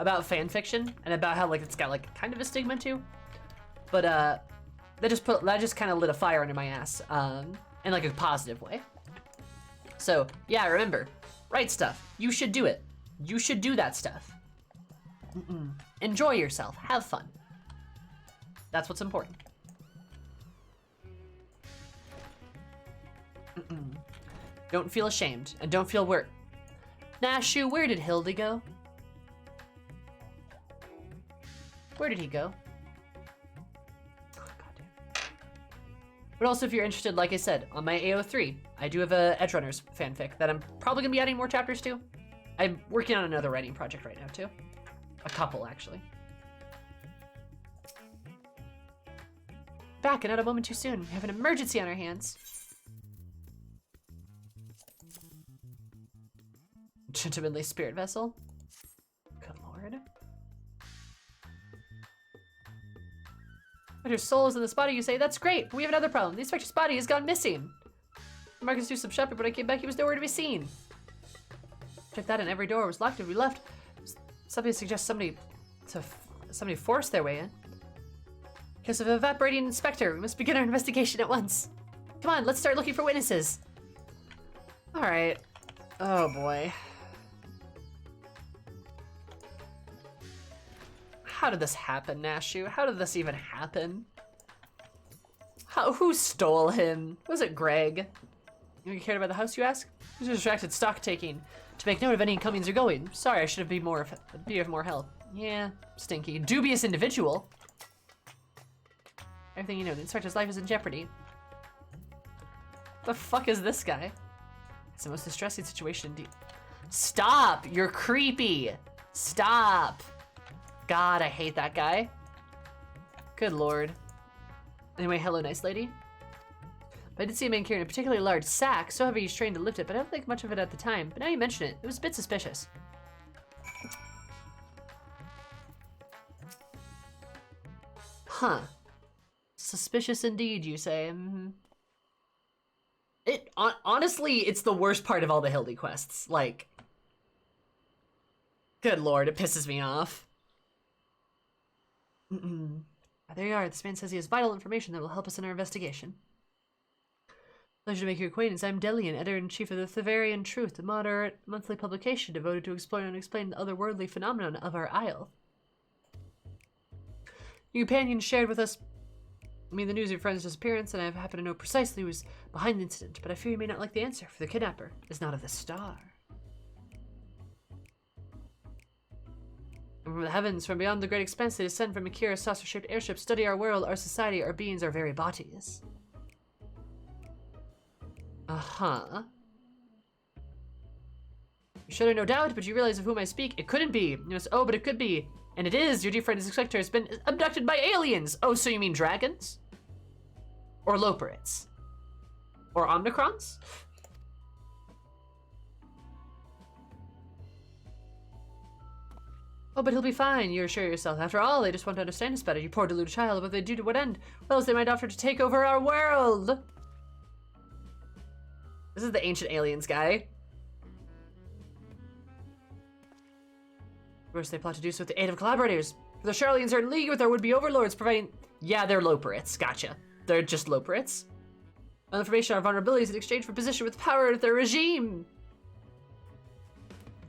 About fanfiction and about how like it's got like kind of a stigma too, but that just kind of lit a fire under my ass. in like a positive way. So yeah, remember, write stuff. You should do it. You should do that stuff. Enjoy yourself, have fun. That's what's important. Don't feel ashamed, and don't feel worried. Nashu, where did Hildy go? Where did he go? Oh, goddamn. But also, if you're interested, like I said, on my AO3, I do have a Edgerunners fanfic that I'm probably gonna be adding more chapters to. I'm working on another writing project right now, too. A couple, actually. Back and not a moment too soon. We have an emergency on our hands. Gentlemanly spirit vessel. Good lord. But your soul is in this body, you say? That's great, but we have another problem. The inspector's body has gone missing. Marcus do some shopping, but I came back, he was nowhere to be seen. Checked that and every door was locked and we left. Something suggests somebody forced their way in. Because of evaporating inspector, we must begin our investigation at once. Come on, let's start looking for witnesses. All right. Oh boy. How did this happen, Nashu? How did this even happen? Who stole him? Was it Greg? You cared about the house, you ask? Who's distracted stock taking to make note of any incomings or going? Sorry, I should have be of more help. Yeah, stinky. Dubious individual. Everything you know, the inspector's life is in jeopardy. The fuck is this guy? It's the most distressing situation indeed. Stop! You're creepy! Stop! God, I hate that guy. Good lord. Anyway, hello, nice lady. But I did see a man carrying a particularly large sack, so heavy he's trained to lift it, but I don't think much of it at the time. But now you mention it, it was a bit suspicious. Huh. Suspicious indeed, you say. Honestly, it's the worst part of all the Hildy quests. Like, good lord, it pisses me off. There you are. This man says he has vital information that will help us in our investigation. Pleasure to make your acquaintance. I'm Delian, editor-in-chief of the Theverian Truth, a moderate monthly publication devoted to exploring unexplained otherworldly phenomenon of our isle. Your companion shared with us the news of your friend's disappearance, and I happen to know precisely who was behind the incident, but I fear you may not like the answer, for the kidnapper is not of the star. From the heavens, from beyond the great expanse, they descend from Akira's saucer-shaped airship, study our world, our society, our beings, our very bodies. Uh-huh. You should have no doubt, but you realize of whom I speak. It couldn't be. You must, oh, but it could be. And it is. Your dear friend, inspector, has been abducted by aliens. Oh, so you mean dragons? Or Loperits? Or Omnicrons? Oh, but he'll be fine, you assure yourself. After all, they just want to understand us better. You poor deluded child, what they do to what end? Well, as they might offer to take over our world. This is the ancient aliens guy. Of course, they plot to do so with the aid of collaborators. For the Charlians are in league with our would-be overlords, providing... Yeah, they're Loperits. Gotcha. They're just Loperits. Information on our vulnerabilities in exchange for position with power of their regime.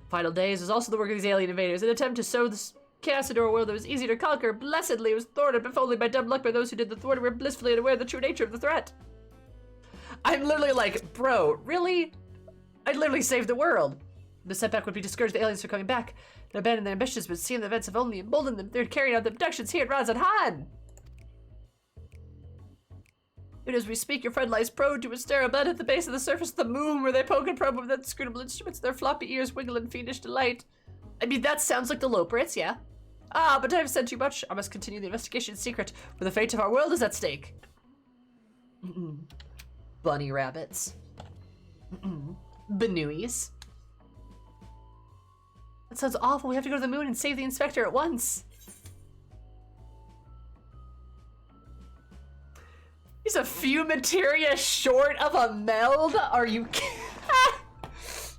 Final days was also the work of these alien invaders, an attempt to sow this chaos into a world that was easy to conquer. Blessedly, it was thwarted, but only by dumb luck by those who did the thwarting were blissfully unaware of the true nature of the threat. I'm literally like, bro, really? I'd literally save the world. The setback would be discouraged the aliens from coming back and abandon their ambitions, but seeing the events have only emboldened them. They're carrying out the abductions here at Razan Han. Even as we speak, your friend lies prone to a stare of blood at the base of the surface of the moon, where they poke and probe with inscrutable instruments, their floppy ears wiggle in fiendish delight. I mean, that sounds like the Loperits, yeah. Ah, but I've said too much. I must continue the investigation in secret, where the fate of our world is at stake. Bunny rabbits. Benuyes. That sounds awful. We have to go to the moon and save the inspector at once. He's a few materia short of a meld? Are you kidding?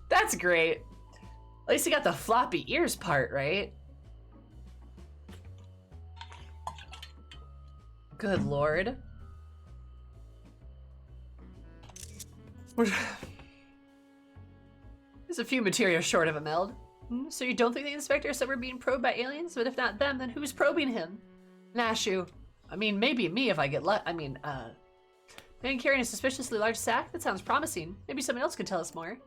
That's great. At least he got the floppy ears part, right? Good lord. There's a few materials short of a meld. So you don't think the inspector said we're being probed by aliens? But if not them, then who's probing him? Nashu. I mean, maybe me if I get man carrying a suspiciously large sack? That sounds promising. Maybe someone else could tell us more.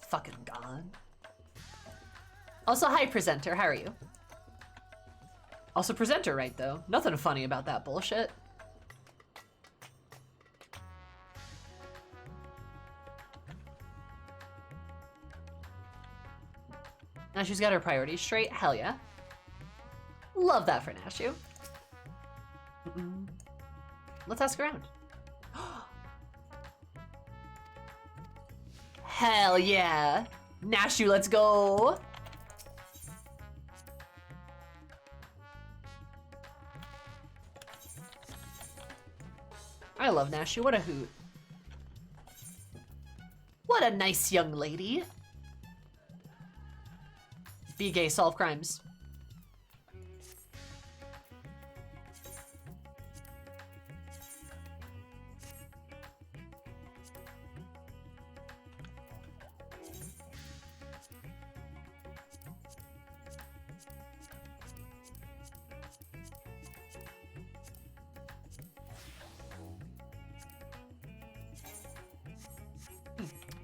Fucking gone. Also, hi, presenter. How are you? Also, presenter, right, though? Nothing funny about that bullshit. Nashu's got her priorities straight. Hell yeah. Love that for Nashu. Let's ask around. Hell yeah. Nashu, let's go. I love Nashu. What a hoot. What a nice young lady. Be gay, solve crimes.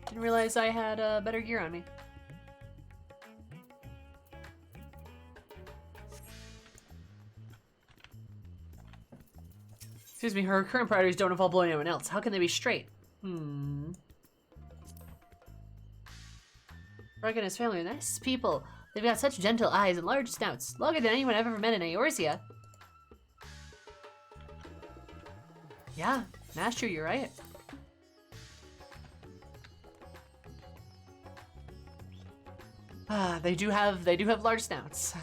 Didn't realize I had better gear on me. Excuse me, her current priorities don't involve blowing anyone else. How can they be straight? Rug and his family are nice people. They've got such gentle eyes and large snouts. Longer than anyone I've ever met in Eorzea. Yeah, that's true, you're right. They do have large snouts.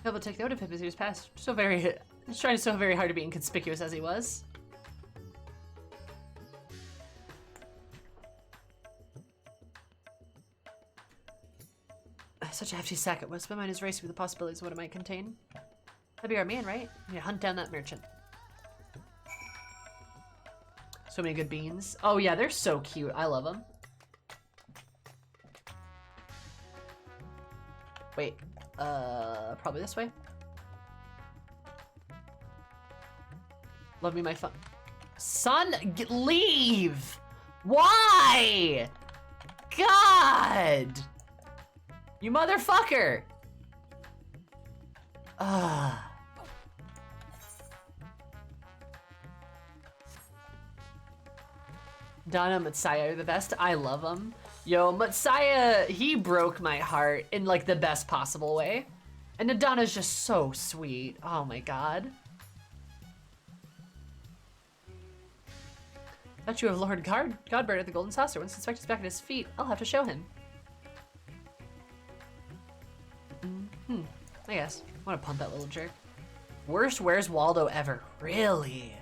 Able to take note of him as he was past. He's trying so very hard to be inconspicuous as he was. Such a hefty sack it was. My mind is racing with the possibilities of what it might contain. That'd be our man, right? We need to hunt down that merchant. So many good beans. Oh yeah, they're so cute. I love them. Wait, probably this way. Love me my fun. Son, leave! Why? God! You motherfucker! Donna and Matsaya are the best. I love them. Yo, Matsaya, he broke my heart in like the best possible way. And Nadana's just so sweet. Oh my god. Statue of Lord Godbird at the Golden Saucer. Once the inspector's back at his feet, I'll have to show him. I guess. I want to pump that little jerk. Worst Where's Waldo ever. Really?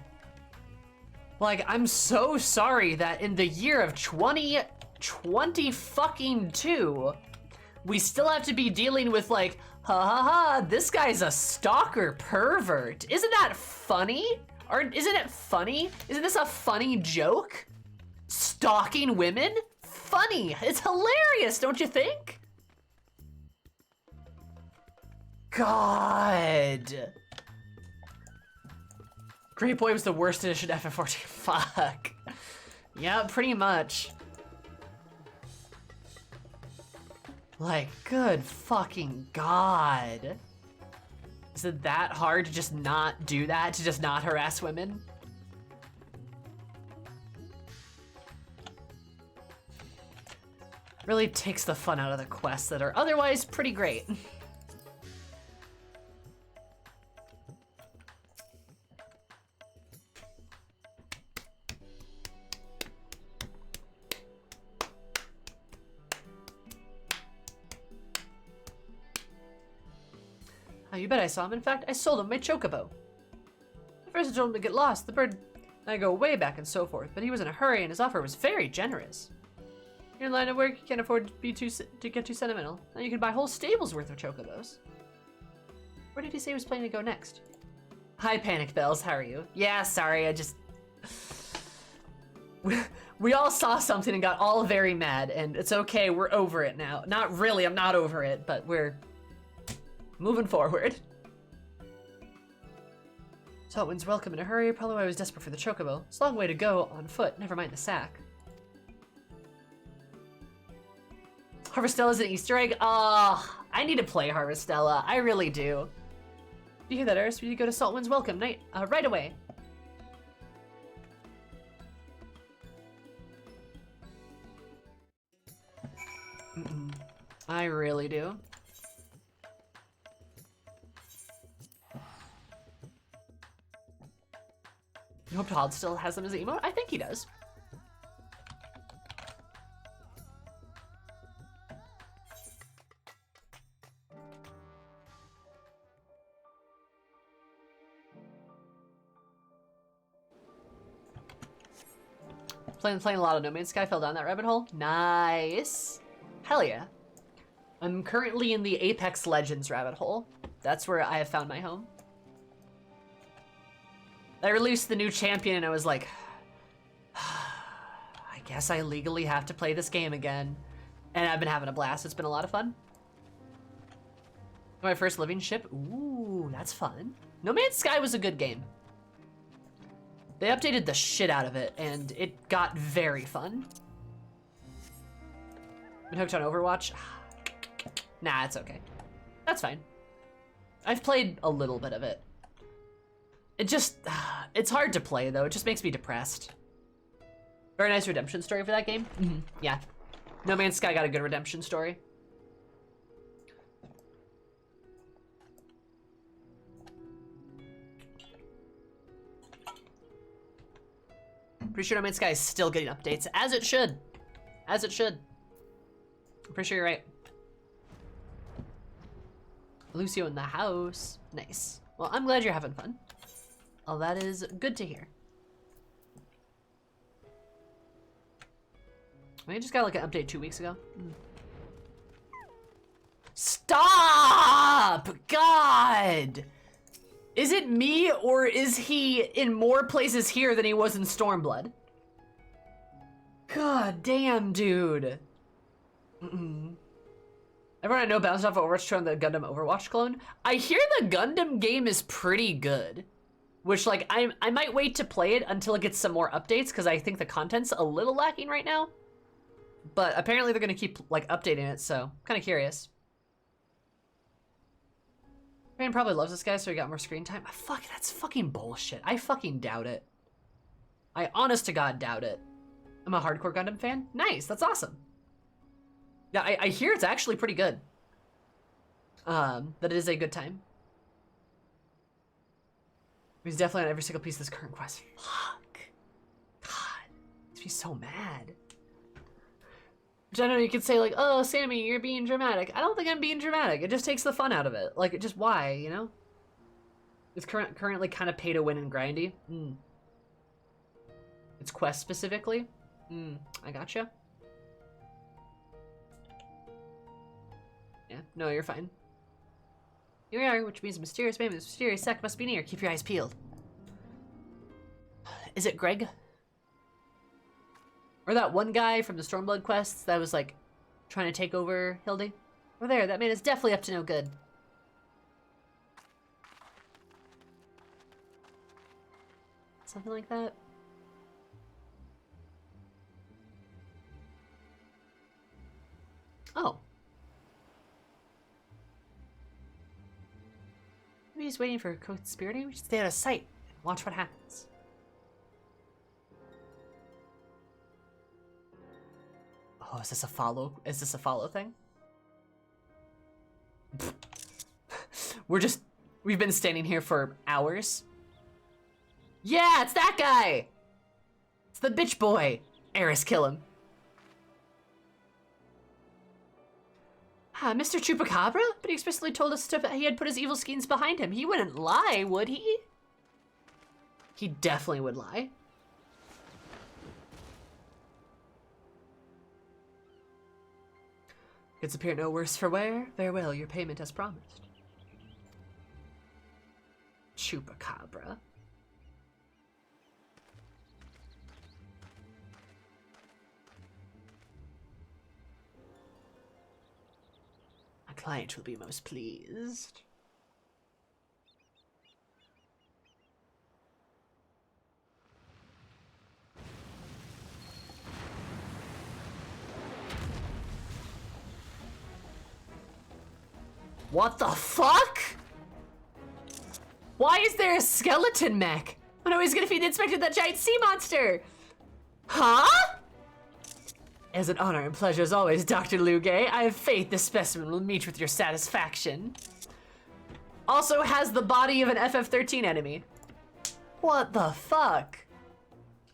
Like, I'm so sorry that in the year of 2020 fucking 2, we still have to be dealing with like, ha ha ha, this guy's a stalker pervert. Isn't that funny? Or isn't it funny? Isn't this a funny joke? Stalking women? Funny. It's hilarious, don't you think? God. Great Boy was the worst edition of FF14. Fuck. Yeah, pretty much. Like, good fucking God. Is it that hard to just not do that? To just not harass women? Really takes the fun out of the quests that are otherwise pretty great. You bet I saw him. In fact, I sold him my chocobo. At first I told him to get lost. The bird and I go way back and so forth, but he was in a hurry and his offer was very generous. You're in line of work, you can't afford to get too sentimental. Now you can buy whole stables worth of chocobos. Where did he say he was planning to go next? Hi, Panic Bells, how are you? Yeah, sorry, I just... we all saw something and got all very mad, and it's okay, we're over it now. Not really, I'm not over it, but we're moving forward. Saltwind's welcome in a hurry, probably why I was desperate for the chocobo. It's a long way to go on foot, never mind the sack. Harvestella's an Easter egg? Oh, I need to play Harvestella, I really do. You hear that, Eris? We need to go to Saltwind's welcome night right away. I really do. I hope Todd still has them as an emote. I think he does. Playing a lot of No Man's Sky, fell down that rabbit hole. Nice. Hell yeah. I'm currently in the Apex Legends rabbit hole. That's where I have found my home. They released the new champion and I was like, I guess I legally have to play this game again. And I've been having a blast. It's been a lot of fun. My first living ship. Ooh, that's fun. No Man's Sky was a good game. They updated the shit out of it, and it got very fun. Been hooked on Overwatch? Nah, it's okay. That's fine. I've played a little bit of it. It just, it's hard to play though. It just makes me depressed. Very nice redemption story for that game. Mm-hmm. Yeah. No Man's Sky got a good redemption story. Pretty sure No Man's Sky is still getting updates, as it should. As it should. I'm pretty sure you're right. Lucio in the house. Nice. Well, I'm glad you're having fun. Oh, that is good to hear. I just got like an update 2 weeks ago. Stop! God! Is it me, or is he in more places here than he was in Stormblood? God damn, dude. Everyone I know bounced off of Overwatch 2 on the Gundam Overwatch clone. I hear the Gundam game is pretty good. Which, like, I might wait to play it until it gets some more updates, because I think the content's a little lacking right now. But apparently they're going to keep, like, updating it, so I'm kind of curious. Man probably loves this guy, so he got more screen time. Fuck, that's fucking bullshit. I fucking doubt it. I honest to God doubt it. I'm a hardcore Gundam fan. Nice, that's awesome. Yeah, I hear it's actually pretty good. That it is a good time. He's definitely on every single piece of this current quest. Fuck. God, makes me so mad. Which I know you could say like, oh, Sammy, you're being dramatic. I don't think I'm being dramatic. It just takes the fun out of it. Like, it just, why, you know? It's currently kind of pay to win and grindy. It's quest specifically. I gotcha. Yeah, no, you're fine. Here we are, which means a mysterious man with a mysterious sect must be near. Keep your eyes peeled. Is it Greg? Or that one guy from the Stormblood quests that was like trying to take over Hildy? Oh, there, that man is definitely up to no good. Something like that. Oh. Maybe he's waiting for a conspiracy. We should stay out of sight and watch what happens. Oh, is this a follow? Is this a follow thing? We've been standing here for hours. Yeah, it's that guy! It's the bitch boy. Eris, kill him. Mr. Chupacabra? But he explicitly told us he had put his evil schemes behind him. He wouldn't lie, would he? He definitely would lie. It's appear no worse for wear. Farewell, your payment as promised. Chupacabra. My client will be most pleased. What the fuck? Why is there a skeleton mech? When I was gonna feed the inspector that giant sea monster? Huh? As an honor and pleasure as always, Dr. Lugay. I have faith this specimen will meet with your satisfaction. Also has the body of an FF13 enemy. What the fuck?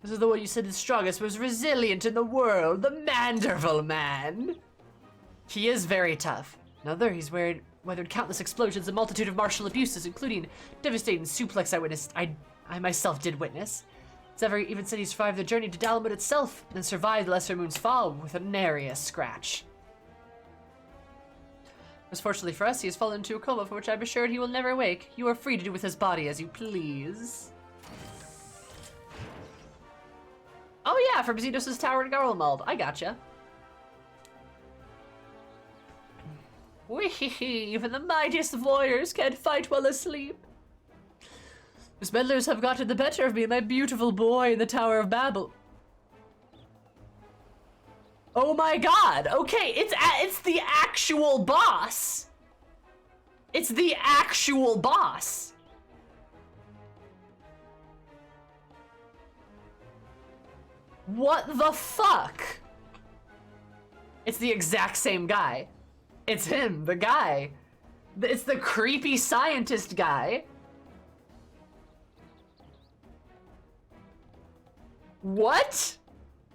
This is the one you said is strongest, most resilient in the world, the Manderville man. He is very tough. Another, he's weathered countless explosions, a multitude of martial abuses, including devastating suplex I myself did witness. XIV even said he survived the journey to Dalamud itself, and survived Lesser Moon's fall with a nary a scratch. Most fortunately for us, he has fallen into a coma from which I'm assured he will never awake. You are free to do with his body as you please. Oh yeah, from Xenos' Tower in Garlemald. I gotcha. Wee, even the mightiest of warriors can't fight while asleep. These meddlers have gotten the better of me and my beautiful boy in the Tower of Babel. Oh my god, okay, it's the actual boss. It's the actual boss. What the fuck? It's the exact same guy. It's him, the guy. It's the creepy scientist guy. What?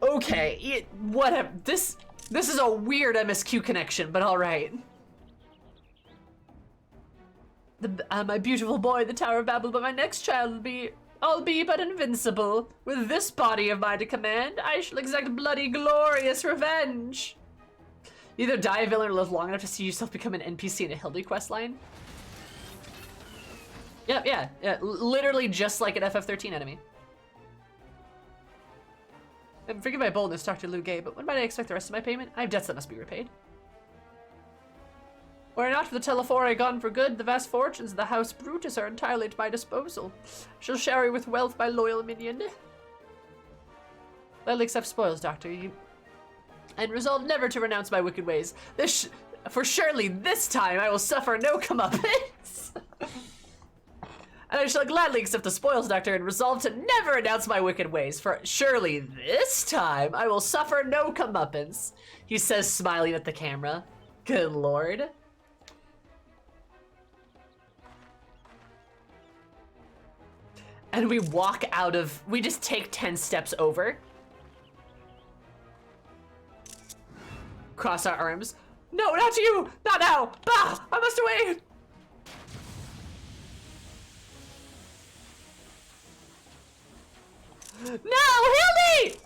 Okay, whatever. This is a weird MSQ connection, but all right. My beautiful boy, the Tower of Babel, but my next child will be, I'll be but invincible. With this body of mine to command, I shall exact bloody, glorious revenge. Either die a villain or live long enough to see yourself become an NPC in a Hildy quest line. Yep, yeah, literally just like an FF13 enemy. Forgive my boldness, Dr. Lugay, but when might I expect the rest of my payment? I have debts that must be repaid. Were it not for the Telephore gone for good, the vast fortunes of the House Brutus are entirely at my disposal. Shall share you with wealth, my loyal minion. Gladly accept spoils, Doctor. And resolve never to renounce my wicked ways. For surely this time I will suffer no comeuppance. And I shall gladly accept the spoils, Doctor, and resolve to never renounce my wicked ways. For surely this time I will suffer no comeuppance. He says, smiling at the camera. Good lord. And we walk out of, we just take 10 steps over. Cross our arms. No, not you! Not now! Bah! I must away! No, Hildy!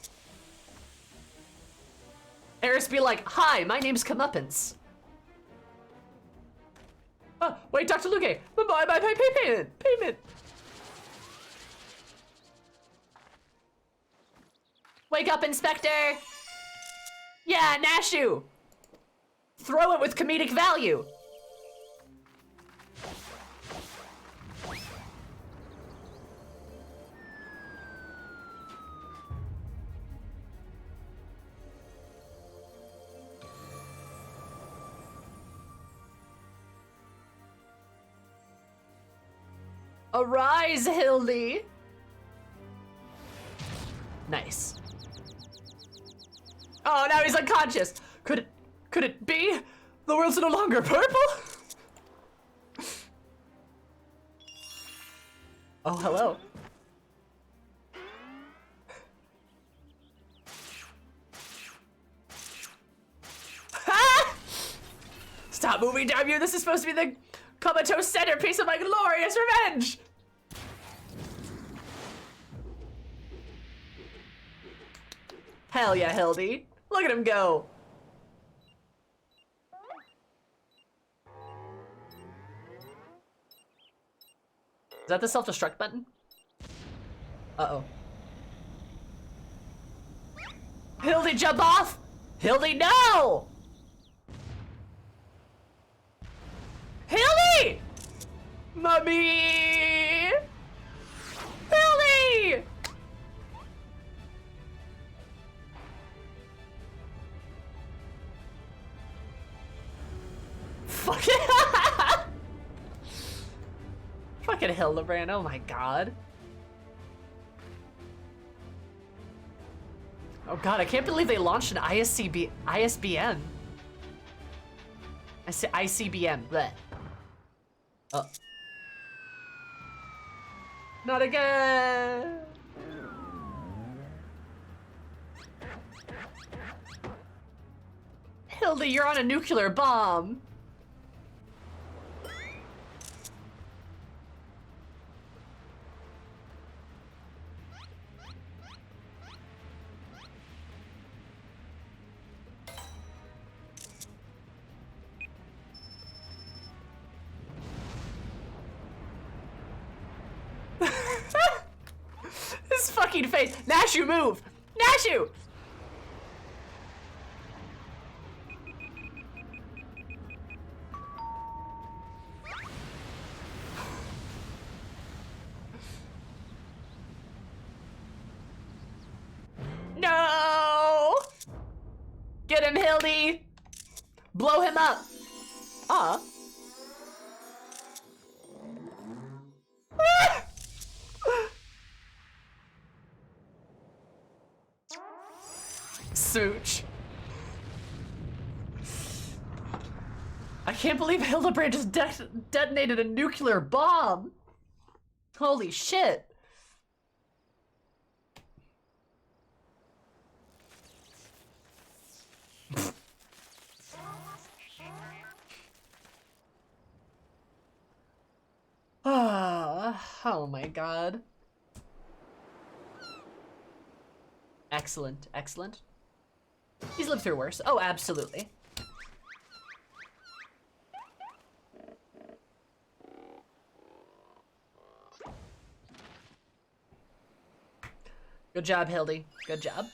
Eris be like, hi, my name's Comeuppance. Oh, wait, Dr. Lugay, my payment. Wake up, Inspector! Yeah, Nashu! Throw it with comedic value! Arise, Hildy! Nice. Oh, now he's unconscious. Could it be? The world's no longer purple? Oh, hello. Ah! Stop moving, damn you! This is supposed to be the comatose centerpiece of my glorious revenge! Hell yeah, Hildy. Look at him go. that the self-destruct button? Uh-oh. Hildy, jump off! Hildy, no! Hildy! Mommy! Hildy! Fuck it! Fucking Hildebrand, oh my god. Oh god, I can't believe they launched an ISBN. I say ICBM, bleh. Oh. Not again! Hildy, you're on a nuclear bomb! His fucking face! Nashu, move! Nashu! No! Get him, Hildy! Blow him up! Aw. Smooch. I can't believe Hildebrand just detonated a nuclear bomb. Holy shit. Oh my god. Excellent, excellent. He's lived through worse. Oh, absolutely. Good job, Hildy. Good job.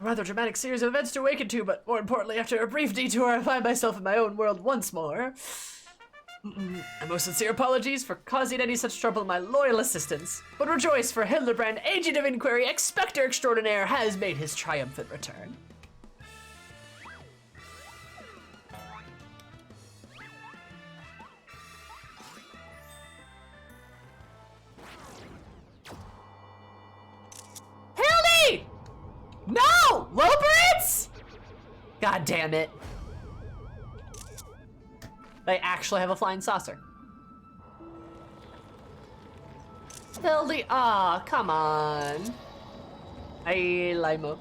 A rather dramatic series of events to awaken to, but more importantly, after a brief detour, I find myself in my own world once more. And most sincere apologies for causing any such trouble, my loyal assistants. But rejoice, for Hildebrand, agent of inquiry, Expector Extraordinaire, has made his triumphant return. Hildy! No! Loberits! God damn it. They actually have a flying saucer. Hildy, ah, come on. Ay, Limo.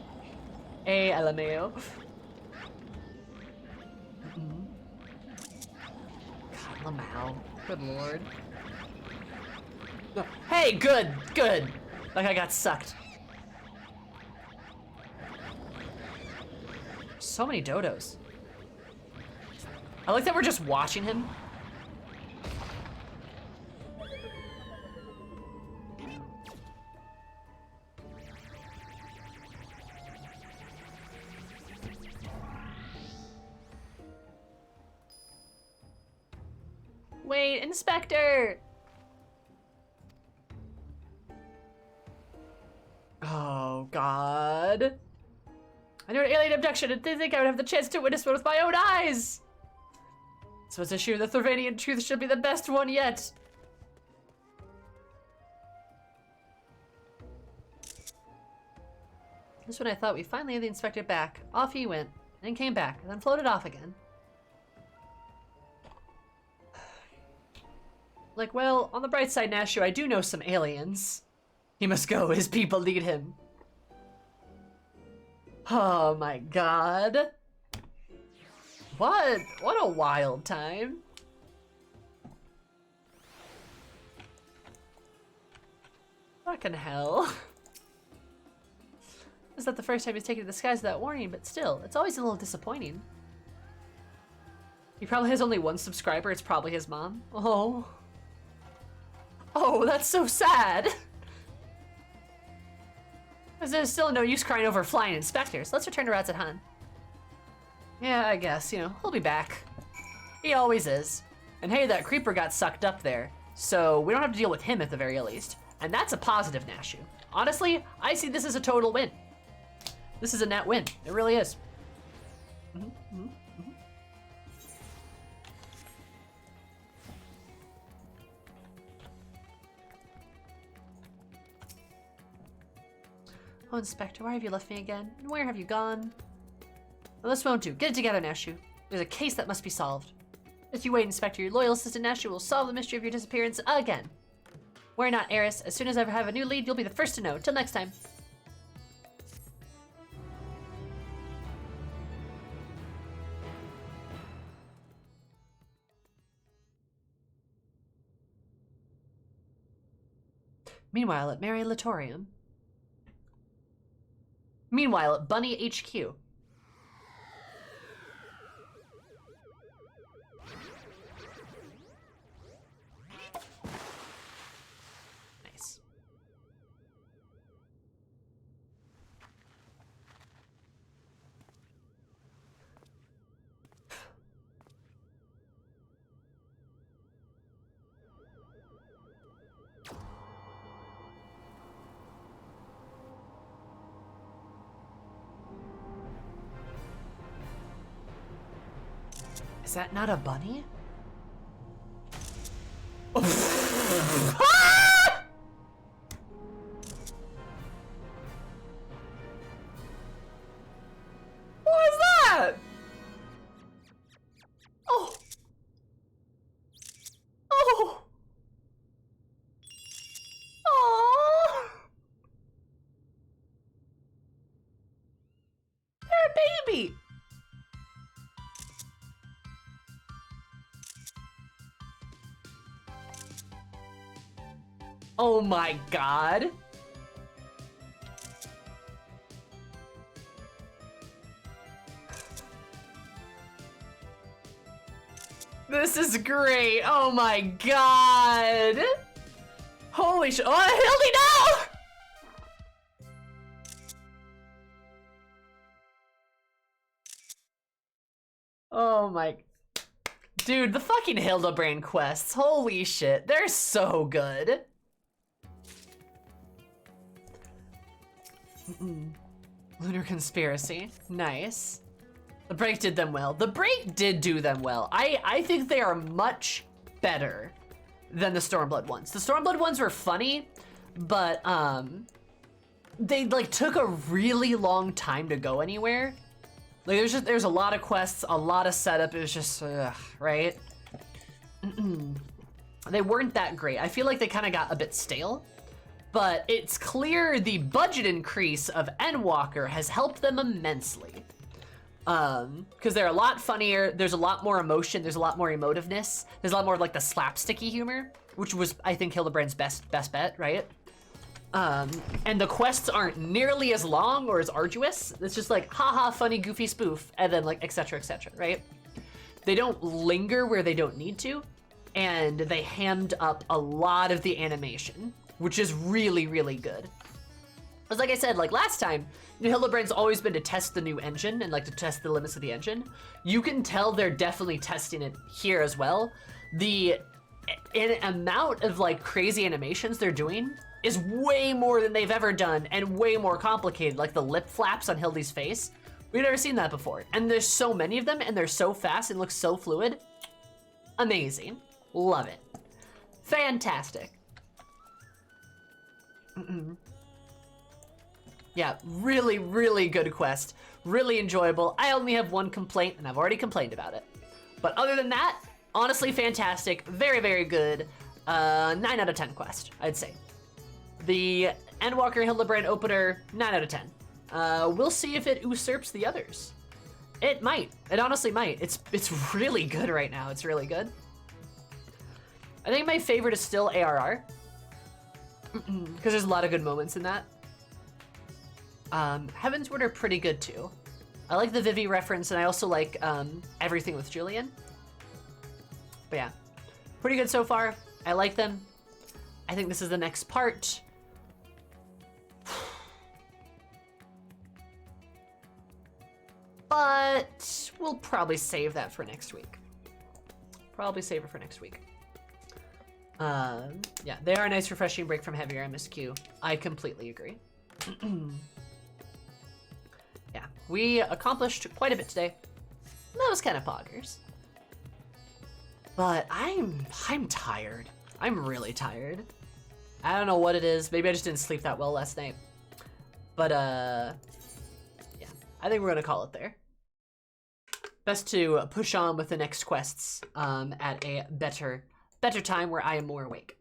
Ay, Alameo. God, Lamau. Good lord. No. Hey, good, good. Like I got sucked. So many dodos. I like that we're just watching him. Wait, Inspector! Oh, God. I knew an alien abduction and didn't think I would have the chance to witness one with my own eyes! So it's a sheer the Thorvanian truth should be the best one yet. Just when I thought we finally had the inspector back, off he went, and then came back, and then floated off again. Like, well, on the bright side, Nashu, I do know some aliens. He must go, his people need him. Oh my god. What a wild time. Fucking hell. Is that the first time he's taken to the skies without warning, but still, it's always a little disappointing. He probably has only one subscriber. It's probably his mom. Oh. Oh, that's so sad. There's still no use crying over flying inspectors. Let's return to Rats at Han. Yeah, I guess, you know, he'll be back. He always is. And hey, that creeper got sucked up there, so we don't have to deal with him at the very least. And that's a positive, Nashu. Honestly, I see this as a total win. This is a net win. It really is. Oh, Inspector, why have you left me again? And where have you gone? Well, this won't do. Get it together, Nashu. There's a case that must be solved. As you wait, Inspector, your loyal assistant Nashu will solve the mystery of your disappearance again. Worry not, Eris. As soon as I have a new lead, you'll be the first to know. Till next time. Meanwhile, at Mary Latorium. Meanwhile, at Bunny HQ. Nice. Is that not a bunny? Ah! What is that? Oh. Oh. Oh. They're a baby. Oh my god. This is great. Oh my god. Holy sh- Oh, Hildy, no! Oh my... Dude, the fucking Hildebrand quests. Holy shit. They're so good. Lunar Conspiracy. Nice. The break did them well. The break did do them well. I think they are much better than the Stormblood ones. The Stormblood ones were funny, but they like took a really long time to go anywhere. Like there's a lot of quests, a lot of setup. It was just right. They weren't that great. I feel like they kind of got a bit stale. But it's clear the budget increase of Endwalker has helped them immensely. Because they're a lot funnier, there's a lot more emotion, there's a lot more emotiveness, there's a lot more like the slapsticky humor, which was, I think, Hildebrand's best bet, right? And the quests aren't nearly as long or as arduous. It's just like, haha, funny, goofy spoof, and then like, etc., right? They don't linger where they don't need to, and they hammed up a lot of the animation, which is really, really good. Because like I said, like last time, you know, Hildebrand's always been to test the new engine and like to test the limits of the engine. You can tell they're definitely testing it here as well. The amount of like crazy animations they're doing is way more than they've ever done and way more complicated. Like the lip flaps on Hildy's face. We've never seen that before. And there's so many of them and they're so fast and look so fluid. Amazing. Love it. Fantastic. Yeah, really, really good quest. Really enjoyable. I only have one complaint, and I've already complained about it. But other than that, honestly fantastic. Very, very good. 9 out of 10 quest, I'd say. The Endwalker Hildebrand opener, 9 out of 10. We'll see if it usurps the others. It might. It honestly might. It's really good right now. It's really good. I think my favorite is still ARR. Because there's a lot of good moments in that. Heavensward are pretty good too. I like the Vivi reference, and I also like everything with Julian. But yeah, pretty good so far. I like them. I think this is the next part. But we'll probably save that for next week. Probably save it for next week. Yeah, they are a nice refreshing break from heavier MSQ. I completely agree. Yeah, we accomplished quite a bit today. That was kind of poggers. But I'm tired. I'm really tired. I don't know what it is. Maybe I just didn't sleep that well last night. But yeah, I think we're gonna call it there. Best to push on with the next quests at a better time where I am more awake.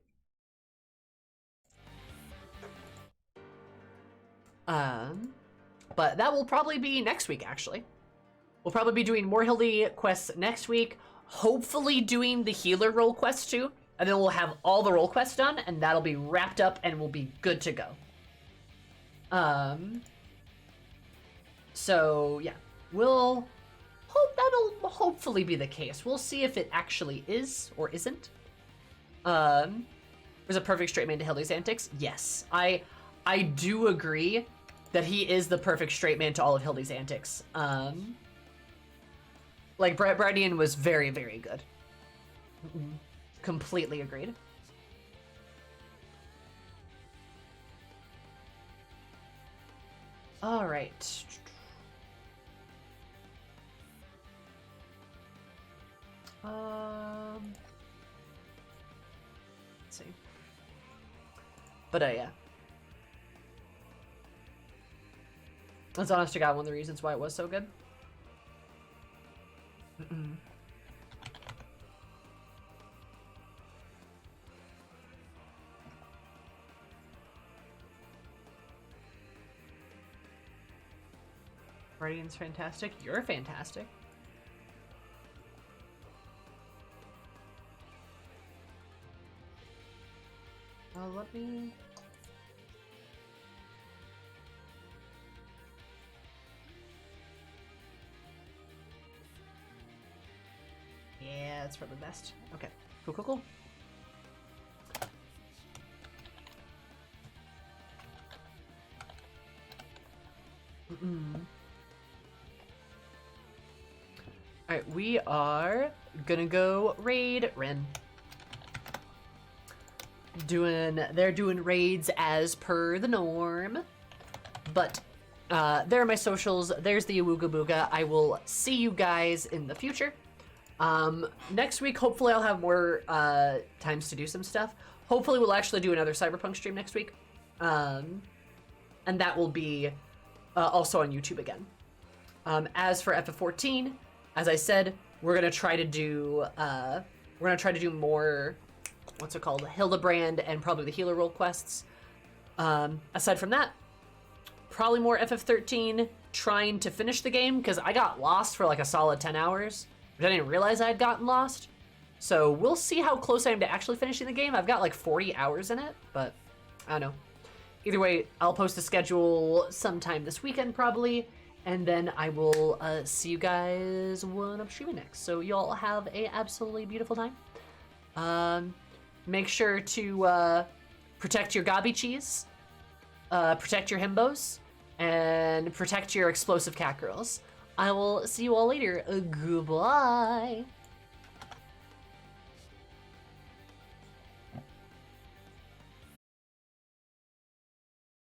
But that will probably be next week, actually. We'll probably be doing more Hildy quests next week, hopefully doing the healer role quest too, and then we'll have all the role quests done, and that'll be wrapped up and we'll be good to go. So yeah, we'll hope that'll hopefully be the case. We'll see if it actually is or isn't. Was a perfect straight man to Hildy's antics? Yes, I do agree that he is the perfect straight man to all of Hildy's antics. Like, Brightian was very, very good. Completely agreed. All right. Let's see. But yeah. That's honest to God one of the reasons why it was so good. Radiant's fantastic. You're fantastic. Let me... Yeah, that's probably best. Okay, cool, cool, cool. Alright, we are gonna go raid Ren. They're doing raids as per the norm. But there are my socials. There's the Awooga Booga. I will see you guys in the future. Next week, hopefully I'll have more times to do some stuff. Hopefully we'll actually do another Cyberpunk stream next week. And that will be also on YouTube again. As for FF14, as I said, we're gonna try to do more, what's it called, Hildebrand and probably the healer role quests. Aside from that, probably more FF13, trying to finish the game, because I got lost for like a solid 10 hours, which I didn't realize I had gotten lost. So we'll see how close I am to actually finishing the game. I've got like 40 hours in it, but I don't know. Either way, I'll post a schedule sometime this weekend probably, and then I will see you guys when I'm streaming next. So y'all have a absolutely beautiful time. Make sure to protect your gobby cheese, protect your himbos, and protect your explosive cat girls. I will see you all later. Goodbye.